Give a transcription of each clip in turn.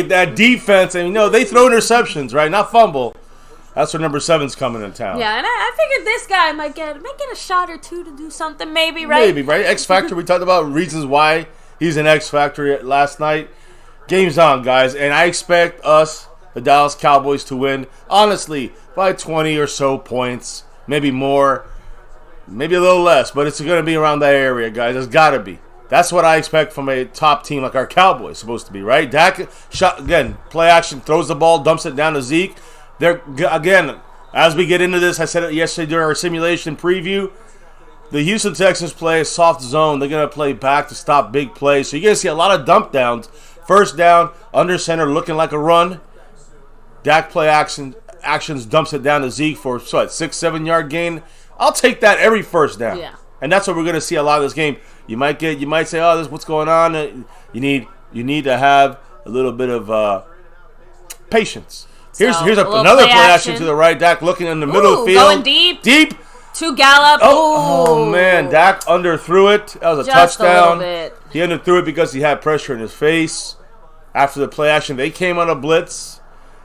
that defense, and they throw interceptions, right? Not fumble. That's where number 7's coming in town. Yeah, and I figured this guy might get a shot or two to do something, maybe, right? Maybe, right? X Factor, we talked about reasons why he's an X Factor last night. Game's on, guys, and I expect us, the Dallas Cowboys, to win, honestly, by 20 or so points, maybe more, maybe a little less, but it's going to be around that area, guys. It's got to be. That's what I expect from a top team like our Cowboys supposed to be, right? Dak, shot again, play action, throws the ball, dumps it down to Zeke. They're, again, as we get into this, I said it yesterday during our simulation preview, the Houston Texans play a soft zone. They're going to play back to stop big plays. So you're going to see a lot of dump downs. First down, under center, looking like a run. Dak play actions, dumps it down to Zeke for, 6-7 yard gain. I'll take that every first down. Yeah. And that's what we're going to see a lot of this game. You might say, oh, what's going on? You need to have a little bit of patience. Here's another play action to the right. Dak looking in the middle of the field. Going deep. To Gallup. Oh, man. Dak underthrew it. That was a touchdown. A little bit. He underthrew it because he had pressure in his face. After the play action, they came on a blitz,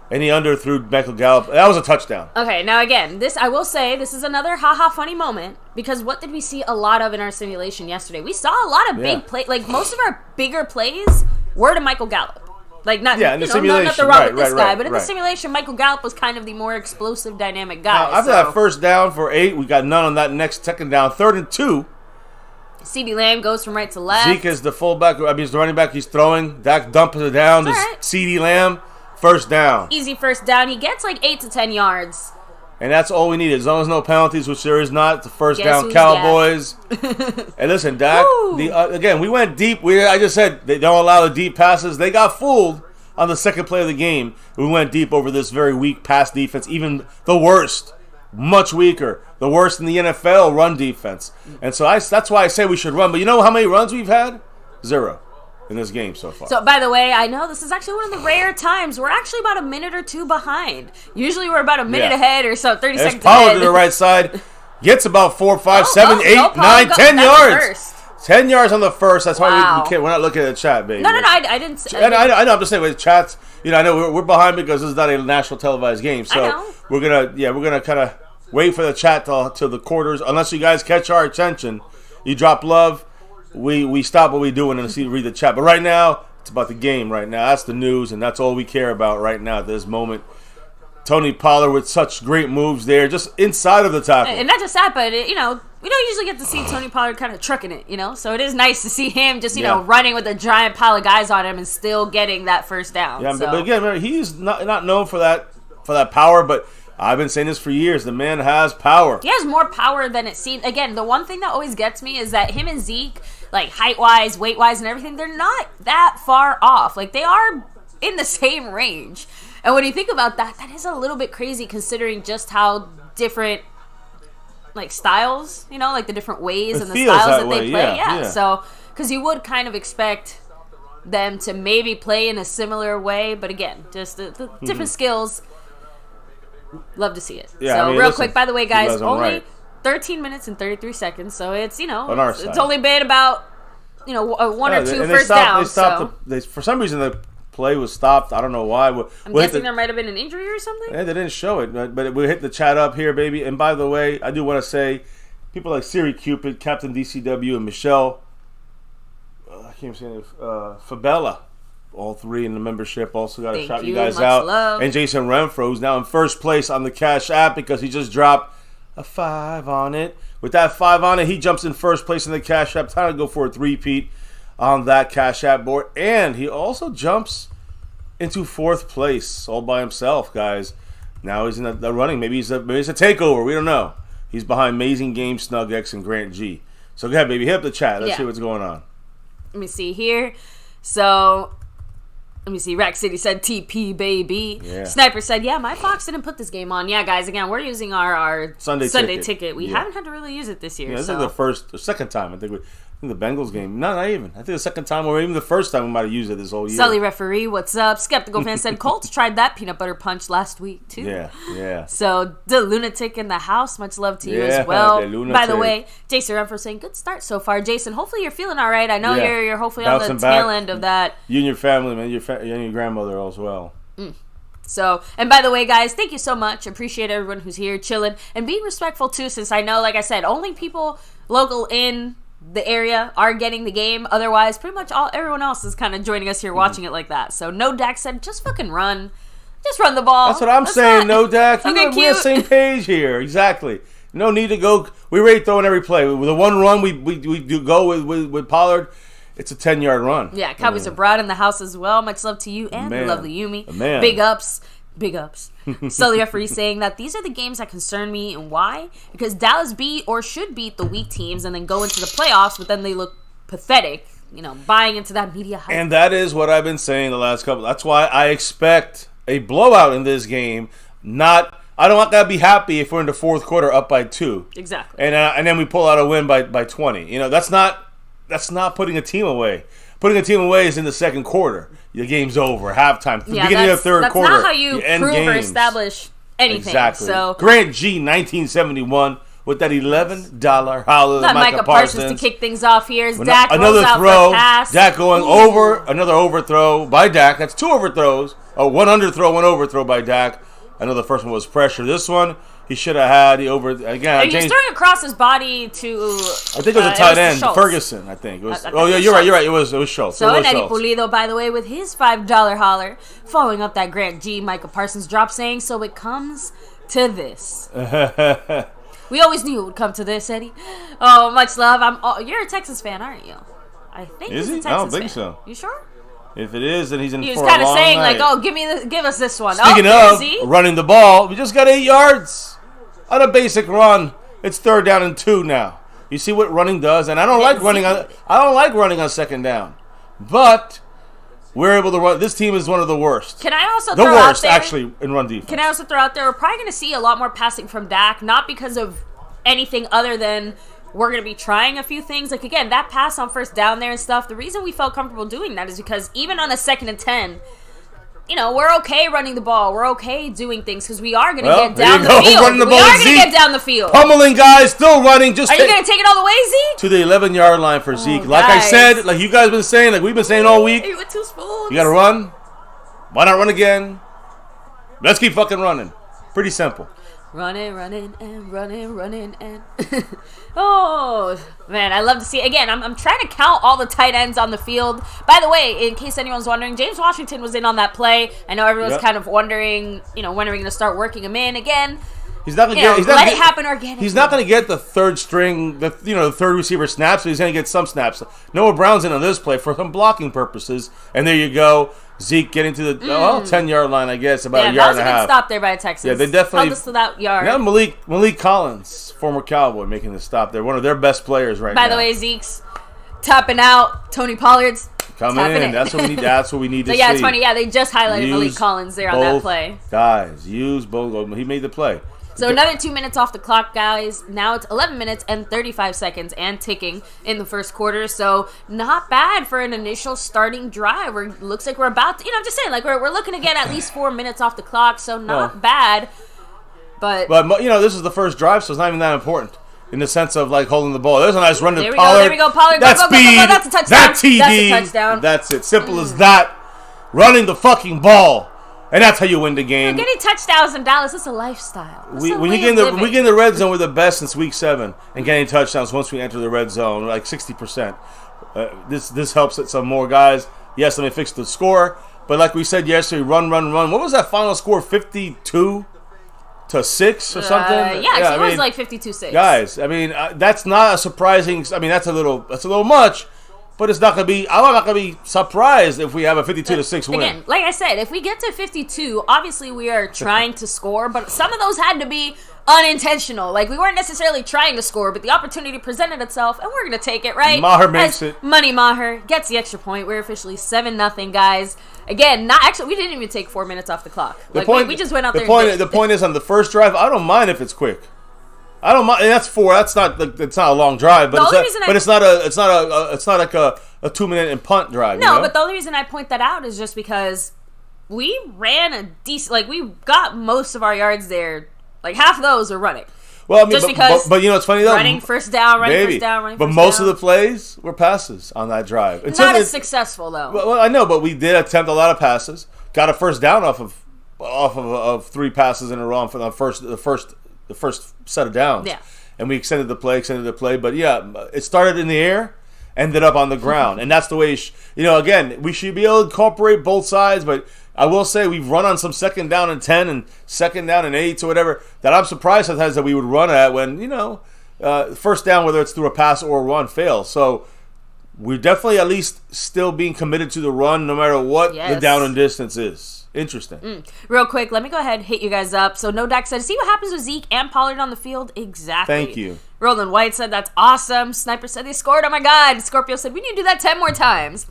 and he underthrew Michael Gallup. That was a touchdown. Okay, now again, I will say, this is another ha-ha funny moment, because what did we see a lot of in our simulation yesterday? We saw a lot of big plays. Like, most of our bigger plays were to Michael Gallup. Like, not, in the simulation, nothing wrong with this guy, but in the simulation, Michael Gallup was kind of the more explosive, dynamic guy. Now, after that first down for 8, we got none on that next second down. 3rd and 2. CeeDee Lamb goes from right to left. Zeke is the fullback. He's the running back. He's throwing. Dak dumps it down to CeeDee Lamb. First down. Easy first down. He gets like 8 to 10 yards. And that's all we need. As long as no penalties, which there is not. The first down, Cowboys. And listen, Dak, again, we went deep. I just said they don't allow the deep passes. They got fooled on the second play of the game. We went deep over this very weak pass defense. Even the worst. Much weaker. The worst in the NFL run defense. And so that's why I say we should run. But you know how many runs we've had? 0 in this game so far. So, by the way, I know this is actually one of the rare times we're actually about a minute or two behind. Usually we're about a minute ahead or so, 30 seconds Pollard ahead. to the right side. Gets about 4, 5, 7, 8, 9, 10 yards. 10 yards on the first. That's why we're not looking at the chat, baby. No, I didn't. I know. I'm just saying with chats. I know we're behind because this is not a national televised game. So we're gonna kind of wait for the chat till the quarters. Unless you guys catch our attention, you drop love. We stop what we're doing and read the chat. But right now, it's about the game. Right now, that's the news, and that's all we care about right now at this moment. Tony Pollard with such great moves there, just inside of the tackle. And not just that, but we don't usually get to see Tony Pollard kind of trucking it, So it is nice to see him just running with a giant pile of guys on him and still getting that first down. Yeah, but again, remember, he's not known for that power, but I've been saying this for years. The man has power. He has more power than it seems. Again, the one thing that always gets me is that him and Zeke, like height-wise, weight-wise, and everything, they're not that far off. Like, they are in the same range. And when you think about that, that is a little bit crazy considering just how different, like, styles, like the different ways and the styles that they play. Yeah. So, because you would kind of expect them to maybe play in a similar way. But again, just the different skills. Love to see it. Yeah, so real quick, by the way, guys, only 13 minutes and 33 seconds. So it's, it's only been about, 1 or 2 first downs. For some reason, the play was stopped. I don't know why. I'm guessing there might have been an injury or something. Yeah, they didn't show it, but we hit the chat up here, baby. And by the way, I do want to say, people like Siri Cupid, Captain DCW, and Michelle, I can't say it, Fabella. All 3 in the membership. Also got to shout you guys out. Love. And Jason Renfro, who's now in first place on the Cash App because he just dropped a 5 on it. With that 5 on it, he jumps in first place in the Cash App. Time to go for a 3-peat on that Cash App board. And he also jumps into 4th place all by himself, guys. Now he's in the running. Maybe it's a takeover. We don't know. He's behind Amazing Game, Snug X, and Grant G. So go ahead, baby. Hit up the chat. Let's see what's going on. Let me see here. So... Let me see. Rack City said TP, baby. Yeah. Sniper said, my Fox didn't put this game on. Yeah, guys, again, we're using our Sunday ticket. We haven't had to really use it this year. Yeah, this is the second time. I think I think the Bengals game. No, not even. I think the second time or even the first time we might have used it this whole year. Sully referee, what's up? Skeptical fan said Colts tried that peanut butter punch last week too. Yeah. So the lunatic in the house, much love to you as well. By the way, Jason Renfro saying good start so far. Jason, hopefully you're feeling all right. I know you're hopefully on the tail end of that. You and your family, man. You and your grandmother as well. So, and by the way, guys, thank you so much. Appreciate everyone who's here chilling and being respectful too, since I know, like I said, only people local in the area are getting the game. Otherwise, pretty much everyone else is kind of joining us here watching it like that. So, no Dak said, just fucking run. Just run the ball. That's what I'm saying, no Dak. We're on the same page here. Exactly. No need to go. We already throwing every play. With the one run we do go with Pollard, it's a 10-yard run. Yeah, Cowboys are broad in the house as well. Much love to you and the lovely Yumi. Big ups. Big ups. Sully referee saying that these are the games that concern me, and why? Because Dallas beat or should beat the weak teams and then go into the playoffs, but then they look pathetic, buying into that media hype. And that is what I've been saying the last couple. That's why I expect a blowout in this game. I don't gotta be happy if we're in the fourth quarter up by 2. Exactly. And then we pull out a win by 20. That's not putting a team away. Putting a team away is in the second quarter. The game's over. Halftime. Beginning of the third quarter. That's not how you prove or establish anything. Exactly. So Grant G, 1971, with that $11 holler. Let Micah Parsons to kick things off here. As Dak another rolls out throw. For a pass. Dak going over. Another overthrow by Dak. That's 2 overthrows. One underthrow, one overthrow by Dak. I know the first one was pressure. This one, he should have had the over again. He was throwing across his body to. I think it was a tight end, Ferguson. I think it was. You're right. It was Schultz. So and Eddie Pulido, by the way, with his $5 holler, following up that Grant G. Micah Parsons drop, saying, "So it comes to this." We always knew it would come to this, Eddie. Oh, much love. You're a Texans fan, aren't you? I think. Is he? I don't think so. You sure? If it is, then he's in for a long night. He was kind of saying, like, "Oh, give us this one." Speaking of running the ball, we just got 8 yards on a basic run. It's 3rd down and 2 now. You see what running does, and I don't like running on second down, but we're able to run. This team is one of the worst. Can I also throw out there, actually in run defense? Can I also throw out there? We're probably going to see a lot more passing from Dak, not because of anything other than we're going to be trying a few things. Like, again, that pass on first down there and stuff, the reason we felt comfortable doing that is because even on a 2nd and 10, we're okay running the ball. We're okay doing things because we are going to get down the field. We are going to get down the field. Pummeling guys, still running. Are you going to take it all the way, Zeke? To the 11-yard line for Zeke. Like I said, like you guys been saying, like we've been saying all week. With 2 spoons. You got to run. Why not run again? Let's keep fucking running. Pretty simple. Running, and oh man, I love to see it. Again, I'm trying to count all the tight ends on the field. By the way, in case anyone's wondering, James Washington was in on that play. I know everyone's kind of wondering, when are we going to start working him in again? He's not going to let it happen organically. He's not going to get the third string, the third receiver snaps, but he's going to get some snaps. Noah Brown's in on this play for some blocking purposes, and there you go. Zeke getting to the 10-yard line, I guess, about a yard and a half. That was a good stop there by the Texans. Yeah, they definitely held us to that yard. Now Malik Collins, former Cowboy, making the stop there. One of their best players now. By the way, Zeke's tapping out. Tony Pollard's coming in. That's what we need. That's what we need to see. Yeah, it's funny. Yeah, they just highlighted Malik Collins there on that play. Guys, use both. He made the play. So another 2 minutes off the clock, guys. Now it's 11 minutes and 35 seconds and ticking in the first quarter. So not bad for an initial starting drive. Looks like we're about to, I'm just saying, like we're looking to get at least 4 minutes off the clock. So not bad. But this is the first drive, so it's not even that important in the sense of like holding the ball. There's a nice run to Pollard. There we go, Pollard. That's speed. Go. That's a touchdown. That's TD. That's a touchdown. That's it. Simple as that. Running the fucking ball. And that's how you win the game. Getting touchdowns in Dallas is a lifestyle. When we get in the red zone, we're the best since week 7. And getting touchdowns once we enter the red zone, like 60%. This helps it some more, guys. Yes, let me fix the score. But like we said yesterday, run. What was that final score? 52-6 or something? Yeah, it was like 52-6. Guys, that's not a surprising. That's a little much. But it's not going to be. I'm not going to be surprised if we have a 52-6 win. Again, like I said, if we get to 52, obviously we are trying to score, but some of those had to be unintentional. Like we weren't necessarily trying to score, but the opportunity presented itself, and we're going to take it, right? Maher makes it. Money Maher gets the extra point. We're officially 7-0, guys. Again, we didn't even take 4 minutes off the clock. We just went out there. The point is on the first drive. I don't mind if it's quick. I don't mind. That's 4. That's not. It's not a long drive, but it's not like a 2-minute and punt drive. No, you know? But the only reason I point that out is just because we ran a decent. Like we got most of our yards there. Like half of those are running. Well, I mean, but you know it's funny though. Running first down. But most of the plays were passes on that drive. Not as successful though. Well, I know, but we did attempt a lot of passes. Got a first down off of 3 passes in a row for the first set of downs. Yeah. And we extended the play. But yeah, it started in the air, ended up on the ground, and that's the way. Again, we should be able to incorporate both sides, but. I will say we've run on some 2nd down and 10 and 2nd down and 8 or whatever that I'm surprised sometimes that we would run at when, first down, whether it's through a pass or a run, fails. So we're definitely at least still being committed to the run no matter what the down and distance is. Interesting. Real quick, let me go ahead and hit you guys up. So No Dak said, see what happens with Zeke and Pollard on the field? Exactly. Thank you. Roland White said, that's awesome. Sniper said, they scored. Oh my God. Scorpio said, we need to do that 10 more times.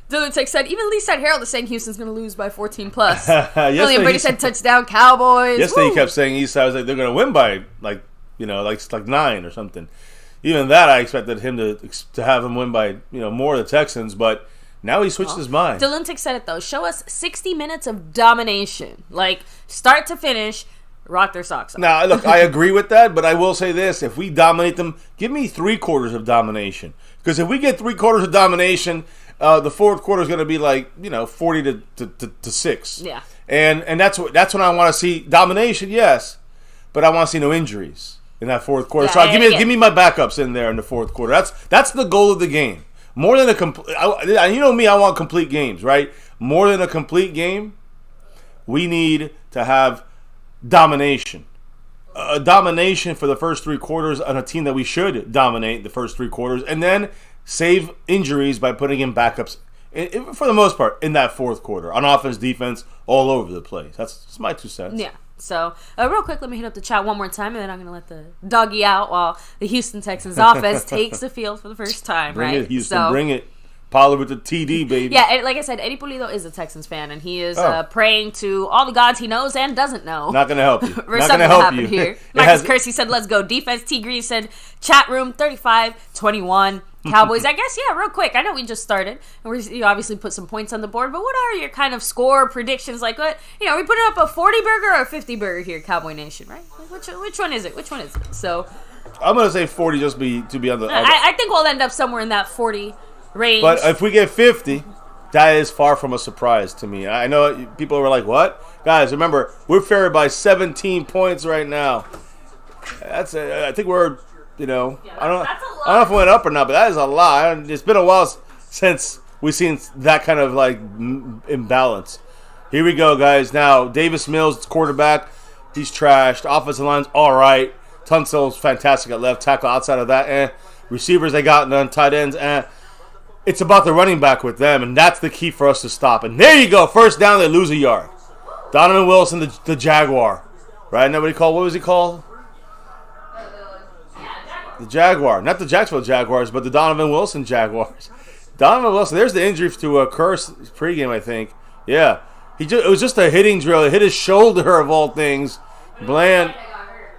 Dylan Tick said, even Lee said Harold is saying Houston's going to lose by 14+. William Brady said, touchdown Cowboys. Yesterday he kept saying Eastside was like, they're going to win by, like 9 or something. Even that, I expected him to have him win by, more of the Texans, but now he switched his mind. Dylan Tick said it, though. Show us 60 minutes of domination. Like, start to finish, rock their socks off. Now, look, I agree with that, but I will say this. If we dominate them, give me 3/4 of domination. Because if we get 3/4 of domination... the 4th quarter is going to be 40 to 6. Yeah, and that's what I want to see. Domination, yes, but I want to see no injuries in that 4th quarter. Yeah, so give me my backups in there in the 4th quarter. That's the goal of the game. More than a complete. You know me, I want complete games, right? More than a complete game, we need to have domination. Domination for the first 3 quarters on a team that we should dominate the first 3 quarters, and then save injuries by putting in backups, for the most part, in that 4th quarter. On offense, defense, all over the place. That's my 2 cents. Yeah. So, real quick, let me hit up the chat one more time, and then I'm going to let the doggy out while the Houston Texans offense takes the field for the first time, bring right? It, Houston, bring it. Pollard with the TD, baby. Yeah, and like I said, Eddie Pulido is a Texans fan, and he is praying to all the gods he knows and doesn't know. Not going to help you. Not going to help you. Here. Marcus Kersey said, let's go. Defense, T. Green said, chat room 35-21. Cowboys, I guess, yeah, real quick. I know we just started, and you obviously put some points on the board, but what are your kind of score predictions? Like, what, are we putting up a 40-burger or a 50-burger here, Cowboy Nation, right? Like, which one is it? Which one is it? So, I'm going to say 40 just to be on the... I think we'll end up somewhere in that 40 range. But if we get 50, that is far from a surprise to me. I know people were like, what? Guys, remember, we're favored by 17 points right now. I think we're... I don't know if it went up or not, but that is a lot. It's been a while since we've seen that kind of imbalance. Here we go, guys. Now, Davis Mills, quarterback, he's trashed. Offensive line's all right. Tunsil's fantastic at left tackle. Outside of that, Receivers, they got none. Tight ends, It's about the running back with them, and that's the key for us to stop. And there you go. First down, they lose a yard. Donovan Wilson, the Jaguar. Right? What was he called? The Jaguar. Not the Jacksonville Jaguars, but the Donovan Wilson Jaguars. Donovan Wilson, there's the injury to a Curse pregame, I think. Yeah. It was just a hitting drill. It hit his shoulder, of all things. Bland.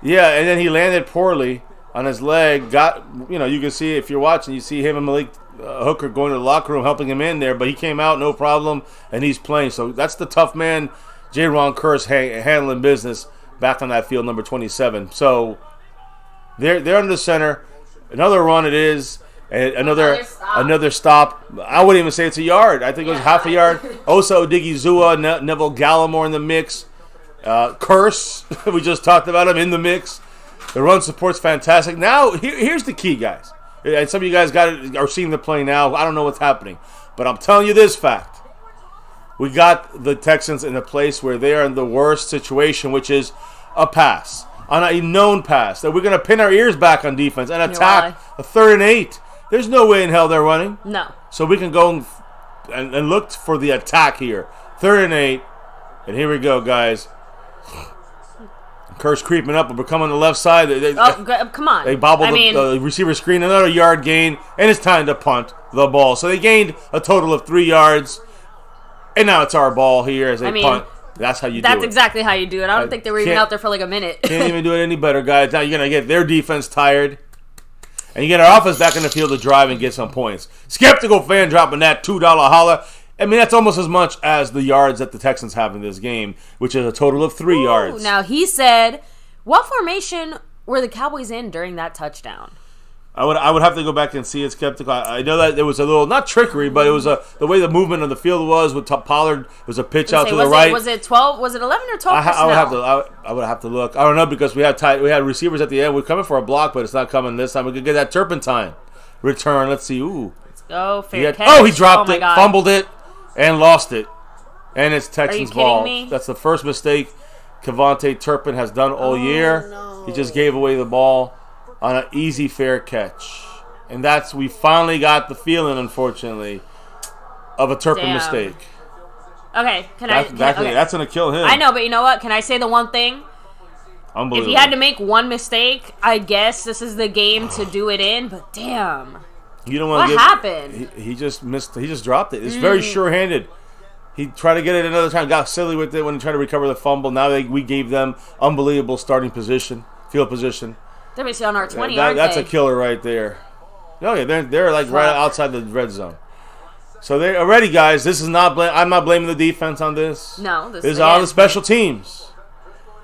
Yeah, and then he landed poorly on his leg. You can see, if you're watching, you see him and Malik Hooker going to the locker room, helping him in there, but he came out, no problem, and he's playing. So that's the tough man, J-Ron Curse, handling business back on that field, number 27. So... They're under the center. Another run it is. Another stop. I wouldn't even say it's a yard. I think it was half a yard. Osa Odigizua, Neville Gallimore in the mix. Curse, we just talked about him in the mix. The run support's fantastic. Now, here's the key, guys. And some of you guys are seeing the play now. I don't know what's happening. But I'm telling you this fact. We got the Texans in a place where they are in the worst situation, which is a pass. On a known pass, that we're going to pin our ears back on defense and attack a 3rd and 8. There's no way in hell they're running. No. So we can go and look for the attack here. 3rd and 8. And here we go, guys. Curse creeping up, but we're coming on the left side. Come on. They bobbled the receiver screen, another yard gain, and it's time to punt the ball. So they gained a total of 3 yards. And now it's our ball here as they punt. That's how you do it. That's exactly how you do it. I don't think they were even out there for like a minute. Can't even do it any better, guys. Now you're going to get their defense tired. And you get our offense back in the field to drive and get some points. Skeptical fan dropping that $2 holler. I mean, that's almost as much as the yards that the Texans have in this game, which is a total of 3 yards. Now, he said, what formation were the Cowboys in during that touchdown? I would have to go back and see it, Skeptical. I know that there was a little, not trickery, but it was the way the movement of the field was with Pollard. Was a pitch out to the right. Was it 12? Was it 11 or 12? I would have to look. I don't know because we had receivers at the end. We're coming for a block, but it's not coming this time. We could get that Turpentine return. Let's see. Ooh. Let's go. Fair catch. He dropped it, fumbled it, and lost it. And it's Texans ball. Me? That's the first mistake Turpin has done all year. No. He just gave away the ball on an easy fair catch. And we finally got the feeling, unfortunately, of a Turpin mistake. Okay, that's going to kill him. I know, but you know what? Can I say the one thing? Unbelievable. If he had to make one mistake, I guess this is the game to do it in, but damn. You don't want what happened? He just missed. He just dropped it. It's very sure-handed. He tried to get it another time, got silly with it when he tried to recover the fumble. Now we gave them unbelievable starting position, field position. They're basically on our 20, aren't that's they? a killer right there. Oh yeah, they're like right outside the red zone. So they already, guys. This is not. I'm not blaming the defense on this. No, this is all the special teams.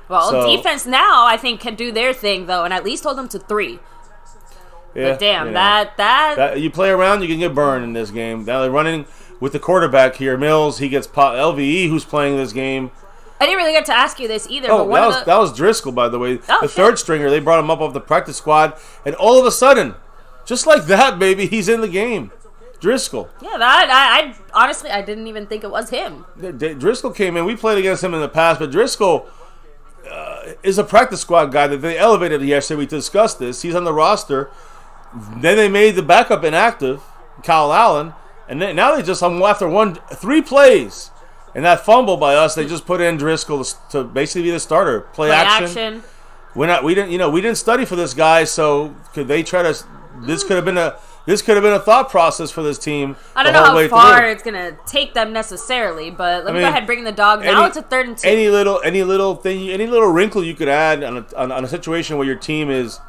Well, defense now I think can do their thing though, and at least hold them to 3. Yeah, but damn, that you play around, you can get burned in this game. Now they're running with the quarterback here, Mills. He gets LVE, who's playing this game. I didn't really get to ask you this either. Oh, but that was Driscoll, by the way. The third stringer, they brought him up off the practice squad, and all of a sudden, just like that, baby, he's in the game. Driscoll. Yeah, I honestly, I didn't even think it was him. Driscoll came in. We played against him in the past, but Driscoll is a practice squad guy that they elevated yesterday. We discussed this. He's on the roster. Then they made the backup inactive, Kyle Allen, and now they just, after 3 plays. And that fumble by us, they just put in Driscoll to basically be the starter. Play action. We didn't study for this guy, so could they try to? This could have been a thought process for this team. I don't know how far it's gonna take them necessarily, but let me go ahead and bring the dog. Now it's a 3rd and 2. Any little thing, any little wrinkle you could add on a situation where your team is,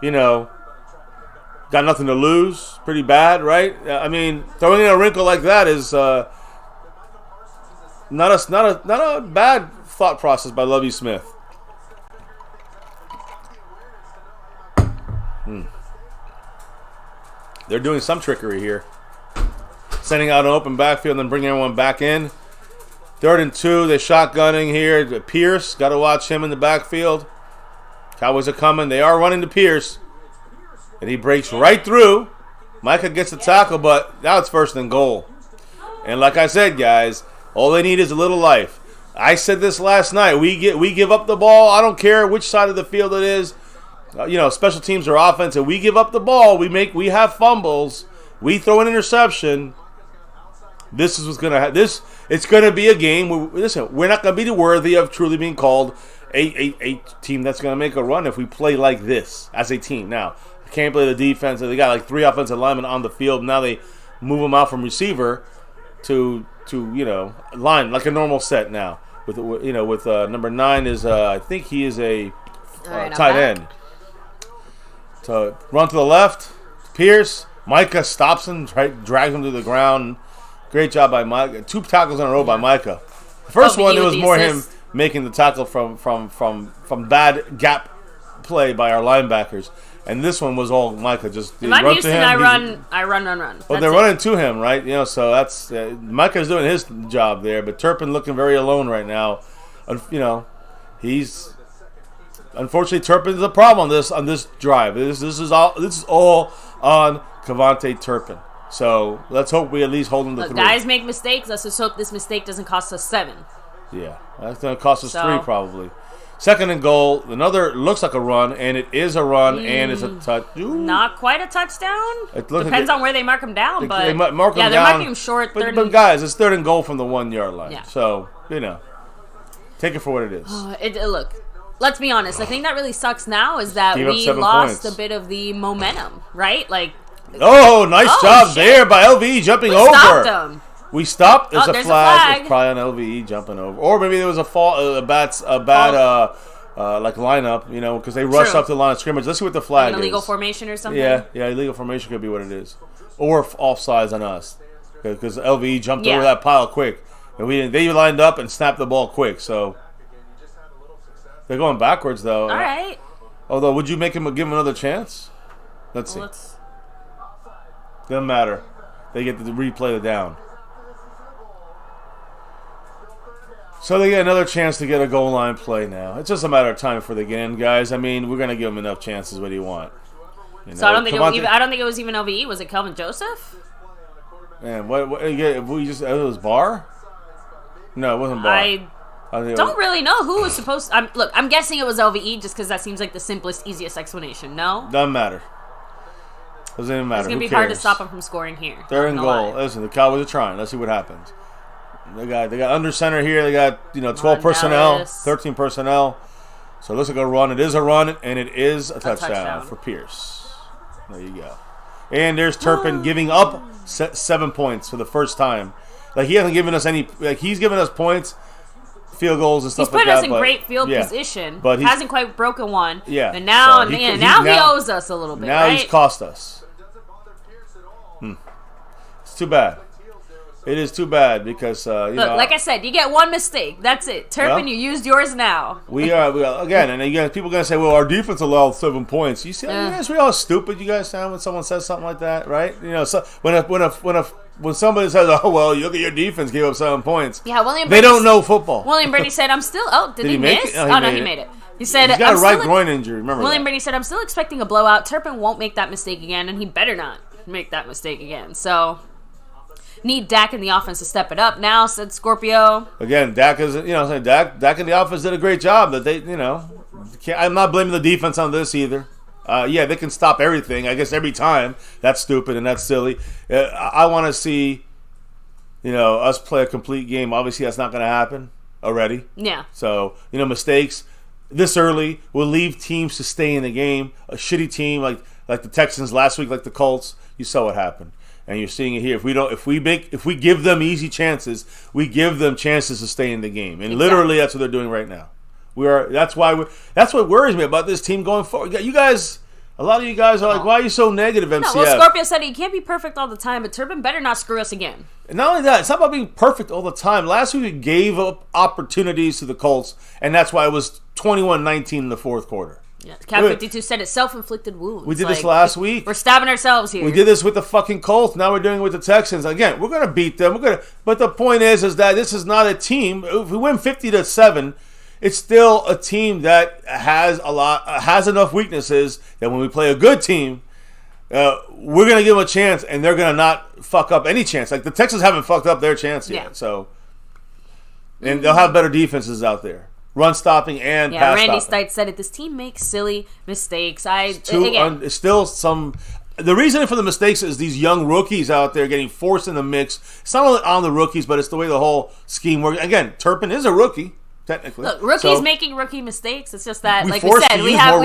got nothing to lose, pretty bad, right? I mean, throwing in a wrinkle like that is. Not a bad thought process by Lovie Smith. They're doing some trickery here. Sending out an open backfield and then bringing everyone back in. 3rd and 2. They're shotgunning here. Pierce, got to watch him in the backfield. Cowboys are coming. They are running to Pierce. And he breaks right through. Micah gets the tackle, but now it's 1st and goal. And like I said, guys, all they need is a little life. I said this last night. We give up the ball. I don't care which side of the field it is. Special teams or offense, and we give up the ball. We have fumbles. We throw an interception. This is what's gonna happen. It's gonna be a game. We're not gonna be worthy of truly being called a team that's gonna make a run if we play like this as a team. Now, I can't play the defense. They got like 3 offensive linemen on the field. Now they move them out from receiver to line like a normal set now. With number 9 is I think he is a tight end. So run to the left, Pierce. Micah stops him, drags him to the ground. Great job by Micah. 2 tackles in a row by Micah. The first one, it was more him making the tackle from bad gap play by our linebackers. And this one was all Micah. Just I'm used to I run. Well, they're running to him, right? So that's Micah's doing his job there. But Turpin looking very alone right now. He's unfortunately Turpin's a problem on this drive. This is all on Turpin. So let's hope we at least hold him to 3. Guys make mistakes. Let's just hope this mistake doesn't cost us 7. Yeah, that's going to cost us 3 probably. 2nd and goal. Another looks like a run, and it is a run, and it's a touch. Ooh. Not quite a touchdown. Depends on where they mark him down, but they're marking him short. But guys, it's 3rd and goal from the 1 yard line. Yeah. So take it for what it is. Look, let's be honest. I think that really sucks now is that we lost a bit of the momentum, right? Like. Oh, nice job there by LV jumping over. Stopped him. We stopped. There's a there's flag. It's probably an LVE jumping over, or maybe there was a bad like lineup, you know, because they rushed up to the line of scrimmage. Let's see what the flag is. Illegal formation or something. Yeah, illegal formation could be what it is, or offsides on us, because LVE jumped over that pile quick, and they lined up and snapped the ball quick. So they're going backwards though. All right. Although, would you give him another chance? Let's see. Doesn't matter. They get to replay the down. So they get another chance to get a goal line play now. It's just a matter of time before they get in, guys. I mean, we're gonna give them enough chances. What do you want? You know, so I don't think it was even OVE. Was it Kelvin Joseph? Man, what we just it was Barr? No, it wasn't Barr. I don't really know who was supposed to... Look, I'm guessing it was LVE just because that seems like the simplest, easiest explanation. No? Doesn't matter. Doesn't even matter. It's going to be hard to stop them from scoring here. They're in goal. Listen, the Cowboys are trying. Let's see what happens. They got under center here. They got 12 personnel, 13 personnel. So it looks like a run. It is a run, and it is a touchdown for Pierce. There you go. And there's Turpin giving up 7 points for the first time. Like, he hasn't given us any... Like, he's given us points... field goals and stuff like that. He's put us in great field position, but hasn't quite broken one. Yeah. And now, he owes us a little bit. Now he's cost us. It's too bad. It is too bad because look, like I said, you get one mistake. That's it. Turpin, you used yours now. We are again, and again, people are gonna say, "Well, our defense allowed 7 points." You see, you guys, we all stupid. You guys sound when someone says something like that, right? You know, so when somebody says, "Oh well, you look at your defense, gave up 7 points." Yeah, they don't know football. William Brady said, "I'm still." Oh, did he miss? No, he made it. He said, "He's got a right groin injury." Remember, William Brady said, "I'm still expecting a blowout. Turpin won't make that mistake again, and he better not make that mistake again." So, need Dak in the offense to step it up now, said Scorpio. Again, Dak is, Dak in the offense did a great job. That they, I'm not blaming the defense on this either. They can stop everything, I guess, every time. That's stupid and that's silly. I want to see, us play a complete game. Obviously, that's not going to happen already. Yeah. So, mistakes this early will leave teams to stay in the game. A shitty team like the Texans last week, like the Colts, you saw what happened. And you're seeing it here. If we give them easy chances, we give them chances to stay in the game. And literally, that's what they're doing right now. That's what worries me about this team going forward. You guys, a lot of you guys are like, why are you so negative, MCF? No, well, Scorpio said he can't be perfect all the time, but Turpin better not screw us again. And not only that, it's not about being perfect all the time. Last week we gave up opportunities to the Colts, and that's why it was 21-19 in the fourth quarter. Yeah, Cap 52 said it's self-inflicted wounds. We did this last week. We're stabbing ourselves here. We did this with the fucking Colts. Now we're doing it with the Texans. Again, we're going to beat them. But the point is that this is not a team. If we win 50-7, it's still a team that has enough weaknesses that when we play a good team, we're going to give them a chance, and they're going to not fuck up any chance. Like the Texans haven't fucked up their chance yet. So, and they'll have better defenses out there. Run stopping and pass Randy stopping. Stites said it. This team makes silly mistakes. It's still some. The reason for the mistakes is these young rookies out there getting forced in the mix. It's not only on the rookies, but it's the way the whole scheme works. Again, Turpin is a rookie technically. Look, rookies making rookie mistakes. It's just that, like we said, we have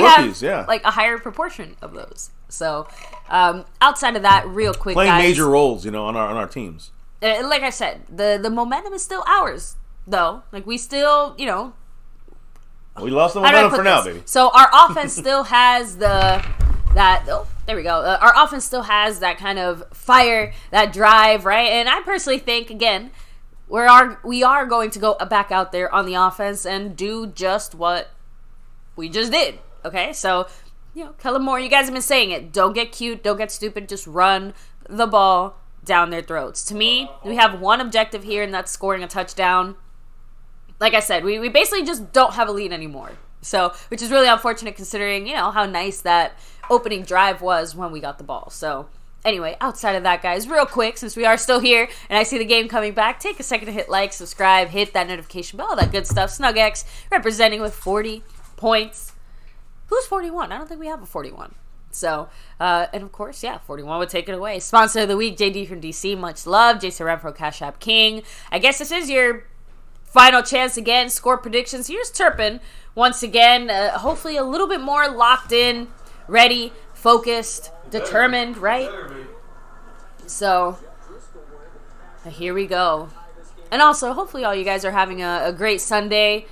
like a higher proportion of those. So outside of that, real quick, playing guys, major roles, on our teams. Like I said, the momentum is still ours, though. Like we still, We lost the momentum for now, baby. So our offense still has there we go. Our offense still has that kind of fire, that drive, right? And I personally think, again, we are going to go back out there on the offense and do just what we just did. Okay, so Kellen Moore, you guys have been saying it. Don't get cute, don't get stupid. Just run the ball down their throats. To me, we have one objective here, and that's scoring a touchdown. Like I said, we basically just don't have a lead anymore. So, which is really unfortunate considering, how nice that opening drive was when we got the ball. So, anyway, outside of that, guys, real quick, since we are still here and I see the game coming back, take a second to hit like, subscribe, hit that notification bell, all that good stuff. SnugX representing with 40 points. Who's 41? I don't think we have a 41. So, and of course, 41 would take it away. Sponsor of the week, JD from DC. Much love. Jason Renfro, Cash App King. I guess this is your final chance again. Score predictions. Here's Turpin once again. Hopefully a little bit more locked in, ready, focused, determined, right? So, Here we go. And also, hopefully all you guys are having a great Sunday,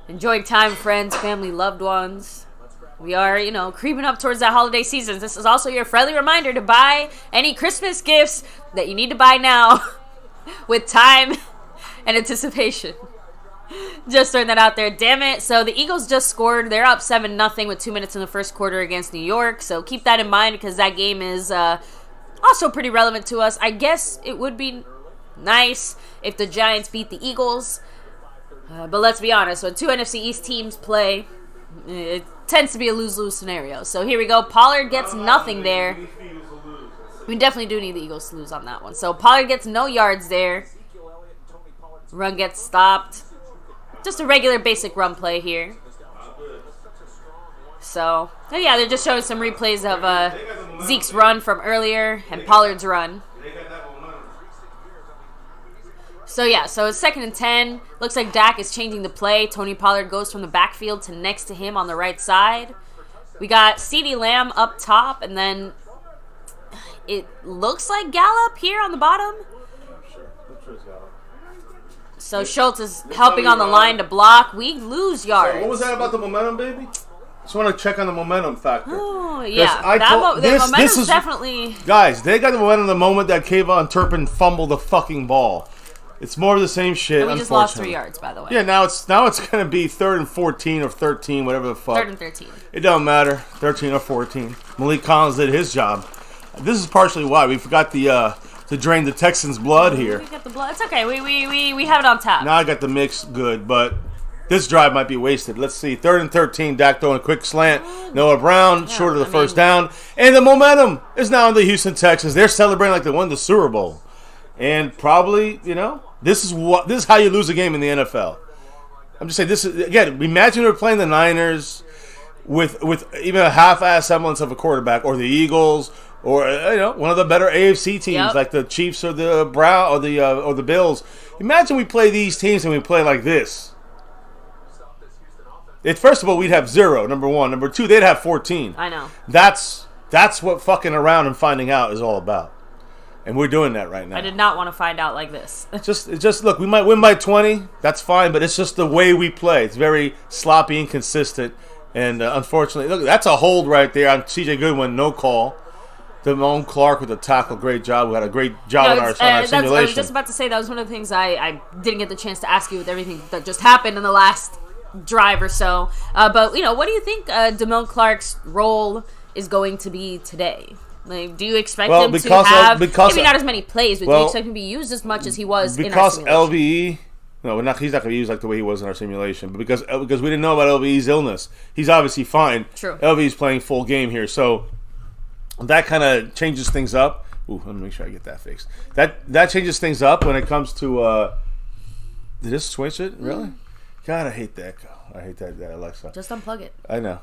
enjoying time with friends, family, loved ones. We are, creeping up towards that holiday season. This is also your friendly reminder to buy any Christmas gifts that you need to buy now with time and anticipation. Just throwing that out there. Damn it. So the Eagles just scored. They're up 7-0 with 2 minutes in the first quarter against New York. So keep that in mind because that game is also pretty relevant to us. I guess it would be nice if the Giants beat the Eagles. But let's be honest. When two NFC East teams play, it tends to be a lose-lose scenario. So here we go. Pollard gets nothing there. We definitely do need the Eagles to lose on that one. So Pollard gets no yards there. Run gets stopped. Just a regular basic run play here. So, yeah, they're just showing some replays of Zeke's run from earlier and Pollard's run. So, yeah, so it's 2nd and 10. Looks like Dak is changing the play. Tony Pollard goes from the backfield to next to him on the right side. We got CeeDee Lamb up top, and then it looks like Gallup here on the bottom. So Schultz is helping on the line to block. We lose yards. So what was that about the momentum, baby? Just want to check on the momentum factor. Oh, yeah. The momentum's definitely... Guys, they got the momentum the moment that Kayvon Turpin fumbled the fucking ball. It's more of the same shit, and we just lost 3 yards, by the way. Yeah, now it's going to be 3rd and 14 or 13, whatever the fuck. 3rd and 13. It don't matter. 13 or 14. Malik Collins did his job. This is partially why. We forgot to drain the Texans' blood here. We got the blood. It's okay. We have it on tap. Now I got the mix good, but this drive might be wasted. Let's see. 3rd and 13. Dak throwing a quick slant. Noah Brown short of the first down. And the momentum is now in the Houston Texans. They're celebrating like they won the Super Bowl. And probably, this is how you lose a game in the NFL. I'm just saying, this is, again, imagine we're playing the Niners with even a half-ass semblance of a quarterback, or the Eagles, or one of the better AFC teams like the Chiefs or the or the Bills. Imagine we play these teams and we play like this. First of all, we'd have 0. Number 1, number 2, they'd have 14. I know. That's what fucking around and finding out is all about, and we're doing that right now. I did not want to find out like this. just look. We might win by 20. That's fine, but it's just the way we play. It's very sloppy, inconsistent, and unfortunately, look, that's a hold right there on C.J. Goodwin. No call. Damone Clark with a tackle, great job. We had a great job on our simulation. I was just about to say that was one of the things I didn't get the chance to ask you with everything that just happened in the last drive or so. But what do you think Damone Clark's role is going to be today? Like, do you expect him to have maybe not as many plays, but do you expect him to be used as much as he was in our simulation? LVE. No, he's not going to be used like the way he was in our simulation. But because we didn't know about LVE's illness, he's obviously fine. True. LVE's playing full game here, so that kind of changes things up. Ooh, let me make sure I get that fixed. That changes things up when it comes to. Did this switch it? Really? God, I hate that. I hate that Alexa. Just unplug it. I know.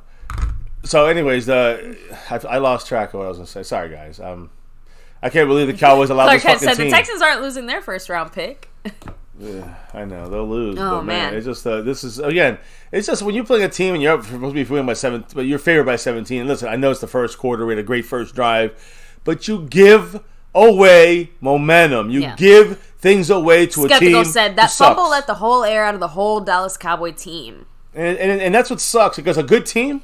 So, anyways, I lost track of what I was going to say. Sorry, guys. I can't believe the Cowboys allowed this fucking team. The Texans aren't losing their first round pick. Yeah, I know they'll lose. Oh, but man, it's just this is again. It's just when you're playing a team and you're supposed to be winning by 7, but you're favored by 17. And listen, I know it's the first quarter. We had a great first drive, but you give away momentum. You give things away to a team. Skeptical said that fumble let the whole air out of the whole Dallas Cowboy team. And that's what sucks, because a good team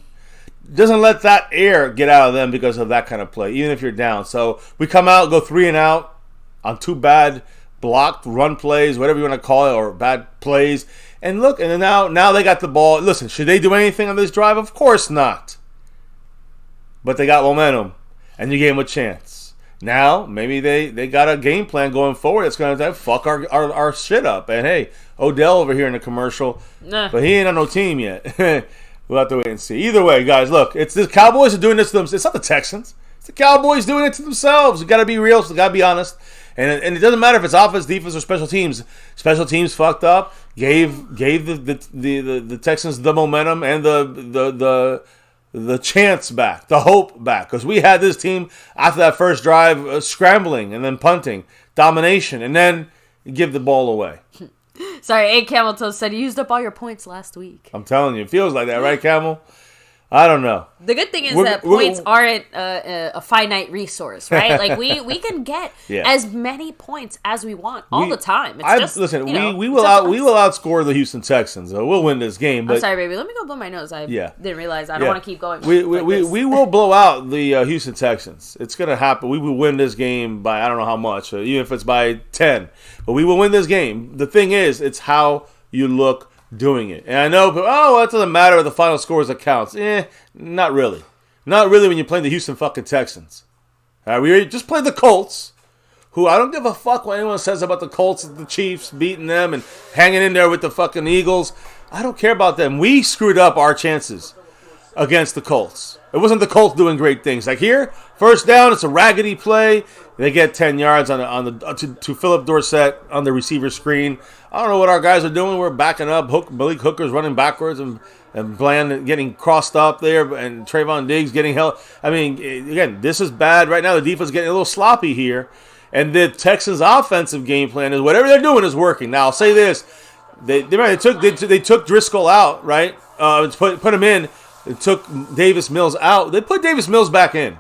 doesn't let that air get out of them because of that kind of play, even if you're down. So we come out, go 3 and out on 2 bad blocked run plays, whatever you want to call it, or bad plays. And look, and then now they got the ball. Listen, should they do anything on this drive? Of course not. But they got momentum, and you gave them a chance. Now, maybe they got a game plan going forward that's going to fuck our shit up. And hey, Odell over here in the commercial, but he ain't on no team yet. We'll have to wait and see. Either way, guys, look, it's the Cowboys are doing this to themselves. It's not the Texans. It's the Cowboys doing it to themselves. You got to be real. So you got to be honest. And it doesn't matter if it's offense, defense, or special teams. Special teams fucked up. Gave the Texans the momentum and the chance back, the hope back, because we had this team after that first drive scrambling and then punting, domination, and then give the ball away. Sorry, A. Camel Toe said you used up all your points last week. I'm telling you, it feels like that, right, Camel? I don't know. The good thing is that points aren't a finite resource, right? Like we can get as many points as we want all the time. It's we will outscore the Houston Texans. We'll win this game. But I'm sorry, baby. Let me go blow my nose. I didn't realize. I don't want to keep going. We will blow out the Houston Texans. It's gonna happen. We will win this game by I don't know how much, even if it's by 10. But we will win this game. The thing is, it's how you look doing it. And I know, but that doesn't matter. The final score is that counts. Not really. Not really when you're playing the Houston fucking Texans. All right, we just played the Colts, who I don't give a fuck what anyone says about the Colts, the Chiefs beating them and hanging in there with the fucking Eagles. I don't care about them. We screwed up our chances against the Colts. It wasn't the Colts doing great things. Like here, first down, it's a raggedy play. They get 10 yards to Philip Dorsett on the receiver screen. I don't know what our guys are doing. We're backing up. Malik Hooker's running backwards and Bland getting crossed up there, and Trayvon Diggs getting held. I mean, again, this is bad right now. The defense is getting a little sloppy here, and the Texans' offensive game plan is whatever they're doing is working. Now I'll say this: they took Driscoll out, right? Put him in. They took Davis Mills out. They put Davis Mills back in.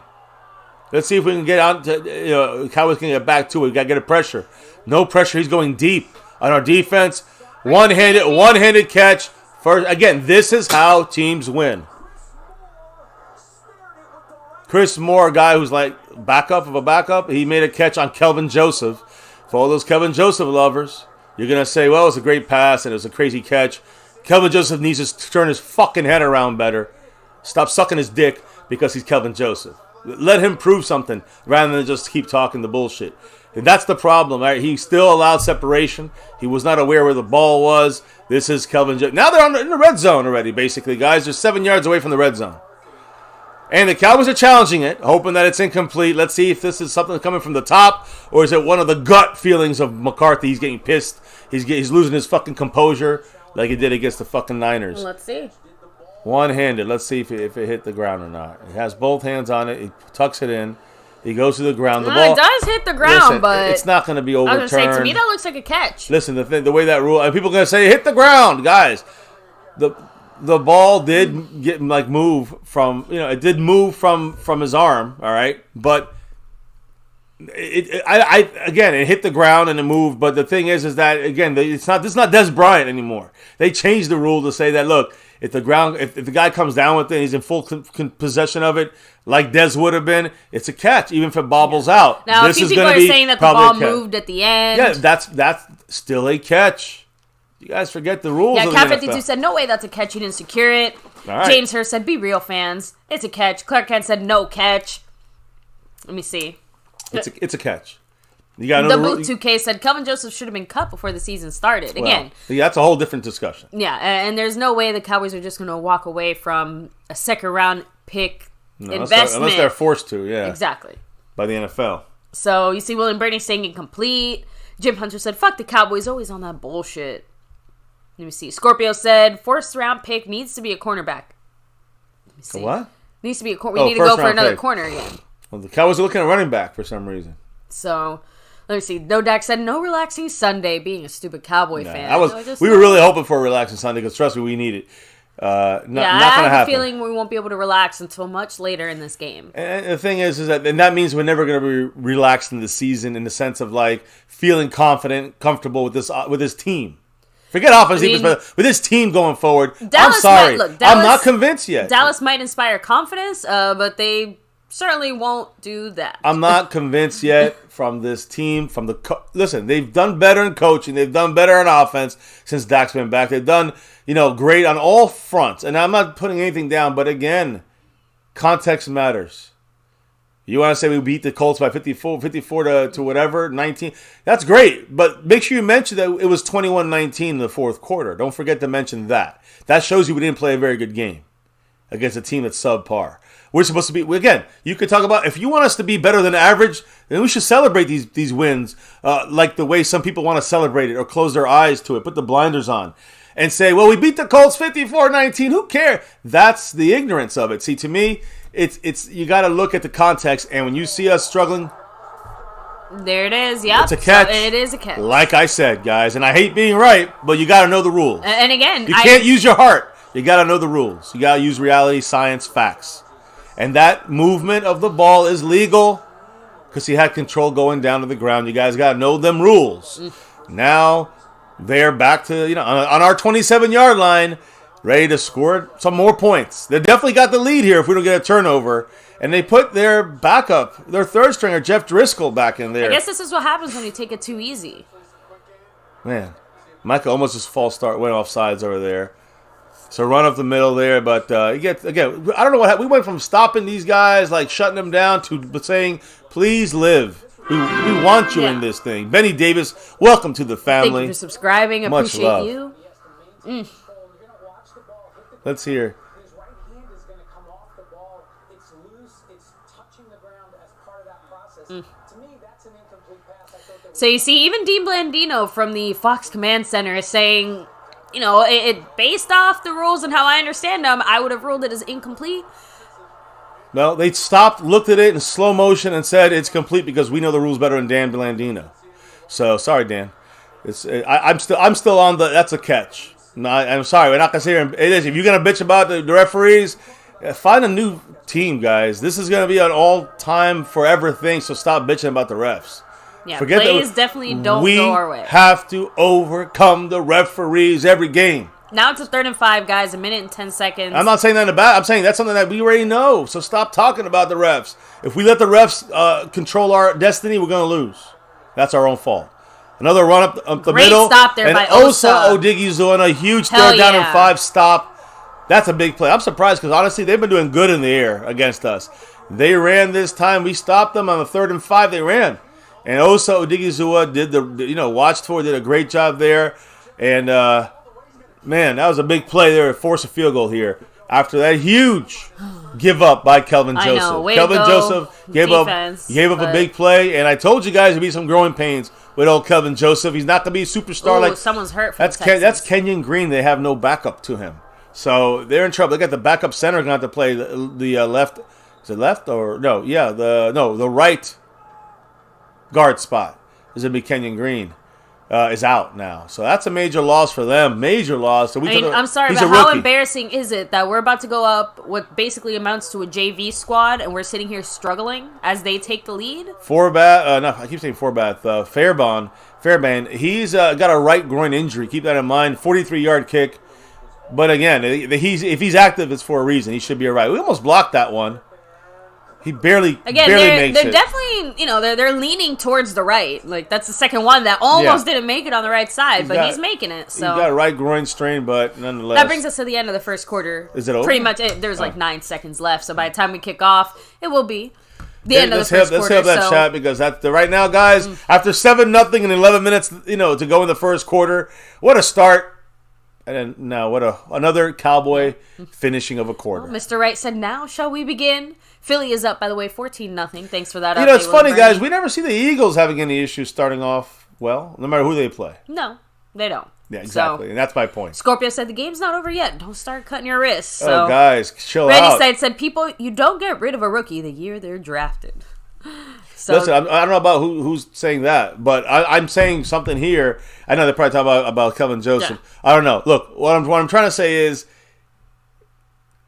Let's see if we can get out to, Cowboys can get back to it. We got to get a pressure. No pressure. He's going deep on our defense. One-handed catch. First, again, this is how teams win. Chris Moore, a guy who's like backup of a backup, he made a catch on Kelvin Joseph. For all those Kelvin Joseph lovers, you're going to say, well, it was a great pass and it was a crazy catch. Kelvin Joseph needs to turn his fucking head around better. Stop sucking his dick because he's Kelvin Joseph. Let him prove something rather than just keep talking the bullshit. And that's the problem, right? He still allowed separation. He was not aware where the ball was. This is Kelvin Joseph. Now they're in the red zone already, basically, guys. They're 7 yards away from the red zone. And the Cowboys are challenging it, hoping that it's incomplete. Let's see if this is something coming from the top, or is it one of the gut feelings of McCarthy? He's getting pissed. He's losing his fucking composure like he did against the fucking Niners. Let's see. One-handed. Let's see if it hit the ground or not. He has both hands on it. He tucks it in. He goes to the ground. The ball it does hit the ground, but it's not going to be overturned. I was going to say, to me, that looks like a catch. Listen, the way that rule, and people are going to say, hit the ground, guys. The ball did get move from, it did move from his arm, all right, but it hit the ground and it moved. But the thing is that again, this is not Des Bryant anymore. They changed the rule to say that look, if the guy comes down with it, he's in full possession of it, like Des would have been, it's a catch, even if it bobbles out. Now, a few people are saying that the ball moved at the end. Yeah, that's still a catch. You guys forget the rules. Yeah, Cat 52 said, no way that's a catch. You didn't secure it. Right. James Hurst said, be real, fans. It's a catch. Clark Kent said, no catch. Let me see. It's a catch. You got the Booth 2K said, Kelvin Joseph should have been cut before the season started. Again. That's a whole different discussion. Yeah, and there's no way the Cowboys are just going to walk away from a second-round pick investment. Unless they're forced to, yeah. Exactly. By the NFL. So, you see William Brady saying incomplete. Jim Hunter said, fuck the Cowboys, always on that bullshit. Let me see. Scorpio said, first-round pick needs to be a cornerback. Let me see. A what? Needs to be a corner. We need to go for another corner again. Well, the Cowboys are looking at running back for some reason. So, let me see. No Dak said, no relaxing Sunday, being a stupid Cowboy fan. We were really hoping for a relaxing Sunday because, trust me, we need it. Not going to happen. I have a feeling we won't be able to relax until much later in this game. And the thing is that means we're never going to be relaxed in the season in the sense of feeling confident, comfortable with this team. Forget offense, defense, with this team going forward. I'm sorry. I'm not convinced yet. Dallas might inspire confidence, but they certainly won't do that. I'm not convinced yet from this team. Listen, they've done better in coaching. They've done better on offense since Dak's been back. They've done, great on all fronts. And I'm not putting anything down, but again, context matters. You want to say we beat the Colts by 54 to whatever, 19. That's great, but make sure you mention that it was 21-19 in the fourth quarter. Don't forget to mention that. That shows you we didn't play a very good game against a team that's subpar. We're supposed to be, again, you could talk about, if you want us to be better than average, then we should celebrate these wins like the way some people want to celebrate it or close their eyes to it, put the blinders on and say, well, we beat the Colts 54-19. Who cares? That's the ignorance of it. See, to me, it's you got to look at the context, and when you see us struggling, there it is. Yeah, it's a catch. So it is a catch. Like I said, guys, and I hate being right, but you got to know the rules. And again, you can't use your heart. You got to know the rules. You got to use reality, science, facts. And that movement of the ball is legal because he had control going down to the ground. You guys got to know them rules. Now they're back to, on our 27-yard line, ready to score some more points. They definitely got the lead here if we don't get a turnover. And they put their backup, their third stringer, Jeff Driscoll, back in there. I guess this is what happens when you take it too easy. Man, Micah almost just false start, went off sides over there. So run up the middle there, but again, I don't know what happened. We went from stopping these guys, like shutting them down, to saying, please live. We want you in this thing. Benny Davis, welcome to the family. Thank you for subscribing. Appreciate love. you. Let's hear. His right hand is going to come off the ball. It's loose. It's touching the ground as part of that process. To me, that's an incomplete pass. So you see, even Dean Blandino from the Fox Command Center is saying, it based off the rules and how I understand them, I would have ruled it as incomplete. No, they stopped, looked at it in slow motion, and said it's complete because we know the rules better than Dan Blandino. So sorry, Dan. I'm still on the. That's a catch. No, I'm sorry. We're not gonna sit here. It is. If you're gonna bitch about the referees, find a new team, guys. This is gonna be an all-time, forever thing. So stop bitching about the refs. Yeah, plays definitely don't go our way. We have to overcome the referees every game. Now it's a 3rd and 5, guys. 1 minute and 10 seconds. I'm not saying that about. I'm saying that's something that we already know. So stop talking about the refs. If we let the refs control our destiny, we're gonna lose. That's our own fault. Another run up the Great middle. stop there by Osa Osa. Odighizuwa, a huge Hell 3rd down yeah. and 5 stop. That's a big play. I'm surprised because honestly, they've been doing good in the air against us. They ran this time. We stopped them on the 3rd and 5. They ran, and Osa Odighizuwa did a great job there. And man, that was a big play there to force a field goal here. After that huge give up by Kelvin Joseph. I know. Way Kelvin to go. Joseph gave up a big play, and I told you guys there'd be some growing pains with old Kelvin Joseph. He's not going to be a superstar. Someone's hurt. That's Kenyon Green. They have no backup to him, so they're in trouble. They got the backup center going to have to play the left. Is it left or no? Yeah, the right guard spot is going to be Kenyon Green. Is out now. So that's a major loss for them. Major loss. So I'm sorry, but how embarrassing is it that we're about to go up what basically amounts to a JV squad and we're sitting here struggling as they take the lead? I keep saying Forbath. Fairbairn, he's got a right groin injury. Keep that in mind. 43-yard kick. But again, if he's active, it's for a reason. He should be all right. We almost blocked that one. He barely makes it. They're definitely, they're leaning towards the right. Like, that's the second one that almost didn't make it on the right side, he's making it. So he's got a right groin strain, but nonetheless. That brings us to the end of the first quarter. Is it over? Pretty much. There's 9 seconds left, so by the time we kick off, it will be the end of the first quarter. Let's have that shot because that's right now, guys. After 7-0 in 11 minutes, to go in the first quarter, what a start! And then now, another Cowboy finishing of a quarter. Well, Mr. Wright said, "Now shall we begin?" Philly is up, by the way, 14-0. Thanks for that. It's funny, guys. We never see the Eagles having any issues starting off well, no matter who they play. No, they don't. Yeah, exactly, and that's my point. Scorpio said the game's not over yet. Don't start cutting your wrists. So, guys, chill Randy out. Randy said, "People, you don't get rid of a rookie the year they're drafted." So, listen, I don't know about who's saying that, but I'm saying something here. I know they're probably talking about Kelvin Joseph. Yeah. I don't know. Look, what I'm trying to say is,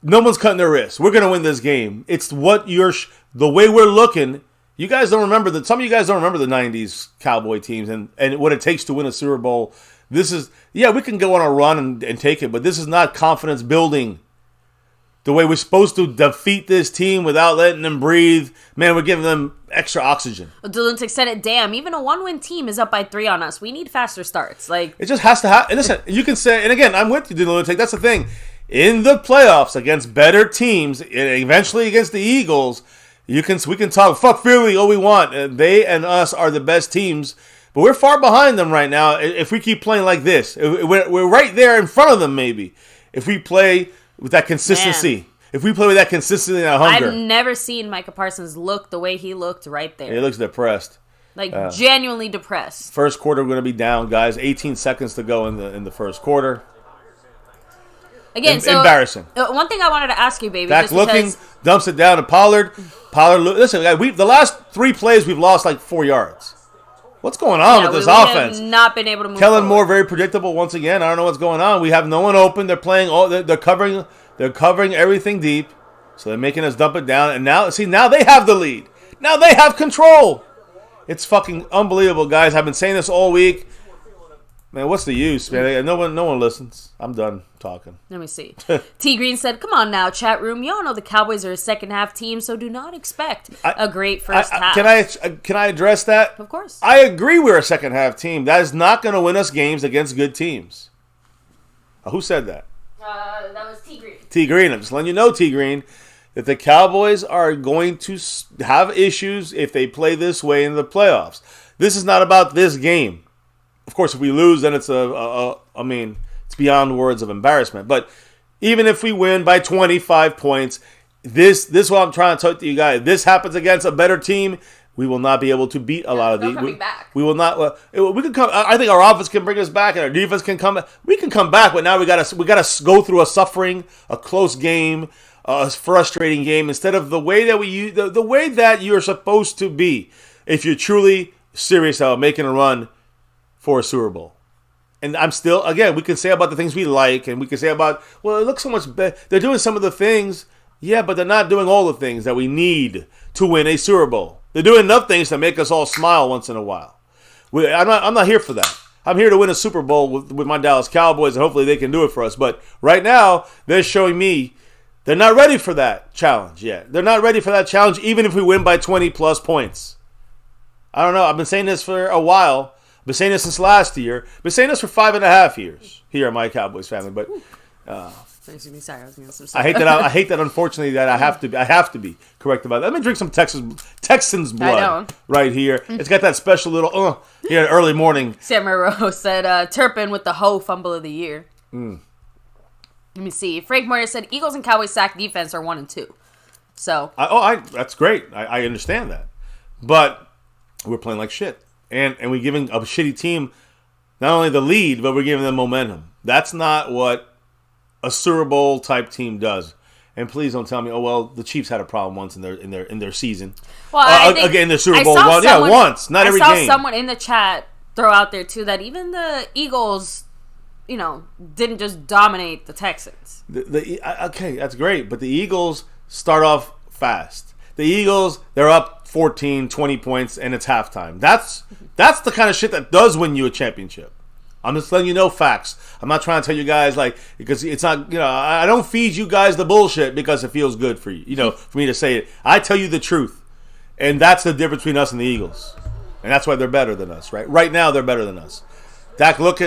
no one's cutting their wrists. We're going to win this game. It's the way we're looking. You guys don't remember some of you guys don't remember the 90s Cowboy teams and what it takes to win a Super Bowl. This is, we can go on a run and take it, but this is not confidence building. The way we're supposed to defeat this team without letting them breathe. Man, we're giving them extra oxygen. Duluntic said it, damn, even a 1-win team is up by 3 on us. We need faster starts. Like, it just has to happen. Listen, you can say, and again, I'm with you, Duluntic. That's the thing. In the playoffs against better teams, and eventually against the Eagles, we can talk fuck Philly all we want. They and us are the best teams, but we're far behind them right now. If we keep playing like this, we're right there in front of them. Maybe if we play with that consistency. Man. If we play with that consistency and that hunger. I've never seen Micah Parsons look the way he looked right there. He looks depressed. Like, genuinely depressed. First quarter, we're going to be down, guys. 18 seconds to go in the first quarter. Again, embarrassing. One thing I wanted to ask you, baby. Dak looking, dumps it down to Pollard. Listen, the last 3 plays, we've lost like 4 yards. What's going on with this offense? Have not been able to move Kellen forward. Moore very predictable once again. I don't know what's going on. We have no one open. They're playing all. They're covering. They're covering everything deep. So they're making us dump it down. And now they have the lead. Now they have control. It's fucking unbelievable, guys. I've been saying this all week. Man, what's the use, man? No one listens. I'm done talking. Let me see. T Green said, "Come on now, chat room. Y'all know the Cowboys are a second half team, so do not expect a great first half." Can I address that? Of course. I agree. We're a second half team. That is not going to win us games against good teams. Who said that? That was T Green. T Green. I'm just letting you know, T Green, that the Cowboys are going to have issues if they play this way in the playoffs. This is not about this game. Of course, if we lose, then it's it's beyond words of embarrassment. But even if we win by 25 points, this is what I'm trying to talk to you guys. This happens against a better team. We will not be able to beat a lot of these. We will not. We can come. I think our offense can bring us back, and our defense can come. We can come back, but now we gotta go through a close game, a frustrating game, instead of the way that we use the way that you're supposed to be if you're truly serious about making a run for a Super Bowl. And I'm still, again, we can say about the things we like, and we can say about, well, it looks so much better. They're doing some of the things, yeah, but they're not doing all the things that we need to win a Super Bowl. They're doing enough things to make us all smile once in a while. I'm not here for that. I'm here to win a Super Bowl with my Dallas Cowboys, and hopefully they can do it for us. But right now, they're showing me they're not ready for that challenge yet. They're not ready for that challenge, even if we win by 20-plus points. I don't know. I've been saying this for a while. I've been saying this since last year. I've been saying this for 5.5 years here at My Cowboys Family. But Sorry, I was gonna say I hate that. Unfortunately, that I have to be correct about that. Let me drink some Texans blood right here. It's got that special little here early morning. Sam Monroe said Turpin with the fumble of the year. Let me see. Frank Moyer said Eagles and Cowboys sack defense are 1 and 2. So that's great. I understand that, but we're playing like shit. And we're giving a shitty team not only the lead, but we're giving them momentum. That's not what a Super Bowl type team does. And please don't tell me, the Chiefs had a problem once in their season. Well, again, the Super Bowl once, once, not every game. I saw someone in the chat throw out there too that even the Eagles, didn't just dominate the Texans. Okay, that's great, but the Eagles start off fast. The Eagles, they're up 14, 20 points, and it's halftime. That's the kind of shit that does win you a championship. I'm just letting you know facts. I'm not trying to tell you guys, because it's not, I don't feed you guys the bullshit because it feels good for you, for me to say it. I tell you the truth. And that's the difference between us and the Eagles. And that's why they're better than us, right? Right now, they're better than us. Dak knocked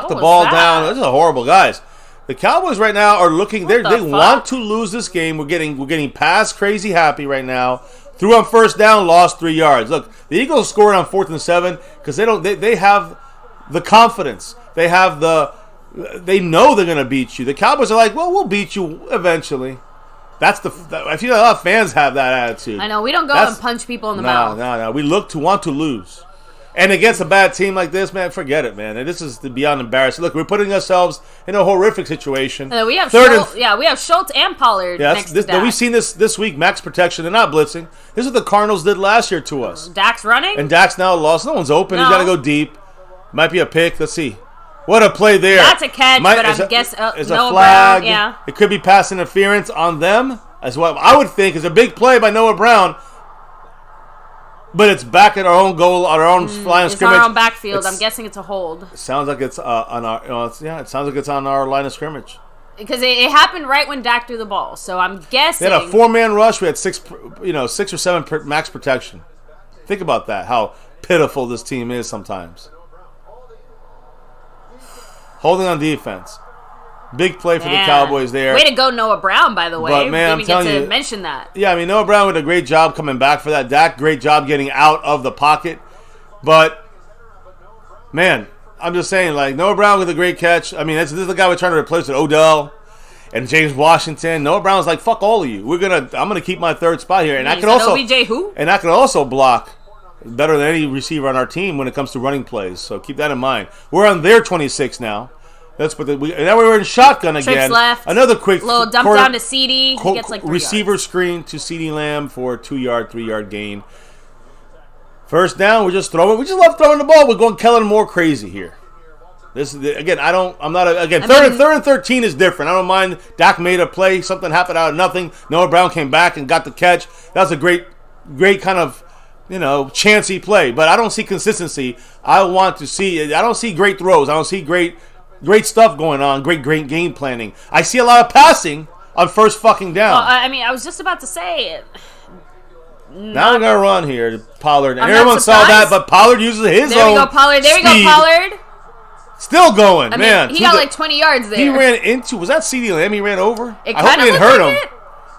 the ball down. This is horrible, guys. The Cowboys right now are looking. They want to lose this game. We're getting past crazy happy right now. Threw on first down, lost 3 yards. Look, the Eagles scored on 4th and 7 because they have the confidence. They know they're gonna beat you. The Cowboys are like, well, we'll beat you eventually. I feel a lot of fans have that attitude. I know we don't go and punch people in the mouth. No. We look to want to lose. And against a bad team like this, man, forget it, man. And this is beyond embarrassing. Look, we're putting ourselves in a horrific situation. We have Schultz and Pollard next to Dak. We've seen this week, max protection. They're not blitzing. This is what the Cardinals did last year to us. Dak's running? And Dak's now lost. No one's open. He's got to go deep. Might be a pick. Let's see. What a play there. That's a catch, but I'm guessing it's a flag. Yeah. It could be pass interference on them, as what I would think is a big play by Noah Brown. But it's back at our own goal, our own line of scrimmage. It's our own backfield. I'm guessing it's a hold. It sounds like it's on our. It sounds like it's on our line of scrimmage. Because it happened right when Dak threw the ball, so I'm guessing. They had a 4-man rush. We had 6 or 7 max protection. Think about that. How pitiful this team is sometimes. Holding on defense. Big play for the Cowboys there. Way to go, Noah Brown, by the way. But, man, we didn't get to mention that. Yeah, Noah Brown did a great job coming back for that. Dak, great job getting out of the pocket. But, man, I'm just saying, Noah Brown with a great catch. This is the guy we're trying to replace with Odell and James Washington. Noah Brown's like, fuck all of you. I'm gonna keep my 3rd spot here. And I can also OBJ who? And I can also block better than any receiver on our team when it comes to running plays. So keep that in mind. We're on their 26 now. That's what now we're in shotgun again. Trips left. Another quick little dump down to CD. He gets 3 receiver yards. Screen to CD Lamb for a 2-yard, 3-yard gain. First down, we just love throwing the ball. We're going Kellen Moore crazy here. This is again. Third and 13 is different. I don't mind. Dak made a play. Something happened out of nothing. Noah Brown came back and got the catch. That was a great kind of chancy play. But I don't see consistency. I don't see great throws. I don't see great stuff going on. Great game planning. I see a lot of passing on first fucking down. Well, I was just about to say. Now we're going to run here to Pollard. And everyone saw that, but Pollard uses his own There we go, Pollard. There we go, Pollard. Still going, man. He got like 20 yards there. He ran into, was that CeeDee Lamb he ran over? I hope he didn't hurt him.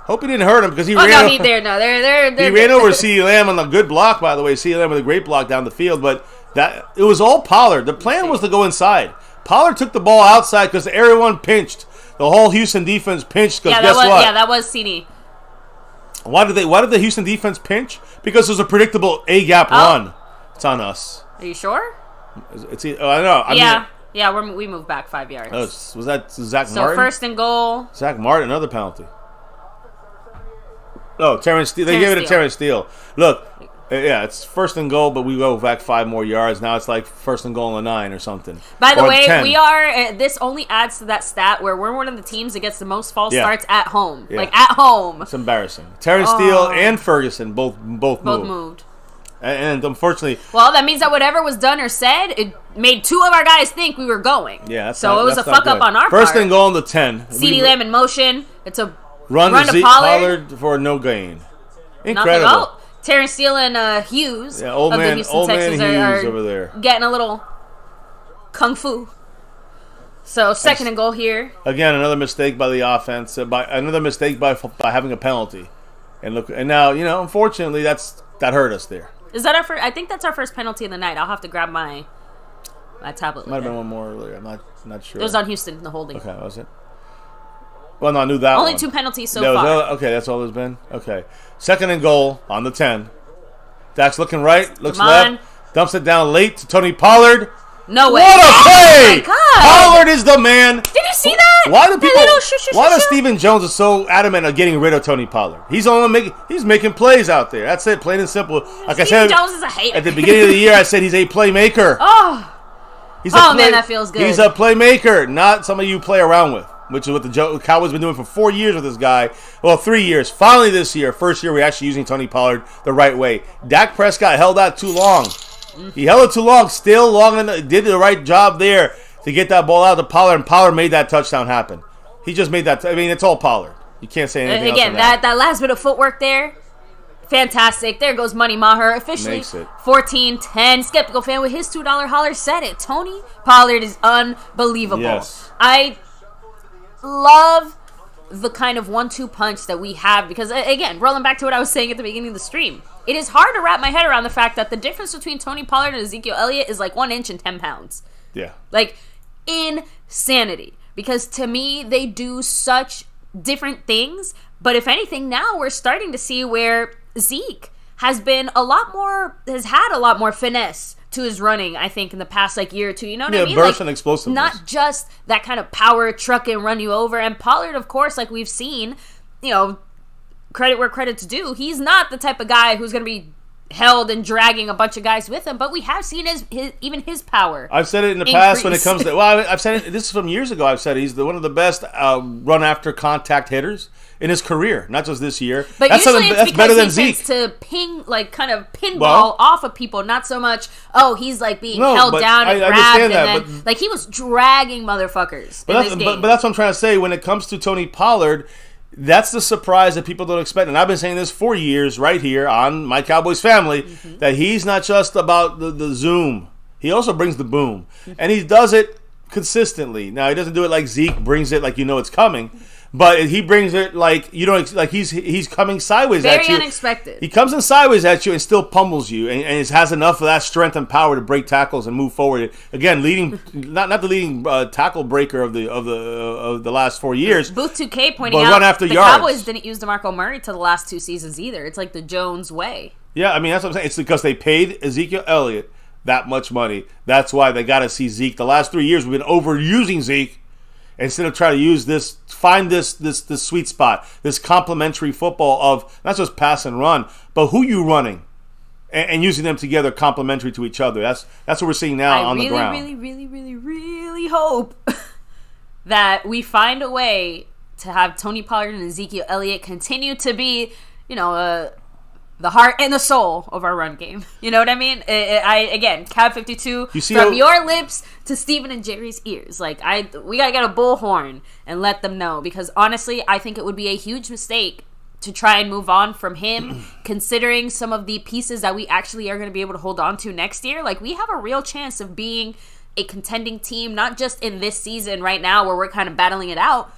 Hope he didn't hurt him because he ran over. He ran over CeeDee Lamb on a good block, by the way. CeeDee Lamb with a great block down the field, but it was all Pollard. The plan was to go inside. Pollard took the ball outside because everyone pinched. The whole Houston defense pinched because guess what? Yeah, that was CeeDee. Why did the Houston defense pinch? Because it was a predictable A-gap run. It's on us. Are you sure? I know. We moved back 5 yards. Oh, was that Zach Martin? So first and goal. Zach Martin, another penalty. Oh, Terrence Steele. They gave it to Terrence Steele. Look, it's first and goal, but we go back 5 more yards. Now it's like first and goal on the 9 or something. By the way, 10. we are. This only adds to that stat where we're one of the teams that gets the most false starts at home. Yeah. Like at home. It's embarrassing. Terrence Steele and Ferguson both moved. And unfortunately, well, that means that whatever was done or said, it made 2 of our guys think we were going. Yeah, it was a fuck up on our First part. and goal on the 10. CeeDee Lamb in motion. It's a run to Pollard for no gain. Incredible. Terrence Steele and Hughes old of man, the Houston old Texans man Hughes are over there getting a little kung fu. So second and goal here. Again, another mistake by the offense. By having a penalty, and now unfortunately that hurt us there. Is that our first? I think that's our first penalty of the night. I'll have to grab my tablet. Might have been one more earlier. I'm not sure. It was on Houston, the holding. Okay, was it? Well, no, I knew that Only one. 2 penalties so far. Okay, that's all there's been? Okay. Second and goal on the 10. Dak's looking right, looks left, dumps it down late to Tony Pollard. No way. What a play! Oh my God. Pollard is the man. Did you see that? Why does Stephen Jones is so adamant of getting rid of Tony Pollard? He's making plays out there. That's it, plain and simple. Like I said, Jones is a hater. At the beginning of the year, I said he's a playmaker. Man, that feels good. He's a playmaker, not somebody you play around with, which is what the Cowboys been doing for 4 years with this guy. Well, 3 years. Finally this year, first year, we're actually using Tony Pollard the right way. Dak Prescott held that too long. He held it too long, did the right job there to get that ball out to Pollard, and Pollard made that touchdown happen. He just made that. It's all Pollard. You can't say anything else. Again, that last bit of footwork there, fantastic. There goes Money Maher. Officially 14-10. Skeptical fan with his $2 holler said it. Tony Pollard is unbelievable. Yes. I love the kind of 1-2 punch that we have because, again, rolling back to what I was saying at the beginning of the stream, it is hard to wrap my head around the fact that the difference between Tony Pollard and Ezekiel Elliott is like 1 inch and 10 pounds. Yeah. Like, insanity. Because to me, they do such different things. But if anything, now we're starting to see where Zeke has had a lot more finesse to his running, I think, in the past year or two. You know what I mean? Burst and explosiveness. Not just that kind of power truck and run you over. And Pollard, of course, like we've seen, credit where credit's due. He's not the type of guy who's going to be held and dragging a bunch of guys with him, but we have seen his power. I've said it in the past when it comes to. Well, I've said it. This is from years ago. I've said he's one of the best run after contact hitters in his career, not just this year. But that's usually it's because better than he Zeke. tends to ping, kind of pinball off of people, not so much. He's being held down and grabbed, and then he was dragging motherfuckers in this game. But that's what I'm trying to say. When it comes to Tony Pollard, that's the surprise that people don't expect. And I've been saying this for years right here on My Cowboys Family, that he's not just about the zoom. He also brings the boom. And he does it consistently. Now, he doesn't do it like Zeke brings it like it's coming. But he brings it he's coming sideways at you. Very unexpected. He comes in sideways at you and still pummels you, and has enough of that strength and power to break tackles and move forward. Again, leading not the leading tackle breaker of the last 4 years. Booth 2K pointing out run after the yards. Cowboys didn't use DeMarco Murray to the last 2 seasons either. It's like the Jones way. Yeah, that's what I'm saying. It's because they paid Ezekiel Elliott that much money. That's why they got to see Zeke. The last 3 years we've been overusing Zeke. Instead of trying to use find this sweet spot, this complementary football of not just pass and run, but who you running. and using them together complementary to each other. That's what we're seeing now on the ground. I really hope that we find a way to have Tony Pollard and Ezekiel Elliott continue to be, the heart and the soul of our run game. You know what I mean? Again, Cab 52, from your lips to Steven and Jerry's ears. We gotta get a bullhorn and let them know, because honestly, I think it would be a huge mistake to try and move on from him, considering some of the pieces that we actually are going to be able to hold on to next year. We have a real chance of being a contending team, not just in this season right now where we're kind of battling it out,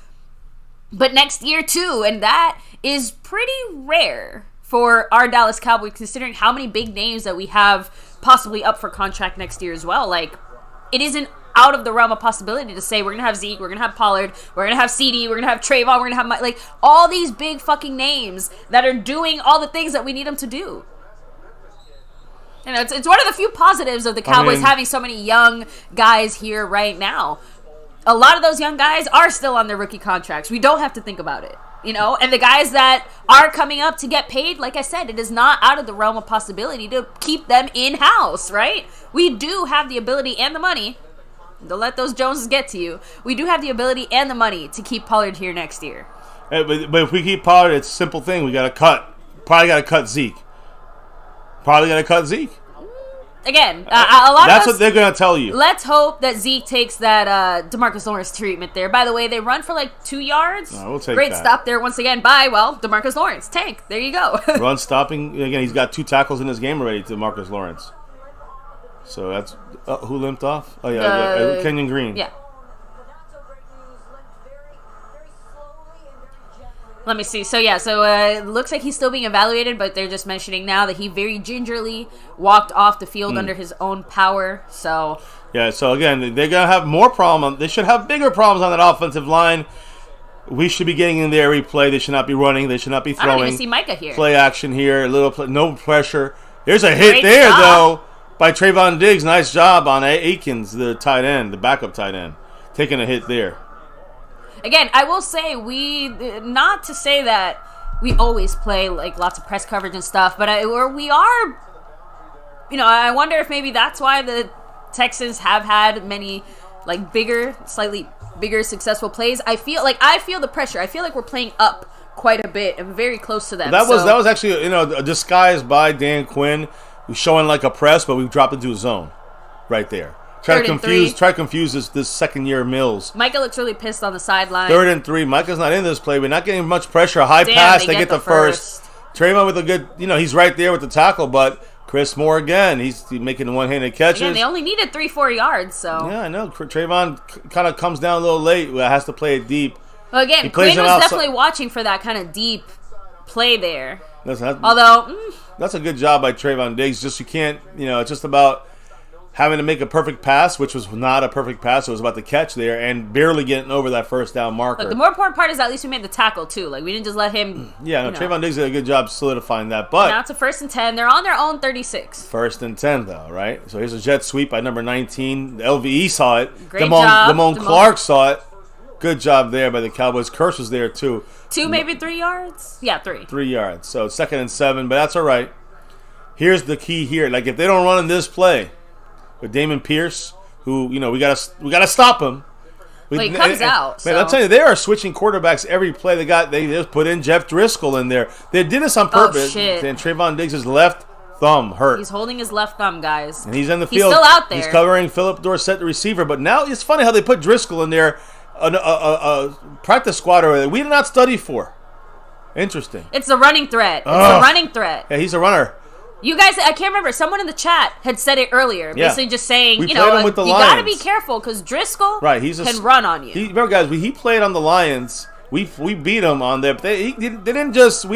but next year too. And that is pretty rare for our Dallas Cowboys, considering how many big names that we have possibly up for contract next year as well. It isn't out of the realm of possibility to say we're going to have Zeke, we're going to have Pollard, we're going to have CD, we're going to have Trayvon, we're going to have all these big fucking names that are doing all the things that we need them to do. It's one of the few positives of the Cowboys having so many young guys here right now. A lot of those young guys are still on their rookie contracts. We don't have to think about it. And the guys that are coming up to get paid, like I said, it is not out of the realm of possibility to keep them in-house, right? We do have the ability and the money. Don't let those Joneses get to you. We do have the ability and the money to keep Pollard here next year. Hey, but if we keep Pollard, it's a simple thing. We got to cut. Probably got to cut Zeke. Again, a lot that's of what they're going to tell you. Let's hope that Zeke takes that DeMarcus Lawrence treatment there. By the way, they run for 2 yards. We'll take Great that. stop there once again by, DeMarcus Lawrence. Tank. There you go. Run stopping. Again, he's got 2 tackles in this game already to DeMarcus Lawrence. So that's who limped off? Oh, yeah, Kenyon Green. Yeah. Let me see. So it looks like he's still being evaluated, but they're just mentioning now that he very gingerly walked off the field under his own power. So yeah. So again, they're gonna have more problems. They should have bigger problems on that offensive line. We should be getting in there every play. They should not be running. They should not be throwing. I don't even see Micah here. Play action here. No pressure. There's a hit there though by Trayvon Diggs. Nice job on Akins, the tight end, the backup tight end, taking a hit there. Again, I will say not to say that we always play lots of press coverage and stuff, but we are, I wonder if maybe that's why the Texans have had many slightly bigger successful plays. I feel the pressure. I feel like we're playing up quite a bit and very close to them. That was actually a disguise by Dan Quinn, who's showing a press, but we dropped into a zone right there. Try to confuse this second year Mills. Micah looks really pissed on the sideline. 3rd and 3. Micah's not in this play. We're not getting much pressure. A pass, they get the first. Trayvon with a good, he's right there with the tackle, but Chris Moore again, he's making one-handed catches. Again, they only needed 3-4 yards, so. Yeah, I know. Trayvon kind of comes down a little late. Has to play it deep. Well, again, Quinn was definitely watching for that kind of deep play there. That's a good job by Trayvon Diggs. Just you can't, it's just about having to make a perfect pass, which was not a perfect pass. It was about the catch there and barely getting over that first down marker. Look, the more important part is at least we made the tackle, too. We didn't just let him... Yeah, Trayvon Diggs did a good job solidifying that. But now it's a 1st and 10. They're on their own 36. 1st and 10, though, right? So here's a jet sweep by number 19. The LVE saw it. Great job. Damone Clark saw it. Good job there by the Cowboys. Curse was there, too. 2, maybe 3 yards? Yeah, 3. 3 yards. So 2nd and 7, but that's all right. Here's the key here. If they don't run in this play... With Damon Pierce, who we gotta stop him. He comes out. Man, I'm telling you, they are switching quarterbacks every play. They just put in Jeff Driscoll in there. They did this on purpose. Oh, shit. And Trayvon Diggs' left thumb hurt. He's holding his left thumb, guys. And he's in the field. He's still out there. He's covering Philip Dorsett, the receiver. But now it's funny how they put Driscoll in there, a practice squad that we did not study for. Interesting. It's a running threat. Yeah, he's a runner. You guys, I can't remember. Someone in the chat had said it earlier, basically just saying, you got to be careful because Driscoll can run on you. Remember, guys, he played on the Lions. We beat him on there, but we didn't just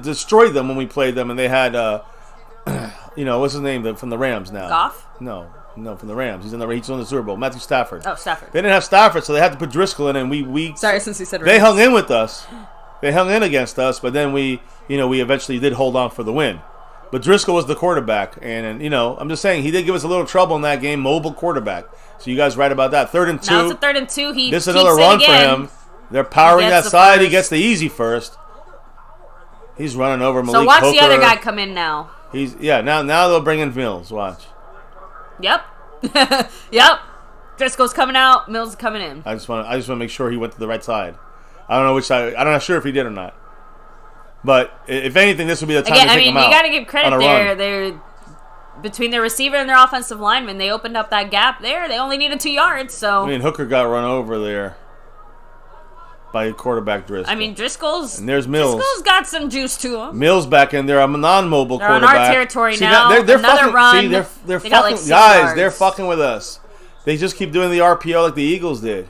destroy them when we played them, and they had what's his name from the Rams now? Goff? No, from the Rams. He's on the Super Bowl. Matthew Stafford. Oh, Stafford. They didn't have Stafford, so they had to put Driscoll in, and we. Sorry, since he said Rams. They hung in with us. They hung in against us, but then we eventually did hold on for the win. But Driscoll was the quarterback, and I'm just saying he did give us a little trouble in that game. Mobile quarterback. So you guys right about that. 3rd and 2. Now it's a 3rd and 2. This is another run for him. They're powering that side. He gets the easy first. He's running over Malik Hooker. So watch the other guy come in now. Now they'll bring in Mills. Watch. Yep. Yep. Driscoll's coming out. Mills is coming in. I just want to make sure he went to the right side. I don't know which side. I'm not sure if he did or not. But if anything, this would be the time to take him out. You got to give credit there. They're between their receiver and their offensive lineman. They opened up that gap there. They only needed 2 yards. So Hooker got run over there by quarterback Driscoll. And there's Mills. Driscoll's got some juice to him. Mills back in there. I'm a non-mobile quarterback. They're on our territory now. They're Another fucking, run. They're they fucking like guys. They're fucking with us. They just keep doing the RPO like the Eagles did.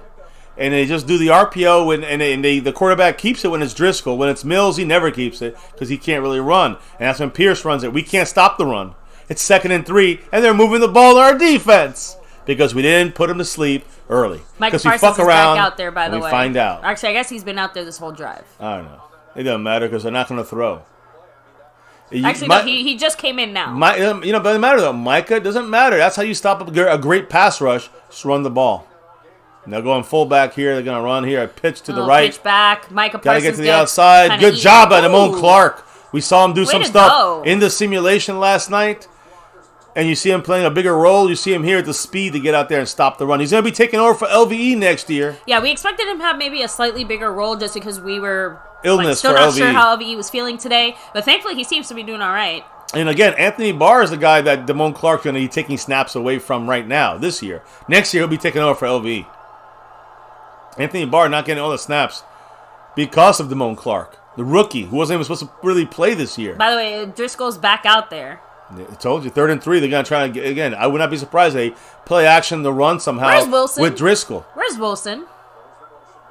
And they just do the RPO and the quarterback keeps it when it's Driscoll. When it's Mills, he never keeps it because he can't really run. And that's when Pierce runs it. We can't stop the run. It's 2nd and 3, and they're moving the ball to our defense because we didn't put him to sleep early. Mike Parsons we fuck is around back out there, by the way. We find out. Actually, I guess he's been out there this whole drive. I don't know. It doesn't matter because they're not going to throw. Actually, he just came in now. But it doesn't matter though. Micah doesn't matter. That's how you stop a great pass rush. Just run the ball. And they're going fullback here. They're going to run here. A pitch to the right. Pitch back. Micah Parsons. Got to get to the outside. Good job by Damone Clark. We saw him do some stuff in the simulation last night. And you see him playing a bigger role. You see him here at the speed to get out there and stop the run. He's going to be taking over for LVE next year. Yeah, we expected him to have maybe a slightly bigger role just because we were still not sure how LVE was feeling today. But thankfully, he seems to be doing all right. And again, Anthony Barr is the guy that Damone Clark's going to be taking snaps away from right now, this year. Next year, he'll be taking over for LVE. Anthony Barr not getting all the snaps because of Damone Clark, the rookie, who wasn't even supposed to really play this year. By the way, Driscoll's back out there. I told you, 3rd and 3. They're going to try to get, again, I would not be surprised they play action the run somehow. Where's Wilson? With Driscoll. Where's Wilson?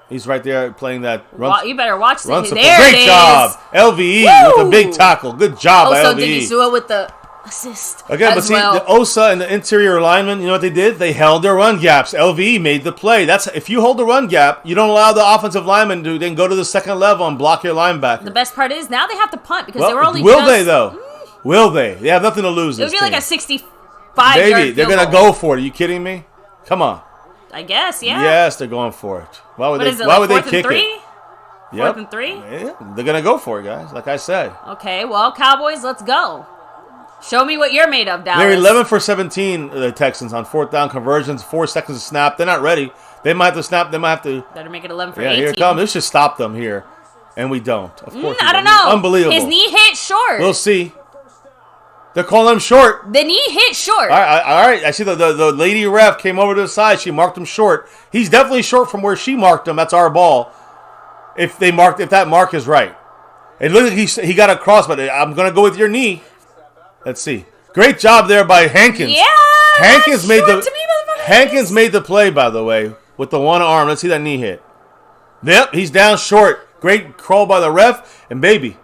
He's right there playing that run. You better watch this. Great job. LVE with a big tackle. Good job by LVE. Did you do it with the assist? Again, but see, the Osa and the interior linemen, you know what they did? They held their run gaps. LVE made the play. That's if you hold the run gap, you don't allow the offensive lineman to then go to the second level and block your linebacker. The best part is now they have to punt because they were only they, though? Will they? They have nothing to lose. It would be like a 65-yard Baby, they're going to go for it. Are you kidding me? Come on. I guess, yeah. Yes, they're going for it. Why would they kick it? Yep. 4th and 3? Yeah, they're going to go for it, guys, like I said. Okay, well, Cowboys, let's go. Show me what you're made of, Dallas. They're 11 for 17, the Texans, on 4th down conversions, 4 seconds to snap. They're not ready. They might have to snap. They might have to. Better make it 11 for 18. Here it comes. This should stop them here. And we don't. Of course I don't know. Unbelievable. His knee hit short. We'll see. They're calling him short. The knee hit short. All right. I see the lady ref came over to the side. She marked him short. He's definitely short from where she marked him. That's our ball. If that mark is right. It looked like he got across, but I'm going to go with your knee. Let's see. Great job there by Hankins. Yeah. Hankins made the play, by the way, with the one arm. Let's see that knee hit. Yep, he's down short. Great call by the ref, and baby,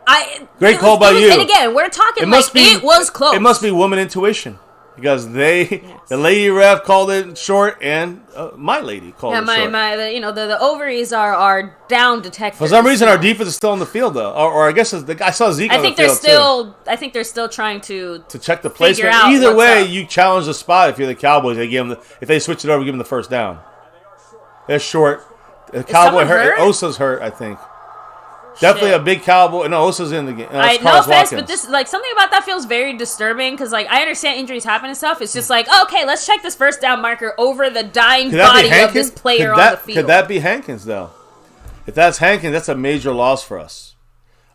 great call by you. And again, we're talking it was close. It must be woman intuition because the lady ref called it short, and my lady called it short. The ovaries are down detectors. For some reason, our defense is still on the field though, or I guess I saw Zeke on the field too. I think they're still trying to check the placement. Either way, you challenge the spot if you're the Cowboys. If they switch it over, give them the first down. They're short. The Cowboy hurt. Osa's hurt, I think. Definitely a big Cowboy. No, Osa's in the game. No offense, but this something about that feels very disturbing because I understand injuries happen and stuff. It's just okay, let's check this first down marker over the dying body of this player on the field. Could that be Hankins though? If that's Hankins, that's a major loss for us.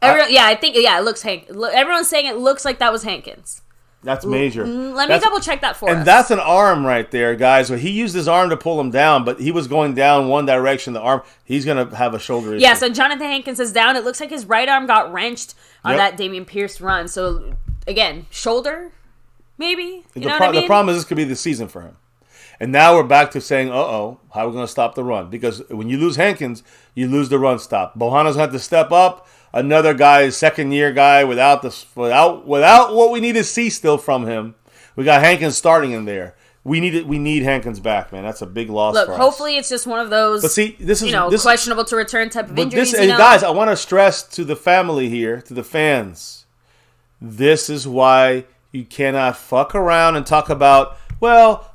It looks Hankins. Everyone's saying it looks like that was Hankins. That's major. Let me double check that for us. And that's an arm right there, guys. So he used his arm to pull him down, but he was going down one direction. The arm, he's going to have a shoulder issue. Yeah, so Jonathan Hankins is down. It looks like his right arm got wrenched on that Dameon Pierce run. So, again, shoulder, maybe? You know what I mean? The problem is this could be the season for him. And now we're back to saying, how are we going to stop the run? Because when you lose Hankins, you lose the run stop. Bohanna's going to have to step up. Another guy, second-year guy, without what we need to see still from him. We got Hankins starting in there. We need Hankins back, man. That's a big loss for us. Hopefully it's just one of those, but see, this is questionable to return type of injuries. Guys, I want to stress to the family here, to the fans, this is why you cannot fuck around and talk about,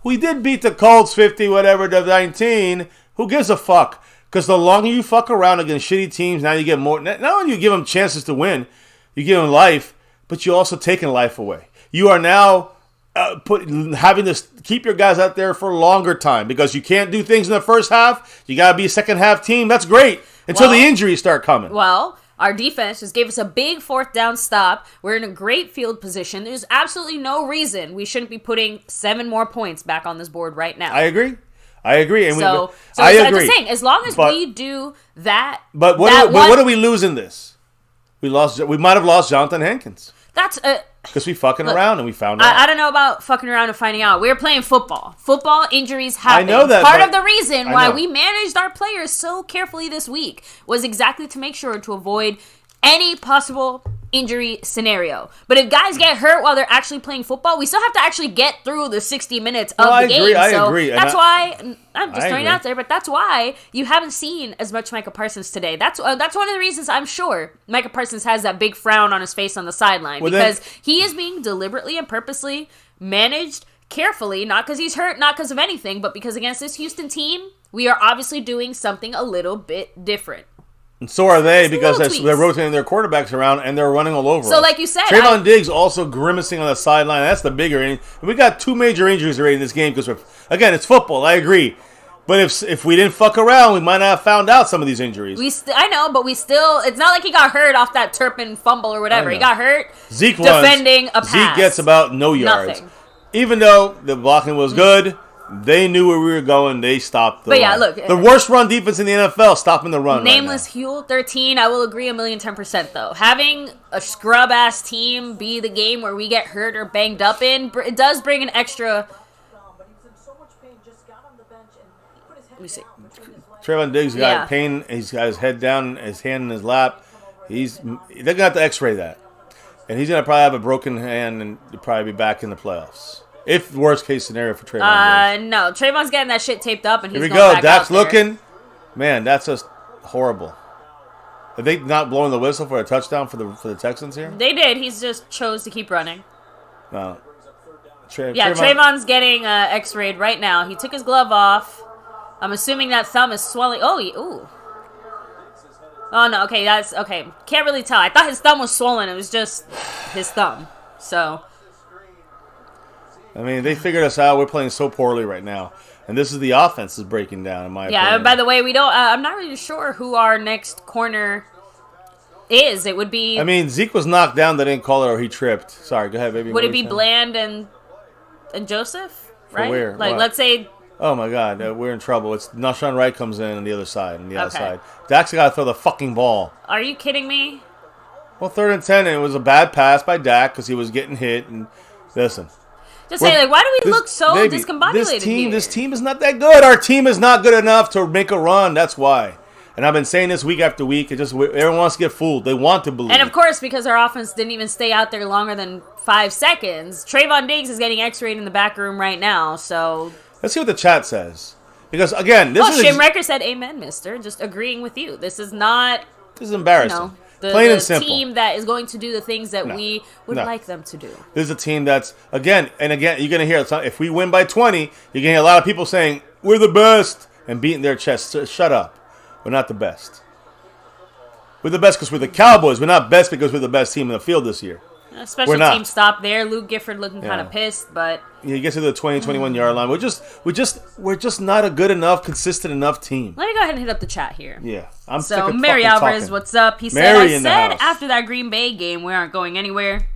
we did beat the Colts 50-19. Who gives a fuck? Because the longer you fuck around against shitty teams, now you get more. Not only you give them chances to win, you give them life, but you also taking life away. You are now having to keep your guys out there for a longer time because you can't do things in the first half. You got to be a second half team. That's great until the injuries start coming. Well, our defense just gave us a big 4th down stop. We're in a great field position. There's absolutely no reason we shouldn't be putting 7 more points back on this board right now. I agree. And so I agree. I'm just saying, as long as we do that. But what do we lose in this? We might have lost Jonathan Hankins. That's because we fucking around and we found out. I don't know about fucking around and finding out. We're playing football. Football injuries happen. I know that. Part of the reason why we managed our players so carefully this week was exactly to make sure to avoid any possible injury scenario. But if guys get hurt while they're actually playing football, we still have to actually get through the 60 minutes of the game. I agree. That's why I'm just throwing it out there, but that's why you haven't seen as much Micah Parsons today. That's one of the reasons I'm sure Micah Parsons has that big frown on his face on the sideline because he is being deliberately and purposely managed carefully, not because he's hurt, not because of anything, but because against this Houston team, we are obviously doing something a little bit different. And so are they because they're rotating their quarterbacks around and they're running all over us. So like you said, Trayvon Diggs also grimacing on the sideline. That's the bigger injury. We got 2 major injuries already in this game because, again, it's football. I agree. But if we didn't fuck around, we might not have found out some of these injuries. I know, but it's not like he got hurt off that Turpin fumble or whatever. He got hurt defending a pass. Zeke gets about no yards. Nothing. Even though the blocking was good, they knew where we were going. They stopped the run. Look. The worst run defense in the NFL, stopping the run Nameless Huel 13, I will agree 1,010% though. Having a scrub-ass team be the game where we get hurt or banged up in, it does bring an extra... Let me see. Trayvon Diggs got pain. He's got his head down, his hand in his lap. They're going to have to x-ray that. And he's going to probably have a broken hand and probably be back in the playoffs. If worst case scenario for Trayvon Diggs. No. Trayvon's getting that shit taped up and he's Here we going go. back Dak's out there. looking. Man, that's just horrible. Are they not blowing the whistle for a touchdown for the Texans here? They did. He's just chose to keep running. No. Trayvon's getting x-rayed right now. He took his glove off. I'm assuming that thumb is swelling. Oh, no, okay, that's okay. Can't really tell. I thought his thumb was swollen. It was just his thumb. So, I mean, they figured us out. We're playing so poorly right now, and this is the offense is breaking down. In my opinion. By the way, we don't. I'm not really sure who our next corner is. It would be. I mean, Zeke was knocked down. They didn't call it, or he tripped. Sorry, go ahead, baby. Would it be Bland and Joseph? Right? For where? Like, what? let's say. Oh, my God. We're in trouble. It's Nashawn Wright comes in on the other side. Dak's got to throw the fucking ball. Are you kidding me? Well, 3rd and 10, and it was a bad pass by Dak because he was getting hit. And listen. Just say, why do we look so discombobulated here? This team is not that good. Our team is not good enough to make a run. That's why. And I've been saying this week after week. Everyone wants to get fooled. They want to believe. And, of course, because our offense didn't even stay out there longer than 5 seconds, Trayvon Diggs is getting x-rayed in the back room right now, so... Let's see what the chat says. Because, again, this is... Shimrecker said, amen, mister. Just agreeing with you. This is not... This is embarrassing. Plain and simple. Team that is going to do the things that we would like them to do. This is a team that's, again, you're going to hear, if we win by 20, you're going to hear a lot of people saying, we're the best, and beating their chests. Shut up. We're not the best. We're the best because we're the Cowboys. We're not best because we're the best team in the field this year. Special team stop there. Luke Gifford looking kind of pissed, but he gets to the 20-21 yard line. We're just not a good enough, consistent enough team. Let me go ahead and hit up the chat here. Yeah, I'm sick so of Mary Alvarez, talking. what's up? He said, I said after that Green Bay game we aren't going anywhere.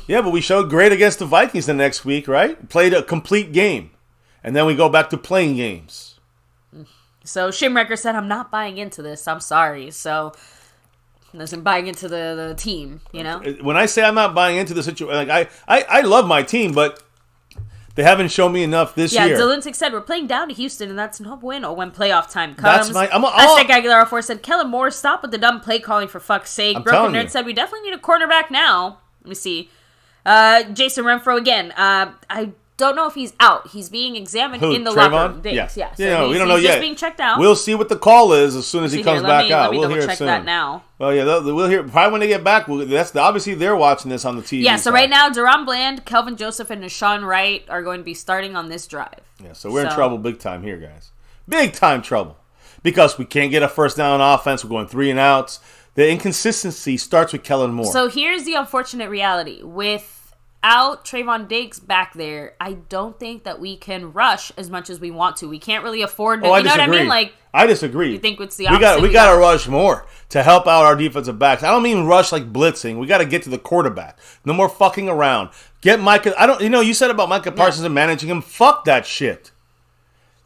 Yeah, but we showed great against the Vikings the next week, right? Played a complete game, and then we go back to playing games. So Shimrecker said, I'm not buying into this. I'm sorry. So. Isn't buying into the team, you know? When I say I'm not buying into the situation, like I love my team, but they haven't shown me enough this year. Yeah, Dylan said we're playing down to Houston, and that's no bueno when playoff time comes. That's Aztec Aguilar 4 said, Kellen Moore, stop with the dumb play calling for fuck's sake. Broken Nerd said we definitely need a cornerback now. Let me see. Jason Renfro again. I don't know if he's out. He's being examined in the locker room. Yeah. So we don't know yet. He's just being checked out. We'll see what the call is as soon as he comes back out. We'll hear it check soon. that now. Well, yeah, we'll hear probably when they get back. Obviously they're watching this on the TV. Yeah, so right now, Deron Bland, Kelvin Joseph, and Nashawn Wright are going to be starting on this drive. Yeah, so we're in trouble big time here, guys. Big time trouble. Because we can't get a first down on offense. We're going 3 and outs. The inconsistency starts with Kellen Moore. So here's the unfortunate reality. Without Trayvon Diggs back there, I don't think that we can rush as much as we want to. We can't really afford to. I you know disagree. what I mean? Like, I disagree. You think it's the opposite? We got to rush more to help out our defensive backs. I don't mean rush like blitzing. We got to get to the quarterback. No more fucking around. Get Micah. You said about Micah Parsons and managing him. Fuck that shit.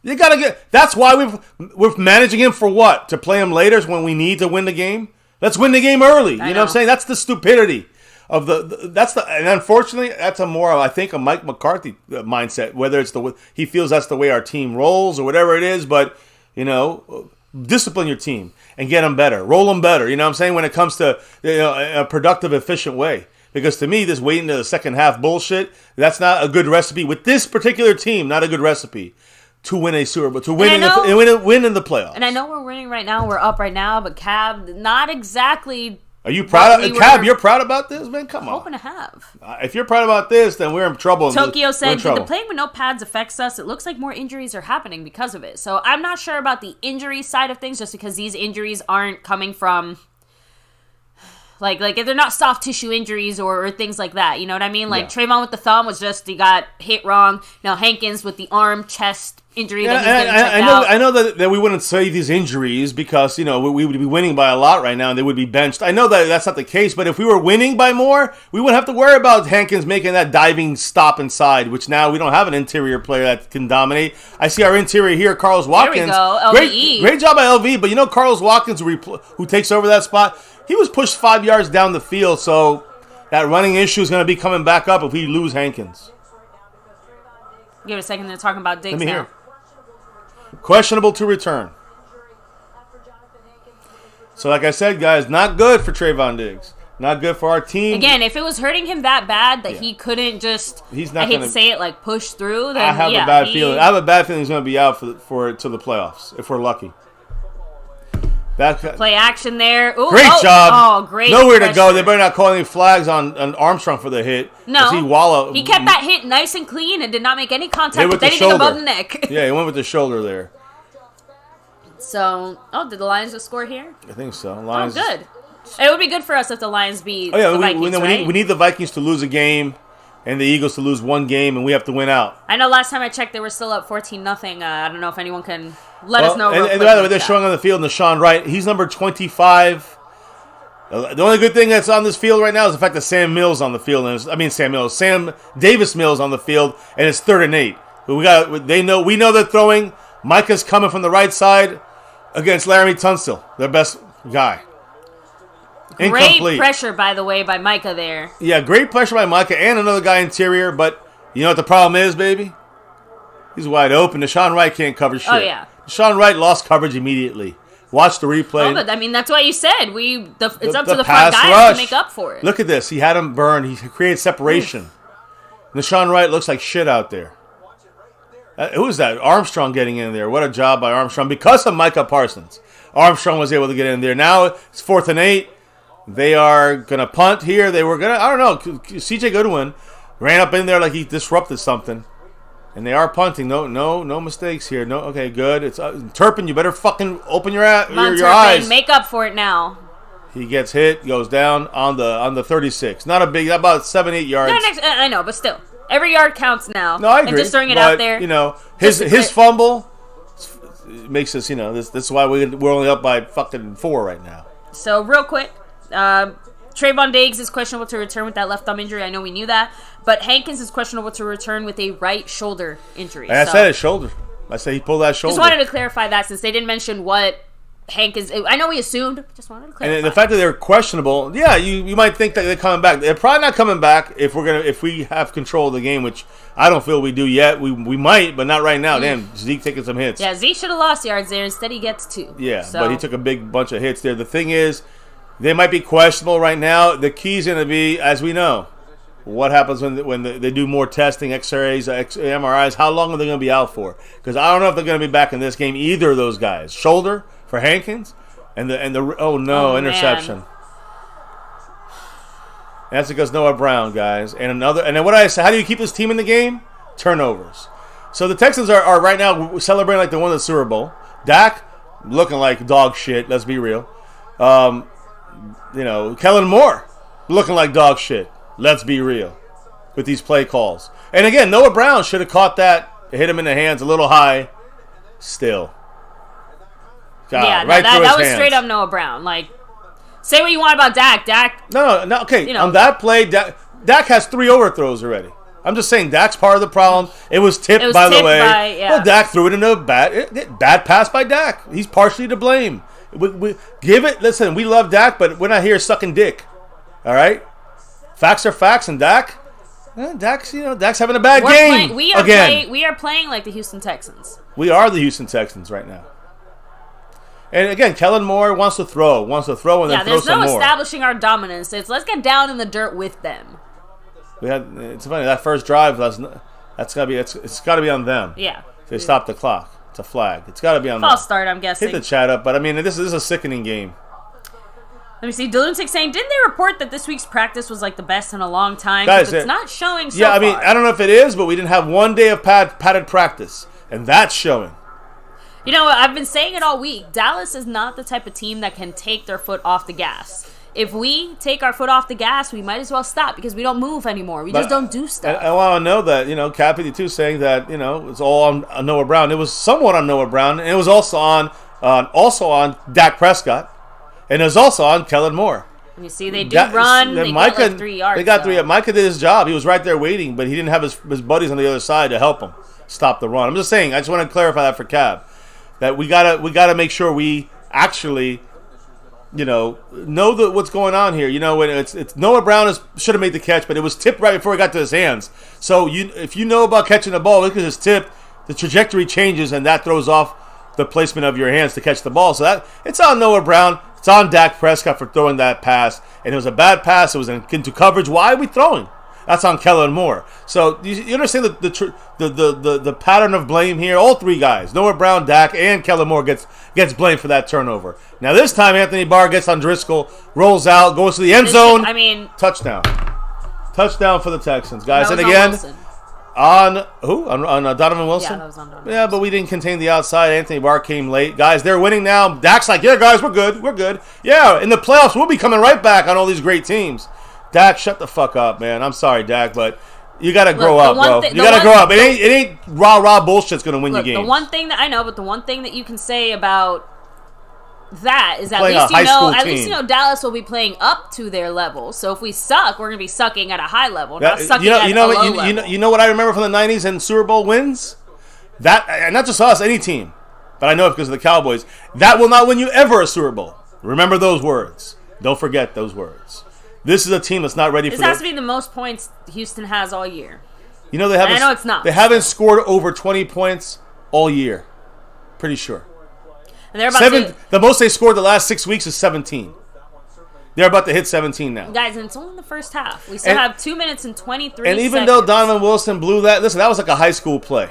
You got to get. That's why we're managing him for what? To play him later when we need to win the game. Let's win the game early. You know what I'm saying? That's the stupidity of and unfortunately that's a more, I think, a Mike McCarthy mindset. Whether it's he feels that's the way our team rolls or whatever it is, but discipline your team and get them better, roll them better. You know what I'm saying? When it comes to a productive, efficient way. Because to me, this waiting to the second half bullshit, that's not a good recipe with this particular team. Not a good recipe to win a Super Bowl, to win win in the playoffs. And I know we're winning right now. We're up right now, but Cab, not exactly. Are you proud of Cab? You're proud about this, man? Come on. Hoping to have. If you're proud about this, then we're in trouble. Tokyo said, "Did the playing with no pads affects us? It looks like more injuries are happening because of it." So I'm not sure about the injury side of things, just because these injuries aren't coming from. Like if they're not soft tissue injuries or things like that, you know what I mean? Like Trayvon with the thumb was just he got hit wrong. Now Hankins with the arm, chest injury that he's getting checked out. I know that we wouldn't say these injuries because we would be winning by a lot right now and they would be benched. I know that that's not the case, but if we were winning by more, we wouldn't have to worry about Hankins making that diving stop inside. Which now we don't have an interior player that can dominate. I see our interior here, Carlos Watkins. There we go, LVE. Great job by LV, but Carlos Watkins who takes over that spot. He was pushed 5 yards down the field, so that running issue is going to be coming back up if we lose Hankins. Give it a second. They're talking about Diggs Let me now. hear. Questionable to return. So like I said, guys, not good for Trayvon Diggs. Not good for our team. Again, if it was hurting him that bad that he couldn't just, I hate to say it, like push through, then I have a bad feeling. I have a bad feeling he's going to be out for to the playoffs, if we're lucky. Play action there. Ooh, great job. Oh, great. Nowhere to go. They better not call any flags on Armstrong for the hit. No. He kept that hit nice and clean and did not make any contact with anything above the neck. Yeah, he went with the shoulder there. So, did the Lions just score here? I think so. Lions. Oh, good. It would be good for us if the Lions beat the Vikings, we need the Vikings to lose a game and the Eagles to lose one game, and we have to win out. I know last time I checked, they were still up 14-0. I don't know if anyone can let us know. And by the way, they're showing on the field Nashawn Wright. He's number 25. The only good thing that's on this field right now is the fact that Sam Davis Mills on the field, and it's 3rd and 8. We know they're throwing. Micah's coming from the right side against Laramie Tunsil, their best guy. Great pressure, by the way, by Micah there. Yeah, great pressure by Micah and another guy interior, but you know what the problem is, baby? He's wide open. Nashawn Wright can't cover shit. Oh, yeah. Nashawn Wright lost coverage immediately. Watch the replay. Oh, but that's why you said it's up to the front guys to make up for it. Look at this. He had him burned. He created separation. Nashawn Wright looks like shit out there. Who was that? Armstrong getting in there. What a job by Armstrong. Because of Micah Parsons, Armstrong was able to get in there. Now it's 4th and 8. They are going to punt here. They were going to, I don't know, CJ Goodwin ran up in there like he disrupted something. And they are punting. No mistakes here. No, okay, good. It's Turpin, you better fucking open your eyes. Make up for it now. He gets hit, goes down on the 36. Not about 7-8 yards. I know, but still. Every yard counts now. No, I agree. And just throwing it out there. His fumble makes us, this is why we're only up by fucking 4 right now. So, real quick. Trayvon Diggs is questionable to return with that left thumb injury. I know we knew that. But Hankins is questionable to return with a right shoulder injury. I said his shoulder. I said he pulled that shoulder. Just wanted to clarify that since they didn't mention what Hankins... I know we assumed. Just wanted to clarify. And the fact that they're questionable, yeah, you might think that they're coming back. They're probably not coming back if we have control of the game, which I don't feel we do yet. We might, but not right now. Damn, Zeke taking some hits. Yeah, Zeke should have lost yards there. Instead, he gets 2. Yeah, but he took a big bunch of hits there. The thing is... They might be questionable right now. The key is going to be, as we know, what happens when they do more testing, X-rays, MRIs. How long are they going to be out for? Because I don't know if they're going to be back in this game. Either of those guys. Shoulder for Hankins, and the interception. Man. That's because Noah Brown, guys, and then what I say? How do you keep this team in the game? Turnovers. So the Texans are right now celebrating like they won the Super Bowl. Dak looking like dog shit. Let's be real. Kellen Moore looking like dog shit. Let's be real with these play calls. And again, Noah Brown should have caught that, hit him in the hands a little high. Still. God, Yeah, right through his that was hands. straight up Noah Brown. Like, say what you want about Dak. No, okay. On that play, Dak has 3 overthrows already. I'm just saying Dak's part of the problem. It was tipped, by the way. Well, Dak threw it into a bad pass by Dak. He's partially to blame. We give it. Listen, we love Dak, but we're not here sucking dick. All right? Facts are facts, and Dak's having a bad game. We are playing like the Houston Texans. We are the Houston Texans right now. And again, Kellen Moore wants to throw and then throw some more. Yeah, there's no establishing our dominance. It's let's get down in the dirt with them. It's funny, that first drive, it's got to be on them. Yeah. They stopped the clock. It's a flag. It's got to be on them. False start, I'm guessing. Hit the chat up, but I mean, this is a sickening game. Let me see. Delunatic saying, didn't they report that this week's practice was like the best in a long time? Guys, it's not showing so far. Yeah, I mean, far. I don't know if it is, but we didn't have one day of padded practice, and that's showing. You know what? I've been saying it all week. Dallas is not the type of team that can take their foot off the gas. If we take our foot off the gas, we might as well stop because we don't move anymore. We just don't do stuff. I want to know that, Cap 52 saying that, it's all on Noah Brown. It was somewhat on Noah Brown, and it was also on Dak Prescott, and it was also on Kellen Moore. You see, they run. They got like 3 yards. They got 3 yards. Micah did his job. He was right there waiting, but he didn't have his buddies on the other side to help him stop the run. I'm just saying. I just want to clarify that for Cab. That we gotta make sure we actually, know what's going on here. When it's Noah Brown should have made the catch, but it was tipped right before it got to his hands. So if you know about catching the ball because it's tipped, the trajectory changes and that throws off the placement of your hands to catch the ball. So it's on Noah Brown. It's on Dak Prescott for throwing that pass, and it was a bad pass. It was into coverage. Why are we throwing? That's on Kellen Moore. So you understand the pattern of blame here. All 3 guys, Noah Brown, Dak, and Kellen Moore gets blamed for that turnover. Now this time Anthony Barr gets on Driscoll, rolls out, goes to the end zone. Touchdown for the Texans, guys. And again, on who? On Donovan Wilson? Yeah, that was on Donovan. Yeah, but we didn't contain the outside. Anthony Barr came late. Guys, they're winning now. Dak's like, yeah, guys, we're good. Yeah, in the playoffs, we'll be coming right back on all these great teams. Dak, shut the fuck up, man. I'm sorry, Dak, but you gotta grow up, bro. You gotta grow up. It ain't rah bullshit's gonna win you games. The one thing that I know, but the one thing that you can say about that is at least Dallas will be playing up to their level. So if we suck, we're gonna be sucking at a high level, not sucking at a low level. You know what I remember from the '90s and Super Bowl wins? That, and not just us, any team, but I know it because of the Cowboys. That will not win you ever a Super Bowl. Remember those words. Don't forget those words. This is a team that's not ready for this. This has to be the most points Houston has all year. They haven't. I know it's not. They haven't scored over 20 points all year. Pretty sure. And they're about the most they scored the last 6 weeks is 17. They're about to hit 17 now. Guys, and it's only the first half. We still have 2 minutes and 23 seconds. And even though Donovan Wilson blew that, listen, that was like a high school play.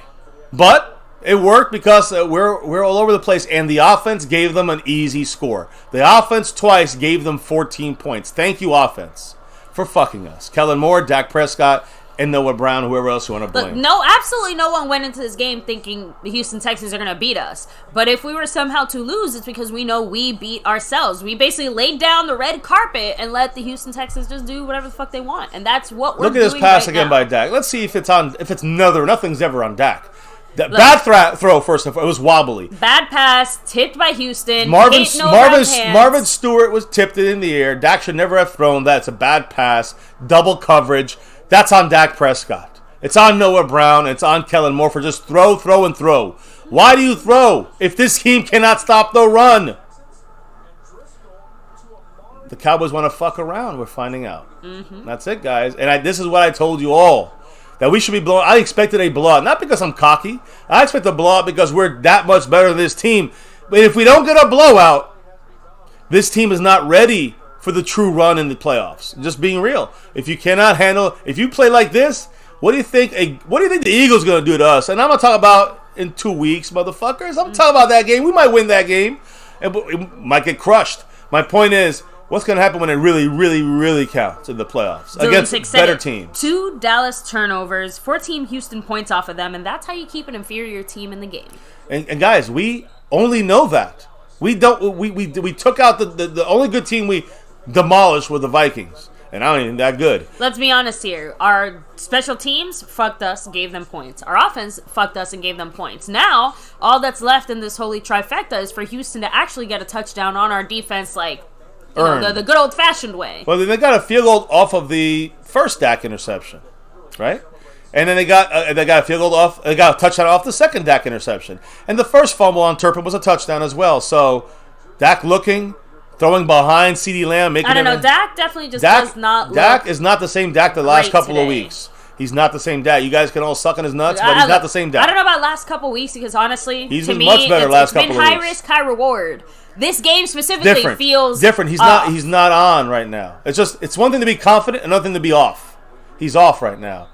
But it worked because we're all over the place, and the offense gave them an easy score. The offense twice gave them 14 points. Thank you, offense, for fucking us. Kellen Moore, Dak Prescott, and Noah Brown, whoever else you want to blame. No, absolutely no one went into this game thinking the Houston Texans are going to beat us. But if we were somehow to lose, it's because we know we beat ourselves. We basically laid down the red carpet and let the Houston Texans just do whatever the fuck they want. And that's what we're doing. Look at this pass right again now. by Dak. Let's see if it's on. If it's nothing's ever on Dak. Bad throw first and foremost. It was wobbly. Bad pass, tipped by Houston. Marvin Stewart was tipped it in the air. Dak should never have thrown that. It's a bad pass. Double coverage. That's on Dak Prescott. It's on Noah Brown. It's on Kellen Moore for just throw. Why do you throw if this team cannot stop the run? The Cowboys want to fuck around. We're finding out. Mm-hmm. That's it, guys. And this is what I told you all. That we should be blown. I expected a blowout. Not because I'm cocky. I expect a blowout because we're that much better than this team. But if we don't get a blowout, this team is not ready for the true run in the playoffs. Just being real. If you cannot handle, if you play like this, what do you think the Eagles going to do to us? And I'm going to talk about in 2 weeks, motherfuckers. I'm talking about that game. We might win that game. And we might get crushed. My point is, what's going to happen when it really, really, really counts in the playoffs against better teams? 2 Dallas turnovers, 14 Houston points off of them, and that's how you keep an inferior team in the game. And guys, we only know that. We don't. We took out the only good team demolished with the Vikings. And I ain't even that good. Let's be honest here. Our special teams fucked us, gave them points. Our offense fucked us and gave them points. Now, all that's left in this holy trifecta is for Houston to actually get a touchdown on our defense, like the good old-fashioned way. Well, they got a field goal off of the first Dak interception, right? And then they got a field goal off. They got a touchdown off the second Dak interception, and the first fumble on Turpin was a touchdown as well. So, Dak throwing behind CeeDee Lamb, making. I don't know. Dak definitely just does not look. Dak is not the same Dak the last couple today. of weeks. He's not the same Dak. You guys can all suck on his nuts, but he's not the same Dak. I don't know about last couple weeks because honestly, he's to been me, much better last couple of weeks. It's been high risk, high reward. This game specifically feels different. He's off. He's not on right now. It's one thing to be confident, another thing to be off. He's off right now.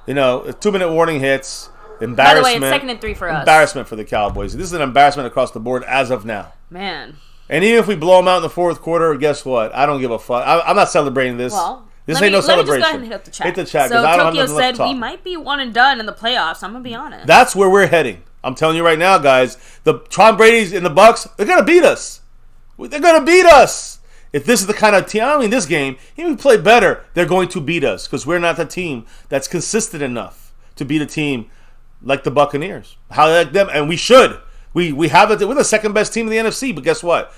You know, 2-minute warning hits. Embarrassment. By the way, it's 2nd and 3 for us. Embarrassment for the Cowboys. This is an embarrassment across the board as of now. Man. And even if we blow them out in the fourth quarter, guess what? I don't give a fuck. I'm not celebrating this. Well, this ain't no celebration. Let me just go ahead and hit up the chat. Hit the chat. So I don't Tokyo have nothing left said to talk. we might be 1 and done in the playoffs. I'm gonna be honest. That's where we're heading. I'm telling you right now, guys. The Tom Brady's and the Bucks, they're gonna beat us. They're gonna beat us. If this is the kind of team, I don't mean this game. Even if we play better, they're going to beat us because we're not the team that's consistent enough to beat a team like the Buccaneers. How like them, and we should. We have it. We're the second best team in the NFC, but guess what?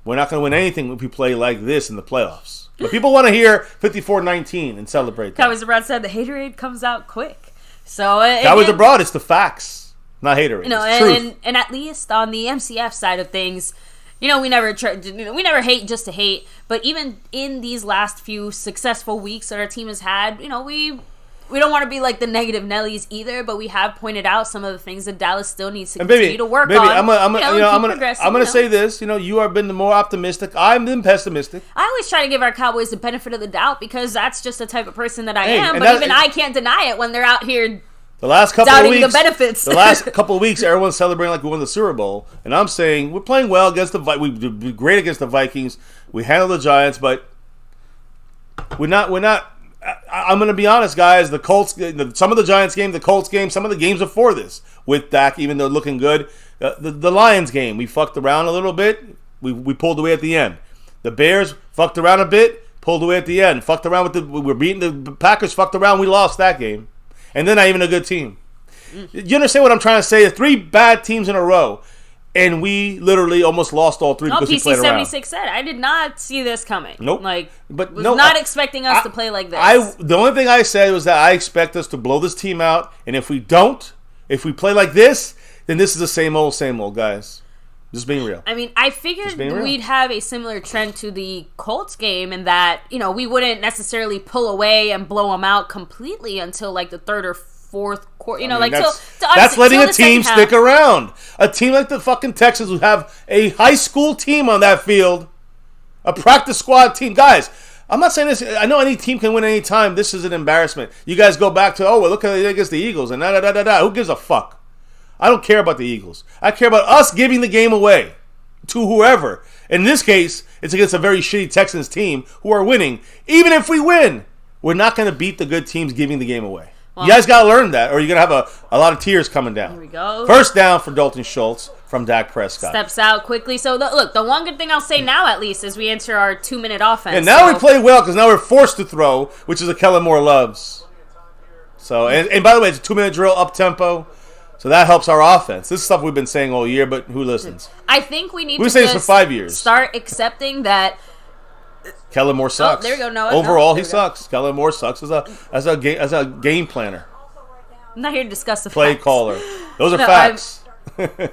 We're not going to win anything if we play like this in the playoffs. But people want to hear 54-19 and celebrate that. Cowboys Abroad said the haterade comes out quick. So Cowboys Abroad, it's the facts, not haterade. You know, and at least on the MCF side of things, you know, we never hate just to hate. But even in these last few successful weeks that our team has had, you know, we don't want to be like the negative Nellies either, but we have pointed out some of the things that Dallas still needs to continue to work on. I'm gonna say this. You know, you have been the more optimistic. I've been pessimistic. I always try to give our Cowboys the benefit of the doubt because that's just the type of person that I am. But even I can't deny it when they're out here. The last couple doubting of weeks, the benefits. The last couple of weeks, everyone's celebrating like we won the Super Bowl, and I'm saying we're playing well against the Vikings. We did great against the Vikings. We handled the Giants, but we're not. I'm going to be honest, guys. The Colts, some of the Giants game, the Colts game, some of the games before this with Dak, even though looking good. The Lions game, we fucked around a little bit. We pulled away at the end. The Bears fucked around a bit, pulled away at the end. Fucked around we were beating the Packers. Fucked around, we lost that game, and then not even a good team. You understand what I'm trying to say? 3 bad teams in a row. And we literally almost lost all 3 because we played around. PC76 said, I did not see this coming. Nope. Not expecting us to play like this. The only thing I said was that I expect us to blow this team out. And if we don't, if we play like this, then this is the same old, guys. Just being real. I mean, I figured we'd have a similar trend to the Colts game in that, you know, we wouldn't necessarily pull away and blow them out completely until like the 3rd or 4th quarter. You know, that's letting a team stick around. A team like the fucking Texans who have a high school team on that field, a practice squad team. Guys, I'm not saying this. I know any team can win any time. This is an embarrassment. You guys go back to, well, look at it against the Eagles and da-da-da-da-da. Who gives a fuck? I don't care about the Eagles. I care about us giving the game away to whoever. In this case, it's against a very shitty Texans team who are winning. Even if we win, we're not going to beat the good teams giving the game away. Well, you guys got to learn that, or you're going to have a lot of tears coming down. Here we go. First down for Dalton Schultz from Dak Prescott. Steps out quickly. So, look, the one good thing I'll say now, at least, is we enter our 2-minute offense. And now we play well because now we're forced to throw, which is what Kellen Moore loves. So, and by the way, it's a 2-minute drill, up-tempo. So that helps our offense. This is stuff we've been saying all year, but who listens? I think we need to say this for 5 years. Start accepting that Kellen Moore sucks. Oh, there we go. No, overall, he sucks. Kellen Moore sucks as a game planner. I'm not here to discuss the play facts. caller. Those are facts. Let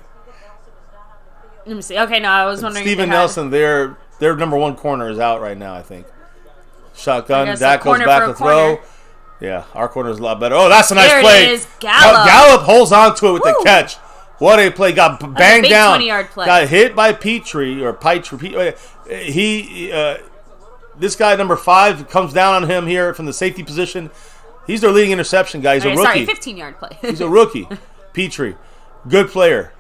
me see. Okay, no, I was wondering. Steven Nelson, their number 1 corner is out right now, I think. Shotgun. Dak goes back to throw. Yeah, our corner is a lot better. Oh, that's a nice play. There it is. Gallup. Gallup holds on to it with the catch. What a play. Got banged down. 20-yard play. Got hit by Petrie. This guy, number 5, comes down on him here from the safety position. He's their leading interception guy. He's a rookie. Sorry, 15-yard play. He's a rookie. Petrie. Good player.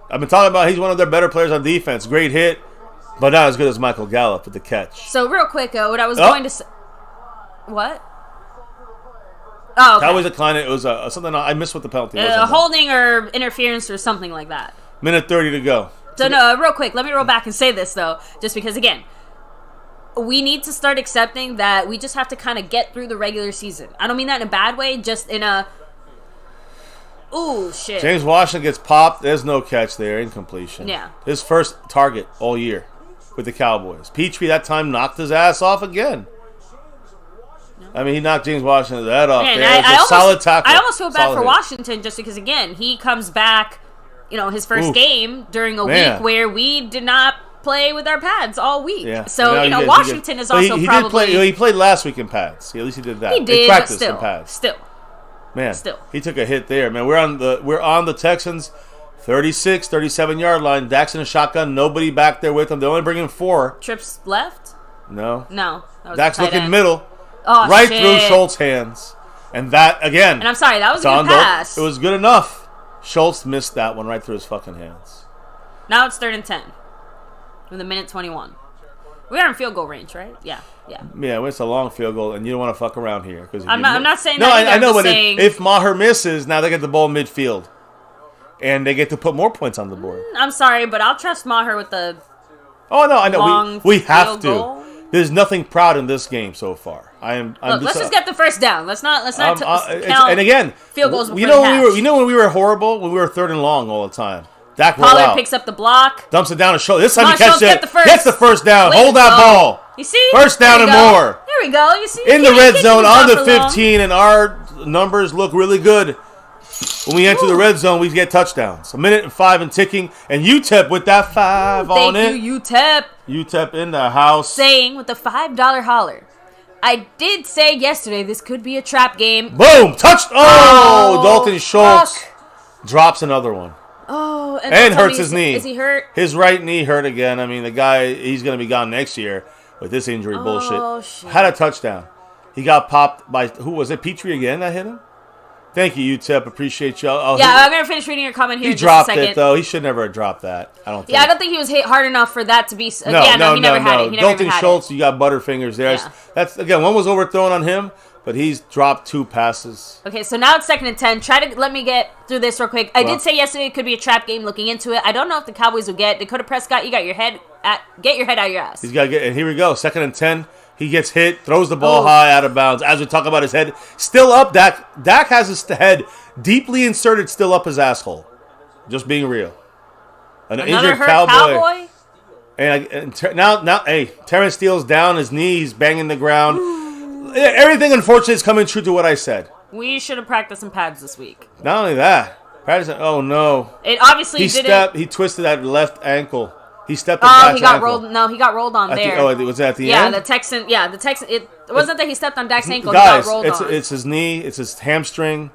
I've been talking about he's one of their better players on defense. Great hit, but not as good as Michael Gallup with the catch. So, real quick, what I was going to say... What? Oh, okay. Cowboys declined it. It was something I missed what the penalty was. Holding or interference or something like that. Minute 30 to go. So, no, real quick, let me roll back and say this, though, just because, again, we need to start accepting that we just have to kind of get through the regular season. I don't mean that in a bad way, just in a, ooh, shit. James Washington gets popped. There's no catch there. Incompletion. Yeah. His first target all year with the Cowboys. Petrie that time knocked his ass off again. I mean, he knocked James Washington's head off. Man, there. It was a solid tackle. I almost feel bad Solid for hit. Washington just because, again, he comes back, his first game during a week where we did not play with our pads all week. Yeah. So, Washington is also he probably... Did play, he played last week in pads. At least he did that. He did, he practiced but in pads. Still. Man, he took a hit there. Man, we're on the Texans 36, 37-yard line. Dak's in a shotgun. Nobody back there with him. They're only bringing 4. Trips left? No. That was Dak's a tight looking end. middle. Oh, right shit. through Schultz's hands. And that, again. And I'm sorry, that was a good pass. It was good enough. Schultz missed that one right through his fucking hands. Now it's 3rd and 10. With a minute 21. We are in field goal range, right? Yeah. Yeah, it's a long field goal, and you don't want to fuck around here. I'm not saying no, that either. I know, but if Maher misses, now they get the ball midfield. And they get to put more points on the board. I'm sorry, but I'll trust Maher with the Oh, no, I know. We have field to. goal. There's nothing proud in this game so far. Look, let's just get the first down. Let's not count. And again, field goals. You know when we were horrible? When we were 3rd and long all the time. Dak Pollard picks up the block. Dumps it down his shoulder. This time he Schultz catches it. Gets the first down. Way Hold to that go. ball. You see? First down and more. There we go. You see? In the red zone on the for long. 15, and our numbers look really good. When we enter the red zone, we get touchdowns. 1:05 and ticking. And UTEP with that 5 on it. Thank you, UTEP. UTEP in the house. Saying with the $5 holler. I did say yesterday this could be a trap game. Boom! Touched. Oh! Dalton Schultz fuck. drops another one. Oh, And hurts his knee. Is he hurt? His right knee hurt again. I mean, the guy, he's going to be gone next year with this injury bullshit. Shit. Had a touchdown. He got popped by, who was it? Petrie again that hit him? Thank you, UTEP. Appreciate you. I'm going to finish reading your comment here He in just a dropped second. it, though. He should never have dropped that. I don't think. Yeah, I don't think he was hit hard enough for that to be... No, he never had it. He never Dalton even had Schultz, it. you got butterfingers there. Yeah. That's again, one was overthrown on him, but he's dropped 2 passes. Okay, so now it's 2nd and 10. Try to let me get through this real quick. I did say yesterday it could be a trap game looking into it. I don't know if the Cowboys will get Dakota Prescott. You got your head get your head out of your ass. He's got to get, and here we go. 2nd and 10. He gets hit, throws the ball high out of bounds. As we talk about his head, still up. Dak has his head deeply inserted, still up his asshole. Just being real. Another injured hurt cowboy. And now, hey, Terrence Steele's down. His knee, he's banging the ground. Everything, unfortunately, is coming true to what I said. We should have practiced in pads this week. Not only that, practicing. Oh no! It obviously didn't. He twisted that left ankle. He stepped on Dak's he got ankle. rolled. No, he got rolled on there. Was that at the yeah, end? the Texan. Yeah, the Texan. It wasn't that he stepped on Dak's ankle. Guys, he got rolled on. It's his knee. It's his hamstring.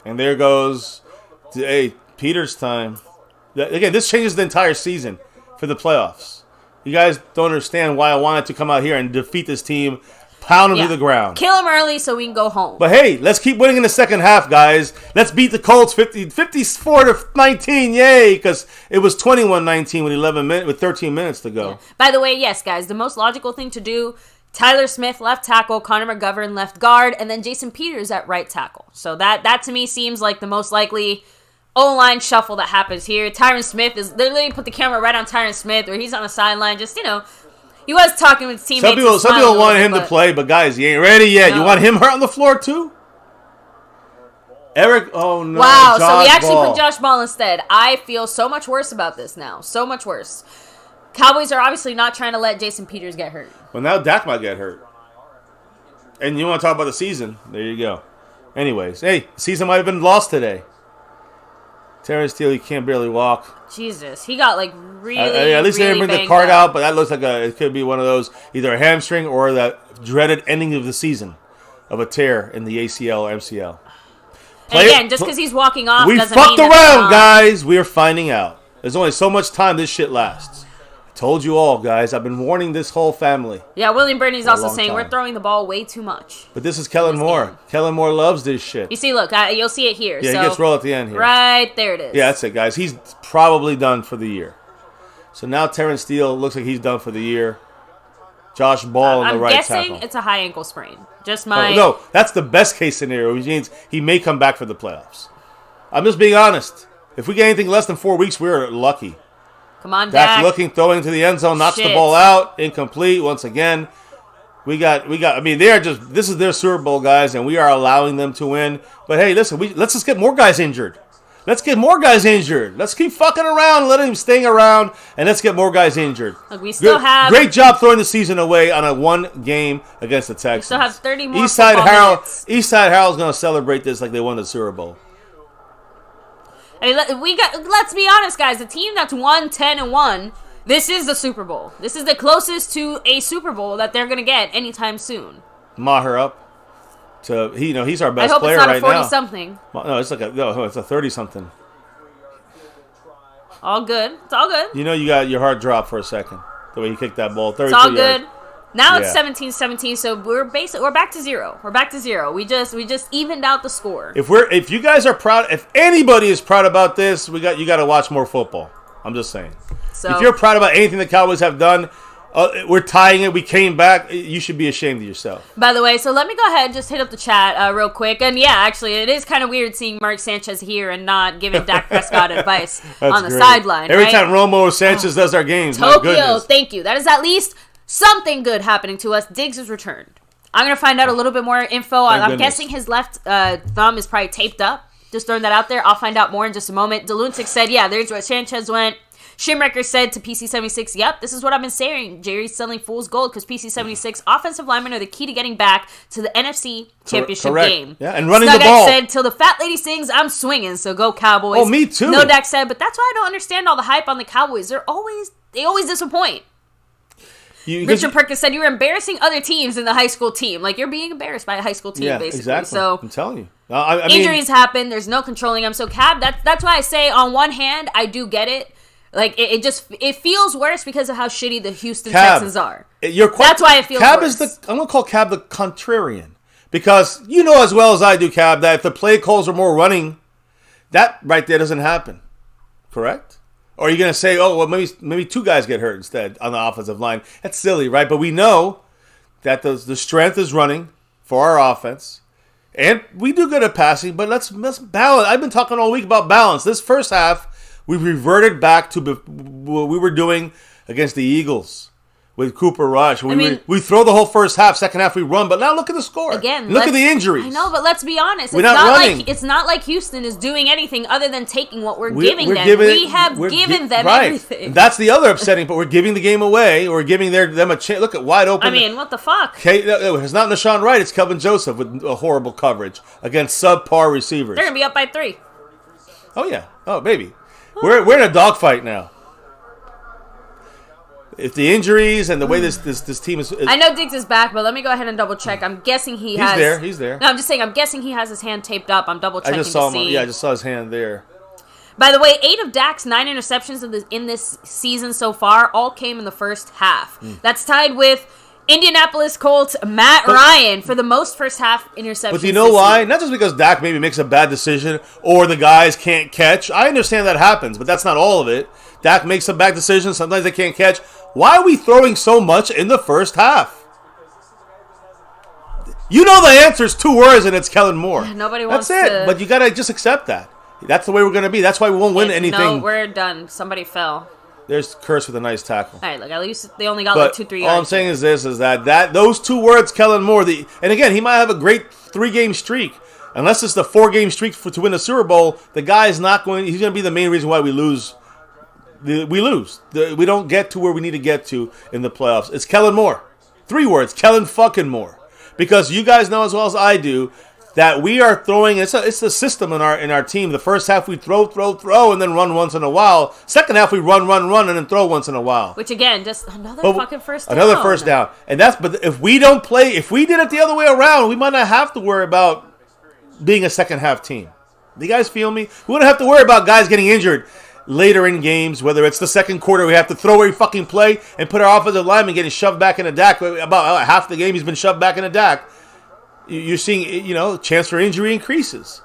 And there goes, hey, Peter's time. Again, this changes the entire season for the playoffs. You guys don't understand why I wanted to come out here and defeat this team, pound them to the ground. Kill him early so we can go home. But hey, let's keep winning in the second half, guys. Let's beat the Colts 54-19, yay! Because it was 21-19 with 13 minutes to go. Yeah. By the way, yes, guys, the most logical thing to do: Tyler Smith, left tackle, Connor McGovern, left guard, and then Jason Peters at right tackle. So that to me seems like the most likely O-line shuffle that happens here. Tyron Smith is literally put the camera right on Tyron Smith, where he's on the sideline, just he was talking with his teammates. Some people want him to play, but guys, he ain't ready yet. No. You want him hurt on the floor too? Eric, oh no. Wow, Josh so we actually Ball. put Josh Ball instead. I feel so much worse about this now. So much worse. Cowboys are obviously not trying to let Jason Peters get hurt. Well, now Dak might get hurt. And you want to talk about the season? There you go. Anyways, hey, season might have been lost today. Terrence Steele, he can't barely walk. Jesus, he got really, at least they didn't bring the card out, but that looks like it could be one of those, either a hamstring or that dreaded ending of the season of a tear in the ACL or MCL. And again, just because he's walking off doesn't fucked mean around, guys. We're finding out. There's only so much time this shit lasts. I told you all, guys. I've been warning this whole family. Yeah, William Burney's also saying time. we're throwing the ball way too much. But this is Kellen Moore. Kellen Moore loves this shit. You see, look, you'll see it here. Yeah, so, he gets rolled at the end here. Right, there it is. Yeah, that's it, guys. He's probably done for the year. So now Terrence Steele looks like he's done for the year. Josh Ball on the right tackle. I'm guessing it's a high ankle sprain. Just my... no, that's the best case scenario, which means he may come back for the playoffs. I'm just being honest. If we get anything less than 4 weeks, we're lucky. Come on, Dak Dak. looking, throwing to the end zone, knocks the Shit. ball out, incomplete once again. We got. I mean, this is their Super Bowl, guys, and we are allowing them to win. But hey, listen, let's just get more guys injured. Let's get more guys injured. Let's keep fucking around, letting them stay around, and let's get more guys injured. Look, we still have great job throwing the season away on a one game against the Texans. We still have 30 more Eastside minutes. Harold's going to celebrate this like they won the Super Bowl. I mean, let's be honest, guys. The team that's won 10-1, this is the Super Bowl. This is the closest to a Super Bowl that they're gonna get anytime soon. Maher up to he's our best I hope player it's not right a 40 now. something. No, it's a 30 something. All good. It's all good. You got your heart drop for a second the way you kicked that ball. 32 It's all yards. good. Now it's Yeah. 17-17, so we're back to zero. We're back to zero. We just evened out the score. If you guys are proud, if anybody is proud about this, you got to watch more football. I'm just saying. So, If you're proud about anything the Cowboys have done, we're tying it. We came back. You should be ashamed of yourself. by the way, so let me go ahead and just hit up the chat real quick. And yeah, actually, it is kind of weird seeing Mark Sanchez here and not giving Dak Prescott advice on the great. sideline. Every right? time Romo or Sanchez does our games, my Tokyo, goodness. thank you. That is at least something good happening to us. Diggs is returned. I'm going to find out a little bit more info. Thank I'm goodness. guessing his left thumb is probably taped up. Just throwing that out there. I'll find out more in just a moment. DeLuncic said, yeah, there's where Sanchez went. Shimwrecker said to PC76, yep, this is what I've been saying. Jerry's selling fool's gold because PC76 offensive linemen are the key to getting back to the NFC Championship Correct. game. Yeah, and running Snugak the ball. said, till the fat lady sings, I'm swinging, so go Cowboys. Oh, me too. No, Dak said, but that's why I don't understand all the hype on the Cowboys. They always disappoint. Richard Perkins said, you're embarrassing other teams in the high school team. Like, you're being embarrassed by a high school team, Yeah, basically. exactly. So, I'm telling you. I mean, injuries happen. There's no controlling them. So, Cab, that's why I say, on one hand, I do get it. Like, it feels worse because of how shitty the Houston Texans are. That's why it feels worse. I'm going to call Cab the contrarian. Because you know as well as I do, Cab, that if the play calls are more running, that right there doesn't happen. Correct? Or are you going to say, oh, well, maybe two guys get hurt instead on the offensive line? That's silly, right? But we know that the strength is running for our offense. And we do good at passing, but let's balance. I've been talking all week about balance. This first half, we reverted back to what we were doing against the Eagles with Cooper Rush. We throw the whole first half, second half we run, but now look at the score. Again, look at the injuries. I know, but let's be honest. It's not like Houston is doing anything other than taking what we're giving them. We have given them everything. And that's the other upsetting, but we're giving the game away. We're giving them a chance. Look at wide open. I mean, what the fuck? It's not Nashawn Wright. It's Kelvin Joseph with a horrible coverage against subpar receivers. They're going to be up by 3. Oh, yeah. Oh, baby. We're in a dogfight now. If the injuries and the way this team is... I know Diggs is back, but let me go ahead and double check. I'm guessing he's there. He's there. No, I'm just saying, I'm guessing he has his hand taped up. I'm double checking I just saw to see. I just saw his hand there. By the way, 8 of Dak's 9 interceptions in this season so far all came in the first half. That's tied with Indianapolis Colts Matt Ryan for the most first half interceptions. But do you know why? Not just because Dak maybe makes a bad decision or the guys can't catch. I understand that happens, but that's not all of it. Dak makes some bad decisions. Sometimes they can't catch. Why are we throwing so much in the first half? You know the answer is 2 words, and it's Kellen Moore. Nobody wants That's it. to... But you got to just accept that. That's the way we're going to be. That's why we won't win anything. No, we're done. Somebody fell. There's Curse with a nice tackle. All right, look, at least they only got But 2-3 yards. all I'm saying is this, is that those 2 words, Kellen Moore, and again, he might have a great 3-game streak. Unless it's the 4-game streak to win the Super Bowl, the guy is not going, he's going to be the main reason why we lose. We lose. We don't get to where we need to get to in the playoffs. It's Kellen Moore. 3 words, Kellen fucking Moore. Because you guys know as well as I do that we are throwing, it's a system in our team. The first half we throw, and then run once in a while. Second half we run, and then throw once in a while. Which again, just another fucking first down. Another first down. But if we don't play, if we did it the other way around, we might not have to worry about being a second half team. Do you guys feel me? We wouldn't have to worry about guys getting injured later in games, whether it's the second quarter, we have to throw every fucking play and put our offensive lineman getting shoved back in a Dak. About half the game he's been shoved back in a Dak. You're seeing, chance for injury increases.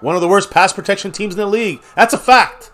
One of the worst pass protection teams in the league. That's a fact.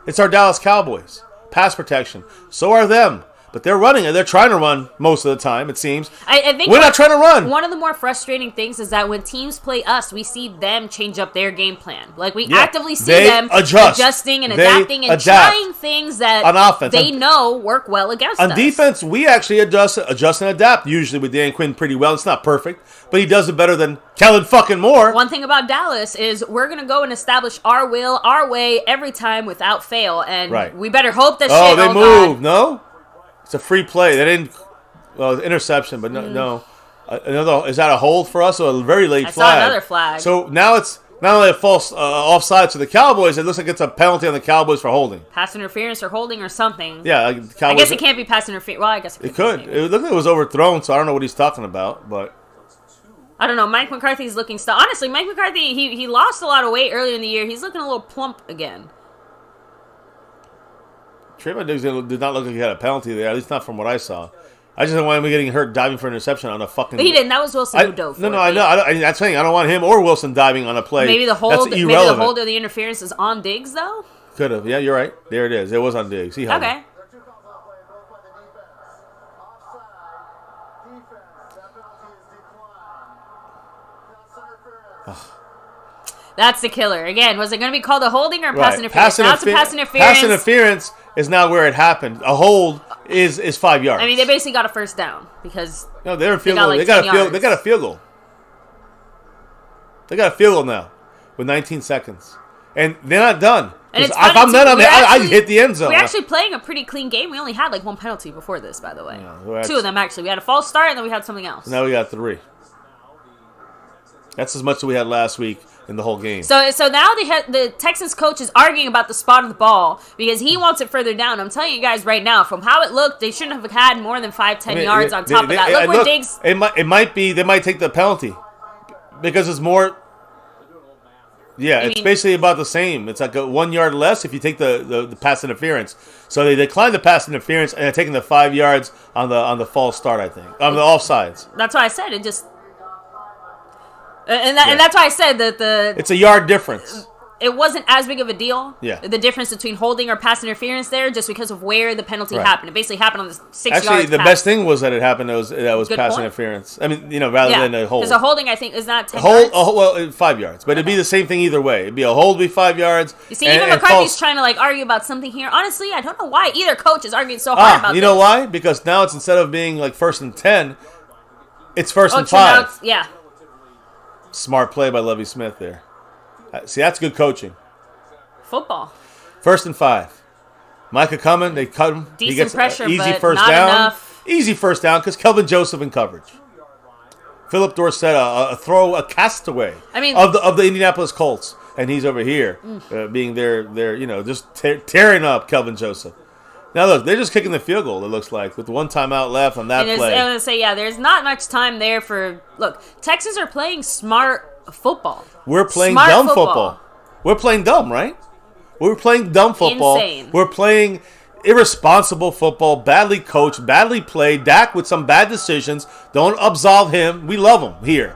It's our Dallas Cowboys. Pass protection. So are them. But they're running it. They're trying to run most of the time, it seems. I think we're not trying to run. One of the more frustrating things is that when teams play us, we see them change up their game plan. Like, we actively see them adjusting and adapting and trying things that on offense, they know work well against us. On defense, we actually adjust and adapt, usually with Dan Quinn pretty well. It's not perfect, but he does it better than Kellen fucking Moore. One thing about Dallas is we're going to go and establish our will, our way, every time without fail. And we better hope that shit. They moved. No? It's a free play. They didn't. Well, interception, but no. Another is that a hold for us or a very late flag? I saw another flag. So now it's not only a false offside to the Cowboys. It looks like it's a penalty on the Cowboys for holding. Pass interference or holding or something. Yeah, Cowboys, I guess it can't be pass interference. Well, I guess it could. It looked like it was overthrown, so I don't know what he's talking about, but. I don't know. Mike McCarthy's looking still. Honestly, Mike McCarthy, he lost a lot of weight earlier in the year. He's looking a little plump again. Trayvon Diggs did not look like he had a penalty there, at least not from what I saw. I just don't want him getting hurt diving for an interception on a fucking... But he didn't. That was Wilson who dove for it. No, I know. That's saying I don't want him or Wilson diving on a play. Maybe the hold, That's irrelevant. Or the interference is on Diggs, though? Could have. Yeah, you're right. There it is. It was on Diggs. He held okay. Him. That's the killer. Again, was it going to be called a holding or pass interference? Now it's a pass interference. Pass interference is not where it happened. A hold is 5 yards. I mean, they basically got a first down because they're in field goal. They got a field goal. They got a field goal now with 19 seconds, and they're not done. And it's if I'm done, I hit the end zone. We're actually playing a pretty clean game. We only had like one penalty before this, by the way. Yeah, 2 of them actually. We had a false start, and then we had something else. Now we got 3. That's as much as we had last week in the whole game. So now the Texans coach is arguing about the spot of the ball because he wants it further down. I'm telling you guys right now, from how it looked, they shouldn't have had more than 5-10 yards on top of that. Look where Diggs... It might be, they might take the penalty because it's more... Yeah, it's basically about the same. It's like 1 yard less if you take the pass interference. So they declined the pass interference and they're taking the 5 yards on the false start, I think. On the offsides. That's why I said it just... And that's why I said that it's a yard difference. It wasn't as big of a deal. Yeah. The difference between holding or pass interference there, just because of where the penalty happened. It basically happened on the 6 yards. Actually, the best thing was that it happened. That was pass interference. I mean, rather than a hold. Because a holding, I think, is not 10 yards. Well, 5 yards, but it'd be the same thing either way. It'd be a hold, be 5 yards. You see, even McCarthy's trying to argue about something here. Honestly, I don't know why either coach is arguing so hard about this. You know why? Because now it's instead of being like 1st and 10, it's 1st and 5. Yeah. Smart play by Lovie Smith there. See, that's good coaching. Football. 1st and 5. Micah coming, they cut him. Decent he gets pressure, easy but first not down. enough. Easy first down because Kelvin Joseph in coverage. Philip Dorsett, a castaway. Of the Indianapolis Colts, and he's over here being their just tearing up Kelvin Joseph. Now look, they're just kicking the field goal. It looks like with the 1 timeout left on that play. I was gonna say there's not much time there for. Look, Texans are playing smart football. We're playing dumb football. We're playing dumb, right? We're playing dumb football. Insane. We're playing irresponsible football, badly coached, badly played. Dak with some bad decisions. Don't absolve him. We love him here.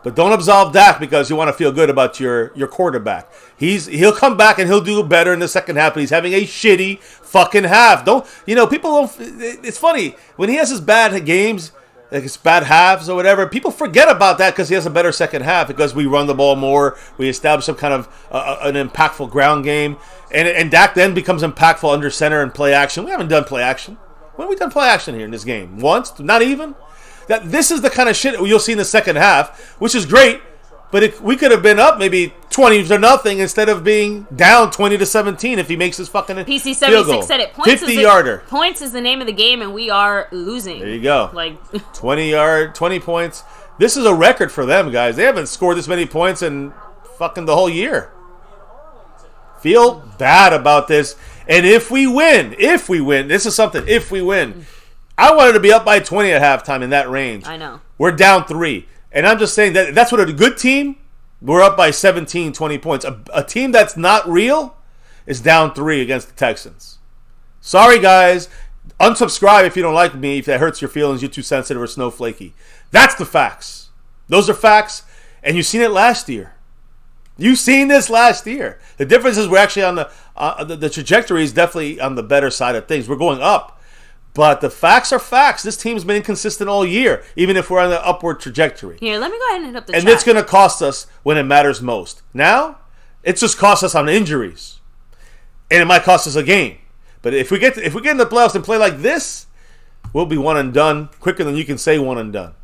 But don't absolve Dak because you want to feel good about your quarterback. He'll come back and he'll do better in the second half, but he's having a shitty fucking half. People don't. It's funny when he has his bad games, like his bad halves or whatever. People forget about that because he has a better second half because we run the ball more. We establish some kind of an impactful ground game, and Dak then becomes impactful under center and play action. We haven't done play action. When have we done play action here in this game? Once? Not even. This is the kind of shit you'll see in the second half, which is great, but we could have been up maybe 20-0 instead of being down 20-17 if he makes his fucking PC76 said it. 50-yarder. Points is the name of the game, and we are losing. There you go. 20 points. This is a record for them, guys. They haven't scored this many points in fucking the whole year. Feel bad about this. And if we win, this is something, if we win, I wanted to be up by 20 at halftime in that range. I know. We're down 3. And I'm just saying that's what a good team, we're up by 17, 20 points. A team that's not real is down 3 against the Texans. Sorry, guys. Unsubscribe if you don't like me, if that hurts your feelings, you're too sensitive or snowflakey. That's the facts. Those are facts, and you've seen it last year. You've seen this last year. The difference is we're actually on the trajectory is definitely on the better side of things. We're going up. But the facts are facts. This team's been inconsistent all year, even if we're on the upward trajectory. Here, let me go ahead and hit up the chat. And it's going to cost us when it matters most. Now, it just costs us on injuries. And it might cost us a game. But if we get in the playoffs and play like this, we'll be one and done quicker than you can say one and done.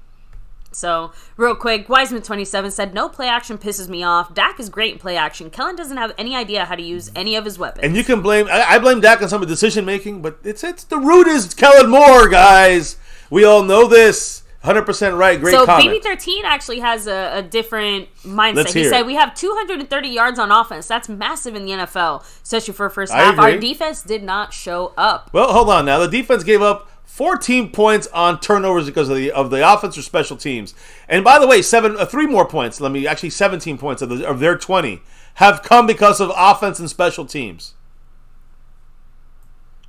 So, real quick, Wiseman27 said, no play action pisses me off. Dak is great in play action. Kellen doesn't have any idea how to use any of his weapons. And you can blame, I blame Dak on some of the decision making, but it's the root is Kellen Moore, guys. We all know this. 100% right. Great comment. So, BB13 actually has a different mindset. Let's He hear said, it. we have 230 yards on offense. That's massive in the NFL, especially for a first I half. agree. Our defense did not show up. Well, hold on now. The defense gave up 14 points on turnovers because of the offense or special teams. And by the way, 3 more points. 17 points of their 20 have come because of offense and special teams.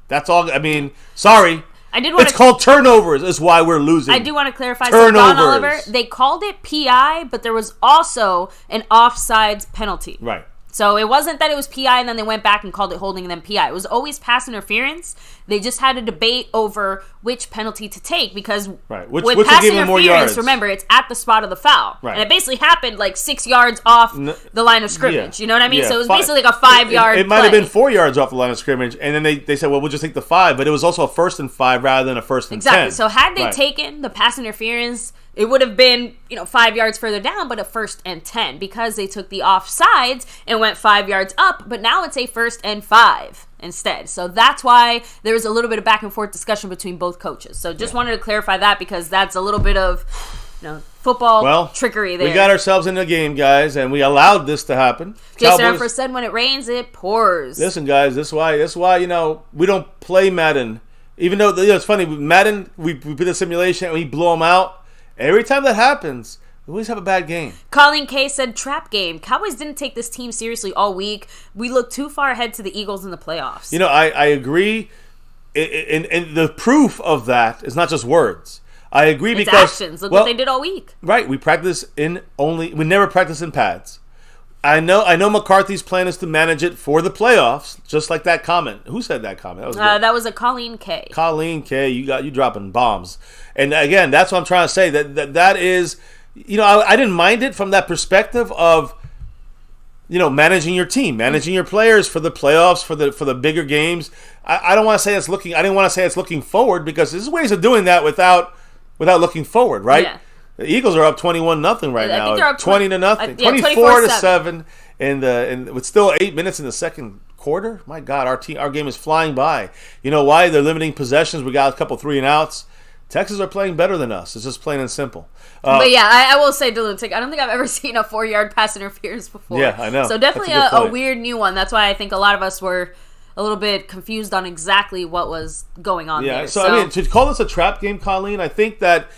That's all. I mean, sorry. It's called turnovers is why we're losing. I do want to clarify. So Don Oliver, they called it PI, but there was also an offsides penalty. Right. So it wasn't that it was PI and then they went back and called it holding and then PI. It was always pass interference. They just had a debate over which penalty to take because with pass interference, remember, it's at the spot of the foul. Right. And it basically happened like 6 yards off the line of scrimmage. Yeah. You know what I mean? Yeah. So it was basically like a 5-yard It might have been 4 yards off the line of scrimmage. And then they said, well, we'll just take the 5. But it was also a 1st and 5 rather than a 1st and 10. Exactly. So had they taken the pass interference, it would have been, 5 yards further down, but a 1st and 10 because they took the offsides and went 5 yards up. But now it's a 1st and 5 instead. So that's why there was a little bit of back and forth discussion between both coaches. So just wanted to clarify that because that's a little bit of football trickery there. We got ourselves in the game, guys, and we allowed this to happen. Jason Effer said when it rains, it pours. Listen, guys, this is why we don't play Madden. Even though it's funny, Madden, we put a simulation and we blow them out. Every time that happens, we always have a bad game. Colleen K said, trap game. Cowboys didn't take this team seriously all week. We look too far ahead to the Eagles in the playoffs. I agree. And the proof of that is not just words. I agree it's because actions. Look what they did all week. Right. We never practice in pads. I know McCarthy's plan is to manage it for the playoffs, just like that comment. Who said that comment? That was a Colleen K. Colleen K. You dropping bombs. And again, that's what I'm trying to say. That is, I didn't mind it from that perspective of, managing your team, managing your players for the playoffs, for the bigger games. I don't want to say it's looking. I didn't want to say it's looking forward because there's ways of doing that without looking forward, right? Yeah. The Eagles are up 21-0 right now. I think they're up 20-0, 24-7, and with still 8 minutes in the second quarter. My God, our game is flying by. You know why? They're limiting possessions. We got a couple 3-and-outs. Texans are playing better than us. It's just plain and simple. But yeah, I will say, Dilutic, I don't think I've ever seen a 4-yard pass interference before. Yeah, I know. So definitely a weird new one. That's why I think a lot of us were a little bit confused on exactly what was going on there. So I mean, to call this a trap game, Colleen, I think that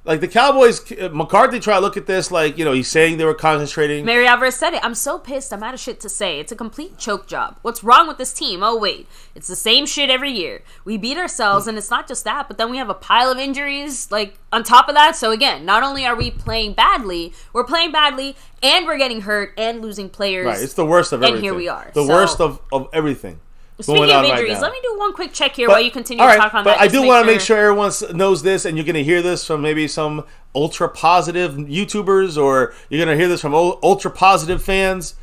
the Cowboys, McCarthy tried to look at this he's saying they were concentrating. Mary Alvarez said it. I'm so pissed. I'm out of shit to say. It's a complete choke job. What's wrong with this team? Oh, wait. It's the same shit every year. We beat ourselves, and it's not just that, but then we have a pile of injuries, on top of that. So, again, not only are we playing badly, we're playing badly, and we're getting hurt and losing players. Right. It's the worst of everything. And here we are. The worst of everything. Speaking of injuries, let me do one quick check here while you continue to talk on that. But I do want to make sure everyone knows this, and you're going to hear this from maybe some ultra-positive YouTubers, or you're going to hear this from ultra-positive fans.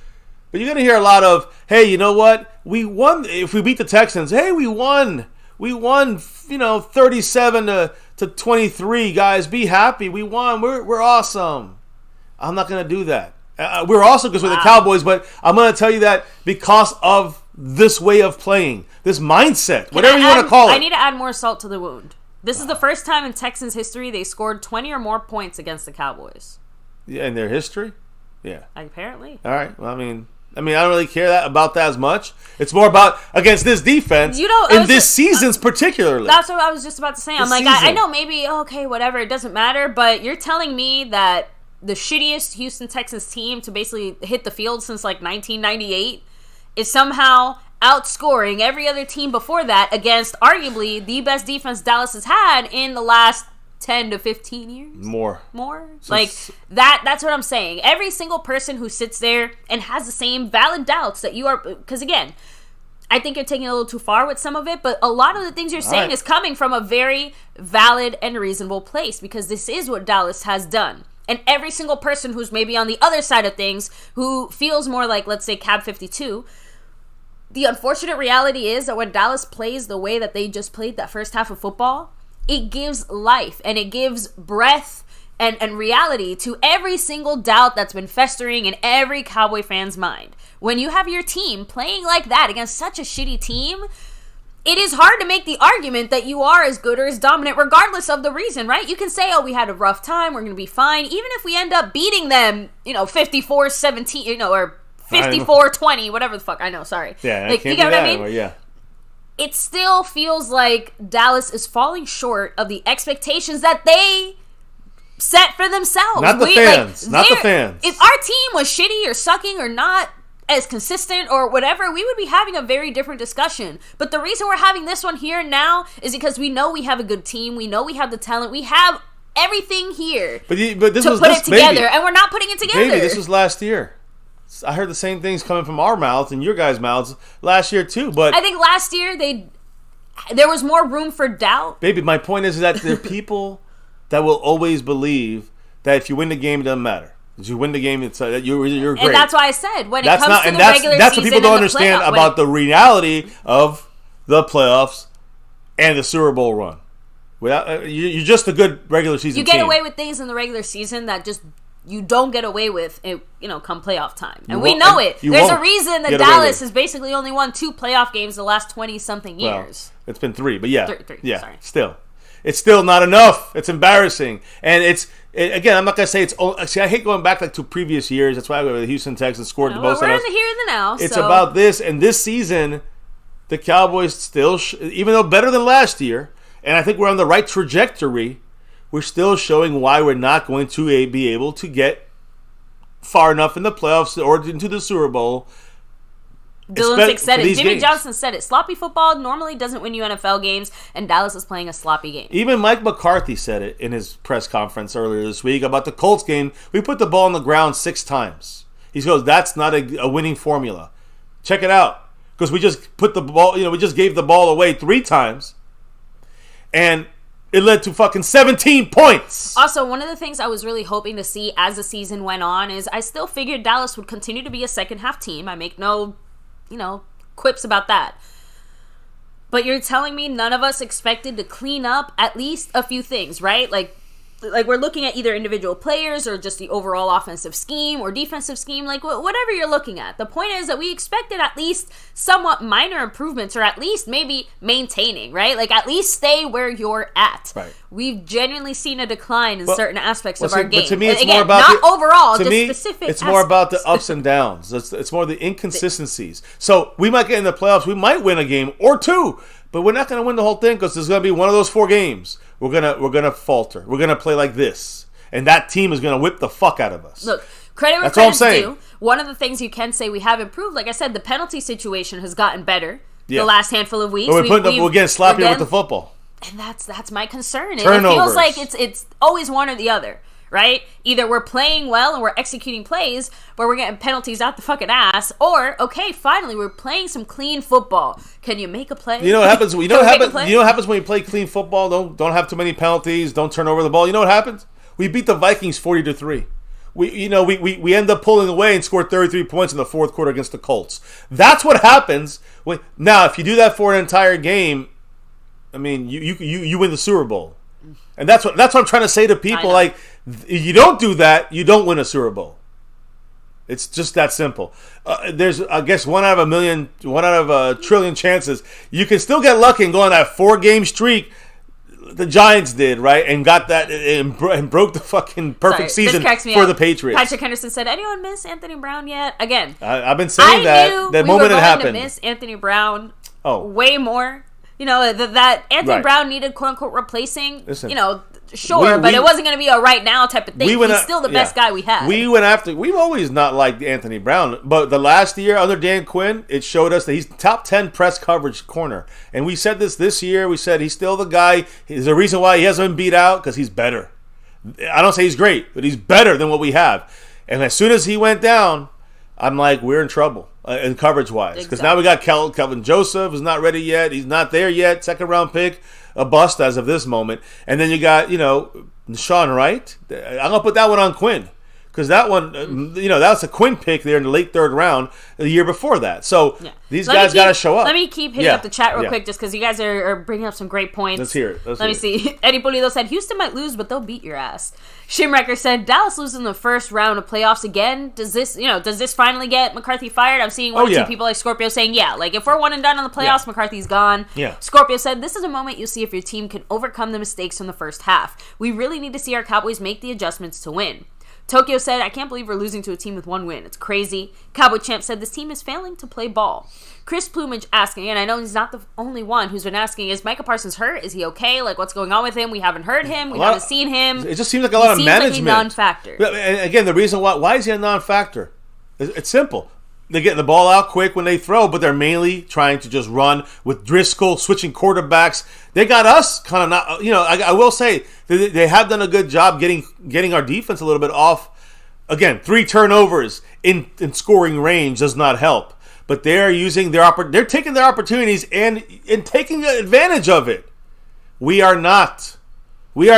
But you're going to hear a lot of, hey, you know what? We won. If we beat the Texans, hey, we won. We won, 37 to 23, guys. Be happy. We won. We're awesome. I'm not going to do that. We're awesome because we're the Cowboys, but I'm going to tell you that because of this way of playing, this mindset, whatever you want to call it. I need to add more salt to the wound. This is the first time in Texans history they scored 20 or more points against the Cowboys. Yeah, in their history? Yeah. Apparently. All right. Well, I mean, I don't really care about that as much. It's more about against this defense in this season's particularly. That's what I was just about to say. I'm like, I know maybe, okay, whatever, it doesn't matter, but you're telling me that the shittiest Houston Texans team to basically hit the field since 1998 is somehow outscoring every other team before that against arguably the best defense Dallas has had in the last 10 to 15 years. More. That's what I'm saying. Every single person who sits there and has the same valid doubts that you are, because again, I think you're taking it a little too far with some of it, but a lot of the things you're saying is coming from a very valid and reasonable place, because this is what Dallas has done. And every single person who's maybe on the other side of things, who feels more like, let's say, Cab 52, the unfortunate reality is that when Dallas plays the way that they just played that first half of football, it gives life and it gives breath and reality to every single doubt that's been festering in every Cowboy fan's mind. When you have your team playing like that against such a shitty team, it is hard to make the argument that you are as good or as dominant regardless of the reason, right? You can say, oh, we had a rough time, we're going to be fine. Even if we end up beating them, 54-17, or 54-20, whatever the fuck. I know, sorry. Yeah, like, you get what I mean? Anymore, yeah. It still feels like Dallas is falling short of the expectations that they set for themselves. Not the fans. Not the fans. If our team was shitty or sucking or not as consistent or whatever, we would be having a very different discussion. But the reason we're having this one here now is because we know we have a good team. We know we have the talent. We have everything here but this to was, put this, it together, baby, and we're not putting it together. Baby, this was last year. I heard the same things coming from our mouths and your guys' mouths last year too. But I think last year there was more room for doubt. Baby, my point is that there are people that will always believe that if you win the game, it doesn't matter. If you win the game, it's you're great. And that's why I said when it comes to the regular season, that's what people don't understand about the reality of the playoffs and the Super Bowl run. Without you're just a good regular season. You get team. away with things in the regular season that just you don't get away with, come playoff time, and we know it. There's a reason that Dallas has basically only won 2 playoff games the last 20-something years. Well, it's been 3, but yeah, three, yeah, sorry. Still. It's still not enough. It's embarrassing. And again, I'm not going to say it's... See, I hate going back to previous years. That's why the Houston Texans scored the most. We're in the here and the now. It's about this. And this season, the Cowboys still... even though better than last year, and I think we're on the right trajectory, we're still showing why we're not going to be able to get far enough in the playoffs or into the Super Bowl. Dylan Fick said it. Jimmy Johnson said it. Sloppy football normally doesn't win you NFL games, and Dallas is playing a sloppy game. Even Mike McCarthy said it in his press conference earlier this week about the Colts game. We put the ball on the ground 6 times. He goes, that's not a winning formula. Check it out. Because we just put the ball, we just gave the ball away 3 times, and it led to fucking 17 points. Also, one of the things I was really hoping to see as the season went on is I still figured Dallas would continue to be a second half team. I make no quips about that. But you're telling me none of us expected to clean up at least a few things, right? Like we're looking at either individual players or just the overall offensive scheme or defensive scheme, like whatever you're looking at. The point is that we expected at least somewhat minor improvements, or at least maybe maintaining, right? Like at least stay where you're at. Right. We've genuinely seen a decline in certain aspects of our game. But to me, it's more about not overall, just specific. It's more about the ups and downs. It's more the inconsistencies. So we might get in the playoffs. We might win a game or 2. But we're not going to win the whole thing because there's going to be one of those 4 games. We're gonna falter. We're gonna play like this, and that team is gonna whip the fuck out of us. Look, credit where credit's due. One of the things you can say we have improved, like I said, the penalty situation has gotten better the last handful of weeks. But we're getting sloppier with the football, and that's my concern. Turnovers. It feels like it's always one or the other. Right? Either we're playing well and we're executing plays where we're getting penalties out the fucking ass, or okay, finally we're playing some clean football. Can you make a play? You know what happens? You know what happens when you play clean football? Don't have too many penalties. Don't turn over the ball. You know what happens? We beat the Vikings 40-3. We end up pulling away and scored 33 points in the 4th quarter against the Colts. That's what happens now. If you do that for an entire game, I mean, you win the Super Bowl. And that's what I'm trying to say to people. Like, you don't do that, you don't win a Super Bowl. It's just that simple. There's, I guess, 1 out of a trillion chances. You can still get lucky and go on that 4-game streak. The Giants did, right, and got that and broke the fucking perfect season for the Patriots. Patrick Henderson said, "Anyone miss Anthony Brown yet?" Again, I've been saying that moment it happened. To miss Anthony Brown way more. That Anthony Brown needed, quote unquote, replacing. Listen, but it wasn't going to be a right now type of thing. He's still the best guy we had. We've always not liked Anthony Brown, but the last year under Dan Quinn, it showed us that he's top 10 press coverage corner. And we said this year, we said he's still the guy. There's a reason why he hasn't been beat out, because he's better. I don't say he's great, but he's better than what we have. And as soon as he went down, I'm like, we're in trouble in coverage-wise. Because now we got Kelvin Joseph, who's not ready yet. He's not there yet. Second-round pick, a bust as of this moment. And then you got, Sean Wright. I'm going to put that one on Quinn. Because that one, that was a Quinn pick there in the late third round the year before that. So these guys got to show up. Let me keep hitting up the chat real quick just because you guys are bringing up some great points. Let's hear it. Let me see. Eddie Pulido said, Houston might lose, but they'll beat your ass. Shimwrecker said, Dallas loses in the first round of playoffs again. Does this finally get McCarthy fired? I'm seeing one or two people like Scorpio saying, like if we're one and done in the playoffs, McCarthy's gone. Yeah. Scorpio said, this is a moment you'll see if your team can overcome the mistakes from the first half. We really need to see our Cowboys make the adjustments to win. Tokyo said, I can't believe we're losing to a team with one win. It's crazy. Cowboy Champ said, this team is failing to play ball. Chris Plumage asking, and I know he's not the only one who's been asking, is Micah Parsons hurt? Is he okay? Like, what's going on with him? We haven't heard him. We haven't seen him. It just seems like a lot of management. Like a non-factor. And again, the reason why is he a non-factor? It's simple. They're getting the ball out quick when they throw, but they're mainly trying to just run with Driscoll, switching quarterbacks. They got us kind of not, I will say, they have done a good job getting our defense a little bit off. Again, 3 turnovers in scoring range does not help. But they're using they're taking their opportunities and taking advantage of it. We are not. We're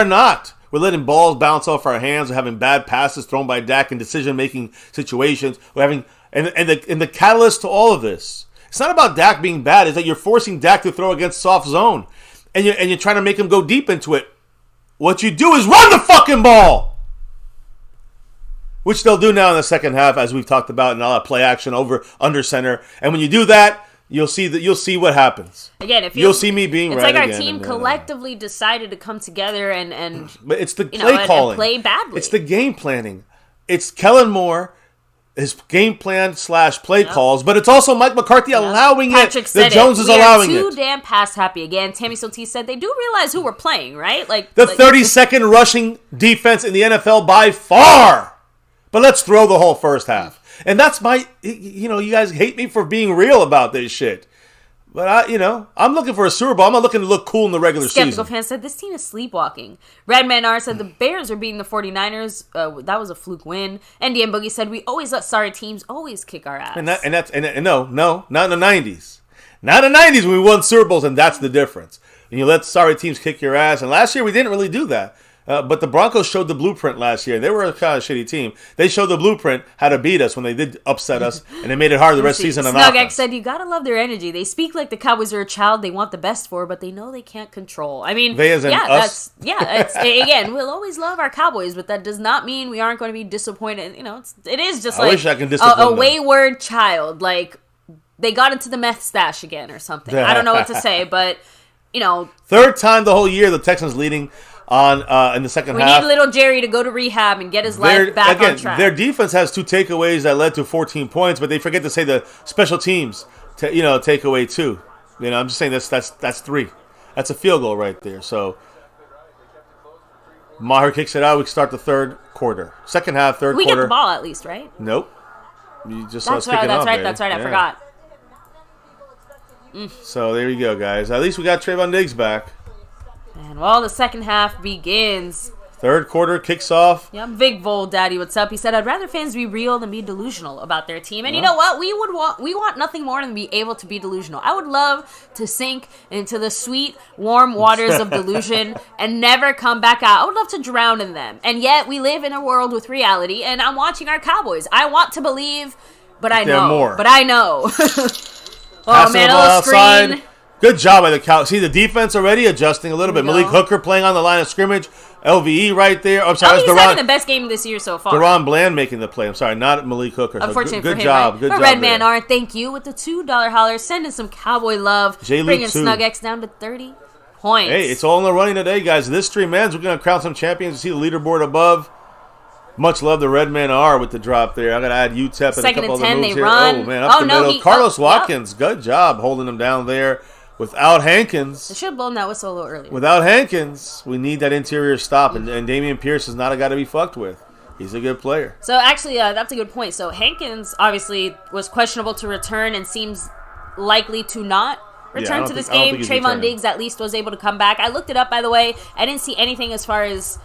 letting balls bounce off our hands. We're having bad passes thrown by Dak in decision-making situations. We're having and the catalyst to all of this. It's not about Dak being bad. It's that you're forcing Dak to throw against soft zone, and you're trying to make him go deep into it. What you do is run the fucking ball, which they'll do now in the second half, as we've talked about, and a lot of play action under center. And when you do that, you'll see what happens. Again, if you'll see me being right again. It's like our team collectively decided to come together and but it's the play calling, and play badly. It's the game planning. It's Kellen Moore, his game plan / play calls, but it's also Mike McCarthy allowing Patrick it. Said the Jones is allowing it. Too damn pass happy again. Tammy Sotis said they do realize who we're playing, right? Like the 32nd rushing defense in the NFL by far. But let's throw the whole first half. And that's you guys hate me for being real about this shit. But I'm looking for a Super Bowl. I'm not looking to look cool in the regular season. Skeptical fan said, this team is sleepwalking. Redman R said, the Bears are beating the 49ers. That was a fluke win. NDM Boogie said, we always let sorry teams always kick our ass. And no, not in the 90s. Not in the 90s when we won Super Bowls, and that's the difference. And you let sorry teams kick your ass. And last year we didn't really do that. But the Broncos showed the blueprint last year. They were a kind of shitty team. They showed the blueprint how to beat us when they did upset us, and they made it hard the rest of the season on offense. SnugX said, you gotta love their energy. They speak like the Cowboys are a child they want the best for, but they know they can't control. I mean, they as in us? Again, we'll always love our Cowboys, but that does not mean we aren't going to be disappointed. It is just like a wayward child. Like, they got into the meth stash again or something. I don't know what to say, but, Third time the whole year the Texans leading on in the second half. We need little Jerry to go to rehab and get his life back on track. Their defense has 2 takeaways that led to 14 points, but they forget to say the special teams, takeaway 2. I'm just saying that's 3. That's a field goal right there. So Maher kicks it out. We start the third quarter. Second half, third quarter. We get the ball at least, right? Nope. You just that's right. That's right. I forgot. So there you go, guys. At least we got Trayvon Diggs back. And the second half begins. Third quarter kicks off. Yeah, Big Vol Daddy, what's up? He said, I'd rather fans be real than be delusional about their team. And you know what? We want nothing more than be able to be delusional. I would love to sink into the sweet, warm waters of delusion and never come back out. I would love to drown in them. And yet, we live in a world with reality, and I'm watching our Cowboys. I want to believe, but I know. More. But I know. Oh, man, a little screen. Good job by the Cowboys. See, the defense already adjusting a little bit. Malik Hooker playing on the line of scrimmage. LVE right there. I'm sorry, he's having the best game this year so far. Deron Bland making the play. I'm sorry, not Malik Hooker. Unfortunately good for him, job. right? Good job. Red Man R, thank you with the $2 holler. Sending some Cowboy love. Bringing SnugX down to 30 points. Hey, it's all in the running today, guys. This stream ends. We're going to crown some champions. You see the leaderboard above. Much love to Red Man R with the drop there. I got to add UTEP and a couple other moves here. Run. Oh, man, up the middle. Carlos Watkins, good job holding him down there. Without Hankins. They should have blown that whistle a little earlier. Without Hankins, we need that interior stop. And Dameon Pierce is not a guy to be fucked with. He's a good player. So, actually, that's a good point. So, Hankins obviously was questionable to return and seems likely to not return to this game. Trayvon Diggs at least was able to come back. I looked it up, by the way. I didn't see anything as far as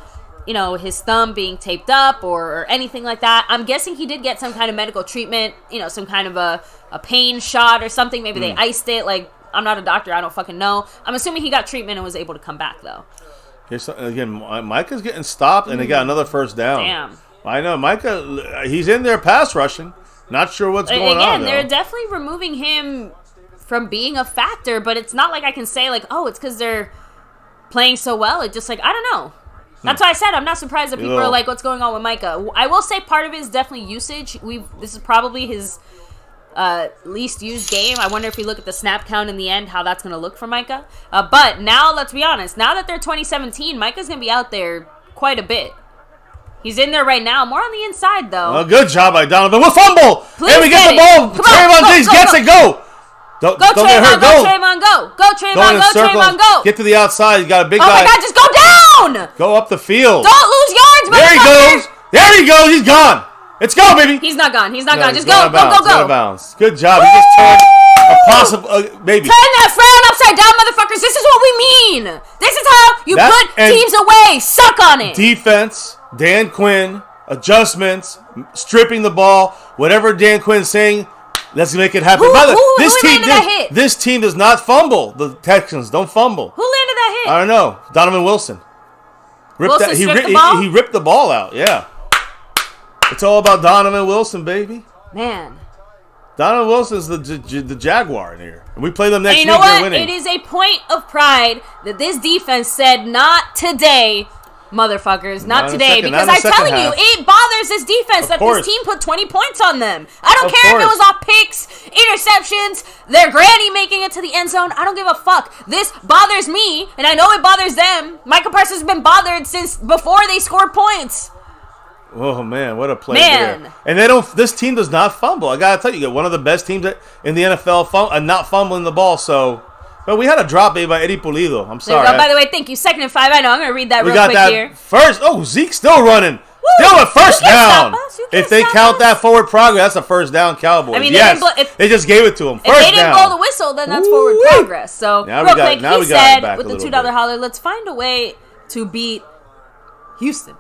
his thumb being taped up or anything like that. I'm guessing he did get some kind of medical treatment, some kind of a pain shot or something. Maybe they iced it. Like, I'm not a doctor. I don't fucking know. I'm assuming he got treatment and was able to come back, though. Again, Micah's getting stopped, and they got another first down. Damn. I know. Micah, he's in there pass rushing. Not sure what's going on, Again, they're definitely removing him from being a factor, but it's not like I can say, like, oh, it's because they're playing so well. It's just like, I don't know. That's why I said I'm not surprised that people are like, what's going on with Micah? I will say part of it is definitely usage. This is probably his least used game. I wonder if you look at the snap count in the end, how that's going to look for Micah. But now, let's be honest. Now that they're 2017, Micah's going to be out there quite a bit. He's in there right now. More on the inside, though. Well, good job by Donovan. We'll fumble. Please and we get the ball. Trayvon Diggs gets it. Go. Don't get hurt. Go, Trayvon, go. Go, Trayvon, go, Trayvon, go. Get to the outside. You got a big guy. Oh, my God, just go down. Go up the field. Don't lose yards, There he goes. There he goes. He's gone. Let's go, baby. He's not gone. He's not gone. Just go. Go. Out of bounds. Good job. He just turned a possible baby. Turn that frown upside down, motherfuckers. This is what we mean. This is how you put teams away. Suck on it. Defense, Dan Quinn, adjustments, stripping the ball, whatever Dan Quinn's saying, let's make it happen. By the way, this team does not fumble. The Texans don't fumble. Who landed that hit? I don't know. Donovan Wilson. He ripped the ball out. Yeah. It's all about Donovan Wilson, baby. Man. Donovan Wilson's the Jaguar in here. And we play them next week. You know what? Winning. It is a point of pride that this defense said, not today, motherfuckers. Not today. Because I'm telling you, it bothers this defense that this team put 20 points on them. I don't care if it was off picks, interceptions, their granny making it to the end zone. I don't give a fuck. This bothers me, and I know it bothers them. Micah Parsons has been bothered since before they scored points. Oh man, what a play there! And this team does not fumble. I gotta tell you, one of the best teams in the NFL not fumbling the ball. So, but we had a drop by Eddie Pulido. I'm sorry. By the way, thank you. 2nd and 5. I know. I'm gonna read that real quick here. First. Oh, Zeke's still running. Woo! Still a first down. If they count that forward progress, that's a first down, Cowboys. I mean, they just gave it to him. If they didn't blow the whistle, then that's forward progress. So, real quick, he said with the $2 holler, let's find a way to beat Houston.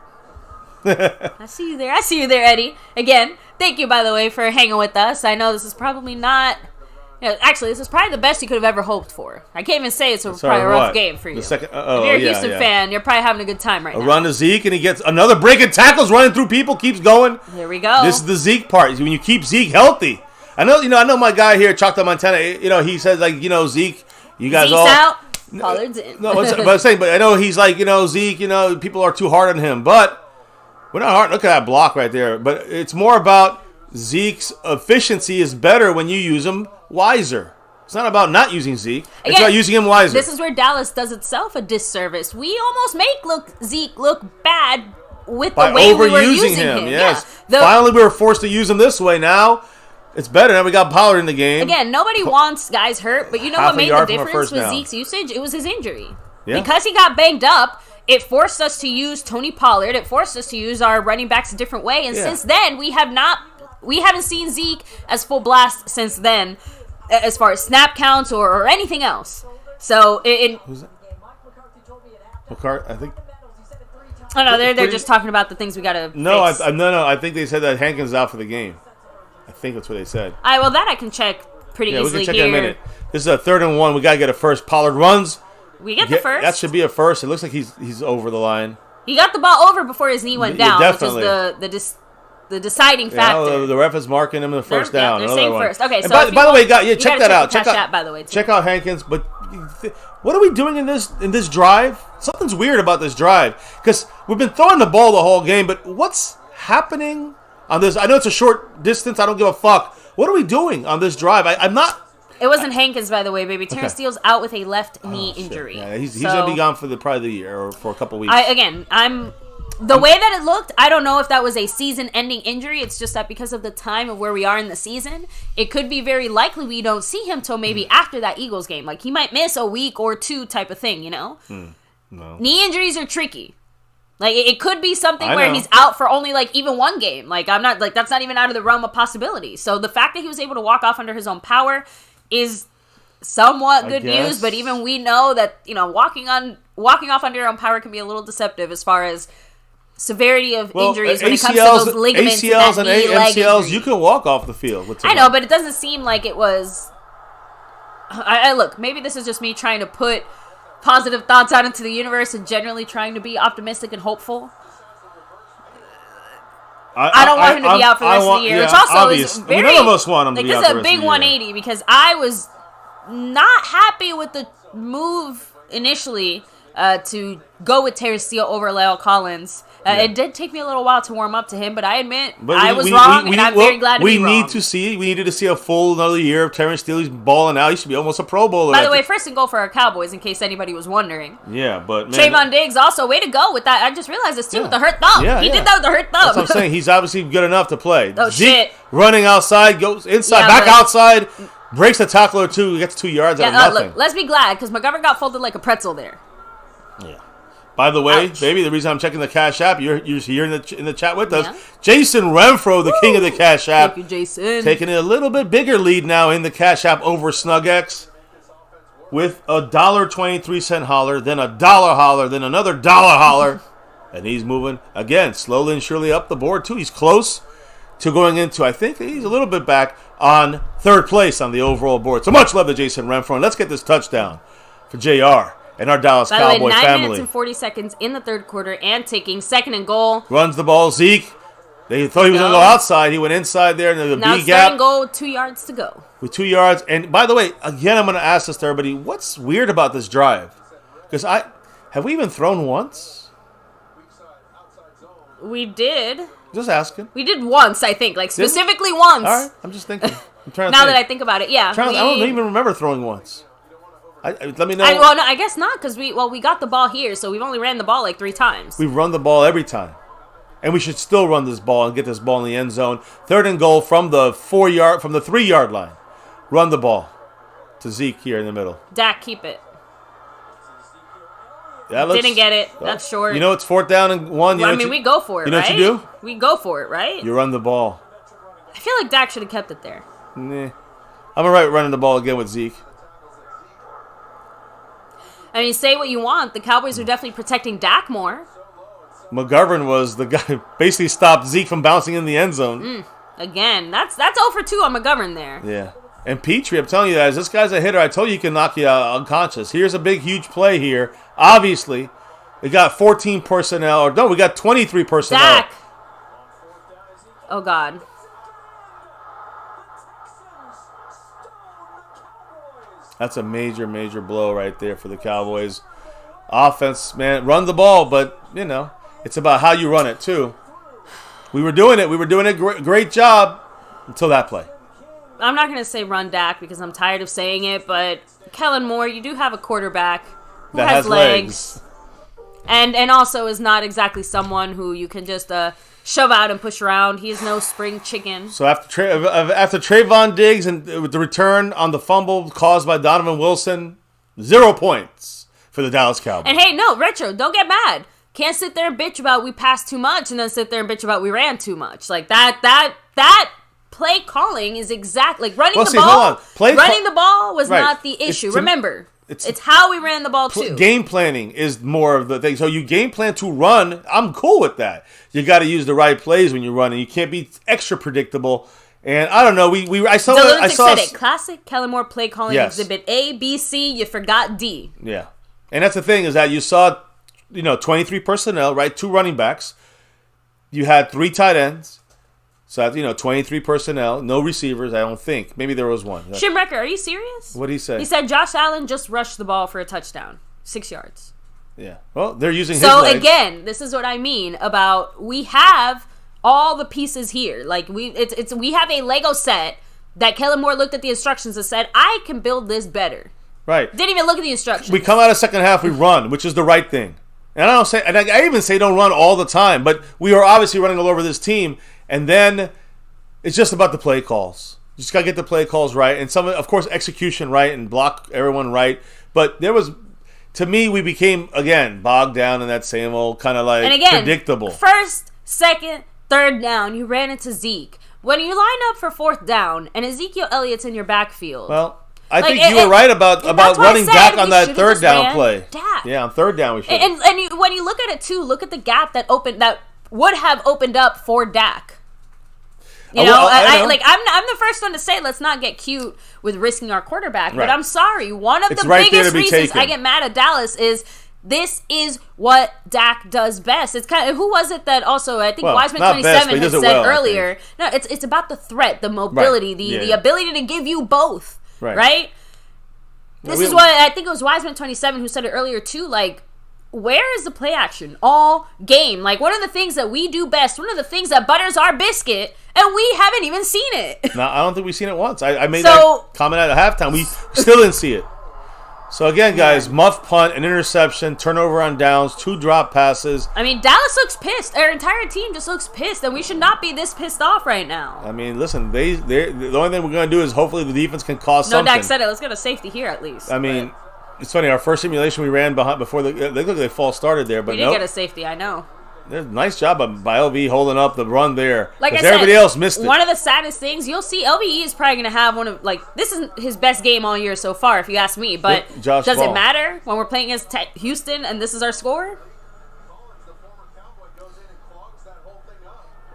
I see you there, Eddie. Again, thank you, by the way, for hanging with us. I know this is probably not... actually, this is probably the best you could have ever hoped for. I can't even say it's probably a rough game for you. If you're a Houston fan, you're probably having a good time right now. A run to Zeke, and he gets another break of tackles, running through people, keeps going. Here we go. This is the Zeke part. When you keep Zeke healthy. I know my guy here, Chalked Montana, he says, like, Zeke, you guys Zeke's out, Pollard's in. No, but I know he's like, Zeke, people are too hard on him, but... We're not hard. Look at that block right there. But it's more about Zeke's efficiency is better when you use him wiser. It's not about not using Zeke. It's about using him wiser. This is where Dallas does itself a disservice. We almost make Zeke look bad with the way we were using him. Yes. Yeah. Finally, we were forced to use him this way. Now it's better. Now we got Pollard in the game. Again, nobody wants guys hurt, but you know what made the difference with Zeke's usage? It was his injury. Yeah. Because he got banged up, it forced us to use Tony Pollard. It forced us to use our running backs a different way. And since then, we haven't seen Zeke as full blast since then, as far as snap counts or anything else. So who's that? McCarthy, I think. Oh no, they're just talking about the things we gotta. No, fix. No. I think they said that Hankins is out for the game. I think that's what they said. All right, well that I can check pretty easily. We can check in a minute. This is a 3rd and 1. We gotta get a first. Pollard runs. We get the first. That should be a first. It looks like he's over the line. He got the ball over before his knee went down, definitely. Which is the deciding factor. The ref is marking him in the first down. They're saying first. Okay, so by the way, check that out. Check out, by the way, too. Check out Hankins. But what are we doing in this drive? Something's weird about this drive because we've been throwing the ball the whole game. But what's happening on this? I know it's a short distance. I don't give a fuck. What are we doing on this drive? I'm not. It wasn't Hankins, by the way, baby. Terrence Steele's out with a left knee injury. Yeah, he's going to be gone for probably the year or for a couple weeks. The way that it looked, I don't know if that was a season-ending injury. It's just that because of the time of where we are in the season, it could be very likely we don't see him till maybe after that Eagles game. Like, he might miss a week or two type of thing, No. Knee injuries are tricky. Like, it could be something where he's out for only, like, even one game. Like, that's not even out of the realm of possibility. So the fact that he was able to walk off under his own power is somewhat good news, but even we know that walking off under your own power can be a little deceptive as far as severity of injuries when it comes to those ligaments ACLs and and that knee leg MCLs, injury. you can walk off the field. With I know, but it doesn't seem like it was. I look, maybe this is just me trying to put positive thoughts out into the universe and generally trying to be optimistic and hopeful. I don't want him to be out for the rest of the year, which also is very. None of us want him to be out this for is the a rest of big the 180 because I was not happy with the move initially to go with Terry Steele over La'el Collins. It did take me a little while to warm up to him, but I admit I was wrong, and I'm very glad to be wrong. We needed to see a full another year of Terry Steele. He's balling out. He should be almost a Pro Bowler. By the way, first and goal for our Cowboys, in case anybody was wondering. Yeah, but man, Trayvon Diggs also, way to go with that. I just realized this too with the hurt thumb. He did that with the hurt thumb. That's what I'm saying. He's obviously good enough to play. Oh, Zeke running outside, goes inside, back outside, breaks a tackle or two, gets 2 yards out of nothing. Look, let's be glad because McGovern got folded like a pretzel there. Yeah. By the way, baby, the reason I'm checking the Cash App, you're here in the chat with us. Jason Renfro, the king of the Cash App. Thank you, Jason. Taking a little bit bigger lead now in the Cash App over SnugX with $1.23 holler, then $1 holler, then another $1 holler. And he's moving, again, slowly and surely up the board, too. He's close to going into, I think he's a little bit back on third place on the overall board. So much love to Jason Renfro. And let's get this touchdown for JR. And our Dallas Cowboy family. 9 minutes and 40 seconds in the third quarter and taking second and goal. Runs the ball. Zeke. They thought he was going to go outside. He went inside there in the now B gap. Now second goal, 2 yards to go. With 2 yards. And by the way, again, I'm going to ask this to everybody. What's weird about this drive? Because have we even thrown once? We did. Just asking. We did once, I think. Like specifically once. All right. I'm just thinking. I'm trying to now that I think about it, yeah. I don't even remember throwing once. Let me know. Well, no, I guess not because we got the ball here, so we've only ran the ball like 3 times. We've run the ball every time, and we should still run this ball and get this ball in the end zone. Third and goal from the 3-yard line. Run the ball to Zeke here in the middle. Dak, keep it. Didn't get it. That's short. You know it's 4th down and 1. We go for it. You know right? what you do? We go for it, right? You run the ball. I feel like Dak should have kept it there. Nah. I'm alright running the ball again with Zeke. I mean, say what you want. The Cowboys are definitely protecting Dak more. McGovern was the guy who basically stopped Zeke from bouncing in the end zone. Again, that's 0 for 2 on McGovern there. Yeah. And Petrie, I'm telling you guys, this guy's a hitter. I told you he can knock you out unconscious. Here's a big, huge play here. Obviously, we got 14 personnel. We got 23 personnel. Dak. Oh, God. That's a major, major blow right there for the Cowboys. Offense, man, run the ball, but, it's about how you run it, too. We were doing it. Great job until that play. I'm not going to say run Dak because I'm tired of saying it, but Kellen Moore, you do have a quarterback who has legs. And also is not exactly someone who you can just shove out and push around. He is no spring chicken. So after Trayvon Diggs and with the return on the fumble caused by Donovan Wilson, 0 points for the Dallas Cowboys. And hey, no, Retro, don't get mad. Can't sit there and bitch about we passed too much and then sit there and bitch about we ran too much. Like that play calling is exactly like running the ball. Running the ball was not the issue. Remember, it's how we ran the ball too. Game planning is more of the thing. So you game plan to run. I'm cool with that. You got to use the right plays when you run, and you can't be extra predictable. And I don't know. I saw it. Classic Kellen Moore play calling exhibit A, B, C. You forgot D. Yeah, and that's the thing is that you saw, 23 personnel, right? 2 running backs. You had 3 tight ends. So that's, 23 personnel, no receivers, I don't think. Maybe there was one. Shimrecker, are you serious? What did he say? He said Josh Allen just rushed the ball for a touchdown. 6 yards. Yeah. Well, they're using his legs. So, again, this is what I mean about we have all the pieces here. Like, we have a Lego set that Kellen Moore looked at the instructions and said, I can build this better. Right. Didn't even look at the instructions. We come out of second half, we run, which is the right thing. And I even say don't run all the time, but we are obviously running all over this team. And then it's just about the play calls. You just got to get the play calls right. And of course, execution right and block everyone right. But to me, we became, again, bogged down in that same old kind of predictable. First, second, third down, you ran into Zeke. When you line up for 4th down and Ezekiel Elliott's in your backfield, I think you were right about running Dak on that third down play. Dak. Yeah, on third down we should. And when you look at it too, look at the gap that would have opened up for Dak. You know, I'm the first one to say let's not get cute with risking our quarterback, but I'm sorry. One of the biggest reasons I get mad at Dallas is this is what Dak does best. It's kind of, who was it that also, I think Wiseman 27 had said earlier. No, it's about the threat, the mobility, the ability to give you both. Right? This is what I think it was Wiseman 27 who said it earlier too. Like, where is the play action all game? Like, one of the things that we do best, one of the things that butters our biscuit, and we haven't even seen it. No, I don't think we've seen it once. I made that comment at halftime. We still didn't see it. So again, guys, muff punt, an interception, turnover on downs, 2 drop passes. I mean, Dallas looks pissed. Our entire team just looks pissed, and we should not be this pissed off right now. I mean, listen, the only thing we're going to do is hopefully the defense can cause something. Dak said it. Let's get a safety here at least. I mean, it's funny. Our first simulation we ran before they looked like they false started there, but we didn't get a safety. I know. Nice job by LV holding up the run there. Like I said, everybody else missed it. One of the saddest things you'll see, LVE is probably going to have this is his best game all year so far, if you ask me. But does it matter when we're playing against Houston and this is our score?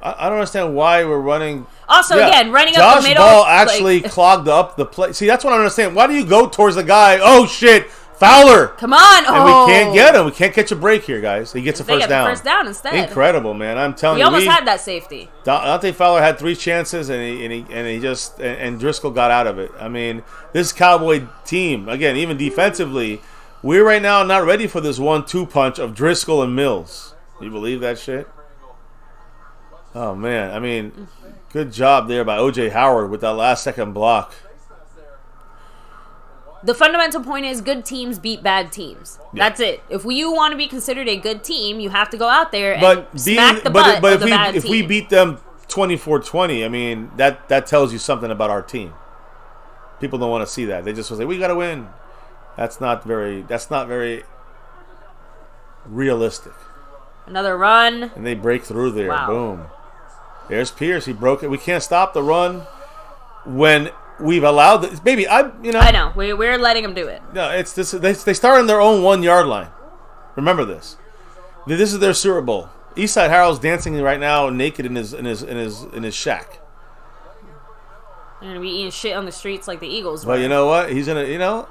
I don't understand why we're running. Also, again, running up the middle. Josh Ball actually clogged up the play. See, that's what I don't understand. Why do you go towards the guy? Oh, shit. Fowler. Come on. And we can't get him. We can't catch a break here, guys. He gets a first down. First down instead. Incredible, man. I'm telling you. We almost had that safety. Dante Fowler had 3 chances, and Driscoll got out of it. I mean, this Cowboy team, again, even defensively, we're right now not ready for this 1-2 punch of Driscoll and Mills. You believe that shit? Oh, man. I mean, good job there by O.J. Howard with that last-second block. The fundamental point is good teams beat bad teams. Yeah. That's it. If you want to be considered a good team, you have to go out there and smack the butt of the bad team. If we beat them 24-20, I mean, that tells you something about our team. People don't want to see that. They just say, we got to win. That's not very realistic. Another run. And they break through there. Wow. Boom. There's Pierce. He broke it. We can't stop the run when we've allowed it. Maybe I know we're letting them do it. No, it's this. They start on their own 1-yard line. Remember this. This is their Super Bowl. Eastside Harold's dancing right now, naked in his shack. They're gonna be eating shit on the streets like the Eagles. But you know what? He's gonna.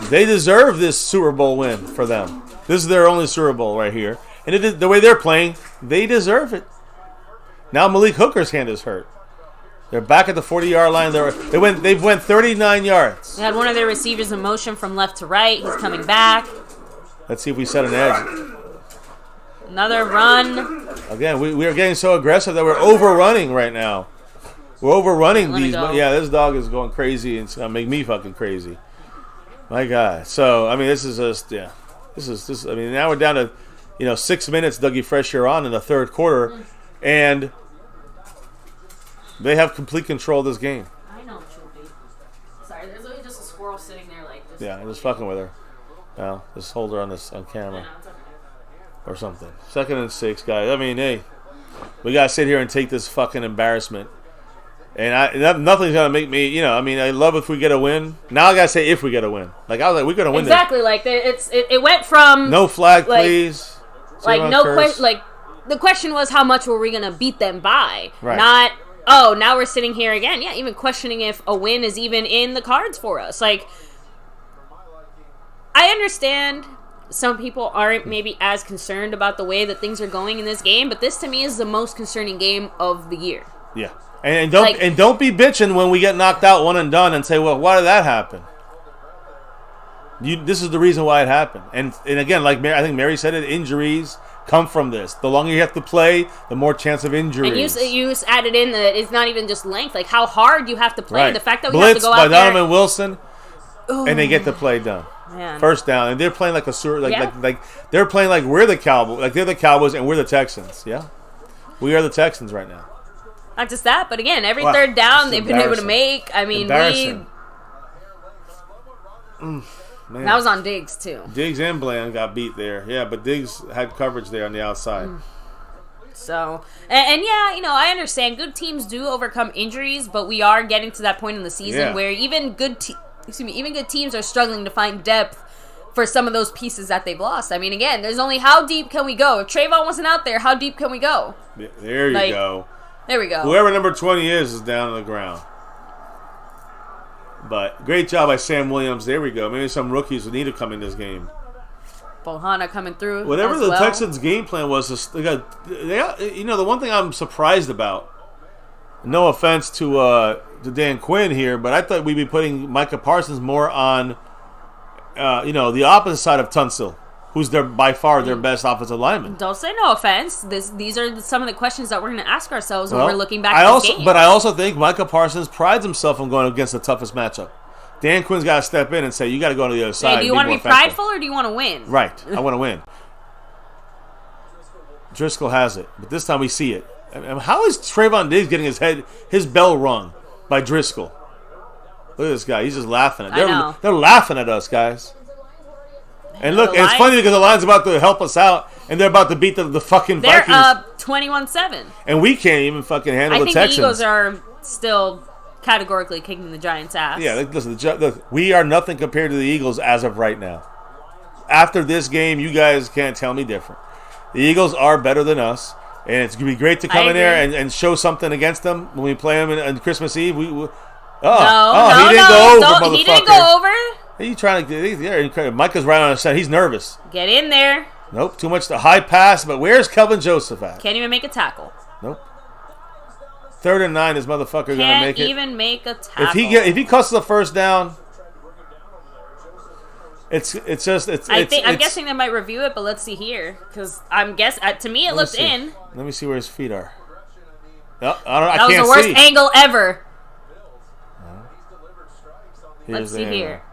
They deserve this Super Bowl win for them. This is their only Super Bowl right here, and the way they're playing, they deserve it. Now Malik Hooker's hand is hurt. They're back at the 40-yard line. They went 39 yards. They had one of their receivers in motion from left to right. He's coming back. Let's see if we set an edge. Another run. Again, we are getting so aggressive that we're overrunning right now. We're overrunning these. Yeah, this dog is going crazy, and it's gonna make me fucking crazy. My God. So I mean, this is just This. I mean, now we're down to 6 minutes. Dougie Fresh here on in the third quarter, and they have complete control of this game. I know, Choopy. Sorry, there's always just a squirrel sitting there like this. Yeah, just fucking with her. Well, just hold her on camera. It's okay. Or something. 2nd and 6, guys. I mean, hey, we gotta sit here and take this fucking embarrassment. And nothing's gonna make me, I love if we get a win. Now I gotta say if we get a win. Like I was like, we're gonna win. Exactly. Like it went from no flag, please. Like no question. Like the question was, how much were we gonna beat them by? Right. Not now we're sitting here again. Yeah, even questioning if a win is even in the cards for us. Like I understand some people aren't maybe as concerned about the way that things are going in this game, but this to me is the most concerning game of the year. Yeah. And don't be bitching when we get knocked out one and done and say, well, why did that happen? This is the reason why it happened. And again, like I think Mary said it, injuries come from this. The longer you have to play, the more chance of injuries. And you added in that it's not even just length, like how hard you have to play. Right. The fact that we have to go out there. Blitz by Donovan Wilson, and they get the play done. Man. First down, and they're playing like they're playing like we're the Cowboys, like they're the Cowboys and we're the Texans. Yeah, we are the Texans right now. Not just that, but again, every third down they've been able to make. I mean, that was on Diggs too. Diggs and Bland got beat there. Yeah, but Diggs had coverage there on the outside. So, and yeah, I understand good teams do overcome injuries, but we are getting to that point in the season where even good teams are struggling to find depth for some of those pieces that they've lost. I mean, again, there's only how deep can we go? If Trayvon wasn't out there, how deep can we go? There you go. There we go. Whoever number 20 is down on the ground. But great job by Sam Williams. There we go. Maybe some rookies would need to come in this game. Bohanna coming through. Whatever the Texans' game plan was, the one thing I'm surprised about, no offense to Dan Quinn here, but I thought we'd be putting Micah Parsons more on the opposite side of Tunsil, who's by far their best offensive lineman. Don't say no offense. These are some of the questions that we're going to ask ourselves when we're looking back at this game. But I also think Micah Parsons prides himself on going against the toughest matchup. Dan Quinn's got to step in and say, you got to go to the other side. Hey, do you want to be prideful or do you want to win? Right. I want to win. Driscoll has it, but this time we see it. How is Trayvon Diggs getting his bell rung by Driscoll? Look at this guy. He's just laughing. They're laughing at us, guys. And look, it's funny because the Lions about to help us out, and they're about to beat the fucking Vikings. They're up 21-7. And we can't even fucking handle the Texans. I think the Eagles are still categorically kicking the Giants' ass. Yeah, listen, we are nothing compared to the Eagles as of right now. After this game, you guys can't tell me different. The Eagles are better than us, and it's going to be great to come in there and show something against them when we play them on Christmas Eve. He didn't go over. Are you trying to? Micah's right on his side. He's nervous. Get in there. Nope, too much the high pass. But where's Kelvin Joseph at? Can't even make a tackle. Nope. 3rd and 9, this motherfucker gonna make it. Can't even make a tackle. If he cuts the first down, I'm guessing they might review it, but let's see here because to me it looked in. Let me see where his feet are. No, I can't see. That was the worst angle ever. Let's see here.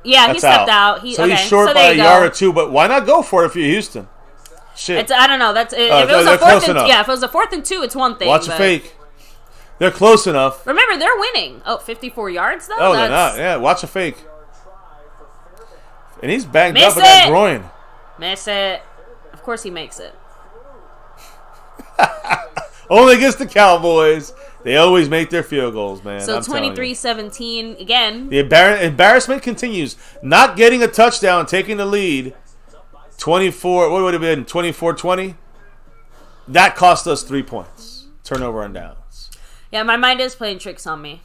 Yeah, he stepped out. He's short by a yard or two, but why not go for it if you're Houston? Shit. I don't know. If it was a 4th and if it was a 4th and 2, it's one thing. Watch a fake. They're close enough. Remember, they're winning. 54 yards though. Oh, they're not. Yeah, watch a fake. And he's banged up with that groin. Miss it. Of course he makes it. Only against the Cowboys. They always make their field goals, man. So 23-17 again. The embarrassment continues. Not getting a touchdown, taking the lead. 24, what would it have been? 24-20? That cost us 3 points. Turnover and downs. Yeah, my mind is playing tricks on me.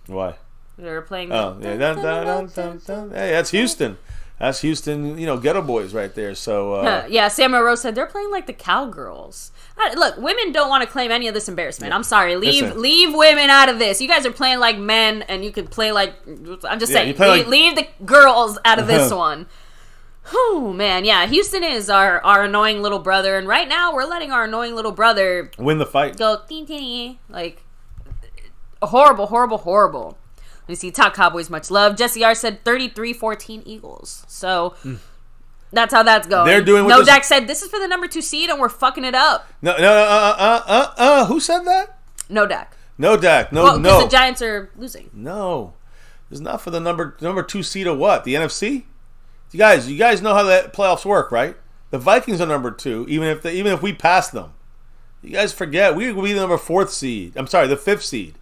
Why? They're playing. Oh, yeah. Hey, that's Houston. That's Houston, Ghetto Boys right there. So yeah, Sam Rose said they're playing like the cowgirls. Look, women don't want to claim any of this embarrassment. I'm sorry, leave women out of this. You guys are playing like men, and you can play like. I'm just saying, leave the girls out of this one. Oh man, yeah, Houston is our annoying little brother, and right now we're letting our annoying little brother win the fight. Go like horrible. We see Talk Cowboys much love. Jesse R said 33-14 Eagles. So that's how that's going. They're doing No Dak said this is for the number 2 seed and we're fucking it up. No. Who said that? No Dak. No Dak. No. The Giants are losing. No, it's not for the number 2 seed of what? The NFC? You guys know how the playoffs work, right? The Vikings are number 2, even if we pass them. You guys forget we will be the number 4th seed. I'm sorry, the 5th seed.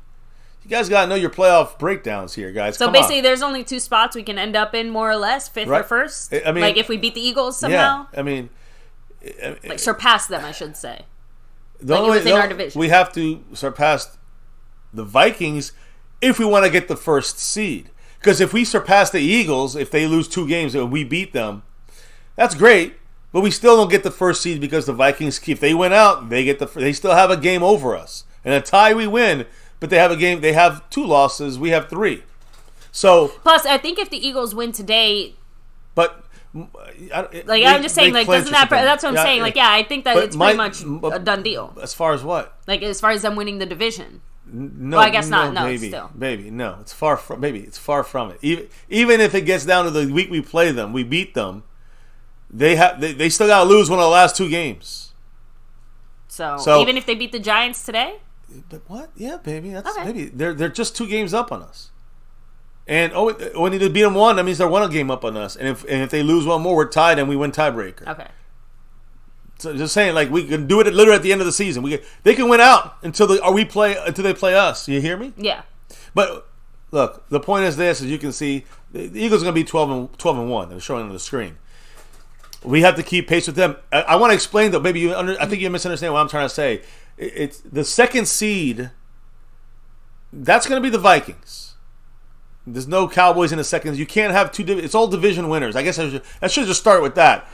You guys got to know your playoff breakdowns here, guys. So basically, there's only 2 spots we can end up in, more or less, 5th or 1st. I mean, like if we beat the Eagles somehow. Yeah, I mean, like surpass them, I should say. Within our division, we have to surpass the Vikings if we want to get the 1st seed. Because if we surpass the Eagles, if they lose 2 games and we beat them, that's great. But we still don't get the 1st seed because the Vikings, if they win out, they still have a game over us. And a tie, we win. But they have a game. They have 2 losses. We have 3. So plus, I think if the Eagles win today, but I'm just saying, like, doesn't that? That's what I'm saying. Like, yeah, I think that it's pretty much a done deal. As far as what? Like, as far as them winning the division. No, well, I guess not. No, maybe, still. Maybe no. It's far from. Maybe it's far from it. Even if it gets down to the week we play them, we beat them. They still got to lose one of the last 2 games. So even if they beat the Giants today. But what? Yeah, baby. That's okay. Maybe they're just 2 games up on us. And we need to beat them 1. That means they're 1 game up on us. And if they lose 1 more, we're tied and we win tiebreaker. Okay. So just saying, like, we can do it literally at the end of the season. They can win out until they play us. You hear me? Yeah. But look, the point is this: as you can see, the Eagles are going to be 12-1. They're showing on the screen. We have to keep pace with them. I want to explain though. Maybe I think you misunderstand what I'm trying to say. It's the second seed. That's going to be the Vikings. There's no Cowboys in the seconds. You can't have two. It's all division winners. I guess I should just start with that.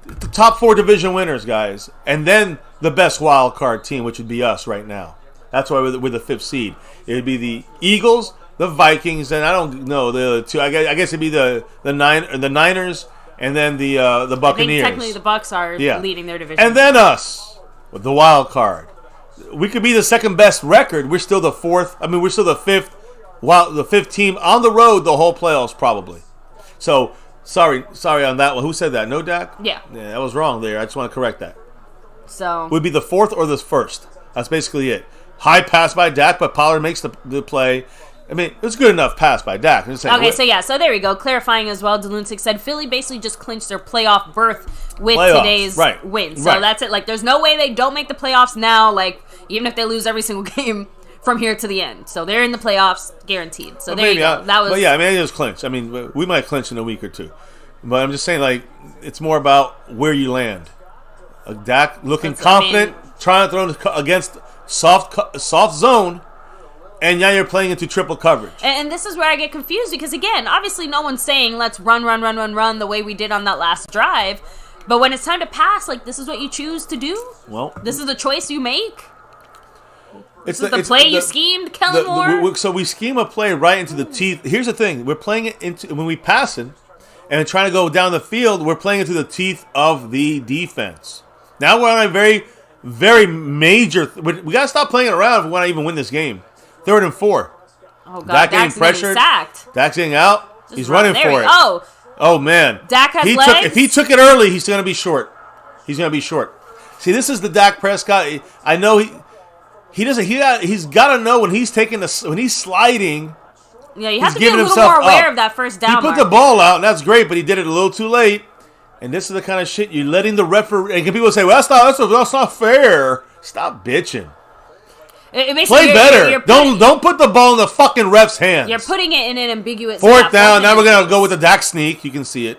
The top 4 division winners, guys, and then the best wild card team, which would be us right now. That's why we're the 5th seed. It would be the Eagles, the Vikings, and I don't know the other two. I guess it'd be the Niners, and then the Buccaneers. I think technically the Bucs are leading their division, and then us with the wild card. We could be the second best record. We're still the 4th. I mean, we're still the 5th. The 5th team on the road the whole playoffs probably. So. Sorry on that one. Who said that? No Dak? Yeah, that was wrong there. I just want to correct that. So would be the 4th or the 1st. That's basically it. High pass by Dak, but Pollard makes the play. I mean, it was good enough pass by Dak. Okay, so there we go. Clarifying as well, Deluncic said Philly basically just clinched their playoff berth with today's win. So that's it. Like, there's no way they don't make the playoffs now. Like, even if they lose every single game from here to the end. So they're in the playoffs, guaranteed. So there you go. But yeah, I mean, it was clinch. I mean, we might clinch in a week or two. But I'm just saying, like, it's more about where you land. Dak looking confident, trying to throw against soft zone, and now you're playing into triple coverage. And this is where I get confused because, again, obviously no one's saying let's run the way we did on that last drive. But when it's time to pass, like, this is what you choose to do? Well, this is the choice you make? It's the play you schemed, Kellen Moore? So we scheme a play right into the teeth. Here's the thing. We're playing it into when we pass it and trying to go down the field, we're playing into the teeth of the defense. Now we're on a very, very major... we got to stop playing around if we want to even win this game. 3rd and 4. Oh, God. Dak's getting sacked. Dak's getting out. He's running for it. Oh, man. Dak has legs. If he took it early, he's going to be short. He's going to be short. See, this is the Dak Prescott. I know he doesn't. He's got to know when he's when he's sliding. Yeah, you have to be a little more aware of that first down. He put the ball out, and that's great, but he did it a little too late. And this is the kind of shit you're letting the referee. And people say, "Well, that's not fair." Stop bitching. Play better. Don't put the ball in the fucking ref's hands. You're putting it in an ambiguous. 4th down. Now we're gonna go with the Dak sneak. You can see it.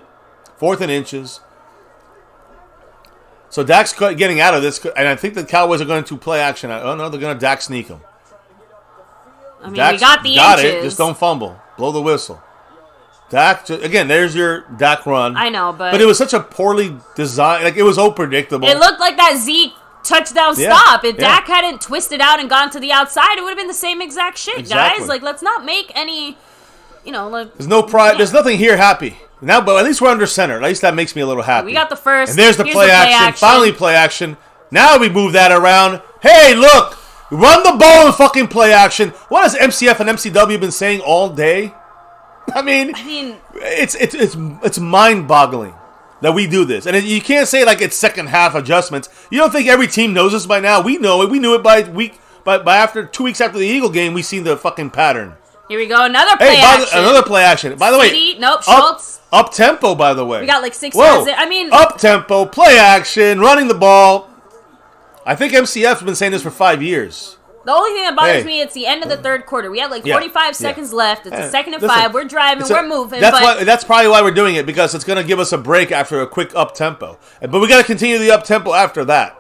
4th and inches. So Dak's getting out of this, and I think the Cowboys are going to play action. Oh, no, they're going to Dak sneak him. I mean, we got the inches. It. Just don't fumble. Blow the whistle. Dak, again, there's your Dak run. I know, but it was such a poorly designed, like, it was so predictable. It looked like that Zeke touchdown stop. If Dak hadn't twisted out and gone to the outside, it would have been the same exact shit, guys. Like, let's not make any, like... There's no pride. There's nothing here happy. Now, but at least we're under center. At least that makes me a little happy. We got the first. And there's the play action. Finally play action. Now we move that around. Hey, look. Run the ball in fucking play action. What has MCF and MCW been saying all day? I mean it's mind-boggling that we do this. And you can't say like it's second half adjustments. You don't think every team knows this by now? We know it. We knew it by after 2 weeks after the Eagle game, we seen the fucking pattern. Here we go. Another play action. Another play action. By the way, Schultz. Up tempo, by the way. We got like 6 yards. I mean, up tempo, play action, running the ball. I think MCF's been saying this for 5 years. The only thing that bothers me, it's the end of the 3rd quarter. We have like 45 seconds left. It's a 2nd and 5. We're driving. We're moving. That's probably why we're doing it, because it's going to give us a break after a quick up tempo. But we got to continue the up tempo after that.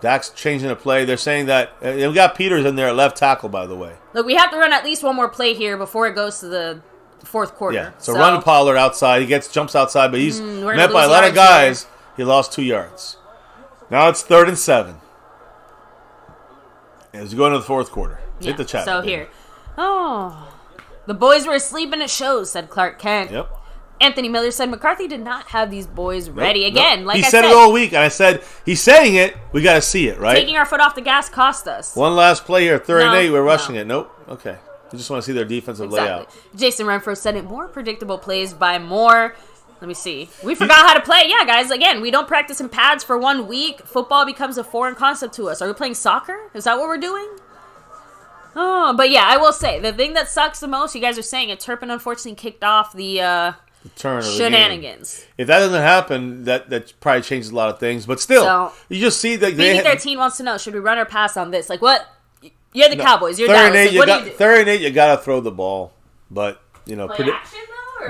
Dak's changing the play. They're saying that we got Peters in there at left tackle, by the way. Look, we have to run at least one more play here before it goes to the 4th quarter. Yeah, so run Pollard outside. He jumps outside, but he's met by a lot of guys. Here. He lost 2 yards. Now it's 3rd and 7. As you go into the 4th quarter. Hit the chat. So here. Oh. The boys were asleep and it shows, said Clark Kent. Yep. Anthony Miller said McCarthy did not have these boys ready. Again, like I said. He said it all week, and I said, he's saying it, we got to see it, right? Taking our foot off the gas cost us. One last play here, 3rd and 8, we're rushing it. Nope. Okay. We just want to see their defensive layout. Jason Renfro said it, more predictable plays by more. Let me see. We forgot how to play. Yeah, guys, again, we don't practice in pads for 1 week. Football becomes a foreign concept to us. Are we playing soccer? Is that what we're doing? Oh, but yeah, I will say, the thing that sucks the most, you guys are saying it, Turpin unfortunately kicked off the the turn of shenanigans. The game. If that doesn't happen, that probably changes a lot of things. But still, so, you just see that maybe their team wants to know: should we run or pass on this? Like, what? You're the Cowboys. You're Dallas. Like, what do you do? Third and 8, you gotta throw the ball. But play action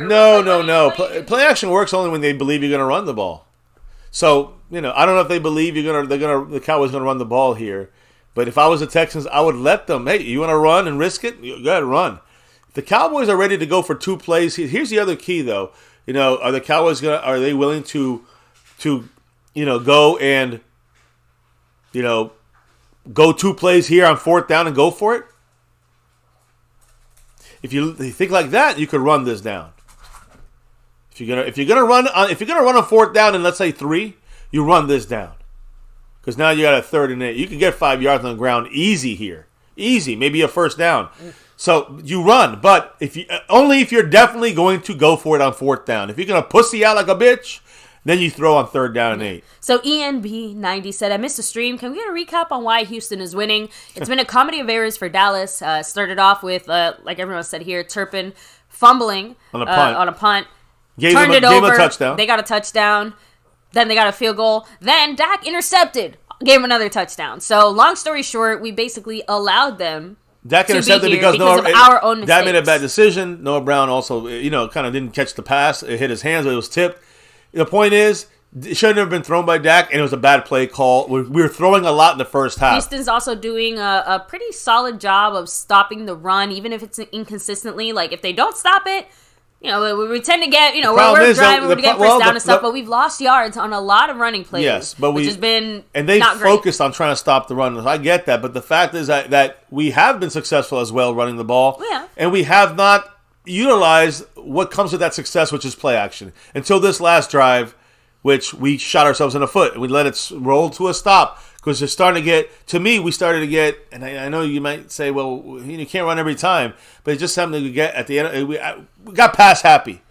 though? Or no. Play action works only when they believe you're gonna run the ball. So I don't know if they believe the Cowboys gonna run the ball here. But if I was the Texans, I would let them. Hey, you want to run and risk it? You got to run. If the Cowboys are ready to go for 2 plays, here's the other key, though. Are the Cowboys are they willing to go and go 2 plays here on 4th down and go for it? If you think like that, you could run this down. If you're gonna run on 4th down and let's say 3, you run this down. Because now you got a 3rd and 8. You can get 5 yards on the ground easy here. Easy. Maybe a first down. So you run. But only if you're definitely going to go for it on 4th down. If you're going to pussy out like a bitch, then you throw on 3rd down and 8. So ENB90 said, I missed the stream. Can we get a recap on why Houston is winning? It's been a comedy of errors for Dallas. Started off with, like everyone said here, Turpin fumbling on a punt. Turned it over. Gave a touchdown. They got a touchdown. Then they got a field goal. Then Dak intercepted. Gave him another touchdown. So long story short, we basically allowed them Dak intercepted because of our own mistakes. Dak made a bad decision. Noah Brown also, kind of didn't catch the pass. It hit his hands, but it was tipped. The point is, it shouldn't have been thrown by Dak, and it was a bad play call. We were throwing a lot in the first half. Houston's also doing a pretty solid job of stopping the run, even if it's inconsistently. Like, if they don't stop it, we tend to get, we're driving, we get first down and stuff, but we've lost yards on a lot of running plays. Yes, but which has been and they not focused great. on trying to stop the run. I get that, but the fact is that we have been successful as well running the ball, and we have not utilized what comes with that success, which is play action. Until this last drive, which we shot ourselves in the foot, and we let it roll to a stop. Because we started to get, and I know you might say, well, you can't run every time, but it's just something we get at the end. We got pass happy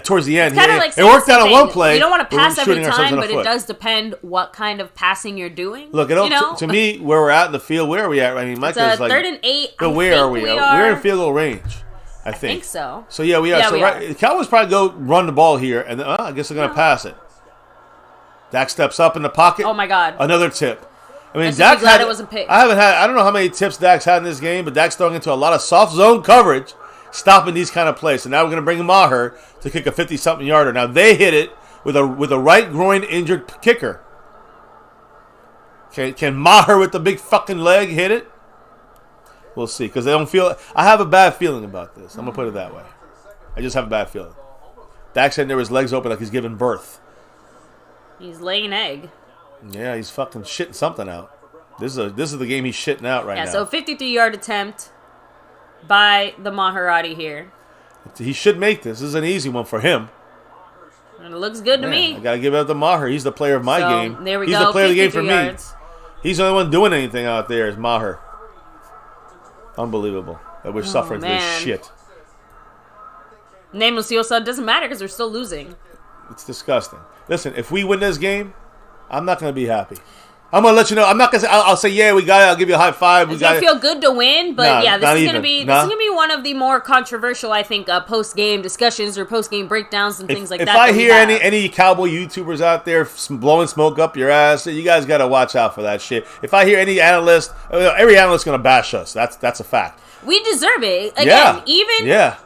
towards the end. Like it worked out on one play. You don't want to pass every time, but it does depend what kind of passing you're doing. Look, to me, where we're at in the field, where are we at? I mean, Michael's like 3rd and 8. But where are we? We're in field goal range. I think so. So yeah, we are. So the Cowboys probably go run the ball here, and then, I guess they're going to pass it. Dak steps up in the pocket. Oh my God! Another tip. I mean, Dak glad it wasn't picked. I don't know how many tips Dak's had in this game, but Dak's throwing into a lot of soft zone coverage, stopping these kind of plays. So now we're going to bring Maher to kick a 50-something yarder. Now they hit it with a right groin injured kicker. Can Maher with the big fucking leg hit it? We'll see, because they don't feel. I have a bad feeling about this. I'm gonna put it that way. I just have a bad feeling. Dak's sitting there with his legs open like he's giving birth. He's laying an egg. Yeah, he's fucking shitting something out. This is the game he's shitting out right now. Yeah, so 53-yard attempt by the Maserati here. He should make this. This is an easy one for him. And it looks good to me. I got to give it up to Maher. He's the player of my game. There we He's go. the player of the game for yards. me. He's the only one doing anything out there is Maher. Unbelievable that we're suffering through this shit. Nameless Yosa doesn't matter because we're still losing. It's disgusting. Listen, if we win this game, I'm not going to be happy. I'm going to let you know. I'm not going to say, I'll say, yeah, we got it. I'll give you a high five. It's going to feel good to win, but this is going to be one of the more controversial, I think, post-game discussions or post-game breakdowns and things like that. If I hear any Cowboy YouTubers out there blowing smoke up your ass, you guys got to watch out for that shit. If I hear any analyst, every analyst is going to bash us. That's a fact. We deserve it. Again,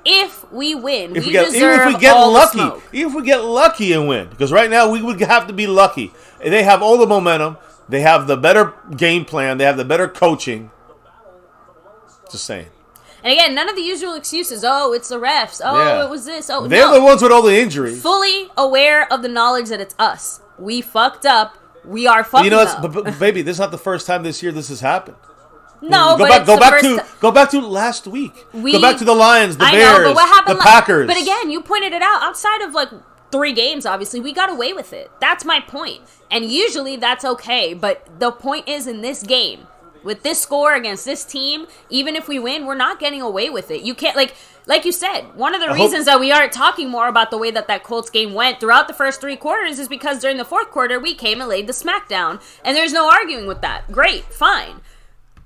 if we win, we deserve all the smoke. Even if we get lucky and win. Because right now, we would have to be lucky. They have all the momentum. They have the better game plan. They have the better coaching. Just saying. And again, none of the usual excuses. Oh, it's the refs. Oh, it was this. Oh, they're the ones with all the injuries. Fully aware of the knowledge that it's us. We fucked up. We are fucking up. But baby, this is not the first time this year this has happened. No, go back to last week. Go back to the Lions, the Bears, but what happened the Packers. But again, you pointed it out. Outside of 3 games, obviously, we got away with it. That's my point. And usually that's okay. But the point is, in this game, with this score against this team, even if we win, we're not getting away with it. You can't, like you said, one of the reasons that we aren't talking more about the way that Colts game went throughout the first 3 quarters is because during the 4th quarter, we came and laid the smackdown. And there's no arguing with that. Great, fine.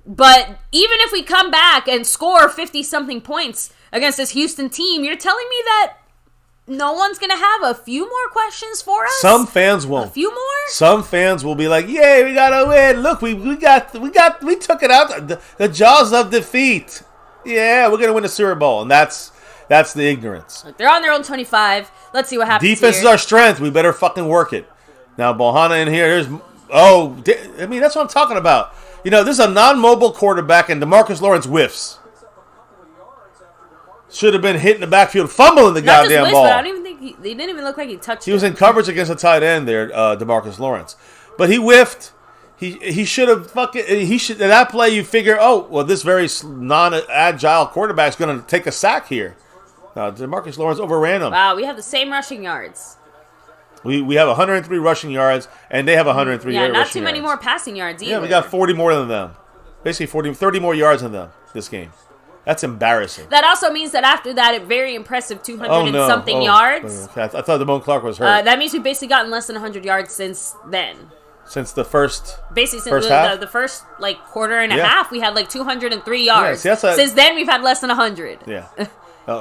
But even if we come back and score 50-something points against this Houston team, you're telling me that no one's gonna have a few more questions for us. Some fans won't. A few more. Some fans will be like, "Yay, we gotta win! Look, we took it out the jaws of defeat. Yeah, we're gonna win the Super Bowl." And that's the ignorance. They're on their own 25. Let's see what happens. Defense is our strength. We better fucking work it. Now, Bohanna in here. That's what I'm talking about. This is a non-mobile quarterback, and DeMarcus Lawrence whiffs. Should have been hit in the backfield, fumbling the goddamn ball. But I don't even think he didn't even look like he touched it. He was in coverage against a tight end there, DeMarcus Lawrence. But he whiffed. He should have in that play you figure, this very non-agile quarterback is going to take a sack here. DeMarcus Lawrence overran him. Wow, we have the same rushing yards. We have 103 rushing yards, and they have 103 rushing yards. Yeah, not too many more passing yards either. Yeah, we got 40 more than them. Basically 30 more yards than them this game. That's embarrassing. That also means that after that, a very impressive 200-something yards. I thought Damone Clark was hurt. That means we've basically gotten less than 100 yards since then. Since the first Basically, since the first quarter and a half, we had 203 yards. Yeah, since then, we've had less than 100. Yeah.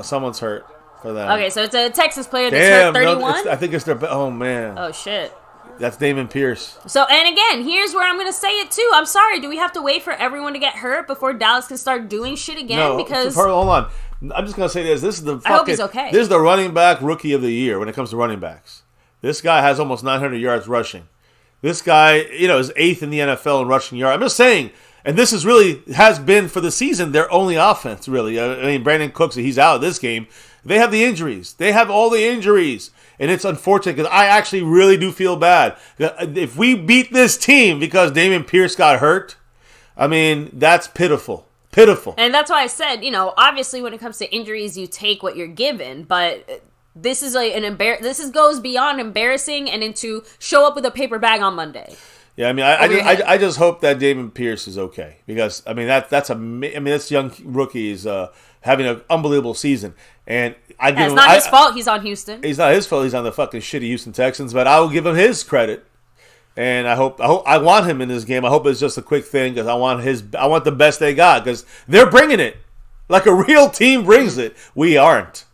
Someone's hurt for that. Okay, so it's a Texas player that's hurt 31? I think it's their... Oh, man. Oh, shit. That's Damon Pierce. So, and again, here's where I'm going to say it, too. I'm sorry. Do we have to wait for everyone to get hurt before Dallas can start doing shit again? No, because hold on. I'm just going to say this. This is the I hope he's okay. This is the running back rookie of the year when it comes to running backs. This guy has almost 900 yards rushing. This guy, is 8th in the NFL in rushing yards. I'm just saying, and this is really, has been for the season, their only offense, really. I mean, Brandon Cooks, he's out of this game. They have the injuries. They have all the injuries. And it's unfortunate because I actually really do feel bad. If we beat this team because Dameon Pierce got hurt, I mean, that's pitiful. Pitiful. And that's why I said, obviously when it comes to injuries, you take what you're given. But this is this goes beyond embarrassing and into show up with a paper bag on Monday. Yeah, I mean, I just hope that Dameon Pierce is okay because I mean this young rookie is having an unbelievable season, and it's not his fault. He's on Houston. It's not his fault. He's on the fucking shitty Houston Texans, but I will give him his credit, and I want him in this game. I hope it's just a quick thing because I want the best they got because they're bringing it like a real team brings it. We aren't.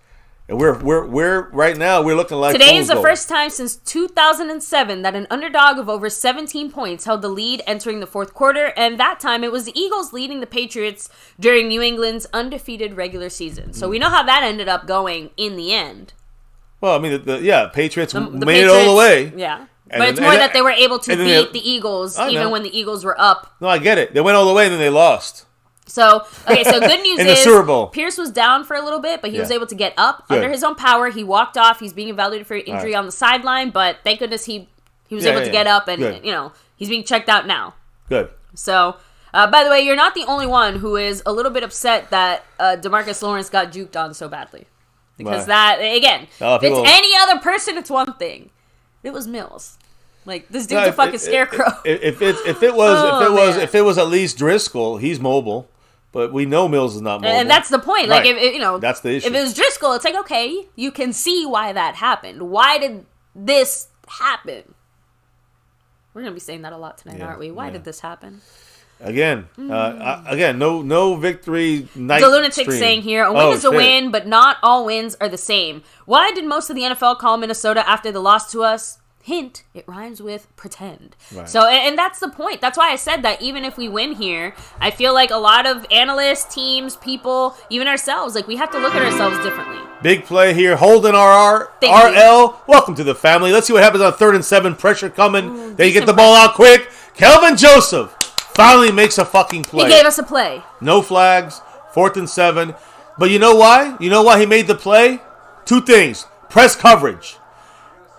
And we're right now we're looking like today is the first time since 2007 that an underdog of over 17 points held the lead entering the fourth quarter, and that time it was the Eagles leading the Patriots during New England's undefeated regular season. So we know how that ended up going in the end. Well, I mean, Patriots made it all the way. Yeah. But it's more that they were able to beat the Eagles even when the Eagles were up. No, I get it. They went all the way and then they lost. So good news in the Super Bowl. Pierce was down for a little bit, but he was able to get up under his own power. He walked off. He's being evaluated for injury on the sideline, but thank goodness he was able to get up, and he's being checked out now. Good. So, by the way, you're not the only one who is a little bit upset that DeMarcus Lawrence got juked on so badly. Because that, again, if it's any other person, it's one thing. It was Mills. Like, this dude's a fucking scarecrow. If it was at least Driscoll, he's mobile. But we know Mills is not mobile. And that's the point. Like, that's the issue. If it was Driscoll, it's like, okay, you can see why that happened. Why did this happen? We're going to be saying that a lot tonight, aren't we? Why did this happen? Again, no victory night. The lunatic saying here, a win is a win, but not all wins are the same. Why did most of the NFL call Minnesota after the loss to us? Hint, it rhymes with pretend. Right. So, and that's the point. That's why I said that even if we win here, I feel like a lot of analysts, teams, people, even ourselves, like we have to look at ourselves differently. Big play here, holding RL. Welcome to the family. Let's see what happens on 3rd and 7. Pressure coming. They get the ball out quick. Kelvin Joseph finally makes a fucking play. He gave us a play. No flags. 4th and 7. But you know why? You know why he made the play? 2 things. Press coverage.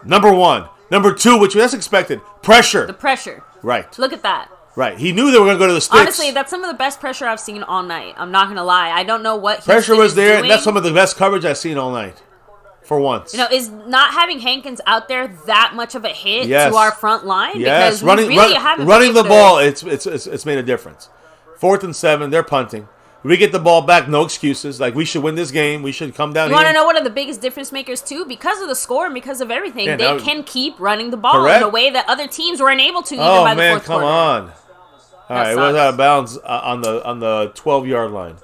Number 1. Number 2, which was expected, pressure. The pressure. Right. Look at that. Right. He knew they were going to go to the sticks. Honestly, that's some of the best pressure I've seen all night. I'm not going to lie. I don't know what pressure was there, and that's some of the best coverage I've seen all night. For once. Is not having Hankins out there that much of a hit to our front line? Yes. Because running the ball, it's made a difference. 4th and 7, they're punting. We get the ball back, no excuses. Like, we should win this game. We should come down here. You want to know one of the biggest difference makers, too? Because of the score and because of everything, they can keep running the ball in a way that other teams weren't able to even by the fourth quarter. Come on. All right, it was out of bounds on the 12-yard line.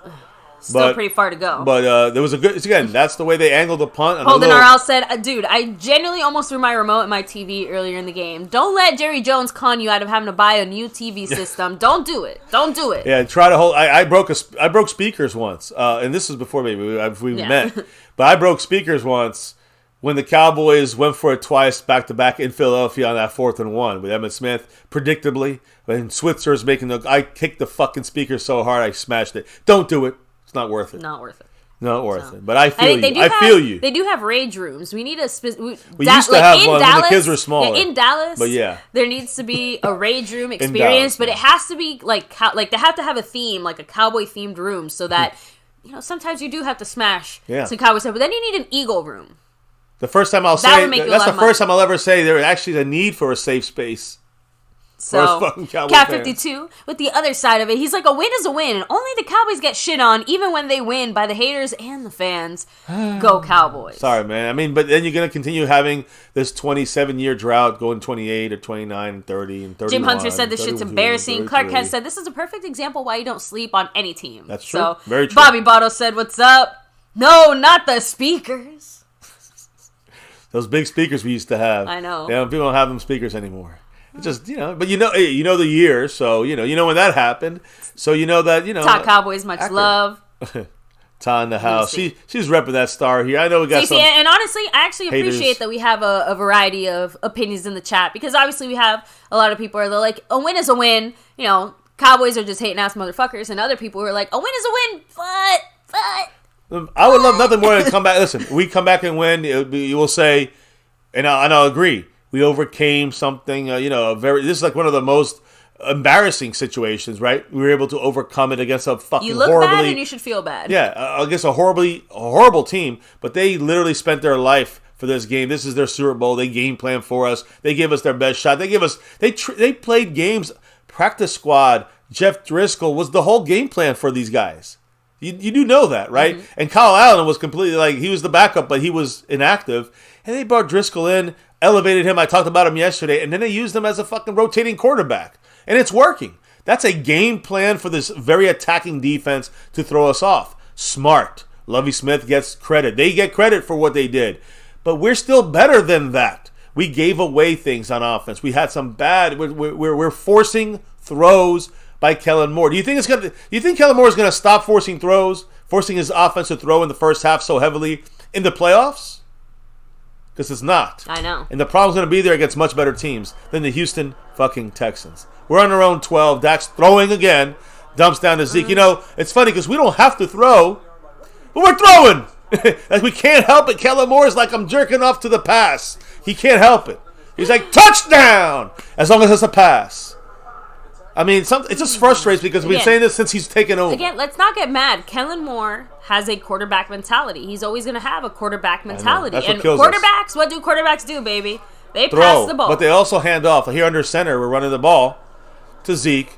Still pretty far to go. But there was a good. Again, that's the way they angled the punt. Holden RL said, "Dude, I genuinely almost threw my remote at my TV earlier in the game. Don't let Jerry Jones con you out of having to buy a new TV system. Don't do it. Don't do it." Yeah, try to hold. I broke speakers once, and this is before maybe we met. But I broke speakers once when the Cowboys went for it twice back-to-back in Philadelphia on that 4th and 1 with Emmitt Smith, predictably. When Switzer's I kicked the fucking speaker so hard I smashed it. Don't do it. It's not worth it. Not worth it. Not worth it. But I feel you. I feel you. They do have rage rooms. We need a we used to have one when the kids were smaller. Yeah, in Dallas, but yeah, there needs to be a rage room experience, but it has to be like they have to have a theme, like a cowboy themed room, so that sometimes you do have to smash some cowboy stuff, but then you need an eagle room. The first time that's the first time I'll ever say there actually is a need for a safe space. So, Cat 52, with the other side of it, he's like, a win is a win, and only the Cowboys get shit on, even when they win, by the haters and the fans. Go Cowboys. Sorry, man. I mean, but then you're going to continue having this 27-year drought going 28 or 29 and 30 and 31. Jim Hunter said this shit's embarrassing. Clark Kent said, this is a perfect example why you don't sleep on any team. That's true. So, very true. Bobby Bottle said, what's up? No, not the speakers. Those big speakers we used to have. I know. People don't have them speakers anymore. It's just, but you know the year, so you know when that happened, so that Talk Cowboys, much love. Ta in the house. She's repping that star here. I know we got some. And honestly, I actually haters. Appreciate that we have a variety of opinions in the chat, because obviously we have a lot of people who are like, a win is a win. Cowboys are just hating ass motherfuckers, and other people who are like, a win is a win, but. I would love nothing more than come back. Listen, we come back and win. You will say, and I'll agree. We overcame something, this is like one of the most embarrassing situations, right? We were able to overcome it against a fucking You look bad and you should feel bad. Yeah, against a horrible team, but they literally spent their life for this game. This is their Super Bowl. They game plan for us. They gave us their best shot. They played games, practice squad. Jeff Driscoll was the whole game plan for these guys. You do know that, right? Mm-hmm. And Kyle Allen was completely he was the backup, but he was inactive. And they brought Driscoll in, elevated him. I talked about him yesterday. And then they used him as a fucking rotating quarterback. And it's working. That's a game plan for this very attacking defense to throw us off. Smart. Lovie Smith gets credit. They get credit for what they did. But we're still better than that. We gave away things on offense. We had some bad. We're forcing throws by Kellen Moore. Do you think Kellen Moore is going to stop forcing throws, forcing his offense to throw in the first half so heavily in the playoffs? Because it's not. I know. And the problem's going to be there against much better teams than the Houston fucking Texans. We're on our own 12. Dak's throwing again. Dumps down to Zeke. It's funny because we don't have to throw, but we're throwing. Like we can't help it. Kellen Moore is like, I'm jerking off to the pass. He can't help it. He's like, touchdown! As long as it's a pass. I mean, it just frustrates because we've been saying this since he's taken over. Again, let's not get mad. Kellen Moore has a quarterback mentality. He's always going to have a quarterback mentality. That's what and kills quarterbacks, us. What do quarterbacks do, baby? They pass the ball. But they also hand off. Here under center, we're running the ball to Zeke.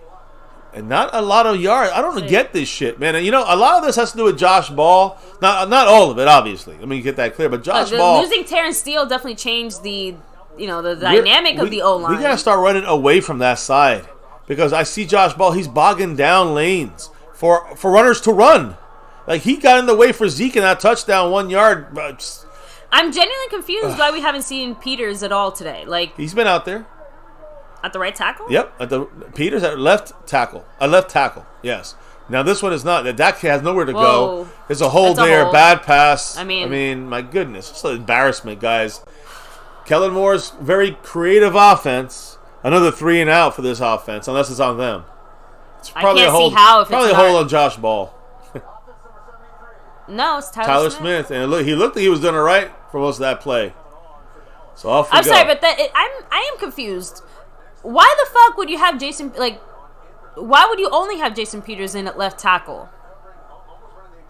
And not a lot of yards. I don't get this shit, man. And, a lot of this has to do with Josh Ball. Not all of it, obviously. Let me get that clear. But Josh Ball. Losing Terrence Steele definitely changed the dynamic of the O-line. We got to start running away from that side. Because I see Josh Ball, he's bogging down lanes for runners to run. Like, he got in the way for Zeke in that touchdown 1 yard. I'm genuinely confused why we haven't seen Peters at all today. Like, he's been out there. At the right tackle? Yep. Peters at left tackle. Left tackle, yes. Now, this one is not. Dak has nowhere to go. There's a hole there. Bad pass. I mean, my goodness. It's an embarrassment, guys. Kellen Moore's very creative offense. Another 3 and out for this offense, unless it's on them. It's probably I can't see how if probably it's a hole on Josh Ball. No, it's Tyler Smith. And he looked like he was doing it right for most of that play. So off we go. I'm sorry, but I am confused. Why the fuck would you have why would you only have Jason Peters in at left tackle?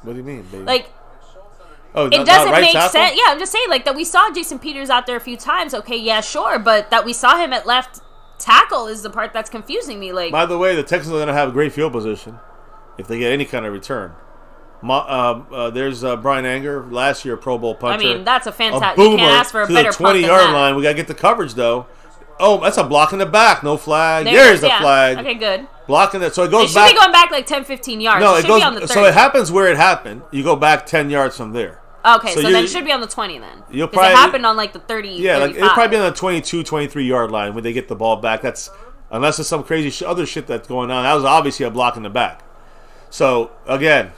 What do you mean, baby? It doesn't make sense. Yeah, I'm just saying, that we saw Jason Peters out there a few times. Okay, yeah, sure, but that we saw him at left tackle is the part that's confusing me. By the way, the Texans are going to have a great field position if they get any kind of return. There's Brian Anger, last year Pro Bowl punter. I mean, that's a fantastic. You can't ask for a better punt than that. 20-yard line. We got to get the coverage though. Oh, that's a block in the back. No flag. There's the flag. Okay, good. Blocking that. So it They goes should back. be going back like 10, 15 yards. No, it it should goes. be on the 30. So it happens where it happened. You go back 10 yards from there. Okay, so then it should be on the 20 then. You'll Because it probably- happened on like the 30, Yeah, like 35. it'll probably be on the 22, 23 yard line when they get the ball back. That's unless there's some crazy other shit that's going on. That was obviously a block in the back. So again,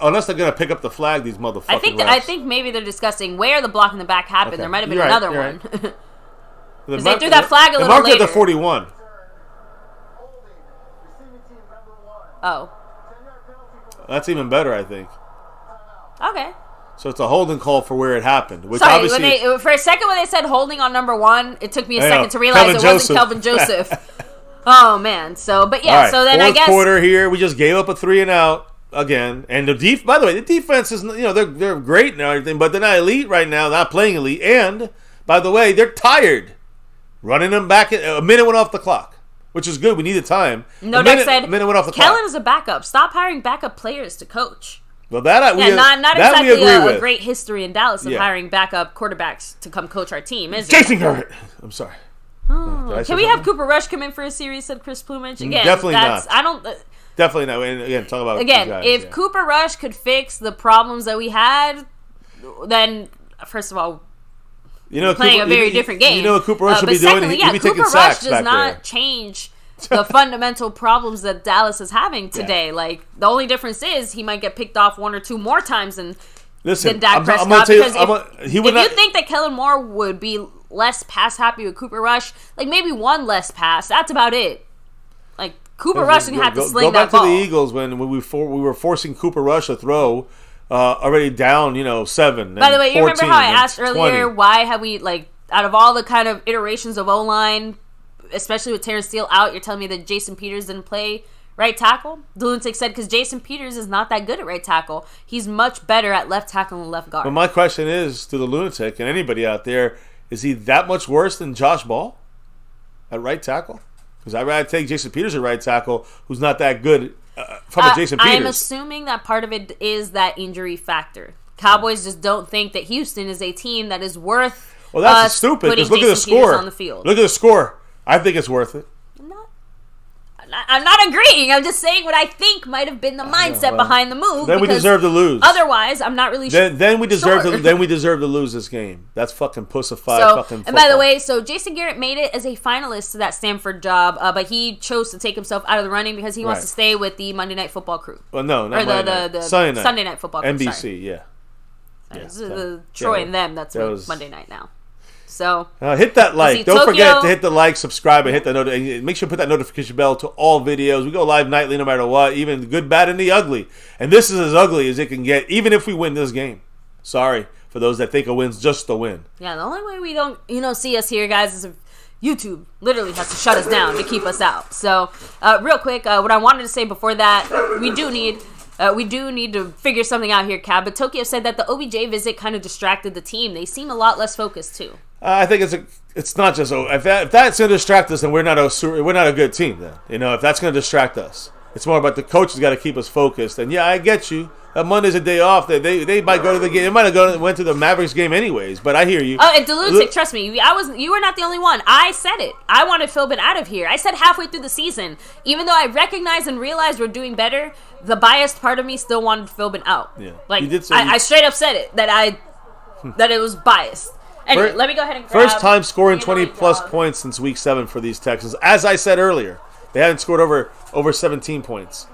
unless they're gonna pick up the flag, these motherfuckers. I think maybe they're discussing where the block in the back happened. Okay. There might have been You're right, another you're one. right. Because they threw that flag a little marked later. at the 41. Oh, That's even better, I think. okay. So it's a holding call for where it happened. Which Sorry, obviously, for a second when they said holding on number 1, it took me a I know. second to realize Kelvin it wasn't Kelvin Joseph. Oh man. So, but yeah. all right, So then fourth I guess quarter here, we just gave up a 3 and out again. And by the way, the defense is, they're great and everything, but they're not elite right now. Not playing elite. And by the way, they're tired. Running them back. A minute went off the clock, which is good. We needed time. Dak said, a minute went off the Kellen clock. is a backup. Stop hiring backup players to coach. Well, not Exactly we agree a great history in Dallas of hiring backup quarterbacks to come coach our team, is it? Jason Garrett. I'm sorry. Can we have Cooper Rush come in for a series? Said Chris Plumage. Again, Definitely not. I don't. Definitely not. And again, talk about Again, guys, if Cooper Rush could fix the problems that we had, then first of all, playing a very different game. You know what Cooper Rush should be doing? Secondly, He'd be taking Cooper sacks Rush does back not there. change the fundamental problems that Dallas is having today. Like the only difference is he might get picked off 1 or 2 more times than Dak Prescott. Because if you think that Kellen Moore would be less pass happy with Cooper Rush, like maybe 1 less pass, that's about it. Like Cooper Rush didn't have to sling that ball. Go back to the Eagles when we were forcing Cooper Rush to throw already down 7. By the way, you remember how I asked 20. earlier why have we out of all the kind of iterations of O-line, especially with Terrence Steele out, you're telling me that Jason Peters didn't play right tackle? The Lunatic said because Jason Peters is not that good at right tackle. He's much better at left tackle and left guard. But my question is to the Lunatic and anybody out there, is he that much worse than Josh Ball at right tackle? Because I'd rather take Jason Peters at right tackle, who's not that good from a Jason Peters. I'm assuming that part of it is that injury factor. Cowboys just don't think that Houston is a team that is worth. Well, that's stupid. Because look at the score. On the field. Look at the score. I think it's worth it. I'm not agreeing. I'm just saying what I think might have been the mindset behind the move. Then we deserve to lose. Otherwise, I'm not really sure. Then we deserve to lose this game. That's fucking pussified. Fucking and by the way, so Jason Garrett made it as a finalist to that Stanford job, but he chose to take himself out of the running because he wants to stay with the Monday Night Football crew. Well, no, not the Sunday Night Football crew. NBC, sorry. Yeah. This is the Troy and them. That's Monday night now. So hit that like. Don't Tokyo, forget to hit the like, subscribe, and hit the make sure to put that notification bell to all videos. We go live nightly, no matter what, even the good, bad, and the ugly. And this is as ugly as it can get, even if we win this game. Sorry for those that think a win's just a win. Yeah, the only way we don't see us here, guys, is if YouTube literally has to shut us down to keep us out. So real quick, what I wanted to say before that, we do need to figure something out here, Cab. But Tokyo said that the OBJ visit kind of distracted the team. They seem a lot less focused too. I think it's not just if that's going to distract us, then we're not a good team. Then if that's going to distract us, it's more about the coaches got to keep us focused. And yeah, I get you. Monday's a day off. They might go to the game. They might have went to the Mavericks game anyways. But I hear you. Oh, and Delusic, trust me, you were not the only one. I said it. I wanted Philbin out of here. I said halfway through the season, even though I recognized and realized we're doing better, the biased part of me still wanted Philbin out. Yeah, like I straight up said it that it was biased. Anyway, let me go ahead and grab... First time scoring 20-plus points since Week 7 for these Texans. As I said earlier, they hadn't scored over 17 points.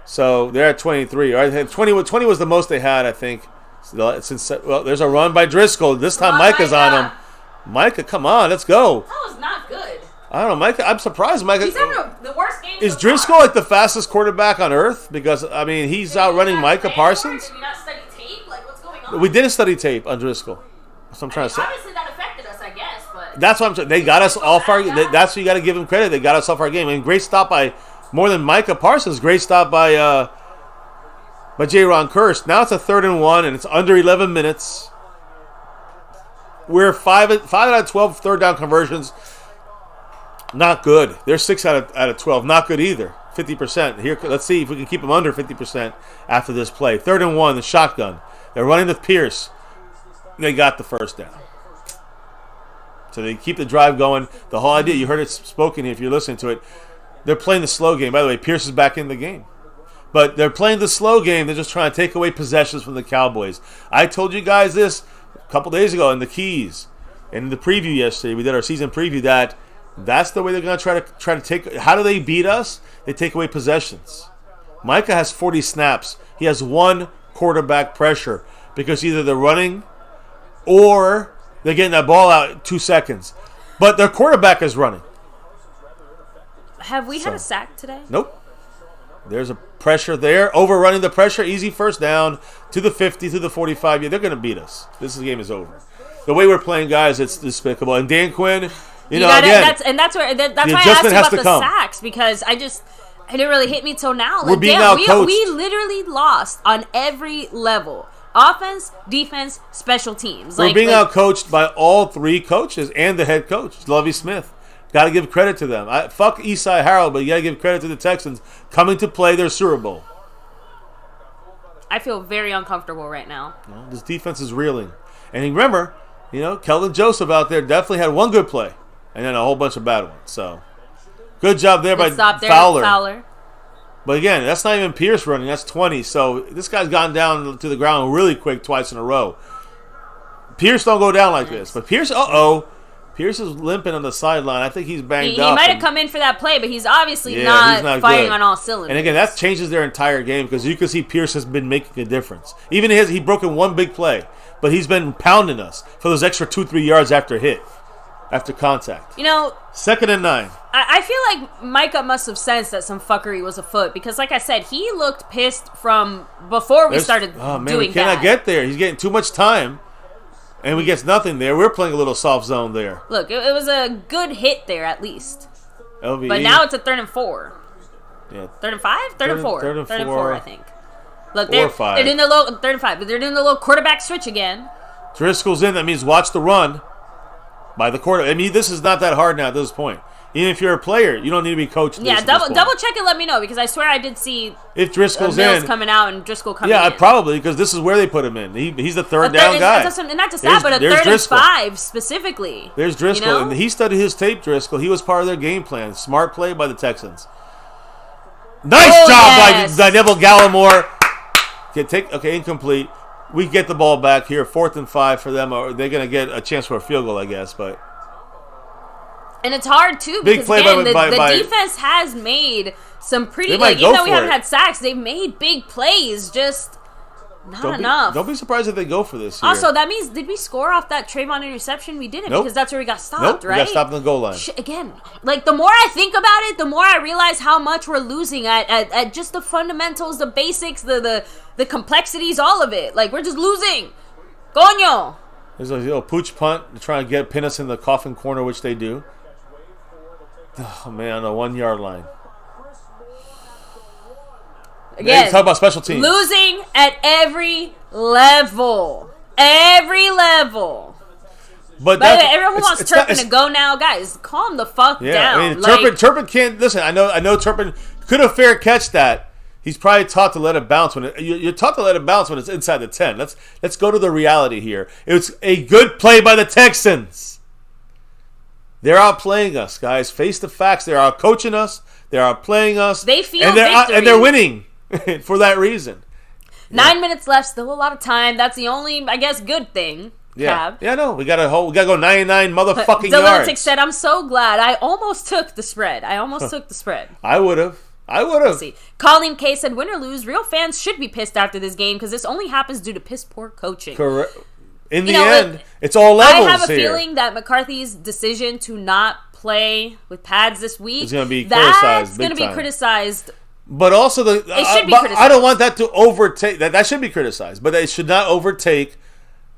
So they're at 23. Right? 20 was the most they had, I think. There's a run by Driscoll. This time Micah's on him. Micah, come on, let's go. That was not good. I don't know, Micah. I'm surprised, Micah. He's having the worst game. Is Driscoll like the fastest quarterback on earth? Because he's outrunning Micah Parsons. Did you not study tape? Like, what's going on? We didn't study tape on Driscoll. That's what I'm trying to say. Obviously, that affected us, I guess. But that's what I'm saying. They got us off our. That's what you got to give them credit. They got us off our game. And great stop by more than Micah Parsons. Great stop by J-Ron Kirst. Now it's a 3rd and 1, and it's under 11 minutes. We're 5 out of 12 third down conversions. Not good. They're 6 out of 12. Not good either. 50%. Here, let's see if we can keep them under 50% after this play. 3rd and 1, the shotgun. They're running with Pierce. They got the first down. So they keep the drive going. The whole idea, you heard it spoken here if you're listening to it. They're playing the slow game. By the way, Pierce is back in the game. But they're playing the slow game. They're just trying to take away possessions from the Cowboys. I told you guys this a couple days ago in the Keys. In the preview yesterday, we did our season preview that's the way they're going to try to take. How do they beat us? They take away possessions. Micah has 40 snaps. He has one quarterback pressure because either they're running or they're getting that ball out in 2 seconds. But their quarterback is running. Have we had a sack today? Nope. There's a pressure there. Overrunning the pressure. Easy first down to the 50, to the 45. Yeah, they're going to beat us. This game is over. The way we're playing, guys, it's despicable. And Dan Quinn, you know, again. That's why I asked you about the sacks, because it didn't really hit me till now. We're being outcoached. We literally lost on every level. Offense, defense, special teams. We're being outcoached by all three coaches and the head coach, Lovie Smith. Got to give credit to them. Fuck Esai Harold, but you got to give credit to the Texans coming to play their Super Bowl. I feel very uncomfortable right now. Well, this defense is reeling. And remember, you know, Kelvin Joseph out there definitely had one good play and then a whole bunch of bad ones. So, good job there by Fowler. But again, that's not even Pierce running. That's 20. So, this guy's gone down to the ground really quick twice in a row. Pierce don't go down like this. But Pierce, Pierce is limping on the sideline. I think he's banged up. He might have come in for that play, but he's obviously not firing on all cylinders. And again, that changes their entire game because you can see Pierce has been making a difference. Even he broke in one big play, but he's been pounding us for those extra 2-3 yards after contact. You know, 2nd and 9. I feel like Micah must have sensed that some fuckery was afoot because, like I said, he looked pissed from before we started doing that. We cannot get there. He's getting too much time. And we get nothing there. We're playing a little soft zone there. Look, it was a good hit there at least. LVE. But now it's a 3rd and 4. Yeah. 3rd and 5? 3rd and 4. 3rd and 4, I think. Look, they're doing the little 3rd and 5, but they're doing the little quarterback switch again. Driscoll's in. That means watch the run by the quarterback. I mean, this is not that hard now at this point. Even if you're a player, you don't need to be coached. Yeah, double check and let me know because I swear I did see if Driscoll's Mills coming out and Driscoll coming in. Yeah, probably because this is where they put him in. He's the third down guy. And not just that, but a 3rd and 5 specifically. There's Driscoll, you know? And he studied his tape. Driscoll, he was part of their game plan. Smart play by the Texans. Nice job by Neville Gallimore. Incomplete. We get the ball back here. 4th and 5 for them. Or they're going to get a chance for a field goal, I guess, but. And it's hard, too, because, again, the defense has made some pretty, even though we haven't had sacks, they've made big plays, just not enough. Don't be surprised if they go for this here. Also, that means, did we score off that Trayvon interception? We didn't, because that's where we got stopped, right? We got stopped on the goal line. Again, the more I think about it, the more I realize how much we're losing at just the fundamentals, the basics, the complexities, all of it. We're just losing. Coño! There's a little pooch punt to try and pin us in the coffin corner, which they do. Oh, man, on the 1 yard line. Again, talk about special teams. Losing at every level. Every level. But by the way, everyone wants Turpin to go now. Guys, calm the fuck down. I mean, Turpin can't. Listen, I know Turpin could have fair catch that. He's probably taught to let it bounce you're taught to let it bounce when it's inside the 10. Let's go to the reality here. It's a good play by the Texans. They're outplaying us, guys. Face the facts. They're outcoaching us. They're outplaying us. They feel victory. And they're winning for that reason. 9 minutes left. Still a lot of time. That's the only, I guess, good thing. Yeah. Yeah, no. We gotta go 99 motherfucking yards. Dylan said, "I'm so glad. I almost took the spread. I would have. See, Colleen K said, "Win or lose, real fans should be pissed after this game because this only happens due to piss poor coaching." Correct. In the end, it's all levels. I have a feeling that McCarthy's decision to not play with pads this week is going to be criticized. That's going to be criticized. But also, it should be criticized. I don't want that to overtake. That should be criticized, but it should not overtake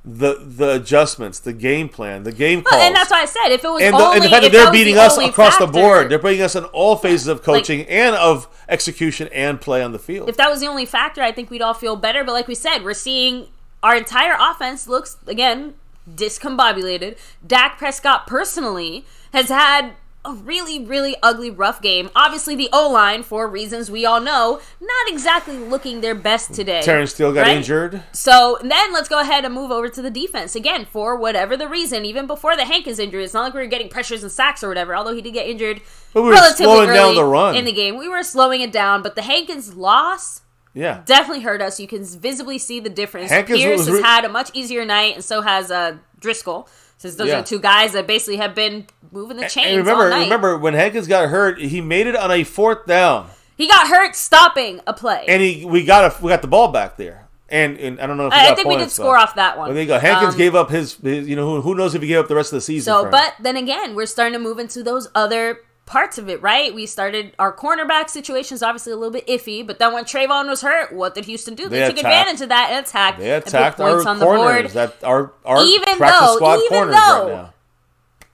the adjustments, the game plan, the game calls. And that's why I said if it was and the fact that they're beating us across the board, they're beating us in all phases of coaching and of execution and play on the field. If that was the only factor, I think we'd all feel better. But like we said, we're seeing our entire offense looks, again, discombobulated. Dak Prescott personally has had a really, really ugly, rough game. Obviously, the O-line, for reasons we all know, not exactly looking their best today. Terrence Steele got injured. So then let's go ahead and move over to the defense. Again, for whatever the reason, even before the Hankins injury, it's not like we were getting pressures and sacks or whatever, although he did get injured but we were relatively slowing early down the run in the game. We were slowing it down, but the Hankins loss definitely hurt us. You can visibly see the difference. Pierce has had a much easier night, and so has Driscoll. Since those are two guys that basically have been moving the chains all night. Remember, when Hankins got hurt, he made it on a 4th down. He got hurt stopping a play. And we got the ball back there. And I don't know if I think we did score off that one. Well, there you go. Hankins gave up his who knows if he gave up the rest of the season. So, but then again, we're starting to move into those other parts of it, right? We started our cornerback situation is obviously a little bit iffy, but then when Trayvon was hurt, what did Houston do? They took advantage of that and attacked. They attacked our points on corners. the board. That our even practice squad corners right now.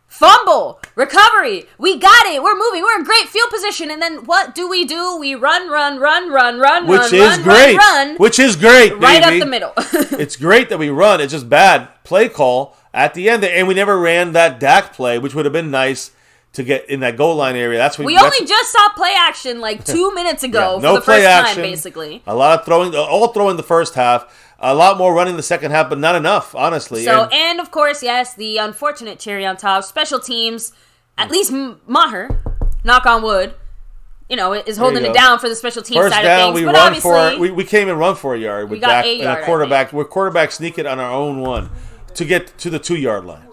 Fumble, recovery, we got it. We're moving. We're in great field position, and then what do? We run, which is great. Which is great, right up the middle. It's great that we run. It's just bad play call at the end, and we never ran that Dak play, which would have been nice to get in that goal line area. We only just saw play action like 2 minutes ago for the first time, basically. A lot of throwing, all throwing the first half. A lot more running the second half, but not enough, honestly. So, and of course, yes, the unfortunate cherry on top, special teams, at least Maher, knock on wood, is holding it down for the special team first side down, of things. We but run obviously, we came and run for a yard with Dak and a quarterback. We're quarterback sneak it on our own one to get to the 2-yard line.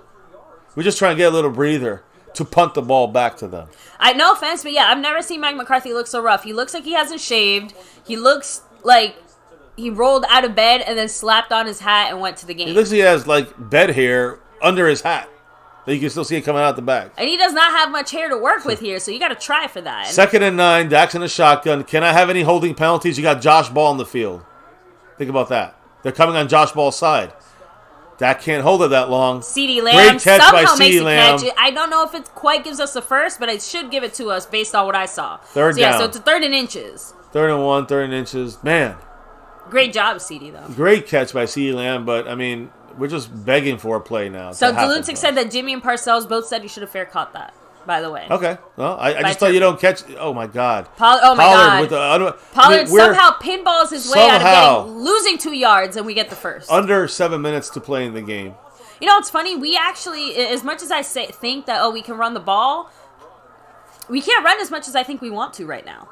We're just trying to get a little breather to punt the ball back to them. No offense, but yeah, I've never seen Mike McCarthy look so rough. He looks like he hasn't shaved. He looks like he rolled out of bed and then slapped on his hat and went to the game. He looks like he has bed hair under his hat. You can still see it coming out the back. And he does not have much hair to work with here, so you got to try for that. 2nd and 9, Dak's in a shotgun. Can I have any holding penalties? You got Josh Ball on the field. Think about that. They're coming on Josh Ball's side. Dak can't hold it that long. CeeDee Lamb Great catch by CeeDee Lamb. I don't know if it quite gives us the first, but it should give it to us based on what I saw. Third down. So it's a 3rd and inches. 3rd and 1, 3rd and inches. Man. Great job, CeeDee, though. Great catch by CeeDee Lamb, but, we're just begging for a play now. So Delutic said that Jimmy and Parcells both said you should have fair caught that, by the way. Okay. Well, I just thought you don't catch. Oh, my God. Pollard somehow pinballs his way out of losing 2 yards, and we get the first. Under 7 minutes to play in the game. It's funny. We actually, as much as I think that, we can run the ball, we can't run as much as I think we want to right now.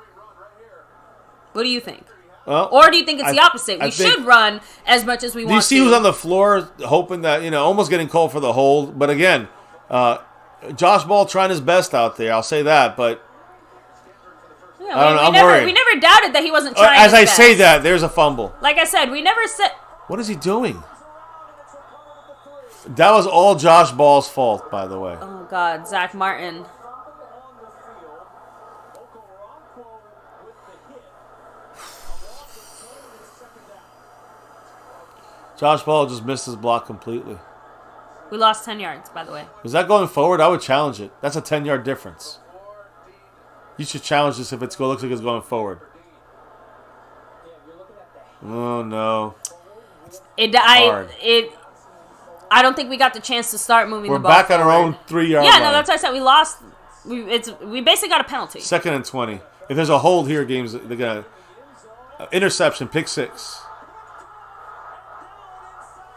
What do you think? Well, or do you think it's the opposite? We should run as much as we want to. Do you see who's on the floor hoping that, almost getting called for the hold? But again, Josh Ball trying his best out there. I'll say that, but I'm worried. We never doubted that he wasn't trying his best. As I say that, there's a fumble. Like I said, we never said... What is he doing? That was all Josh Ball's fault, by the way. Oh, God. Zach Martin. Josh Ball just missed his block completely. We lost 10 yards, by the way. Was that going forward? I would challenge it. That's a 10-yard difference. You should challenge this if it looks like it's going forward. Oh, no. I don't think we got the chance to start moving the ball We're back forward. on our own 3-yard line. Yeah, no, that's what I said. We lost. We basically got a penalty. 2nd and 20. If there's a hold here, they're going to... interception, pick 6.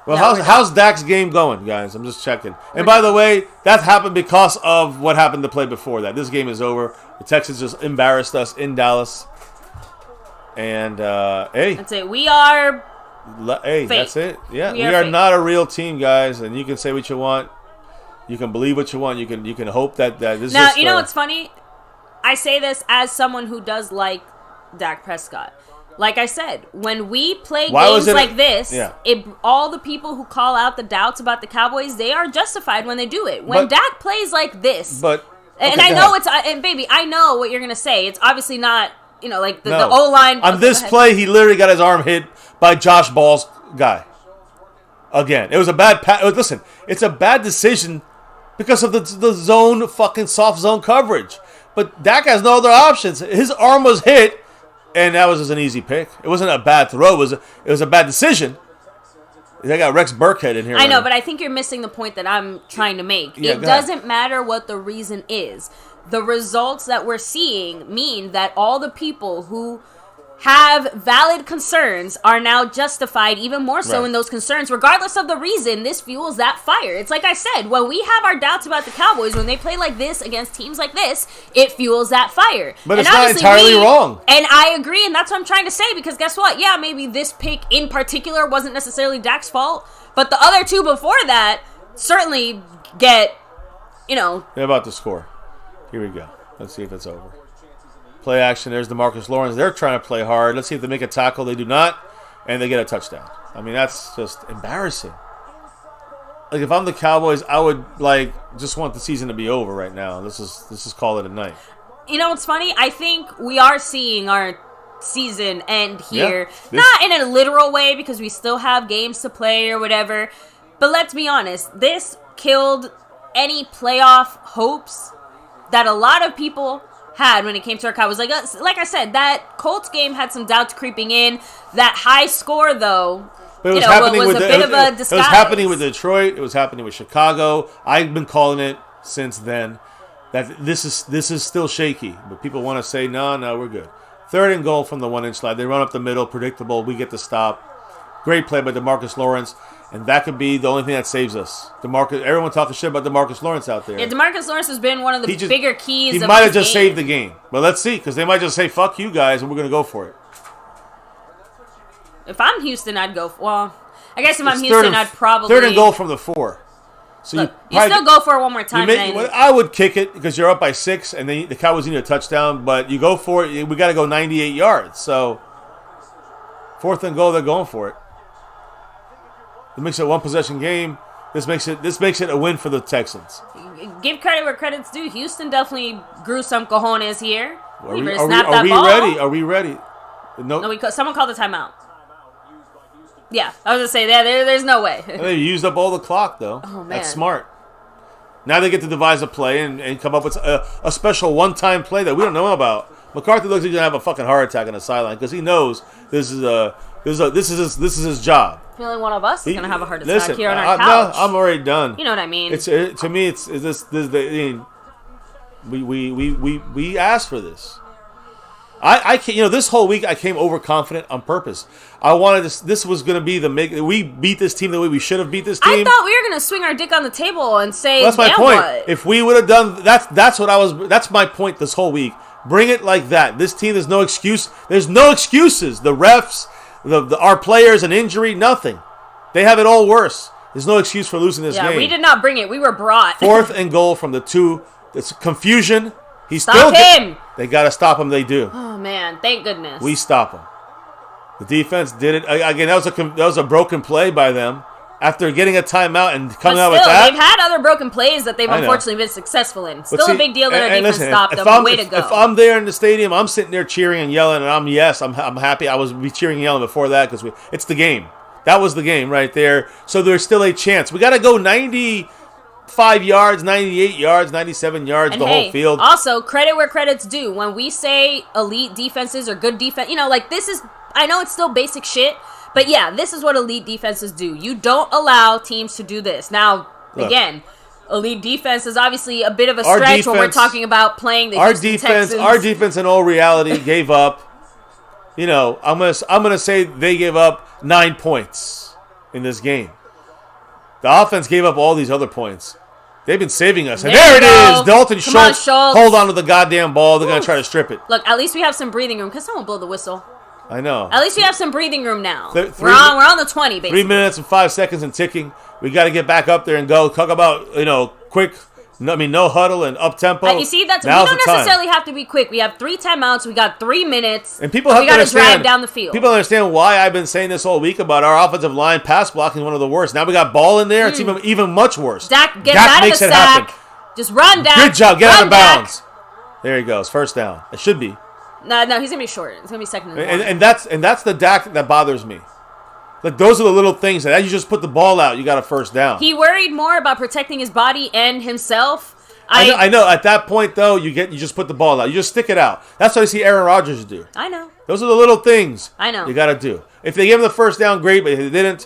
Well, how's Dak's game going, guys? I'm just checking. And by the way, that happened because of what happened the play before that. This game is over. The Texans just embarrassed us in Dallas. And, hey. That's it. We are fake. That's it. Yeah, we are not a real team, guys. And you can say what you want. You can believe what you want. You can hope that this is now, you know what's funny? I say this as someone who does like Dak Prescott. Like I said, when we play games like this, all the people who call out the doubts about the Cowboys, they are justified when they do it. When Dak plays like this, I know and baby, I know what you're gonna say. It's obviously not, the O line. On this play, he literally got his arm hit by Josh Ball's guy. Again, it was a bad. Listen, it's a bad decision because of the zone, fucking soft zone coverage. But Dak has no other options. His arm was hit. And that was just an easy pick. It wasn't a bad throw. It was a bad decision. They got Rex Burkhead in here. I know, but I think you're missing the point that I'm trying to make. It doesn't matter what the reason is. the results that we're seeing mean that all the people who have valid concerns are now justified even more so in those concerns, regardless of the reason. This fuels that fire. It's like I said, when we have our doubts about the Cowboys, when they play like this against teams like this, it fuels that fire. But it's not entirely wrong. And I agree, and that's what I'm trying to say, because guess what? Yeah, maybe this pick in particular wasn't necessarily Dak's fault, but the other two before that certainly get, They're about to score. Here we go. Let's see if it's over. Play action. There's DeMarcus Lawrence. They're trying to play hard. Let's see if they make a tackle. They do not, and they get a touchdown. I mean, that's just embarrassing. Like, if I'm the Cowboys, I would just want the season to be over right now. This is call it a night. You know what's funny? I think we are seeing our season end here. Yeah, not in a literal way, because we still have games to play or whatever. But let's be honest. This killed any playoff hopes that a lot of people had when it came to our Cowboys. Like I said, that Colts game had some doubts creeping in. That high score, though, but it was was a bit of a disguise. It was happening with Detroit. It was happening with Chicago. I've been calling it since then that this is still shaky. But people want to say, no, we're good. 3rd and goal from the 1-inch line. They run up the middle, predictable. We get the stop. Great play by DeMarcus Lawrence. And that could be the only thing that saves us. Everyone talking shit about DeMarcus Lawrence out there. Yeah, DeMarcus Lawrence has been one of the bigger keys. He might have just saved the game. But let's see, because they might just say, fuck you guys, and we're going to go for it. If I'm Houston, I'd go I guess if I'm Houston, I'd probably... 3rd and goal from the 4. So Look, you still go for it one more time. I would kick it because you're up by 6, and the Cowboys need a touchdown. But you go for it. We got to go 98 yards. So 4th and goal, they're going for it. It makes it a one-possession game. This makes it a win for the Texans. Give credit where credit's due. Houston definitely grew some cojones here. Are we ready? Are we ready? No, someone called the timeout. Yeah, I was going to say that. There's no way. They used up all the clock, though. Oh, man. That's smart. Now they get to devise a play and come up with a special one-time play that we don't know about. McCarthy looks like he's going to have a fucking heart attack on the sideline because he knows this is his job. Only one of us is going to have a heart attack here on our couch. No, I'm already done. You know what I mean? To me, it's we asked for this. I this whole week I came overconfident on purpose. I wanted this was going to be we beat this team the way we should have beat this team. I thought we were going to swing our dick on the table and say, well, that's my point. What? If we would have done that's my point this whole week. Bring it like that. This team, there's no excuse. There's no excuses. The refs, our players, an injury, nothing. They have it all worse. There's no excuse for losing this game. Yeah, we did not bring it. We were brought. 4th and goal from the 2. It's confusion. Stop him. They got to stop him. They do. Oh, man. Thank goodness. We stop him. The defense did it. Again, that was a broken play by them. After getting a timeout and coming out with that. They've had other broken plays that they've unfortunately been successful in. Still a big deal that our defense stopped them. Way to go. If I'm there in the stadium, I'm sitting there cheering and yelling, and I'm happy. I was cheering and yelling before that because it's the game. That was the game right there. So there's still a chance. We got to go 95 yards, 98 yards, 97 yards, and whole field. Also, credit where credit's due. When we say elite defenses or good defense, this is, I know it's still basic shit, but yeah, this is what elite defenses do. You don't allow teams to do this. Now, again, elite defense is obviously a bit of a stretch when we're talking about playing the Houston Texans. Our defense, in all reality, gave up. I'm gonna say they gave up 9 points in this game. The offense gave up all these other points. They've been saving us. And there it is. Dalton Schultz. Hold on to the goddamn ball. They're going to try to strip it. Look, at least we have some breathing room. Because someone blow the whistle. I know. At least we have some breathing room now. We're on the 20, basically. 3 minutes and 5 seconds and ticking. We got to get back up there and go. Talk about, quick. No huddle and up tempo. You see, we don't necessarily have to be quick. We have 3 timeouts. We got 3 minutes. And people have to understand. We got to drive down the field. People understand why I've been saying this all week about our offensive line pass blocking one of the worst. Now we got ball in there. It's even much worse. Dak gets out of the sack. Just run, Dak. Good job. Get out of bounds. There he goes. First down. It should be. No, he's gonna be short. It's gonna be second and one. And that's the Dak that bothers me. Like, those are the little things that you just put the ball out, you got a first down. He worried more about protecting his body and himself. I know. At that point, though, you just put the ball out. You just stick it out. That's what I see Aaron Rodgers do. I know. Those are the little things I know you got to do. If they gave him the first down, great, but if they didn't,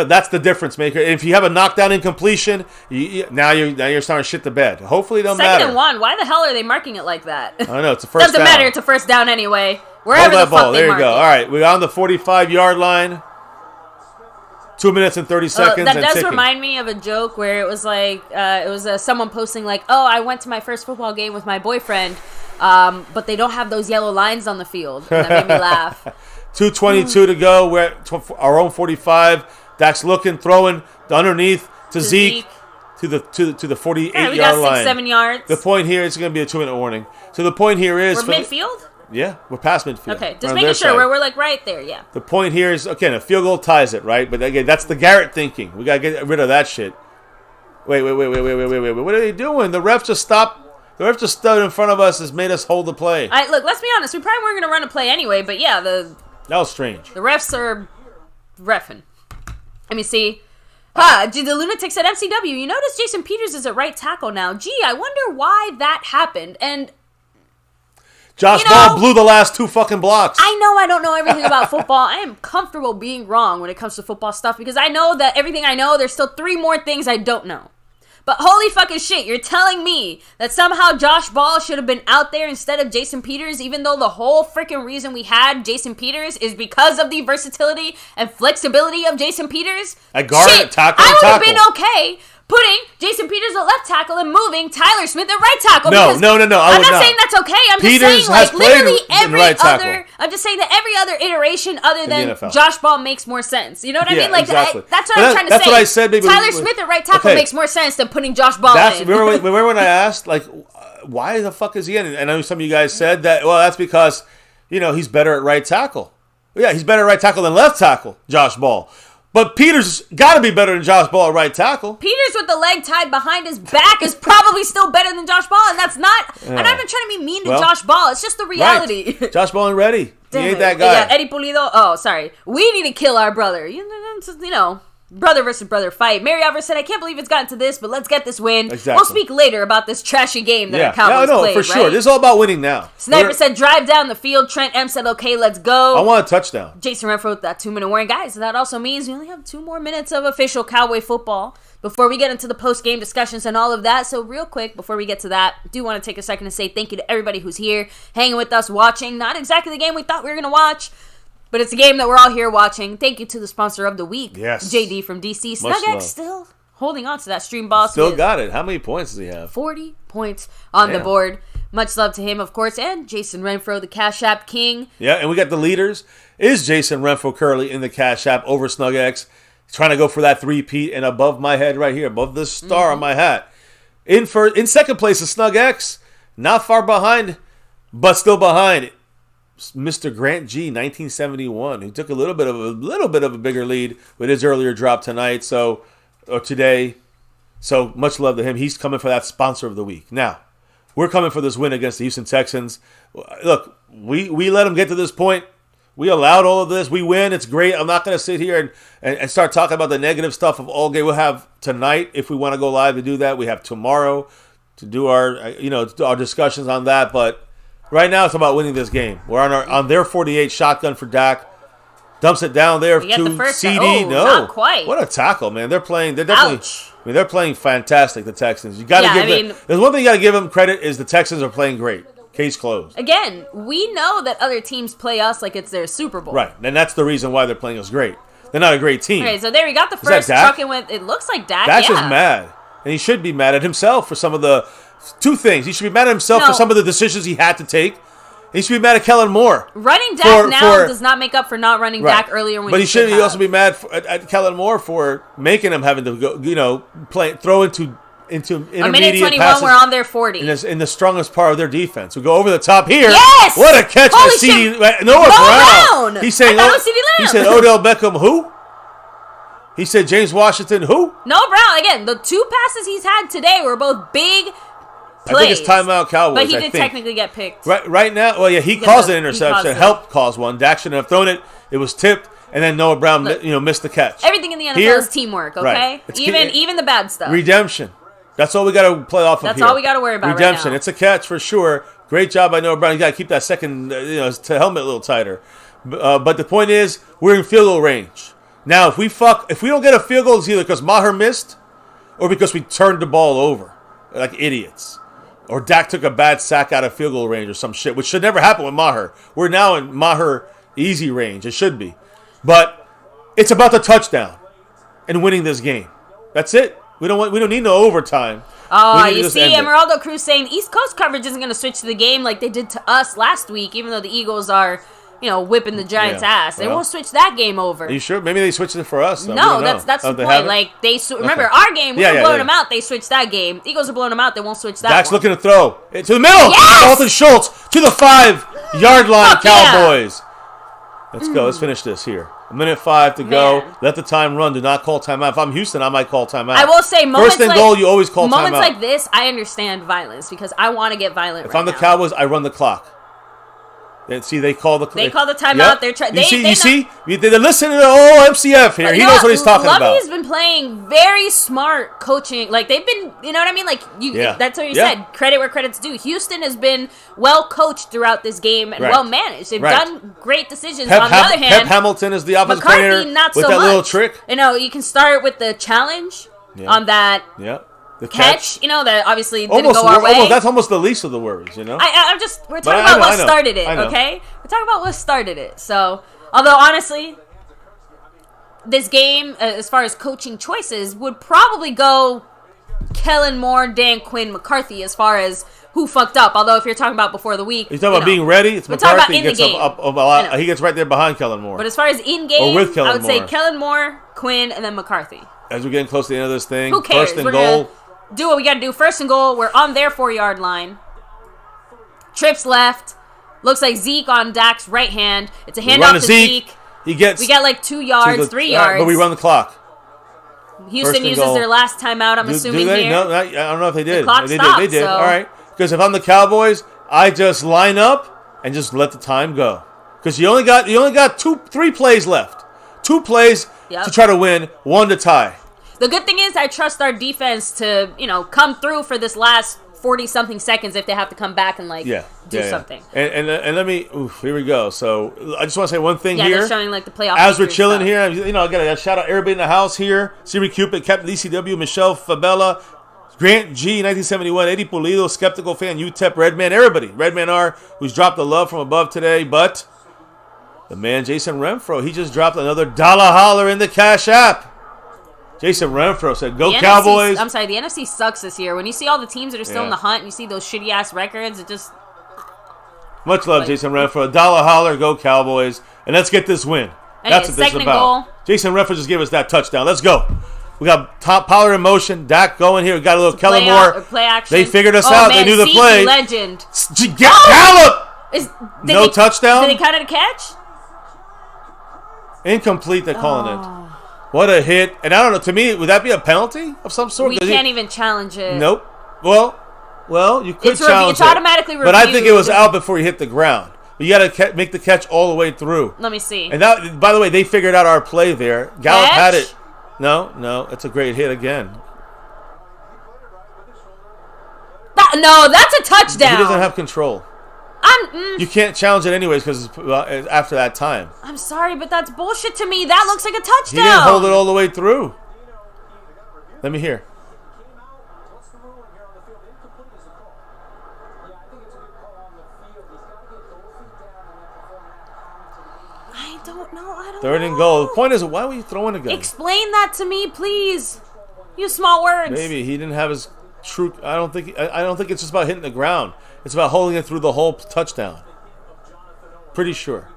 that's the difference maker. If you have a knockdown incompletion, now you're starting to shit the bed. Hopefully it don't matter. 2nd and 1. Why the hell are they marking it like that? I don't know. It's a first down. Doesn't matter. It's a first down anyway. Wherever Hold that the fuck ball. they There you mark go. it. All right, we're on the 45-yard line. 2 minutes and 30 seconds. That and does ticking. remind me of a joke where it was like someone posting like, "Oh, I went to my first football game with my boyfriend, but they don't have those yellow lines on the field." And that made me laugh. 2:22 to go. We're at our own 45. Dak's looking, throwing underneath to Zeke. To the 48-yard We got line. 6-7 yards. The point here is going to be a 2-minute warning. So the point here is We're midfield? Yeah, we're past midfield. Okay, just We're on making their sure. side. We're like right there, yeah. The point here is, again, a field goal ties it, right? But again, that's the Garrett thinking. We got to get rid of that shit. Wait. What are they doing? The ref just stopped. The ref just stood in front of us, has made us hold the play. Look, let's be honest. We probably weren't going to run a play anyway, but yeah, That was strange. the refs are reffing. Let me see. The Lunatics at MCW. You notice Jason Peters is at right tackle now. Gee, I wonder why that happened. And Josh Ball blew the last 2 fucking blocks. I know I don't know everything about football. I am comfortable being wrong when it comes to football stuff because I know that everything I know, there's still 3 more things I don't know. But holy fucking shit, you're telling me that somehow Josh Ball should have been out there instead of Jason Peters, even though the whole freaking reason we had Jason Peters is because of the versatility and flexibility of Jason Peters? At guard, shit, tackle, I would have tackle. been okay putting Jason Peters at left tackle and moving Tyler Smith at right tackle. No. I'm I not would not. saying that's okay. I'm Peters just saying, has like, literally played in every right tackle. other. I'm just saying that every other iteration other the than NFL. Josh Ball makes more sense. You know what I Yeah, mean? Like exactly. that's what But I'm trying to that's say. what I said, baby. Tyler Smith at right tackle Okay. makes more sense than putting Josh Ball in. Remember when I asked, like, why the fuck is he in? And I know some of you guys said that, well, that's because, he's better at right tackle. Yeah, he's better at right tackle than left tackle, Josh Ball. But Peters got to be better than Josh Ball at right tackle. Peters with the leg tied behind his back is probably still better than Josh Ball, and that's not. Yeah. I'm not even trying to be mean to Josh Ball. It's just the reality. Right. Josh Ball ain't ready. Damn He ain't it. that guy. Yeah, Eddie Pulido. Oh, sorry. We need to kill our brother. Brother versus brother fight. Mary Alvarez said, I can't believe it's gotten to this, but let's get this win. Exactly. We'll speak later about this trashy game that our Cowboys played, for sure. right? This is all about winning now. Sniper said, drive down the field. Trent M said, okay, let's go. I want a touchdown. Jason Renfro with that 2-minute warning. Guys, that also means we only have 2 more minutes of official Cowboy football before we get into the post-game discussions and all of that. So real quick, before we get to that, I do want to take a second to say thank you to everybody who's here, hanging with us, watching. Not exactly the game we thought we were going to watch, but it's a game that we're all here watching. Thank you to the sponsor of the week, yes. JD from DC. Much SnugX love. still holding on to that stream boss. Still got it. How many points does he have? 40 points on the board. Much love to him, of course, and Jason Renfro, the Cash App King. Yeah, and we got the leaders. Is Jason Renfro currently in the Cash App over SnugX? Trying to go for that 3-peat, and above my head right here, above the star on my hat. In second place is SnugX. Not far behind, but still behind. Mr. Grant G, 1971, who took a little bit of a bigger lead with his earlier drop tonight, or today. So much love to him. He's coming for that sponsor of the week. Now, we're coming for this win against the Houston Texans. Look, we let them get to this point. We allowed all of this. We win. It's great. I'm not going to sit here and start talking about the negative stuff of all game. We'll have tonight if we want to go live to do that. We have tomorrow to do our discussions on that. But right now, it's about winning this game. We're on their 48 shotgun for Dak. Dumps it down there to CD. Not quite. What a tackle, man! They're definitely. Ouch. They're playing fantastic. The Texans. You got to give them. There's one thing you got to give them credit is the Texans are playing great. Case closed. Again, we know that other teams play us like it's their Super Bowl. Right, and that's the reason why they're playing us great. They're not a great team. Okay, so there we got the Is that first Dak? trucking with. It looks like Dak. Dak's just mad, and he should be mad at himself for some of the 2 things. He should be mad at himself for some of the decisions he had to take. He should be mad at Kellen Moore. Running Dak does not make up for not running Dak earlier. When but he should also be mad at Kellen Moore for making him having to go, throw into intermediate a minute 21. passes We're on their 40 in the strongest part of their defense. We go over the top here. Yes! What a catch by CD Noah Brown. He's saying, he said Odell Beckham who? He said James Washington who? Noah Brown. Again, the 2 passes he's had today were both big plays. I think it's timeout Cowboys. But he did technically get picked. Right now, well, yeah, he caused an interception, helped cause one. Dak shouldn't have thrown it. It was tipped, and then Noah Brown missed the catch. Everything in the NFL is teamwork, okay? Right. Even the bad stuff. Redemption. That's all we got to play off of here. That's all we got to worry about Redemption. right now. It's a catch for sure. Great job by Noah Brown. You got to keep that second helmet a little tighter. But the point is, we're in field goal range. Now, if we don't get a field goal, it's either because Maher missed or because we turned the ball over like idiots. Or Dak took a bad sack out of field goal range or some shit, which should never happen with Maher. We're now in Maher easy range. It should be. But it's about the touchdown and winning this game. That's it. We don't need no overtime. Oh, you see, Emeraldo Cruz saying East Coast coverage isn't going to switch to the game like they did to us last week, even though the Eagles are, whipping the Giants' ass. They won't switch that game over. Are you sure? Maybe they switched it for us. No, that's the point. Like remember our game, we were blowing them out. They switched that game. Eagles are blowing them out. They won't switch that. Dak's one. looking to throw to the middle. Yes! Dalton Schultz to the 5-yard line. Cowboys. Let's go. Let's finish this here. 1:05 to go. Let the time run. Do not call timeout. If I'm Houston, I might call timeout. I will say, first and goal, you always call timeout. Moments like this, I understand violence because I want to get violent. If I'm the Cowboys, I run the clock. See, they call the timeout. Yep. You see? They're listening to MCF here. He knows what he's talking about. Lovey's been playing very smart coaching. Like, they've been, you know what I mean? Like, that's what you said. Credit where credit's due. Houston has been well coached throughout this game and well managed. They've done great decisions. On the other hand, Pep Hamilton is the offensive coordinator not with so that much. little trick. You can start with the challenge on that. Yeah. The catch, that obviously didn't go our way. That's almost the least of the worries, we're talking about what started it, okay? We're talking about what started it. So, although honestly, this game, as far as coaching choices, would probably go Kellen Moore, Dan Quinn, McCarthy, as far as who fucked up. Although if you're talking about before the week, you're talking about being ready. It's McCarthy. He gets up a lot. He gets right there behind Kellen Moore. But as far as in game, I would say Kellen Moore, Quinn, and then McCarthy. As we're getting close to the end of this thing, who cares? First and goal. Do what we got to do. First and goal. We're on their 4-yard line. Trips left. Looks like Zeke on Dak's right hand. It's a handoff to Zeke. We get like 2 yards, 3 yards. But we run the clock. Houston uses their last timeout, I'm assuming. Do they? Here. No, I don't know if they did. The clock stopped, they did. So. All right. Because if I'm the Cowboys, I just line up and just let the time go. Because you only got 3 plays left. 2 plays to try to win, 1 to tie. The good thing is I trust our defense to, come through for this last 40-something seconds if they have to come back and, do something. And let me, here we go. So, I just want to say one thing here. Yeah, they're showing, the playoff. As we're chilling here, I got to shout out everybody in the house here. Siri Cupid, Captain DCW, Michelle Fabella, Grant G, 1971, Eddie Pulido, Skeptical Fan, UTEP, Redman, everybody. Redman R, who's dropped the love from above today, but the man Jason Renfro, he just dropped another dollar holler in the Cash App. Jason Renfro said, "Go Cowboys." I'm sorry, the NFC sucks this year. When you see all the teams that are still in the hunt and you see those shitty-ass records, it just... Much love, Jason Renfro. Dollar holler, go Cowboys. And let's get this win. That's what this is about. Goal. Jason Renfro just gave us that touchdown. Let's go. We got Pollard in motion. Dak going here. We got a little Kellen Moore. Play action. They figured us out. Man, they knew the play. Legend. Gallup! No touchdown? Did they cut it a catch? Incomplete, they're calling it. What a hit. And I don't know, to me, would that be a penalty of some sort? We can't even challenge it. Nope. Well, you could challenge it. It's automatically reviewed. But I think it was out before you hit the ground. You got to make the catch all the way through. Let me see. And that, by the way, they figured out our play there. Gallup had it. No, it's a great hit again. No, that's a touchdown. He doesn't have control. You can't challenge it anyways because it's after that time. I'm sorry, but that's bullshit to me. That looks like a touchdown. He didn't hold it all the way through. Let me hear. I don't know. Third and goal. The point is, why were you throwing a gun? Explain that to me, please. Use small words. Maybe he didn't have his true. I don't think it's just about hitting the ground. It's about holding it through the whole touchdown. Pretty sure.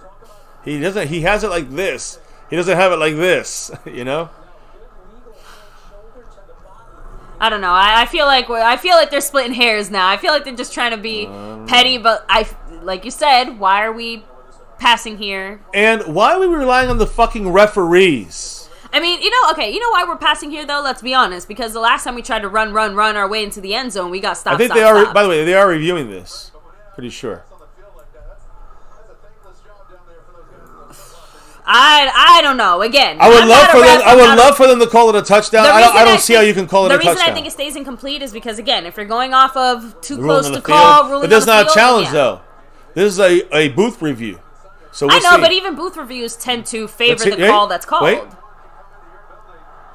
He doesn't. He has it like this. He doesn't have it like this. You know. I don't know. I feel like they're splitting hairs now. I feel like they're just trying to be petty. But like you said, why are we passing here? And why are we relying on the fucking referees? I mean, you know why we're passing here though? Let's be honest. Because the last time we tried to run our way into the end zone, we got stopped. I think they are. By the way, they are reviewing this. Pretty sure. I don't know. Again, I would love for them to call it a touchdown. I don't see how you can call it a touchdown. The reason I think it stays incomplete is because, again, if you're going off of too close to call, ruling on the field. But that's not a challenge, though. This is a booth review. So I know, but even booth reviews tend to favor the call that's called. Wait.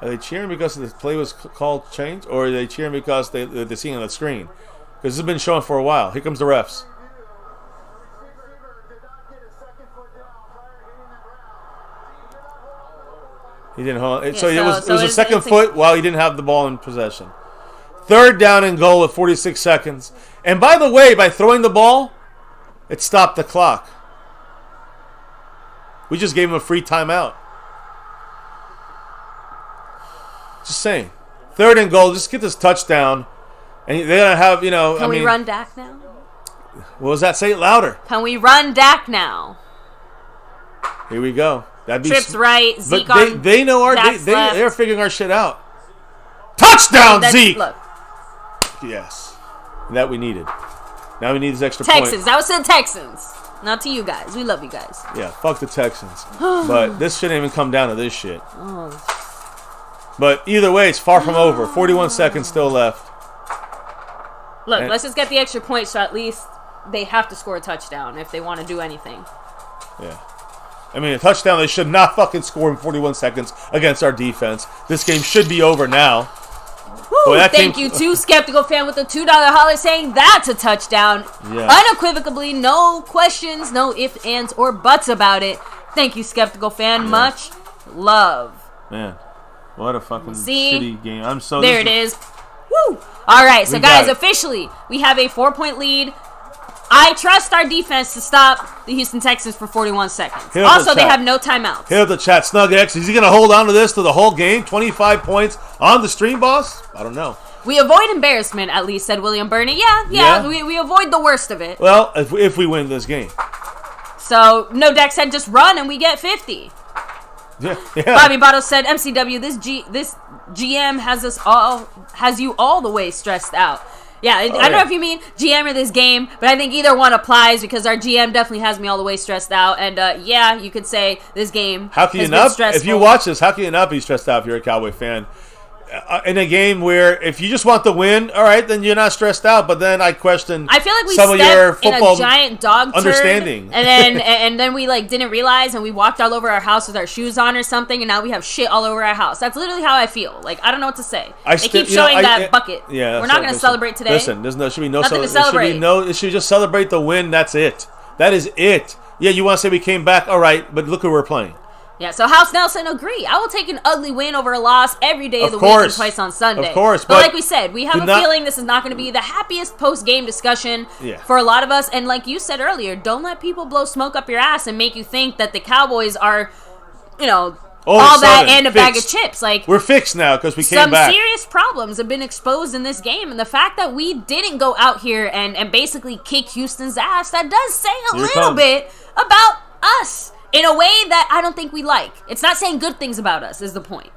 Are they cheering because the play was called change, or are they cheering because they're seeing on the screen? Because this has been shown for a while. Here comes the refs. He didn't hold. Yeah, so it was a second foot while he didn't have the ball in possession. 3rd down and goal with 46 seconds. And by the way, by throwing the ball, it stopped the clock. We just gave him a free timeout. Just saying. 3rd and goal. Just get this touchdown. And they're going to have, you know. Can we run Dak now? What was that? Say it louder. Can we run Dak now? Here we go. That'd be Trips right. Zeke but on they know our. They're figuring our shit out. Touchdown, Zeke! Look. Yes. That we needed. Now we need this extra Texans. point. That was to the Texans. Not to you guys. We love you guys. Yeah, fuck the Texans. But this shouldn't even come down to this shit. But either way, it's far from over. 41 seconds still left. Look, let's just get the extra point so at least they have to score a touchdown if they want to do anything. Yeah. I mean, a touchdown, they should not fucking score in 41 seconds against our defense. This game should be over now. Woo, thank you to Skeptical Fan with the $2 holler saying that's a touchdown. Yeah. Unequivocally, no questions, no ifs, ands, or buts about it. Thank you, Skeptical Fan. Yeah. Much love. Man, what a fucking shitty game. I'm so... There it is. Woo! All right, so guys, officially, we have a 4-point lead. I trust our defense to stop the Houston Texans for 41 seconds. Also, they have no timeouts. Hit up the chat. Snug X. Is he going to hold on to this to the whole game? 25 points on the stream, boss? I don't know. We avoid embarrassment, at least, said William Burney. Yeah. We avoid the worst of it. Well, if we win this game. So, no, Dak said just run and we get 50. Yeah. Bobby Bottle said, MCW, this GM has you all the way stressed out. Yeah, I don't know if you mean GM or this game, but I think either one applies because our GM definitely has me all the way stressed out. And yeah, you could say this game has been stressful. If you watch this, how can you not be stressed out if you're a Cowboy fan? In a game where if you just want the win, all right, then you're not stressed out. But then I question. I feel like we some of your stepped in a giant dog understanding, and then we didn't realize, and we walked all over our house with our shoes on or something, and now we have shit all over our house. That's literally how I feel. Like I don't know what to say. They keep showing that bucket. Yeah, we're not going to celebrate today. Listen, there should be no nothing to celebrate. It should just celebrate the win. That's it. That is it. Yeah, you want to say we came back? All right, but look who we're playing. Yeah, so House Nelson, agree. I will take an ugly win over a loss every day of the week and twice on Sunday. Of course. But like we said, we have a feeling this is not going to be the happiest post-game discussion for a lot of us. And like you said earlier, don't let people blow smoke up your ass and make you think that the Cowboys are, all that and a bag of chips. Like we're fixed now because we came back. Some serious problems have been exposed in this game. And the fact that we didn't go out here and basically kick Houston's ass, that does say a little bit about us. In a way that I don't think we like. It's not saying good things about us, is the point.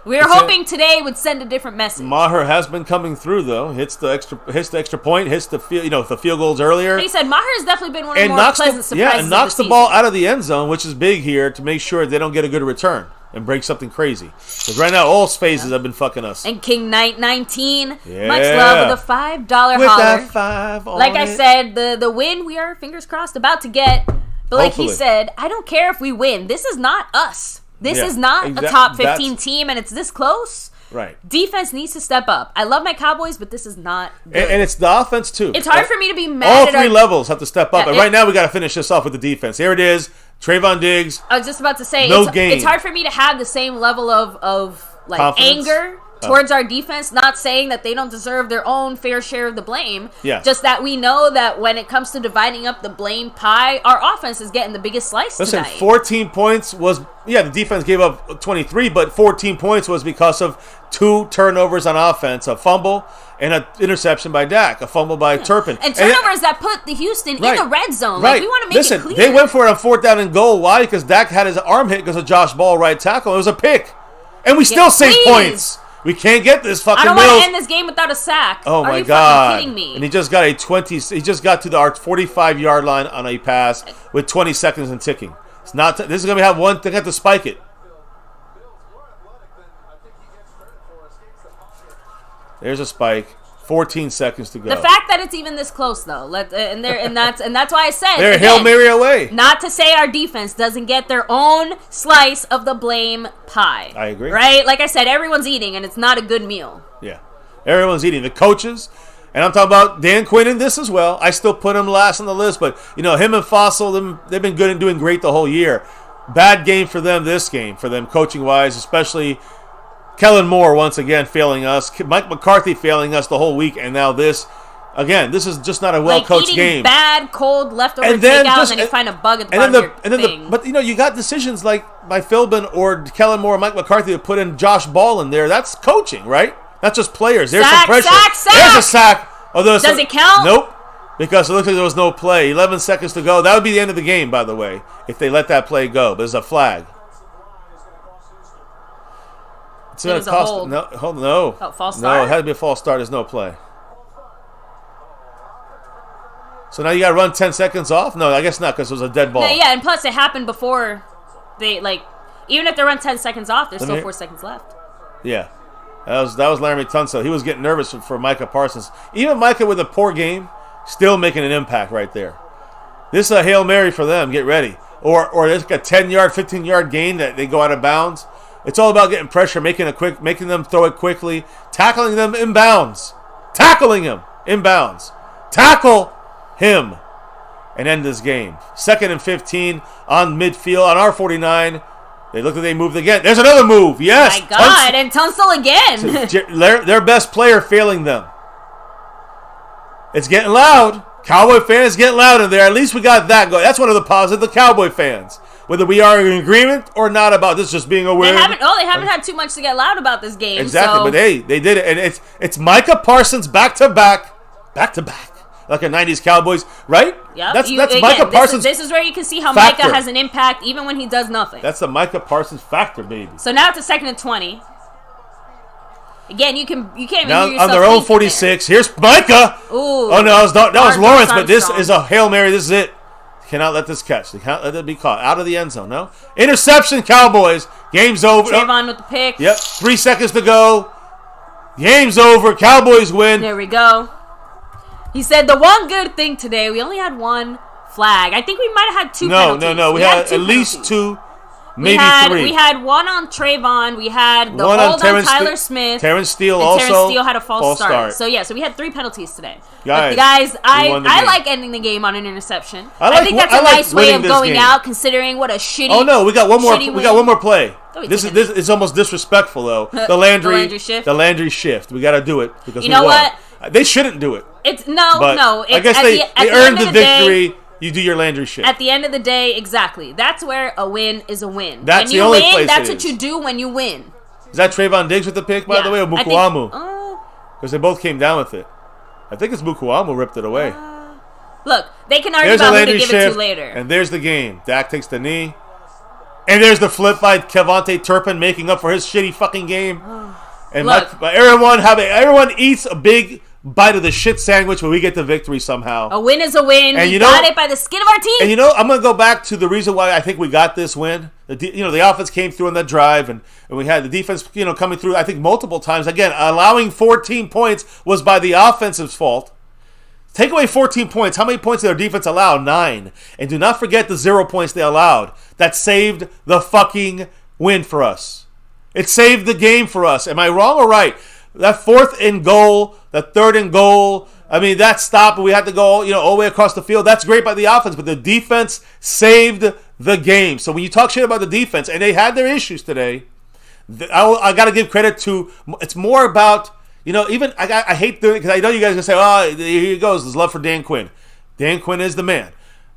We're hoping today would send a different message. Maher has been coming through though. Hits the extra point. Hits the field goals earlier. He said Maher has definitely been one of the more pleasant surprises. Yeah, and knocks the ball out of the end zone, which is big here to make sure they don't get a good return and break something crazy. Because right now all phases have been fucking us. And King Knight 19, much love with a $5 holler. That 5 on like I said, the win we are fingers crossed about to get. But like he said, I don't care if we win. This is not us. This is not a top 15 team, and it's this close. Right. Defense needs to step up. I love my Cowboys, but this is not good. And it's the offense, too. It's hard for me to be mad all three levels have to step up. And right now, we got to finish this off with the defense. Here it is. Trayvon Diggs. I was just about to say, it's hard for me to have the same level of anger towards our defense, not saying that they don't deserve their own fair share of the blame. Yeah. Just that we know that when it comes to dividing up the blame pie, our offense is getting the biggest slice tonight. 14 points was, the defense gave up 23, but 14 points was because of 2 turnovers on offense, a fumble and an interception by Dak, a fumble by Turpin. And turnovers that put the Houston in the red zone. Right. Like, we want to make it clear. They went for it on 4th down and goal. Why? Because Dak had his arm hit because of Josh Ball right tackle. It was a pick. And we still saved points. We can't get this fucking I don't want to end this game without a sack. Oh my God! Fucking kidding me? And he just got He just got to our 45-yard line on a pass with 20 seconds and ticking. It's not. This is gonna have one. They have to spike it. There's a spike. 14 seconds to go. The fact that it's even this close, though, and that's why I said they're again, Hail Mary away. Not to say our defense doesn't get their own slice of the blame pie. I agree. Right? Like I said, everyone's eating, and it's not a good meal. Yeah, everyone's eating. The coaches, and I'm talking about Dan Quinn in this as well. I still put him last on the list, but him and Fossil, they've been good and doing great the whole year. Bad game for them this game, for them coaching wise, especially. Kellen Moore once again failing us. Mike McCarthy failing us the whole week, and now this. Again, this is just not a well-coached game. Bad, cold, leftover takeout, and then you find a bug at the bottom of your thing. But you got decisions like by Philbin or Kellen Moore or Mike McCarthy to put in Josh Ball in there. That's coaching, right? Not just players. There's some pressure. There's a sack. Does it count? Nope. Because it looks like there was no play. 11 seconds to go. That would be the end of the game, by the way, if they let that play go. But there's a flag. It was a hold. No. Oh, false start? No, it had to be a false start. There's no play. So now you got to run 10 seconds off? No, I guess not because it was a dead ball. Yeah, and plus it happened before they, even if they run 10 seconds off, there's still 4 seconds left. Yeah. That was Laramie Tunsil. He was getting nervous for Micah Parsons. Even Micah with a poor game, still making an impact right there. This is a Hail Mary for them. Get ready. Or there's like a 10-yard, 15-yard gain that they go out of bounds. It's all about getting pressure, making them throw it quickly, tackling them inbounds. Tackling him inbounds. Tackle him and end this game. 2nd and 15 on midfield on our 49. They look like they moved again. There's another move. Yes. My God, and Tunsil again. Their best player failing them. It's getting loud. Cowboy fans getting loud in there. At least we got that going. That's one of the positives of the Cowboy fans. Whether we are in agreement or not about this just being a win. They haven't had too much to get loud about this game. Exactly, so. But hey, they did it. And it's Micah Parsons back to back. Like a 90s Cowboys, right? Yeah. That's Micah Parsons. This is where you can see how factor. Micah has an impact even when he does nothing. That's the Micah Parsons factor, baby. So now it's a 2nd and 20. Again, you can't even now hear yourself on their own 46. There. Here's Micah. Ooh. Oh no, that was Lawrence, but this is a Hail Mary. This is it. Cannot let this catch. They cannot let it be caught. Out of the end zone, no? Interception, Cowboys. Game's over. Trayvon with the pick. Yep. 3 seconds to go. Game's over. Cowboys win. There we go. He said the one good thing today, we only had one flag. I think we might have had two penalties. No. We had at least two, maybe three. We had one on Trayvon. We had the hold on Tyler Smith. Terrence Steele and also. Terrence Steele had a false start. So we had 3 penalties today. Guys, I like ending the game on an interception. I think that's a nice way of going out, considering what a shitty. Oh no, we got one more. We got one more play. This is almost disrespectful though. The Landry shift. The Landry shift. We got to do it because you know what? They shouldn't do it. It's no. I guess they earned the victory. You do your Landry shift. At the end of the day, exactly. That's where a win is a win. That's the only place. That's what you do when you win. Is that Trayvon Diggs with the pick, by the way, or Mukuamu? Because they both came down with it. I think it's Mukuamu ripped it away. Look, they can argue about who to give it to later. And there's the game. Dak takes the knee. And there's the flip by Kevontae Turpin making up for his shitty fucking game. And everyone eats a big bite of the shit sandwich when we get the victory somehow. A win is a win. And we got it by the skin of our teeth. And I'm going to go back to the reason why I think we got this win. The offense came through on that drive, and we had the defense, coming through, I think, multiple times. Again, allowing 14 points was by the offensive's fault. Take away 14 points. How many points did their defense allow? 9. And do not forget the 0 points they allowed. That saved the fucking win for us. It saved the game for us. Am I wrong or right? That 4th and goal, that 3rd and goal, that stop, and we had to go, all the way across the field. That's great by the offense, but the defense saved the game. So when you talk shit about the defense, and they had their issues today, I got to give credit to, it's more about, even, I hate doing it, because I know you guys are going to say, oh, here he goes, there's love for Dan Quinn. Dan Quinn is the man.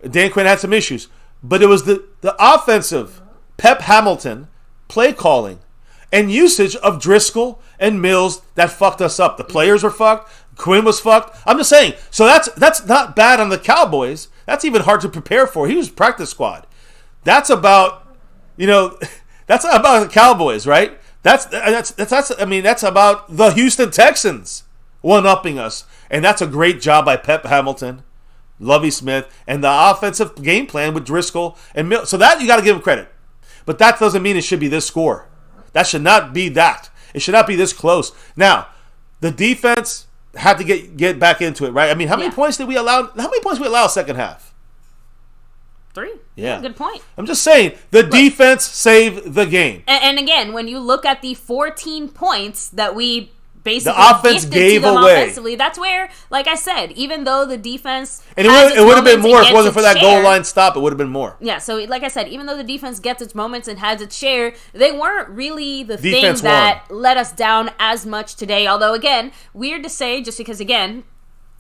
Dan Quinn had some issues, but it was the offensive, Pep Hamilton, play calling, and usage of Driscoll and Mills that fucked us up. The players were fucked. Quinn was fucked. I'm just saying. So that's not bad on the Cowboys. That's even hard to prepare for. He was practice squad. That's about, that's about the Cowboys, right? That's about the Houston Texans one-upping us. And that's a great job by Pep Hamilton, Lovie Smith, and the offensive game plan with Driscoll and Mills. So that you got to give him credit. But that doesn't mean it should be this score. That should not be that. It should not be this close. Now, the defense, had to get back into it, right? I mean, how many points did we allow? How many points did we allow second half? 3. Yeah. Good point. I'm just saying, the defense saved the game. And again, when you look at the 14 points that we basically the offense gifted gave to them away. Offensively, that's where, like I said, even though the defense and it would have been more if it wasn't for that goal line stop. It would have been more. Yeah, so like I said, even though the defense gets its moments and has its share, they weren't really the defense thing that let us down as much today. Although, again, weird to say, just because, again,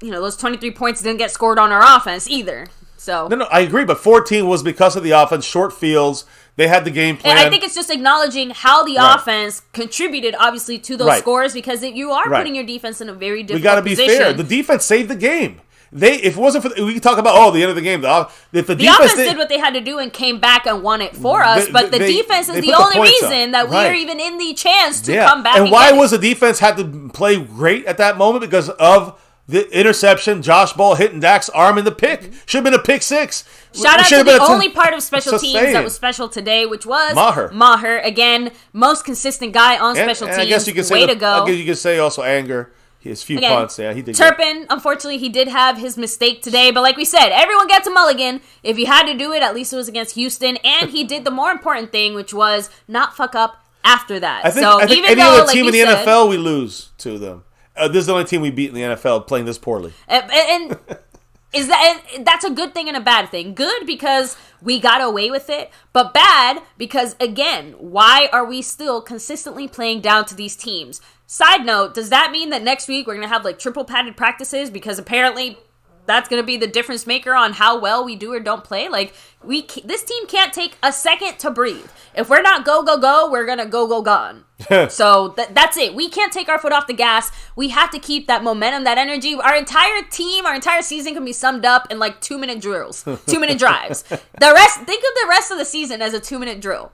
those 23 points didn't get scored on our offense either. So No, I agree, but 14 was because of the offense, short fields. They had the game plan. And I think it's just acknowledging how the offense contributed, obviously, to those scores, because you are putting your defense in a very difficult position. We got to be fair. The defense saved the game. If it wasn't for we can talk about the end of the game. If the offense did what they had to do and came back and won it for us, but the defense is the only reason that we're even in the chance to come back. And why was the defense had to play great at that moment? Because of the interception, Josh Ball hitting Dak's arm in the pick. Should have been a pick 6. Shout out to the only part of special teams that was special today, which was Maher. Again, most consistent guy on special teams. I guess you could say to go. I guess you could say also Anger. His few punts, he did. Turpin, unfortunately, he did have his mistake today, but like we said, everyone gets a mulligan. If you had to do it, at least it was against Houston, and he did the more important thing, which was not fuck up after that. I think any other team in the NFL, we lose to them. This is the only team we beat in the NFL playing this poorly. And that's a good thing and a bad thing. Good because we got away with it, but bad because, again, why are we still consistently playing down to these teams? Side note, does that mean that next week we're going to have triple padded practices? Because apparently that's going to be the difference maker on how well we do or don't play. This team can't take a second to breathe. If we're not go, we're going to go gone. So that's it. We can't take our foot off the gas. We have to keep that momentum, that energy. Our entire team, our entire season can be summed up in 2-minute drills, 2-minute drives. Think of the rest of the season as a 2-minute drill.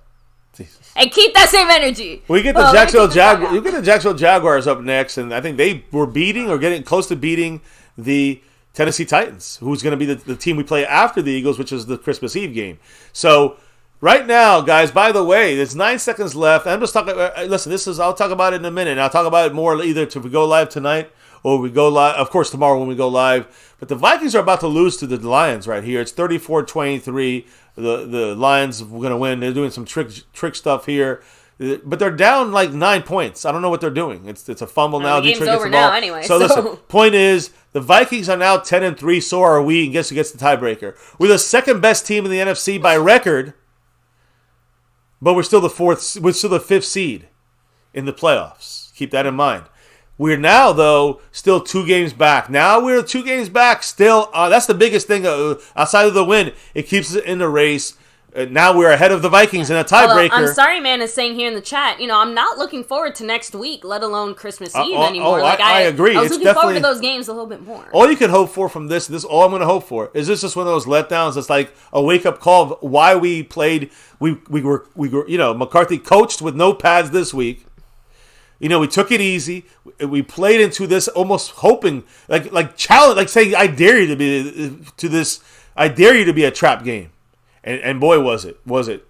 Jesus. And keep that same energy. We get the Jacksonville Jaguars. You get the Jacksonville Jaguars up next, and I think they were beating or getting close to beating the Tennessee Titans, who's going to be the team we play after the Eagles, which is the Christmas Eve game. So right now, guys, by the way, there's 9 seconds left. I'm just talking. Listen, I'll talk about it in a minute. And I'll talk about it more either if we go live tonight or we go live, of course, tomorrow when we go live. But the Vikings are about to lose to the Lions right here. It's 34-23. The Lions are going to win. They're doing some trick stuff here. But they're down 9 points. I don't know what they're doing. It's a fumble now. The game's over now anyway. So listen, point is, the Vikings are now 10-3. So are we. And guess who gets the tiebreaker? We're the second best team in the NFC by record. But we're still the 5th seed in the playoffs. Keep that in mind. We're now, though, still 2 games back. Now we're 2 games back still. That's the biggest thing outside of the win. It keeps us in the race. Now we're ahead of the Vikings in a tiebreaker. I'm sorry, man, is saying here in the chat, I'm not looking forward to next week, let alone Christmas Eve anymore. I agree. I was looking forward to those games a little bit more. All you can hope for from this all I'm going to hope for is this just one of those letdowns. It's like a wake up call of why we played. We were McCarthy coached with no pads this week. We took it easy. We played into this almost hoping like challenge, like saying I dare you I dare you to be a trap game. And boy, was it.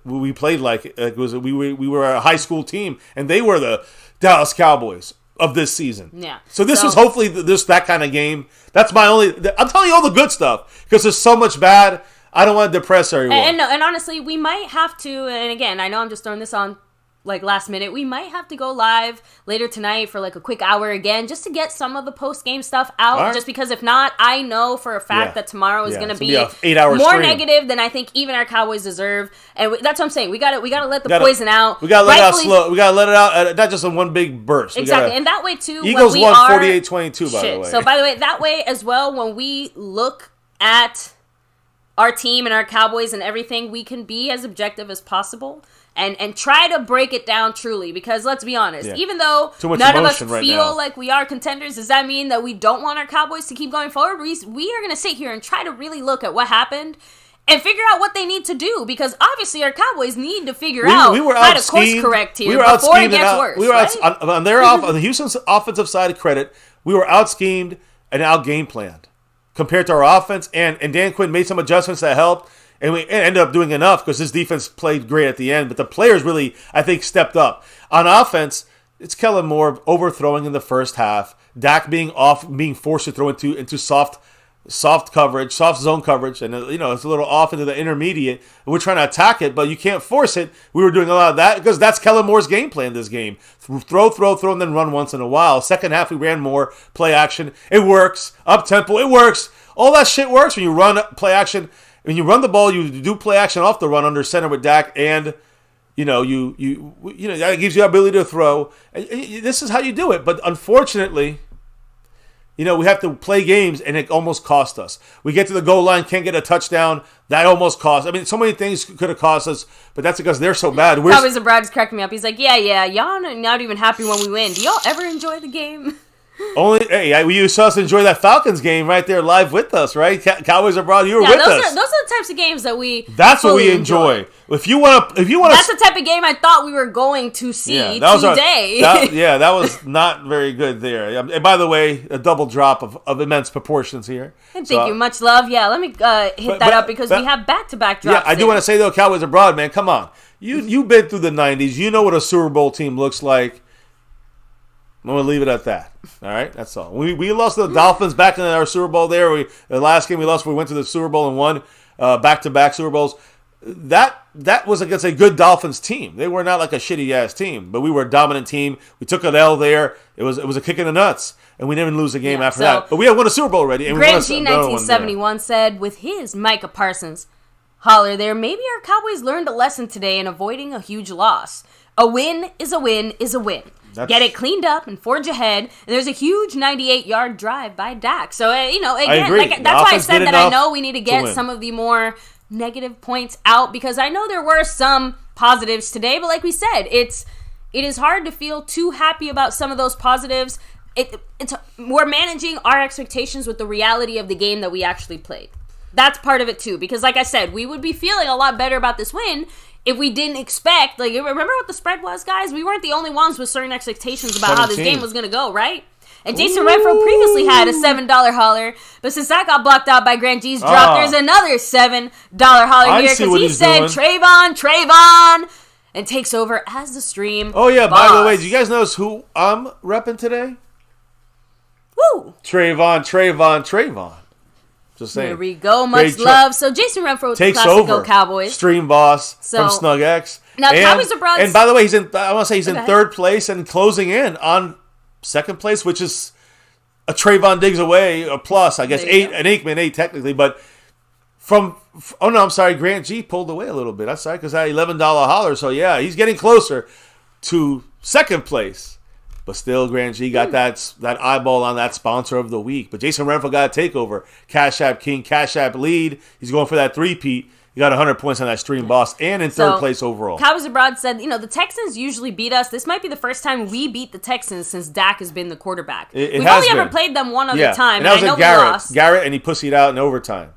We played we were a high school team, and they were the Dallas Cowboys of this season. Yeah. So this was hopefully that kind of game. That's my only. I'm telling you all the good stuff because there's so much bad. I don't want to depress everyone. And honestly, we might have to. And again, I know I'm just throwing this on last minute. We might have to go live later tonight for a quick hour again, just to get some of the post game stuff out. Right. Just because if not, I know for a fact that tomorrow is going to be 8-hour more stream. Negative than I think even our Cowboys deserve. And that's what I'm saying. We got to let the poison out. We got to let it out slow. We got to let it out, not just in one big burst. Exactly, and that way too. Eagles won 48-22. By the way. So by the way, that way as well. When we look at our team and our Cowboys and everything, we can be as objective as possible. And try to break it down truly, because let's be honest, even though none of us feel like we are contenders, does that mean that we don't want our Cowboys to keep going forward? We are going to sit here and try to really look at what happened and figure out what they need to do, because obviously our Cowboys need to figure out how to course correct here before it gets worse. We were on the Houston's offensive side of credit, we were out schemed and out game planned compared to our offense, and Dan Quinn made some adjustments that helped. And we ended up doing enough because this defense played great at the end. But the players really, I think, stepped up. On offense, it's Kellen Moore overthrowing in the first half. Dak being forced to throw into soft coverage, soft zone coverage, and it's a little off into the intermediate. And we're trying to attack it, but you can't force it. We were doing a lot of that because that's Kellen Moore's game plan this game. Throw, and then run once in a while. Second half, we ran more play action. It works. Up tempo, it works. All that shit works when you run play action. When you run the ball, you do play action off the run under center with Dak, and that gives you the ability to throw. This is how you do it. But unfortunately, we have to play games, and it almost cost us. We get to the goal line, can't get a touchdown. That almost cost. I mean, so many things could have cost us, but that's because they're so bad. Cowboys and Brad is cracking me up. He's like, yeah, y'all are not even happy when we win. Do y'all ever enjoy the game? You saw us enjoy that Falcons game right there live with us, right? Cowboys abroad, you were with us. Those are the types of games that we. That's what we enjoy. If you want to, that's the type of game I thought we were going to see today. That was not very good there. And by the way, a double drop of immense proportions here. And thank you, much love. Yeah, let me hit that up because we have back-to-back drops. Yeah, I do want to say though, Cowboys abroad, man, come on. You've been through the '90s. You know what a Super Bowl team looks like. I'm going to leave it at that. All right? That's all. We lost to the Dolphins back in our Super Bowl there. The last game we lost, we went to the Super Bowl and won back-to-back Super Bowls. That was against a good Dolphins team. They were not like a shitty-ass team, but we were a dominant team. We took an L there. It was a kick in the nuts, and we didn't lose a game after that. But we had won a Super Bowl already. And Grant G. 1971 said, with his Micah Parsons holler there, maybe our Cowboys learned a lesson today in avoiding a huge loss. A win is a win is a win. Get it cleaned up and forge ahead. And there's a huge 98-yard drive by Dak. So, again, that's why I said that I know we need to get some of the more negative points out because I know there were some positives today. But like we said, it is hard to feel too happy about some of those positives. We're managing our expectations with the reality of the game that we actually played. That's part of it, too. Because like I said, we would be feeling a lot better about this win if we didn't expect, remember what the spread was, guys? We weren't the only ones with certain expectations about 17. How this game was going to go, right? And Jason Renfro previously had a $7 holler, but since that got blocked out by Grant G's drop, there's another $7 holler here because he said Trayvon, and takes over as the stream. Oh, yeah, boss. By the way, do you guys notice who I'm repping today? Woo! Trayvon. Just saying. Here we go. Much love. So Jason Renfro with the classic Go Cowboys. Stream boss from Snug X. Now Cowboys abroad. And by the way, I want to say he's in third place and closing in on second place, which is a Trayvon Diggs away, a plus, I guess, an Aikman 8 technically, but Grant G pulled away a little bit. That's right, because that $11 holler. So yeah, he's getting closer to second place. But still, Grant G got that eyeball on that sponsor of the week. But Jason Renfro got a takeover. Cash App King, Cash App lead. He's going for that three-peat. He got 100 points on that stream boss and in third place overall. Cowboys Abroad said, the Texans usually beat us. This might be the first time we beat the Texans since Dak has been the quarterback. We've only ever played them one other time. And that was I know Garrett. We lost. Garrett, and he pussied out in overtime.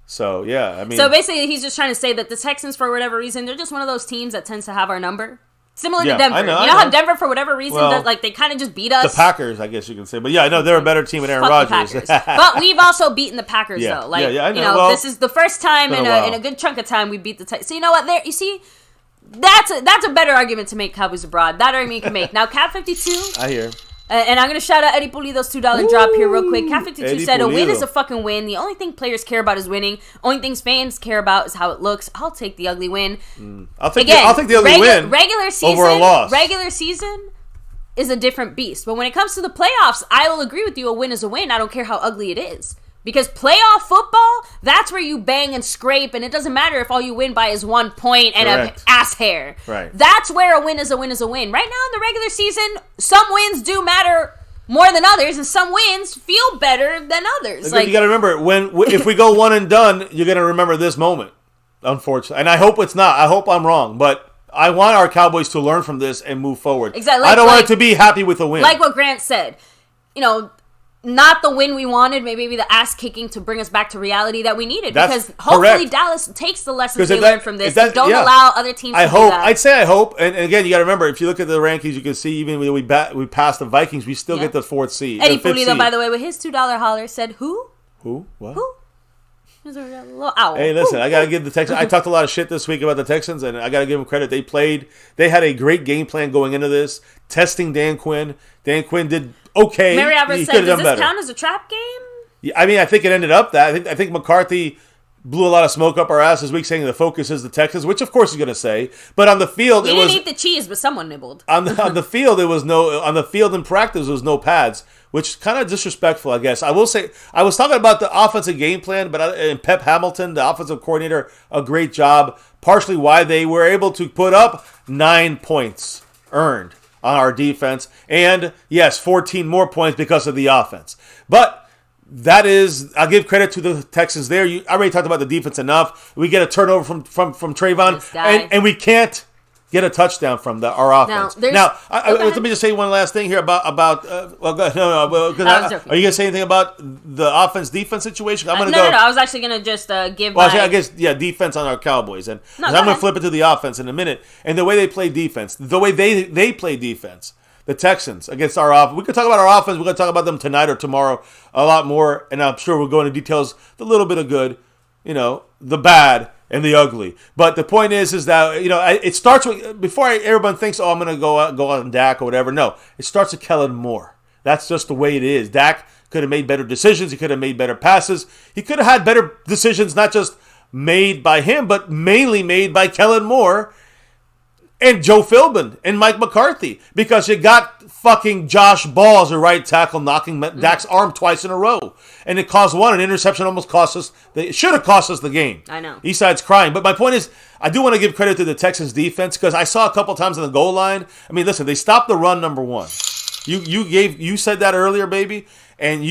So, yeah, I mean. So basically, he's just trying to say that the Texans, for whatever reason, they're just one of those teams that tends to have our number. Similar to Denver. I know how Denver, for whatever reason, they kind of just beat us? The Packers, I guess you can say. But yeah, I know they're a better team than Aaron Rodgers. But we've also beaten the Packers, though. I know. This is the first time in a good chunk of time we beat the Texans. So you know what? There, you see, that's a better argument to make Cowboys Abroad. That argument you can make. Now, Cat 52. I hear. And I'm going to shout out Eddie Pulido's $2 drop here real quick. Cat 52 said, a win is a fucking win. The only thing players care about is winning. Only things fans care about is how it looks. I'll take the ugly win. I'll take the ugly win regular season, over a loss. Regular season is a different beast. But when it comes to the playoffs, I will agree with you. A win is a win. I don't care how ugly it is. Because playoff football, that's where you bang and scrape, and it doesn't matter if all you win by is 1 point and an ass hair. Right. That's where a win is a win is a win. Right now in the regular season, some wins do matter more than others, and some wins feel better than others. You got to remember, if we go one and done, you're going to remember this moment, unfortunately. And I hope it's not. I hope I'm wrong, but I want our Cowboys to learn from this and move forward. Exactly. I don't want it to be happy with a win. Like what Grant said, not the win we wanted, maybe the ass kicking to bring us back to reality that we needed. Because hopefully Dallas takes the lessons they learned from this and don't allow other teams to do that. I hope. And again, you got to remember, if you look at the rankings, you can see even when we passed the Vikings, we still get the fourth seed. Eddie Pulido, by the way, with his $2 holler said, who? Who? What? Who? He's a little owl. Hey, listen, I got to give the Texans. I talked a lot of shit this week about the Texans, and I got to give them credit. They had a great game plan going into this, testing Dan Quinn. Dan Quinn did okay. Mary Alvarez said, does this count as a trap game? Yeah, I mean, I think it ended up that. I think McCarthy blew a lot of smoke up our ass this week saying the focus is the Texans, which of course he's going to say. But on the field, we didn't eat the cheese, but someone nibbled. On the field, on the field in practice, there was no pads, which kind of disrespectful, I guess. I will say, I was talking about the offensive game plan, and Pep Hamilton, the offensive coordinator, a great job. Partially why they were able to put up 9 points earned on our defense, and yes, 14 more points because of the offense. But that is, I'll give credit to the Texans there. I already talked about the defense enough. We get a turnover from Trayvon, and we can't get a touchdown from our offense. Now, let me just say one last thing here about. Well, no. Are you gonna say anything about the offense-defense situation? I'm gonna go. No. I was actually gonna just give. I guess defense on our Cowboys, and I'm gonna flip it to the offense in a minute. And the way they play defense, the way they play defense. The Texans against our offense. We could talk about our offense. We're going to talk about them tonight or tomorrow a lot more. And I'm sure we'll go into details, the little bit of good, the bad and the ugly. But the point is that, it starts with, before everyone thinks, I'm going to go on Dak or whatever. No, it starts with Kellen Moore. That's just the way it is. Dak could have made better decisions. He could have made better passes. He could have had better decisions, not just made by him, but mainly made by Kellen Moore and Joe Philbin and Mike McCarthy, because you got fucking Josh Ball as a right tackle knocking Dak's arm twice in a row. And it caused an interception almost cost us. It should have cost us the game. I know. Eastside's crying. But my point is, I do want to give credit to the Texans defense, because I saw a couple times on the goal line. I mean, listen, they stopped the run, number one. You said that earlier, baby. And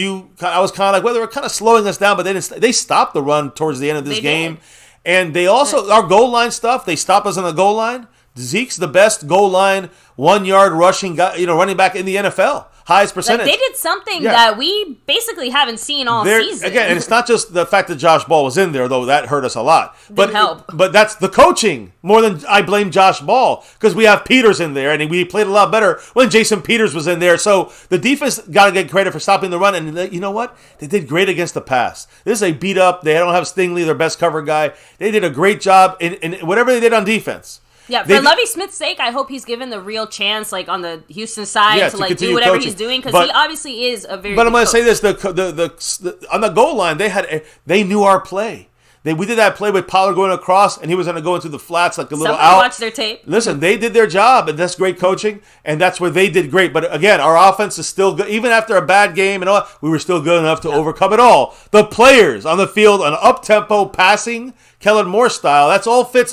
I was kind of like, well, they were kind of slowing us down, but they stopped the run towards the end of this game. Did. And they also, our goal line stuff, they stopped us on the goal line. Zeke's the best goal line 1 yard rushing guy, running back in the NFL. Highest percentage. They did something that we basically haven't seen all season. Again, and it's not just the fact that Josh Ball was in there, though that hurt us a lot. Didn't help. But that's the coaching more than I blame Josh Ball, because we have Peters in there, and we played a lot better when Jason Peters was in there. So the defense got to get credit for stopping the run, and you know what? They did great against the pass. This is a beat up. They don't have Stingley, their best cover guy. They did a great job in whatever they did on defense. Yeah, for Lovie Smith's sake, I hope he's given the real chance, on the Houston side, to do whatever he's doing, because he obviously is a very. But I'm going to say this: the on the goal line, they knew our play. We did that play with Pollard going across, and he was going to go into the flats like a little out. Watch their tape. Listen, they did their job, and that's great coaching, and that's where they did great. But again, our offense is still good. Even after a bad game and all, we were still good enough to overcome it all. The players on the field, an up-tempo passing, Kellen Moore style, that's all fits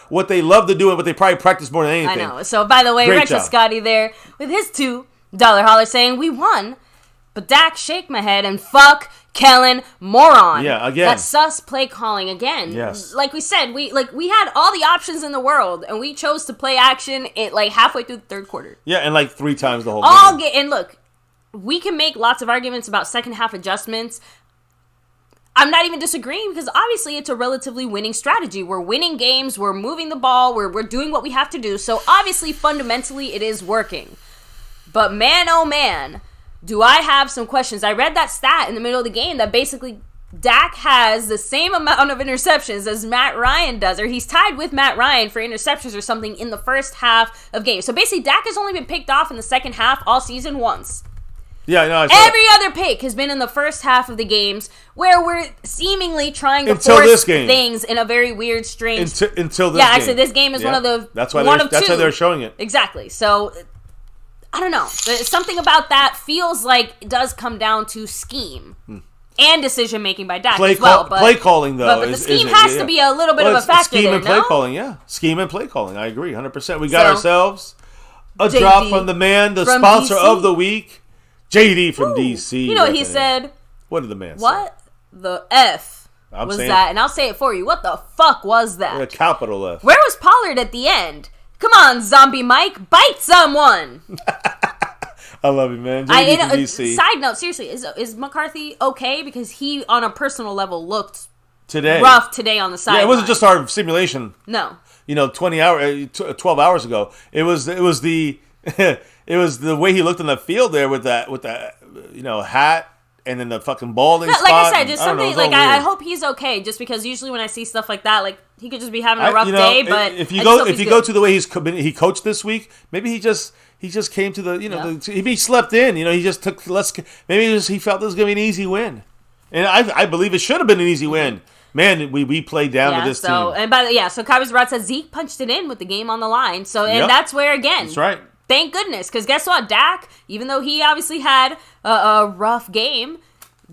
what they love to do and what they probably practice more than anything. I know. So, by the way, Rex Scotty there with his $2 holler saying, we won, but Dak shake my head and fuck Kellen moron. Yeah, again. That's sus play calling again. Yes. Like we said, we had all the options in the world, and we chose to play action halfway through the third quarter. Yeah, and 3 times the whole game. And look, we can make lots of arguments about second half adjustments. I'm not even disagreeing, because obviously it's a relatively winning strategy. We're winning games, we're moving the ball, we're doing what we have to do. So obviously, fundamentally, it is working. But man, oh man, do I have some questions. I read that stat in the middle of the game that basically Dak has the same amount of interceptions as Matt Ryan does, or he's tied with Matt Ryan for interceptions or something in the first half of games. So basically, Dak has only been picked off in the second half all season once. Yeah, I know. Every other pick has been in the first half of the games, where we're seemingly trying to force things in a very weird, strange. Until this game. Yeah, actually, this game is one of the. That's why they're showing it. Exactly. So, I don't know. Something about that feels like it does come down to scheme and decision making by Dak as well. Play calling, though, but the scheme has to be a little bit of a factor scheme there. And play calling, yeah. Scheme and play calling. I agree, 100%. We got ourselves a drop from the man, the sponsor of the week. JD from DC. You know what he said? What did the man say? What the F was that? And I'll say it for you. What the fuck was that? A capital F. Where was Pollard at the end? Come on, Zombie Mike. Bite someone. I love you, man. JD from DC. Side note, seriously, is McCarthy okay? Because he, on a personal level, looked rough today on the sideline. Yeah, it wasn't just our simulation. No. 12 hours ago. It was the... It was the way he looked on the field there with that hat and then the fucking balding Like spot. I said, just something like I I hope he's okay. Just because usually when I see stuff like that, like he could just be having a rough day. But if you go to the way he coached this week, maybe he just came to the he slept in. He just took less. Maybe he felt this was gonna be an easy win, and I believe it should have been an easy win. Man, we played down to this team. So Cowboys Rod said Zeke punched it in with the game on the line. So that's where again. That's right. Thank goodness, because guess what? Dak, even though he obviously had a rough game,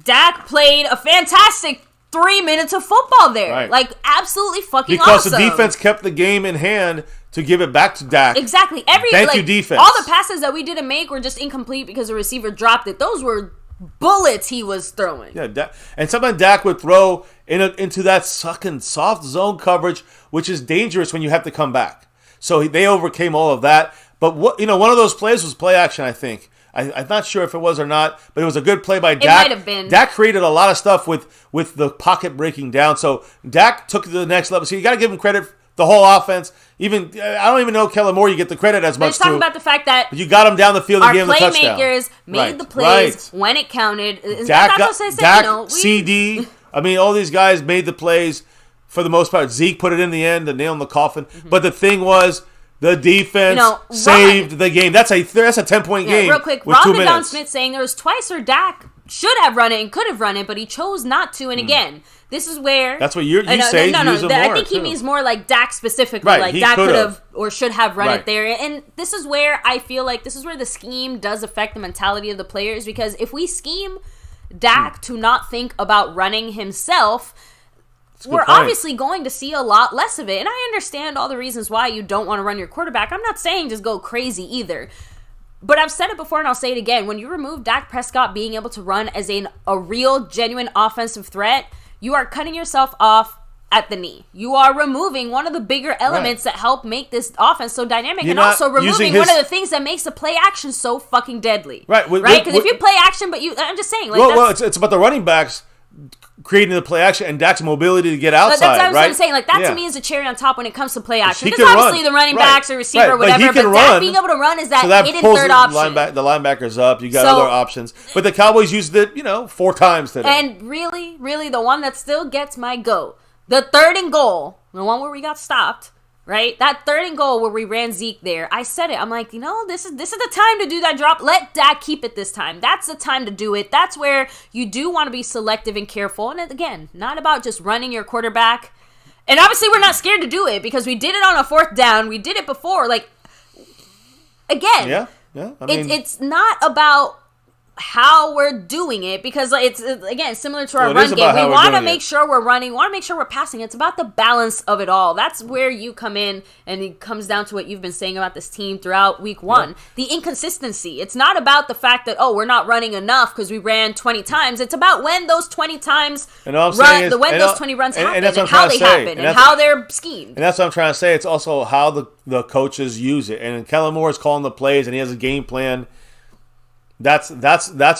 Dak played a fantastic 3 minutes of football there. Right. Like, absolutely fucking because awesome. The defense kept the game in hand to give it back to Dak. Exactly. Thank you, defense. All the passes that we didn't make were just incomplete because the receiver dropped it. Those were bullets he was throwing. Yeah, and sometimes Dak would throw into that sucking soft zone coverage, which is dangerous when you have to come back. So they overcame all of that. But one of those plays was play action, I think. I'm not sure if it was or not, but it was a good play by Dak. It might have been. Dak created a lot of stuff with the pocket breaking down. So Dak took it to the next level. So you got to give him credit. The whole offense, I don't even know Kellen Moore. You get the credit as much. Let's talk about the fact that you got him down the field and gave him the touchdown. Our playmakers made the plays when it counted. Dak, CD. I mean, all these guys made the plays for the most part. Zeke put it in the end, the nail in the coffin. Mm-hmm. But the thing was, the defense saved the game. That's a 10-point game. Real quick, Tyron Smith saying there was twice where Dak should have run it and could have run it, but he chose not to. And again, this is where that's what you say. No, I think he means more like Dak specifically. Right, like Dak could have or should have run it there. And this is where I feel like this is where the scheme does affect the mentality of the players, because if we scheme Dak to not think about running himself, we're obviously going to see a lot less of it. And I understand all the reasons why you don't want to run your quarterback. I'm not saying just go crazy either. But I've said it before and I'll say it again. When you remove Dak Prescott being able to run as a real, genuine offensive threat, you are cutting yourself off at the knee. You are removing one of the bigger elements that help make this offense so dynamic, and also removing one of the things that makes the play action so fucking deadly. Right? Because if you play action, but I'm just saying. It's about the running backs creating the play action and Dak's mobility to get outside. That's what I'm saying. Like, that to me is a cherry on top when it comes to play action. Because obviously the running backs or receiver or whatever, but Dak being able to run is that hidden third option. The linebacker's up. You got other options. But the Cowboys used it, 4 times today. And really, really, the one that still gets my goat, the 3rd and goal, the one where we got stopped, right? That 3rd and goal where we ran Zeke there. I said it. I'm like, this is the time to do that drop. Let Dak keep it this time. That's the time to do it. That's where you do want to be selective and careful. And again, not about just running your quarterback. And obviously we're not scared to do it because we did it on a 4th down. We did it before. Like, again, I mean, it's not about how we're doing it, because it's again similar to our run game. We want to make sure we're running, we want to make sure we're passing. It's about the balance of it all. That's where you come in, and it comes down to what you've been saying about this team throughout week 1. The inconsistency. It's not about the fact that we're not running enough because we ran 20 times. It's about when those 20 times those 20 runs happen, and how they happen, and how they're schemed. And that's what I'm trying to say. It's also how the coaches use it. And Kellen Moore is calling the plays, and he has a game plan. That's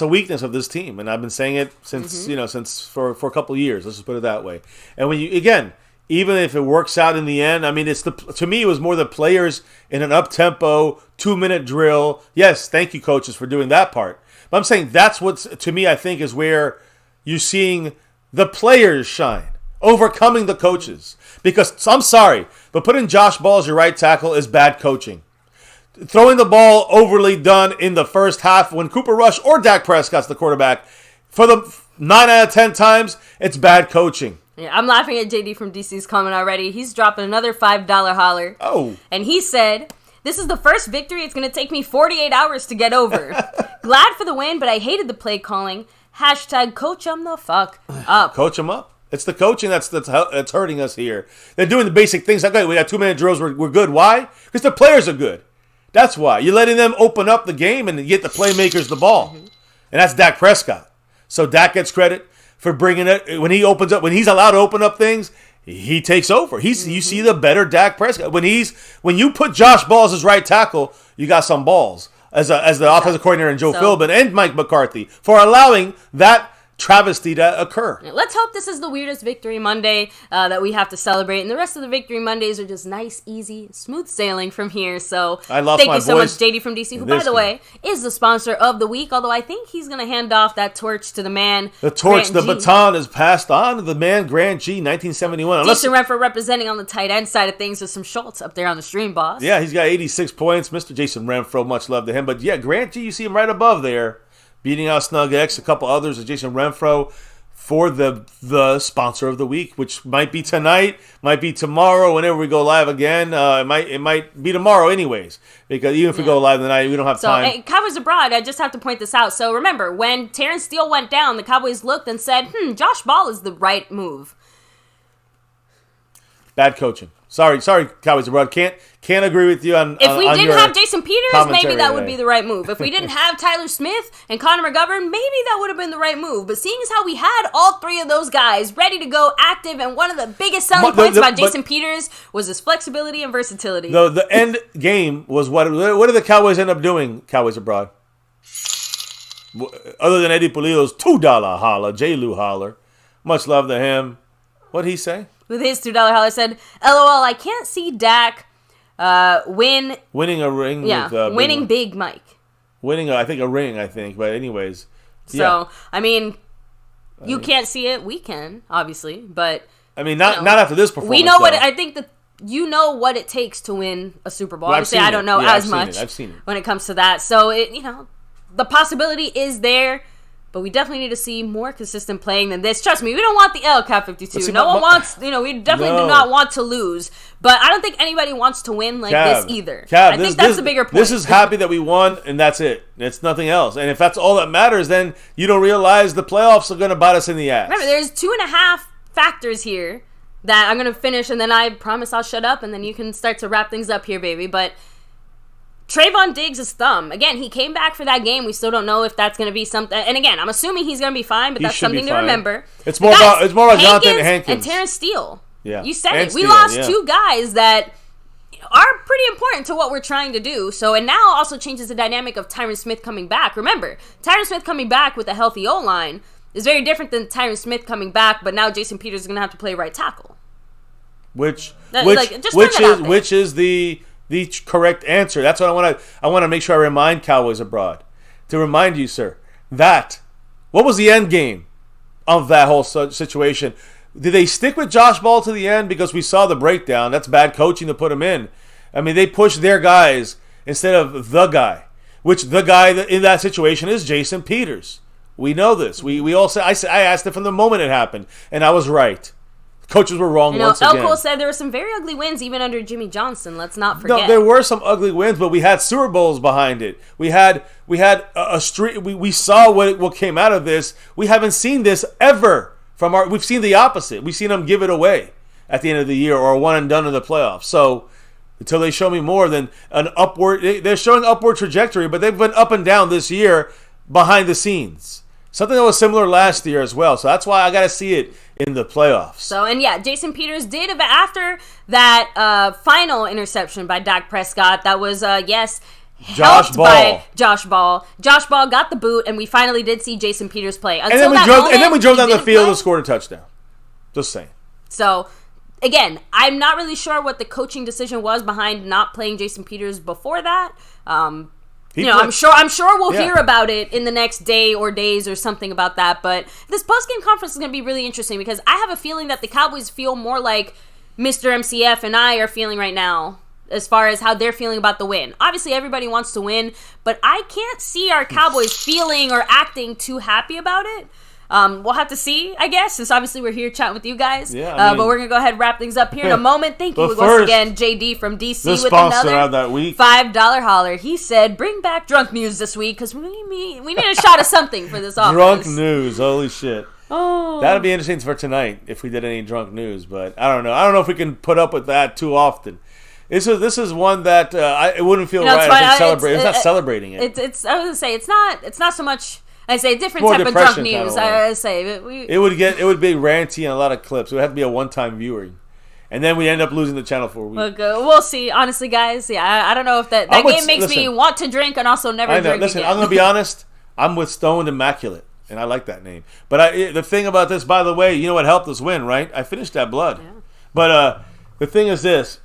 a weakness of this team, and I've been saying it since for a couple of years. Let's just put it that way. And when even if it works out in the end, I mean, to me it was more the players in an up-tempo 2-minute drill. Yes, thank you, coaches, for doing that part. But I'm saying that's what, to me, I think is where you're seeing the players shine, overcoming the coaches. Because I'm sorry, but putting Josh Ball as your right tackle is bad coaching. Throwing the ball overly done in the first half when Cooper Rush or Dak Prescott's the quarterback, for the 9 out of 10 times, it's bad coaching. Yeah, I'm laughing at JD from DC's comment already. He's dropping another $5 holler. Oh. And he said, "This is the first victory it's going to take me 48 hours to get over. Glad for the win, but I hated the play calling. # coach 'em the fuck up." Coach them up. It's the coaching that's hurting us here. They're doing the basic things. Okay, we got 2-minute drills. We're good. Why? Because the players are good. That's why. You're letting them open up the game and get the playmakers the ball. Mm-hmm. And that's Dak Prescott. So Dak gets credit for bringing it. When he opens up, when he's allowed to open up things, he takes over. You see the better Dak Prescott. When you put Josh Ball as his right tackle, you got some balls as the offensive coordinator and Joe Philbin and Mike McCarthy for allowing that travesty that occur. Let's hope this is the weirdest Victory Monday that we have to celebrate, and the rest of the Victory Mondays are just nice, easy, smooth sailing from here. So thank you so much, JD from DC, who, by the way, is the sponsor of the week, although I think he's going to hand off that torch to the man, The torch, Grant the G. baton is passed on to the man, Grant G, 1971. Decent rep for representing on the tight end side of things with some Schultz up there on the stream, boss. Yeah, he's got 86 points. Mr. Jason Renfro, much love to him. But yeah, Grant G, you see him right above there, beating out Snug X, a couple others, and Jason Renfro for the sponsor of the week, which might be tonight, might be tomorrow, whenever we go live again. It might be tomorrow anyways, because even if we go live tonight, we don't have time. So, Cowboys Abroad, I just have to point this out. So remember, when Terrence Steele went down, the Cowboys looked and said, Josh Ball is the right move. Bad coaching. Sorry, Cowboys Abroad. Can't agree with you on. If we on didn't your have Jason Peters, maybe that would today. be the right move. If we didn't have Tyler Smith and Connor McGovern, maybe that would have been the right move. But seeing as how we had all three of those guys ready to go active, and one of the biggest selling points about Jason Peters was his flexibility and versatility. The end game was what did the Cowboys end up doing, Cowboys Abroad? Other than Eddie Pulido's $2 holla, J. Lou holler. Much love to him. What'd he say? With his $2 holler, said, LOL, I can't see Dak winning a ring. Yeah, with, winning Big Mike. Winning, I think, a ring, but anyways. So, I mean, you can't see it. We can, obviously. But, I mean, not after this performance. We know what I think that you know what it takes to win a Super Bowl. Well, Obviously, I don't know as much I've seen it. when it comes to that. So, the possibility is there. But we definitely need to see more consistent playing than this. Trust me, we don't want the L, Cap 52. No one wants, we definitely do not want to lose. But I don't think anybody wants to win like this either. I think that's the bigger point. This is happy that we won, and that's it. It's nothing else. And if that's all that matters, then you don't realize the playoffs are going to bite us in the ass. Remember, there's 2.5 factors here that I'm going to finish, and then I promise I'll shut up, and then you can start to wrap things up here, baby. But Trayvon Diggs' thumb. Again, he came back for that game. We still don't know if that's going to be something. And again, I'm assuming he's going to be fine, but that's something to remember. It's more about Jonathan Hankins and Terrence Steele. Yeah. You said it. We lost two guys that are pretty important to what we're trying to do. So, and now also changes the dynamic of Tyron Smith coming back. Remember, Tyron Smith coming back with a healthy O-line is very different than Tyron Smith coming back, but now Jason Peters is going to have to play right tackle. Which is the correct answer. That's what I want to make sure I remind Cowboys Abroad. To remind you, sir, that what was the end game of that whole situation? Did they stick with Josh Ball to the end because we saw the breakdown? That's bad coaching to put him in. I mean, they pushed their guys instead of the guy, which the guy in that situation is Jason Peters. We know this. We all said I asked it from the moment it happened, and I was right. Coaches were wrong once again. Cole said there were some very ugly wins even under Jimmy Johnson. Let's not forget. No, there were some ugly wins, but we had Super Bowls behind it. We had a streak. We saw what came out of this. We haven't seen this ever we've seen the opposite. We've seen them give it away at the end of the year or one and done in the playoffs. So until they show me more than an upward, they're showing upward trajectory, but they've been up and down this year behind the scenes. Something that was similar last year as well. So that's why I got to see it in the playoffs. So, and yeah, Jason Peters did, after that final interception by Dak Prescott, that was, helped by Josh Ball. Josh Ball got the boot, and we finally did see Jason Peters play. And then we drove down the field and scored a touchdown. Just saying. So, again, I'm not really sure what the coaching decision was behind not playing Jason Peters before that. I'm sure we'll hear about it in the next day or days or something about that. But this post-game conference is going to be really interesting because I have a feeling that the Cowboys feel more like Mr. MCF and I are feeling right now as far as how they're feeling about the win. Obviously, everybody wants to win, but I can't see our Cowboys feeling or acting too happy about it. We'll have to see, I guess, since obviously we're here chatting with you guys. Yeah, but we're going to go ahead and wrap things up here in a moment. Thank you once again, JD from DC with another that week. $5 holler. He said, bring back drunk news this week because we need a shot of something for this offense. Drunk news. Holy shit. Oh. That'd be interesting for tonight if we did any drunk news, but I don't know. I don't know if we can put up with that too often. This is one that it wouldn't feel right. It's not celebrating it. I was gonna say it's not so much. I say a different type of drunk news. I say it would be ranty and a lot of clips. It would have to be a one-time viewing, and then we end up losing the channel for a week. We'll see. Honestly, guys, I don't know if that game makes me want to drink and also never drink. Listen, again. I'm gonna be honest. I'm with Stoned Immaculate, and I like that name. But the thing about this, by the way, you know what helped us win, right? I finished that blood. Yeah. But the thing is this.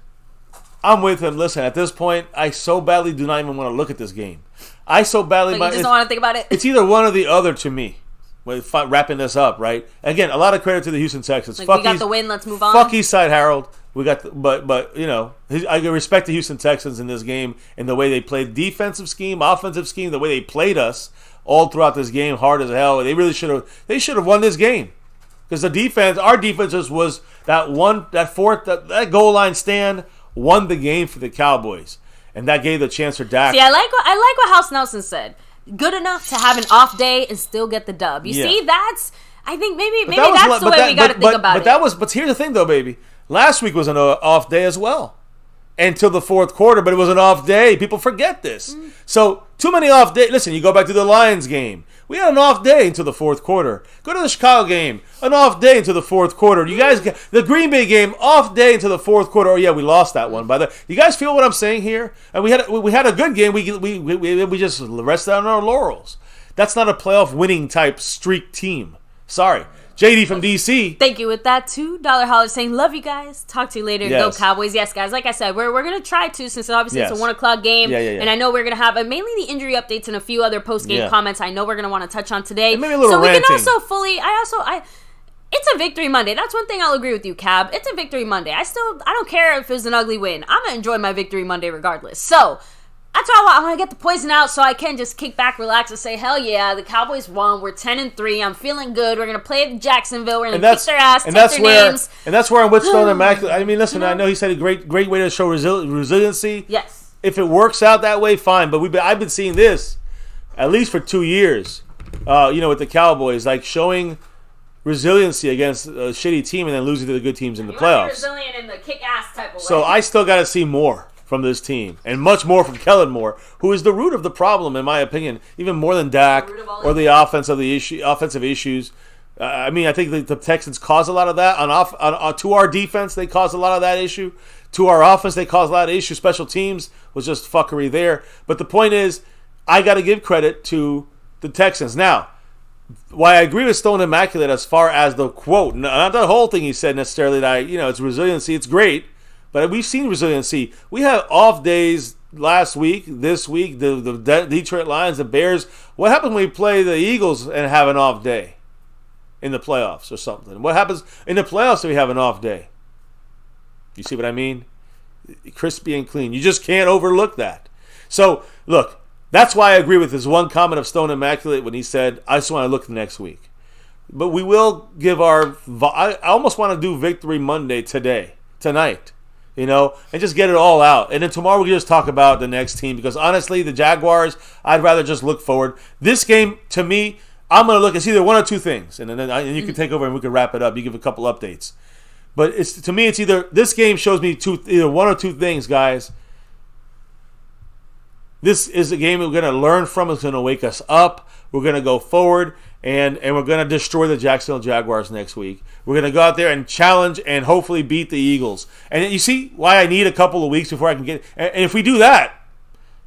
I'm with him. Listen, at this point, I so badly do not even want to look at this game. I so badly... you just don't want to think about it? It's either one or the other to me. Wrapping this up, right? Again, a lot of credit to the Houston Texans. We got the win. Let's move on. Fuck Eastside Harold. We got, but you know, I respect the Houston Texans in this game and the way they played defensive scheme, offensive scheme, the way they played us all throughout this game, hard as hell. They really should have. They should have won this game because the defense, our defense, just was that goal line stand won the game for the Cowboys, and that gave the chance for Dak. See, I like what House Nelson said. Good enough to have an off day and still get the dub. You see, I think maybe that's the way we got to think about it. But here's the thing, though, baby. Last week was an off day as well, until the fourth quarter. But it was an off day. People forget this. So too many off days. Listen, you go back to the Lions game. We had an off day until the fourth quarter. Go to the Chicago game. An off day until the fourth quarter. You guys, the Green Bay game, off day until the fourth quarter. Oh yeah, we lost that one. You guys feel what I'm saying here? And we had a good game. We just rested on our laurels. That's not a playoff winning type streak team. Sorry. JD from DC. Thank you with that $2 holler saying, love you guys. Talk to you later. Yes. Go Cowboys. Yes, guys. Like I said, we're going to try to, since obviously it's a 1 o'clock game. Yeah. And I know we're going to have mainly the injury updates and a few other post-game comments I know we're going to want to touch on today. And maybe a little so ranting. We can also fully, it's a victory Monday. That's one thing I'll agree with you, Cab. It's a victory Monday. I don't care if it was an ugly win. I'm going to enjoy my victory Monday regardless. So, that's why I want to get the poison out so I can just kick back, relax, and say, hell yeah, the Cowboys won. We're 10-3. I'm feeling good. We're going to play Jacksonville. We're going to kick their ass, take their names. And that's where I'm with Stone and Mac. I mean, listen, I know he said a great way to show resiliency. Yes. If it works out that way, fine. But I've been seeing this at least for 2 years, with the Cowboys, like showing resiliency against a shitty team and then losing to the good teams in the playoffs. Resilient in the kick-ass type of way. So I still got to see more from this team, and much more from Kellen Moore, who is the root of the problem, in my opinion, even more than Dak or the offensive issues. I think the Texans cause a lot of that to our defense. They cause a lot of that issue. To our offense, they cause a lot of issues. Special teams was just fuckery there. But the point is, I got to give credit to the Texans. Now, why I agree with Stone Immaculate as far as the quote, not the whole thing he said necessarily that it's resiliency. It's great. But we've seen resiliency. We had off days last week, this week, the Detroit Lions, the Bears. What happens when we play the Eagles and have an off day in the playoffs or something? What happens in the playoffs if we have an off day? You see what I mean? Crispy and clean. You just can't overlook that. So, look, that's why I agree with this one comment of Stone Immaculate when he said, I just want to look next week. But we will give I almost want to do Victory Monday tonight. And just get it all out. And then tomorrow we can just talk about the next team because honestly, the Jaguars, I'd rather just look forward. This game, to me, I'm going to look, it's either one or two things. And then you can take over and we can wrap it up. You give a couple updates. But to me, it's either, this game shows me either one or two things, guys. This is a game we're going to learn from. It's going to wake us up. We're going to go forward. And we're going to destroy the Jacksonville Jaguars next week. We're going to go out there and challenge and hopefully beat the Eagles. And you see why I need a couple of weeks before I can get... And if we do that,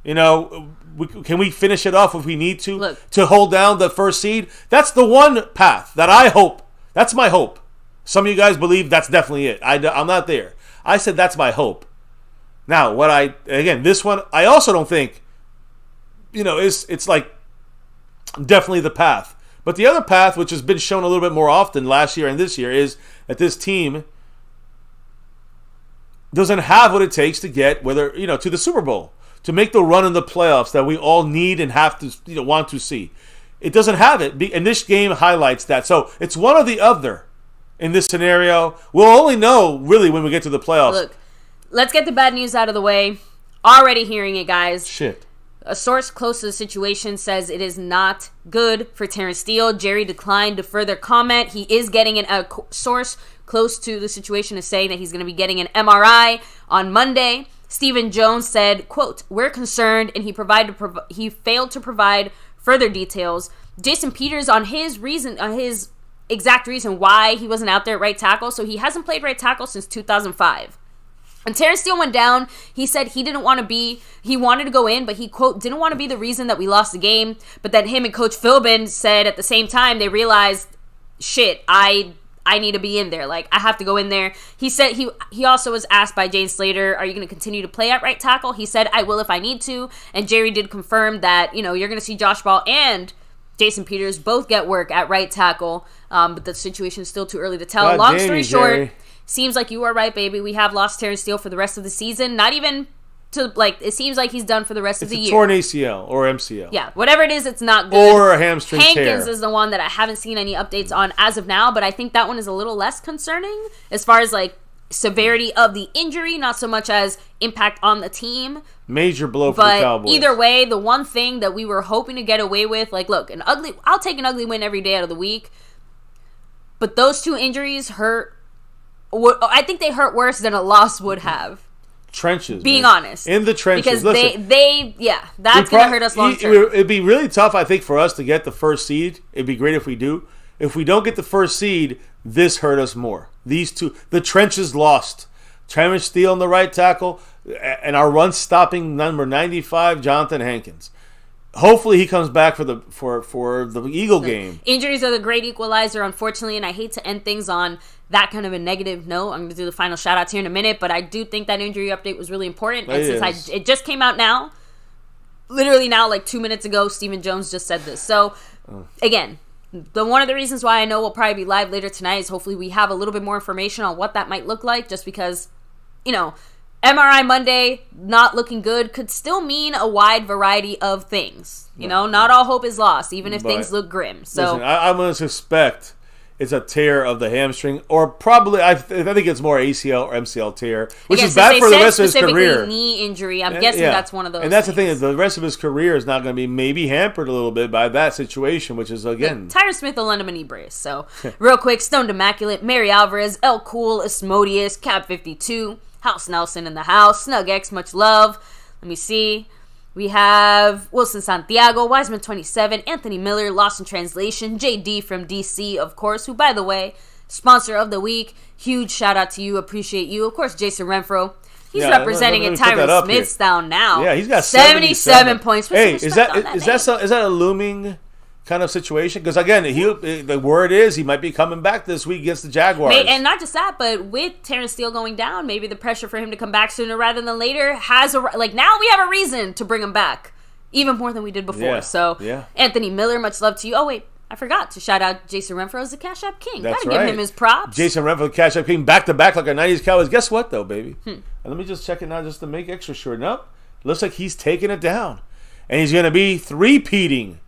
can we finish it off if we need to? To hold down the first seed? That's the one path that I hope. That's my hope. Some of you guys believe that's definitely it. I'm not there. I said that's my hope. Now, this one, I also don't think, it's like definitely the path. But the other path, which has been shown a little bit more often last year and this year, is that this team doesn't have what it takes to get to the Super Bowl, to make the run in the playoffs that we all need and have to want to see. It doesn't have it, and this game highlights that. So it's one or the other in this scenario. We'll only know really when we get to the playoffs. Look, let's get the bad news out of the way. Already hearing it, guys. Shit. A source close to the situation says it is not good for Terrence Steele. Jerry declined to further comment. He is getting a source close to the situation is saying that he's going to be getting an MRI on Monday. Stephen Jones said, quote, we're concerned, and he failed to provide further details. Jason Peters on his exact reason why he wasn't out there at right tackle. So he hasn't played right tackle since 2005. And Terrence Steele went down. He said he wanted to go in, but he, quote, didn't want to be the reason that we lost the game. But then him and Coach Philbin said at the same time, they realized, shit, I need to be in there. Like, I have to go in there. He said he also was asked by Jane Slater, are you going to continue to play at right tackle? He said, I will if I need to. And Jerry did confirm that, you're going to see Josh Ball and Jason Peters both get work at right tackle. But the situation is still too early to tell. God Long damn story you, short, Jerry. seems like you are right, baby. We have lost Terrence Steele for the rest of the season. Not even to, like, it seems like he's done for the rest of the year. It's a torn ACL or MCL. Yeah, whatever it is, it's not good. Or a hamstring Hankins tear. is the one that I haven't seen any updates on as of now, but I think that one is a little less concerning as far as, like, severity of the injury, not so much as impact on the team. Major blow for the Cowboys. But either way, the one thing that we were hoping to get away with, like, look, I'll take an ugly win every day out of the week, but those two injuries hurt. I think they hurt worse than a loss would have. Trenches. Being man. honest. In the trenches. Because Listen, that's going to hurt us long term. It'd be really tough, I think, for us to get the first seed. It'd be great if we do. If we don't get the first seed, this hurt us more. These two, the trenches lost. Terrence Steele on the right tackle, and our run-stopping number 95, Jonathan Hankins. Hopefully he comes back for the Eagle game. Injuries are the great equalizer, unfortunately, and I hate to end things on that kind of a negative note. I'm going to do the final shout-outs here in a minute, but I do think that injury update was really important. And since it just came out now, literally now, like 2 minutes ago, Stephen Jones just said this. So, again, one of the reasons why I know we'll probably be live later tonight is hopefully we have a little bit more information on what that might look like, just because, MRI Monday, not looking good, could still mean a wide variety of things. Not all hope is lost, even if things look grim. So listen, I'm going to suspect it's a tear of the hamstring, or probably, I think it's more ACL or MCL tear, which is bad for the rest of his career. Knee injury, I'm guessing that's one of those. And that's the thing, is the rest of his career is not going to be maybe hampered a little bit by that situation, which is, again... Tyron Smith will lend him a knee brace. So, real quick, Stoned Immaculate, Mary Alvarez, El Cool, Asmodeus, Cap 52, House Nelson in the house, Snug X, much love. Let me see. We have Wilson Santiago, Wiseman 27, Anthony Miller, Lost in Translation, JD from DC, of course, who, by the way, sponsor of the week. Huge shout out to you. Appreciate you. Of course, Jason Renfro. He's representing at Tyron Smith's down now. Yeah, he's got 77 points. Hey, is that a looming kind of situation? Because again, the word is he might be coming back this week against the Jaguars. And not just that, but with Terrence Steele going down, maybe the pressure for him to come back sooner rather than later now we have a reason to bring him back even more than we did before. Anthony Miller, much love to you. Oh wait, I forgot to shout out Jason Renfro as the Cash App King. That's Gotta give him his props. Jason Renfro, the Cash App King, back to back like our 90s Cowboys. Guess what though, baby? Let me just check it now just to make extra sure. Nope, looks like he's taking it down, and he's going to be three-peating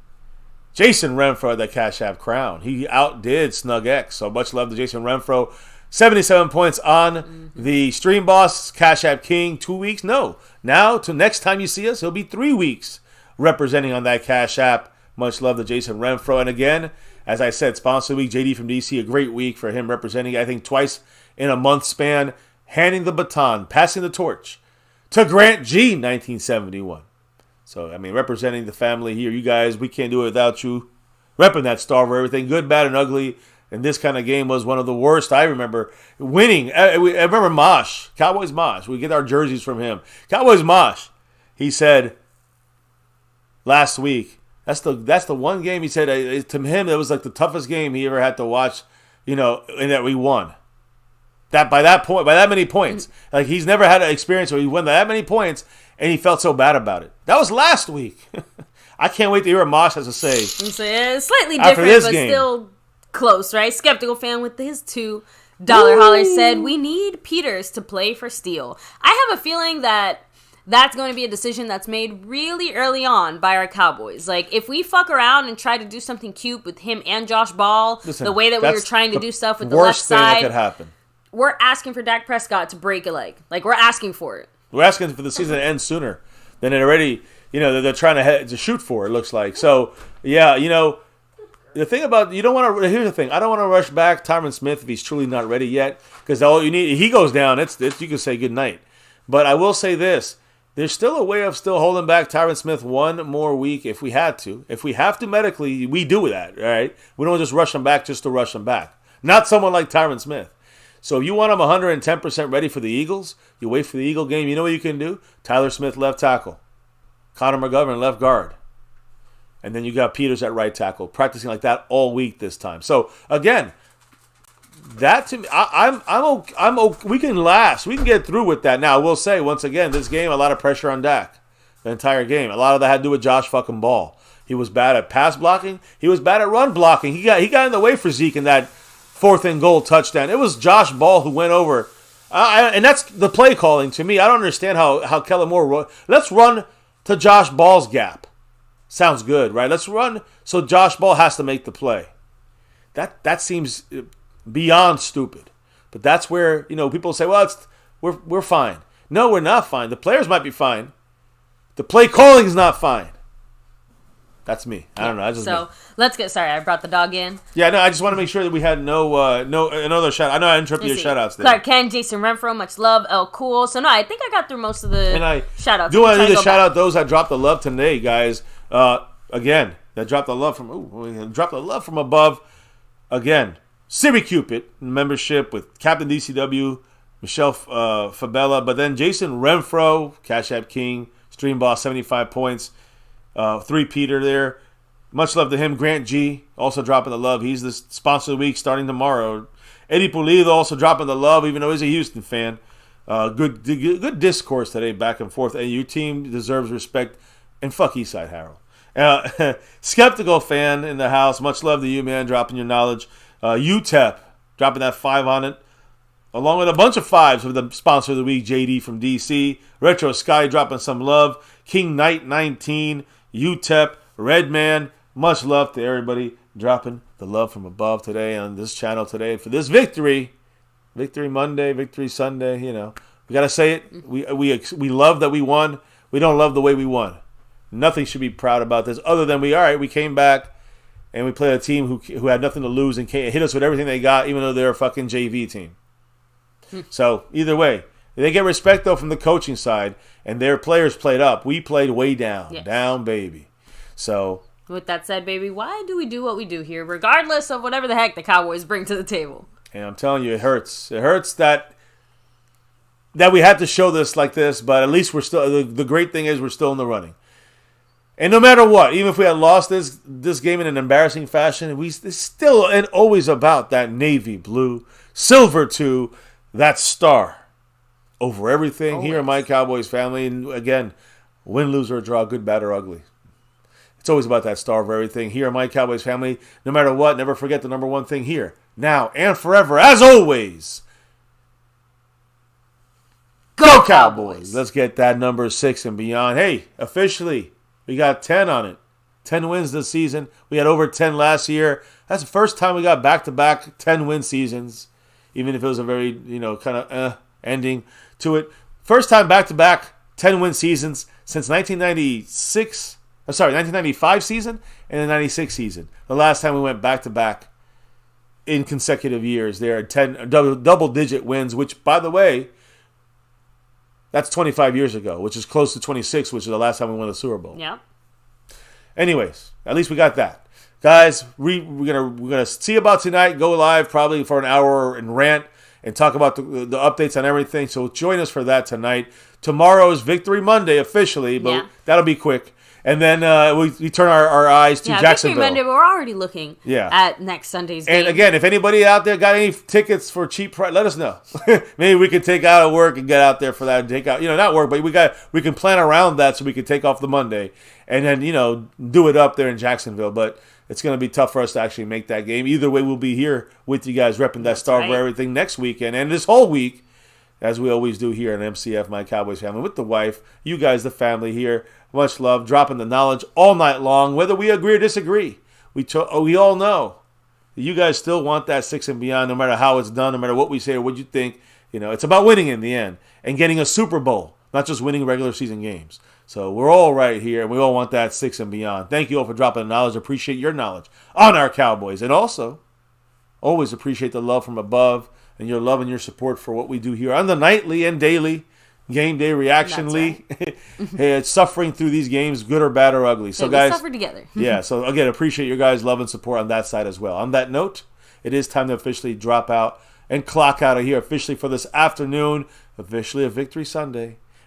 Jason Renfro, the Cash App crown. He outdid Snug X. So much love to Jason Renfro. 77 points on the Stream Boss, Cash App King. 2 weeks? No. Now, to next time you see us, he'll be 3 weeks representing on that Cash App. Much love to Jason Renfro. And again, as I said, sponsor week, JD from DC, a great week for him representing, I think, twice in a month span, handing the baton, passing the torch to Grant G, 1971. So, I mean, representing the family here, you guys, we can't do it without you. Repping that star for everything, good, bad, and ugly. And this kind of game was one of the worst I remember. Winning, I remember Mosh, Cowboys Mosh. We get our jerseys from him. Cowboys Mosh, he said last week, that's the one game he said, to him, it was like the toughest game he ever had to watch, and that we won. By that many points. Like, he's never had an experience where he won that many points, and he felt so bad about it. That was last week. I can't wait to hear what Mosh has to say. It's slightly different, but game. Still close, right? Skeptical fan with his $2 holler said, we need Peters to play for Steele. I have a feeling that's going to be a decision that's made really early on by our Cowboys. Like, if we fuck around and try to do something cute with him and Josh Ball, the way that we were trying to do stuff with the left side, worst thing that could happen. We're asking for Dak Prescott to break a leg. Like, we're asking for it. We're asking for the season to end sooner than it already, they're trying to shoot for, it looks like. So, yeah, the thing about, here's the thing. I don't want to rush back Tyron Smith if he's truly not ready yet, because all you need, he goes down, you can say good night. But I will say this. There's still a way of still holding back Tyron Smith one more week if we had to. If we have to medically, we do that, all right? We don't just rush him back just to rush him back. Not someone like Tyron Smith. So if you want them 110% ready for the Eagles, you wait for the Eagle game. You know what you can do? Tyler Smith, left tackle. Connor McGovern, left guard. And then you got Peters at right tackle, practicing like that all week this time. So again, that to me, we can last. We can get through with that. Now, I will say, once again, this game, a lot of pressure on Dak. The entire game. A lot of that had to do with Josh fucking Ball. He was bad at pass blocking. He was bad at run blocking. He got in the way for Zeke in that 4th and goal touchdown. It was Josh Ball who went over. And that's the play calling to me. I don't understand how Kellen Moore let's run to Josh Ball's gap. Sounds good, right? Let's run so Josh Ball has to make the play. That seems beyond stupid. But that's where, people say, well, we're fine. No, we're not fine. The players might be fine. The play calling is not fine. That's me. I don't know. Let's get. Sorry, I brought the dog in. Yeah, no, I just want to make sure that we had no another shout. I know I interrupted your shout outs there. Clark Ken, Jason Renfro, much love, El Cool. So no, I think I got through most of the shout outs. Do want to shout out those that dropped the love today, guys. Again, that dropped the love from above. Again, Siri Cupid membership with Captain DCW, Michelle Fabella, but then Jason Renfro, Cash App King, Stream Boss, 75 points. 3 Peter there. Much love to him. Grant G also dropping the love. He's the sponsor of the week starting tomorrow. Eddie Pulido also dropping the love, even though he's a Houston fan. Good discourse today, back and forth. And your team deserves respect. And fuck Eastside Harold. Skeptical fan in the house. Much love to you, man, dropping your knowledge. UTEP dropping that 5 on it. Along with a bunch of 5s for the sponsor of the week, JD from DC. Retro Sky dropping some love. King Knight 19. UTEP, Redman, much love to everybody dropping the love from above today on this channel today for this victory. Victory Monday, Victory Sunday, We got to say it. We love that we won. We don't love the way we won. Nothing should be proud about this other than we came back and we played a team who had nothing to lose and hit us with everything they got, even though they're a fucking JV team. So either way, they get respect, though, from the coaching side, and their players played up. We played way down. Yes. Down, baby. So, with that said, baby, why do we do what we do here, regardless of whatever the heck the Cowboys bring to the table? And I'm telling you, it hurts. It hurts that we had to show this like this, but at least we're still. The great thing is we're still in the running. And no matter what, even if we had lost this game in an embarrassing fashion, it's still and always about that navy blue, silver too, that star. Over everything here in My Cowboys Family. And again, win, lose, or draw, good, bad, or ugly. It's always about that star of everything here in My Cowboys Family. No matter what, never forget the number one thing here. Now and forever, as always. Go Cowboys! Let's get that number 6 and beyond. Hey, officially, we got 10 on it. 10 wins this season. We had over 10 last year. That's the first time we got back-to-back 10-win seasons. Even if it was a very, kind of ending to it. First time back-to-back 10-win seasons since 1995 season and the 96 season. The last time we went back-to-back in consecutive years there at 10 double-digit wins, which, by the way, that's 25 years ago, which is close to 26, which is the last time we won the Super Bowl. Yeah. Anyways, at least we got that. Guys, we're gonna see about tonight, go live probably for an hour and rant and talk about the updates on everything. So join us for that tonight. Tomorrow is Victory Monday officially, but that'll be quick. And then we turn our eyes to Jacksonville. Victory Monday, but we're already looking at next Sunday's game. And again, if anybody out there got any tickets for cheap price, let us know. Maybe we can take out of work and get out there for that and take out, not work, but we can plan around that so we can take off the Monday and then, do it up there in Jacksonville. But it's going to be tough for us to actually make that game. Either way, we'll be here with you guys repping that star for everything next weekend and this whole week, as we always do here in MCF, My Cowboys Family, with the wife, you guys, the family here. Much love, dropping the knowledge all night long, whether we agree or disagree. We all know that you guys still want that 6 and beyond, no matter how it's done, no matter what we say or what you think. It's about winning in the end and getting a Super Bowl, not just winning regular season games. So we're all right here, and we all want that 6 and beyond. Thank you all for dropping the knowledge. Appreciate your knowledge on our Cowboys. And also, always appreciate the love from above and your love and your support for what we do here on the nightly and daily Game Day Reaction League. Hey, it's suffering through these games, good or bad or ugly. So, guys, we suffer together. So again, appreciate your guys' love and support on that side as well. On that note, it is time to officially drop out and clock out of here officially for this afternoon. Officially a Victory Sunday.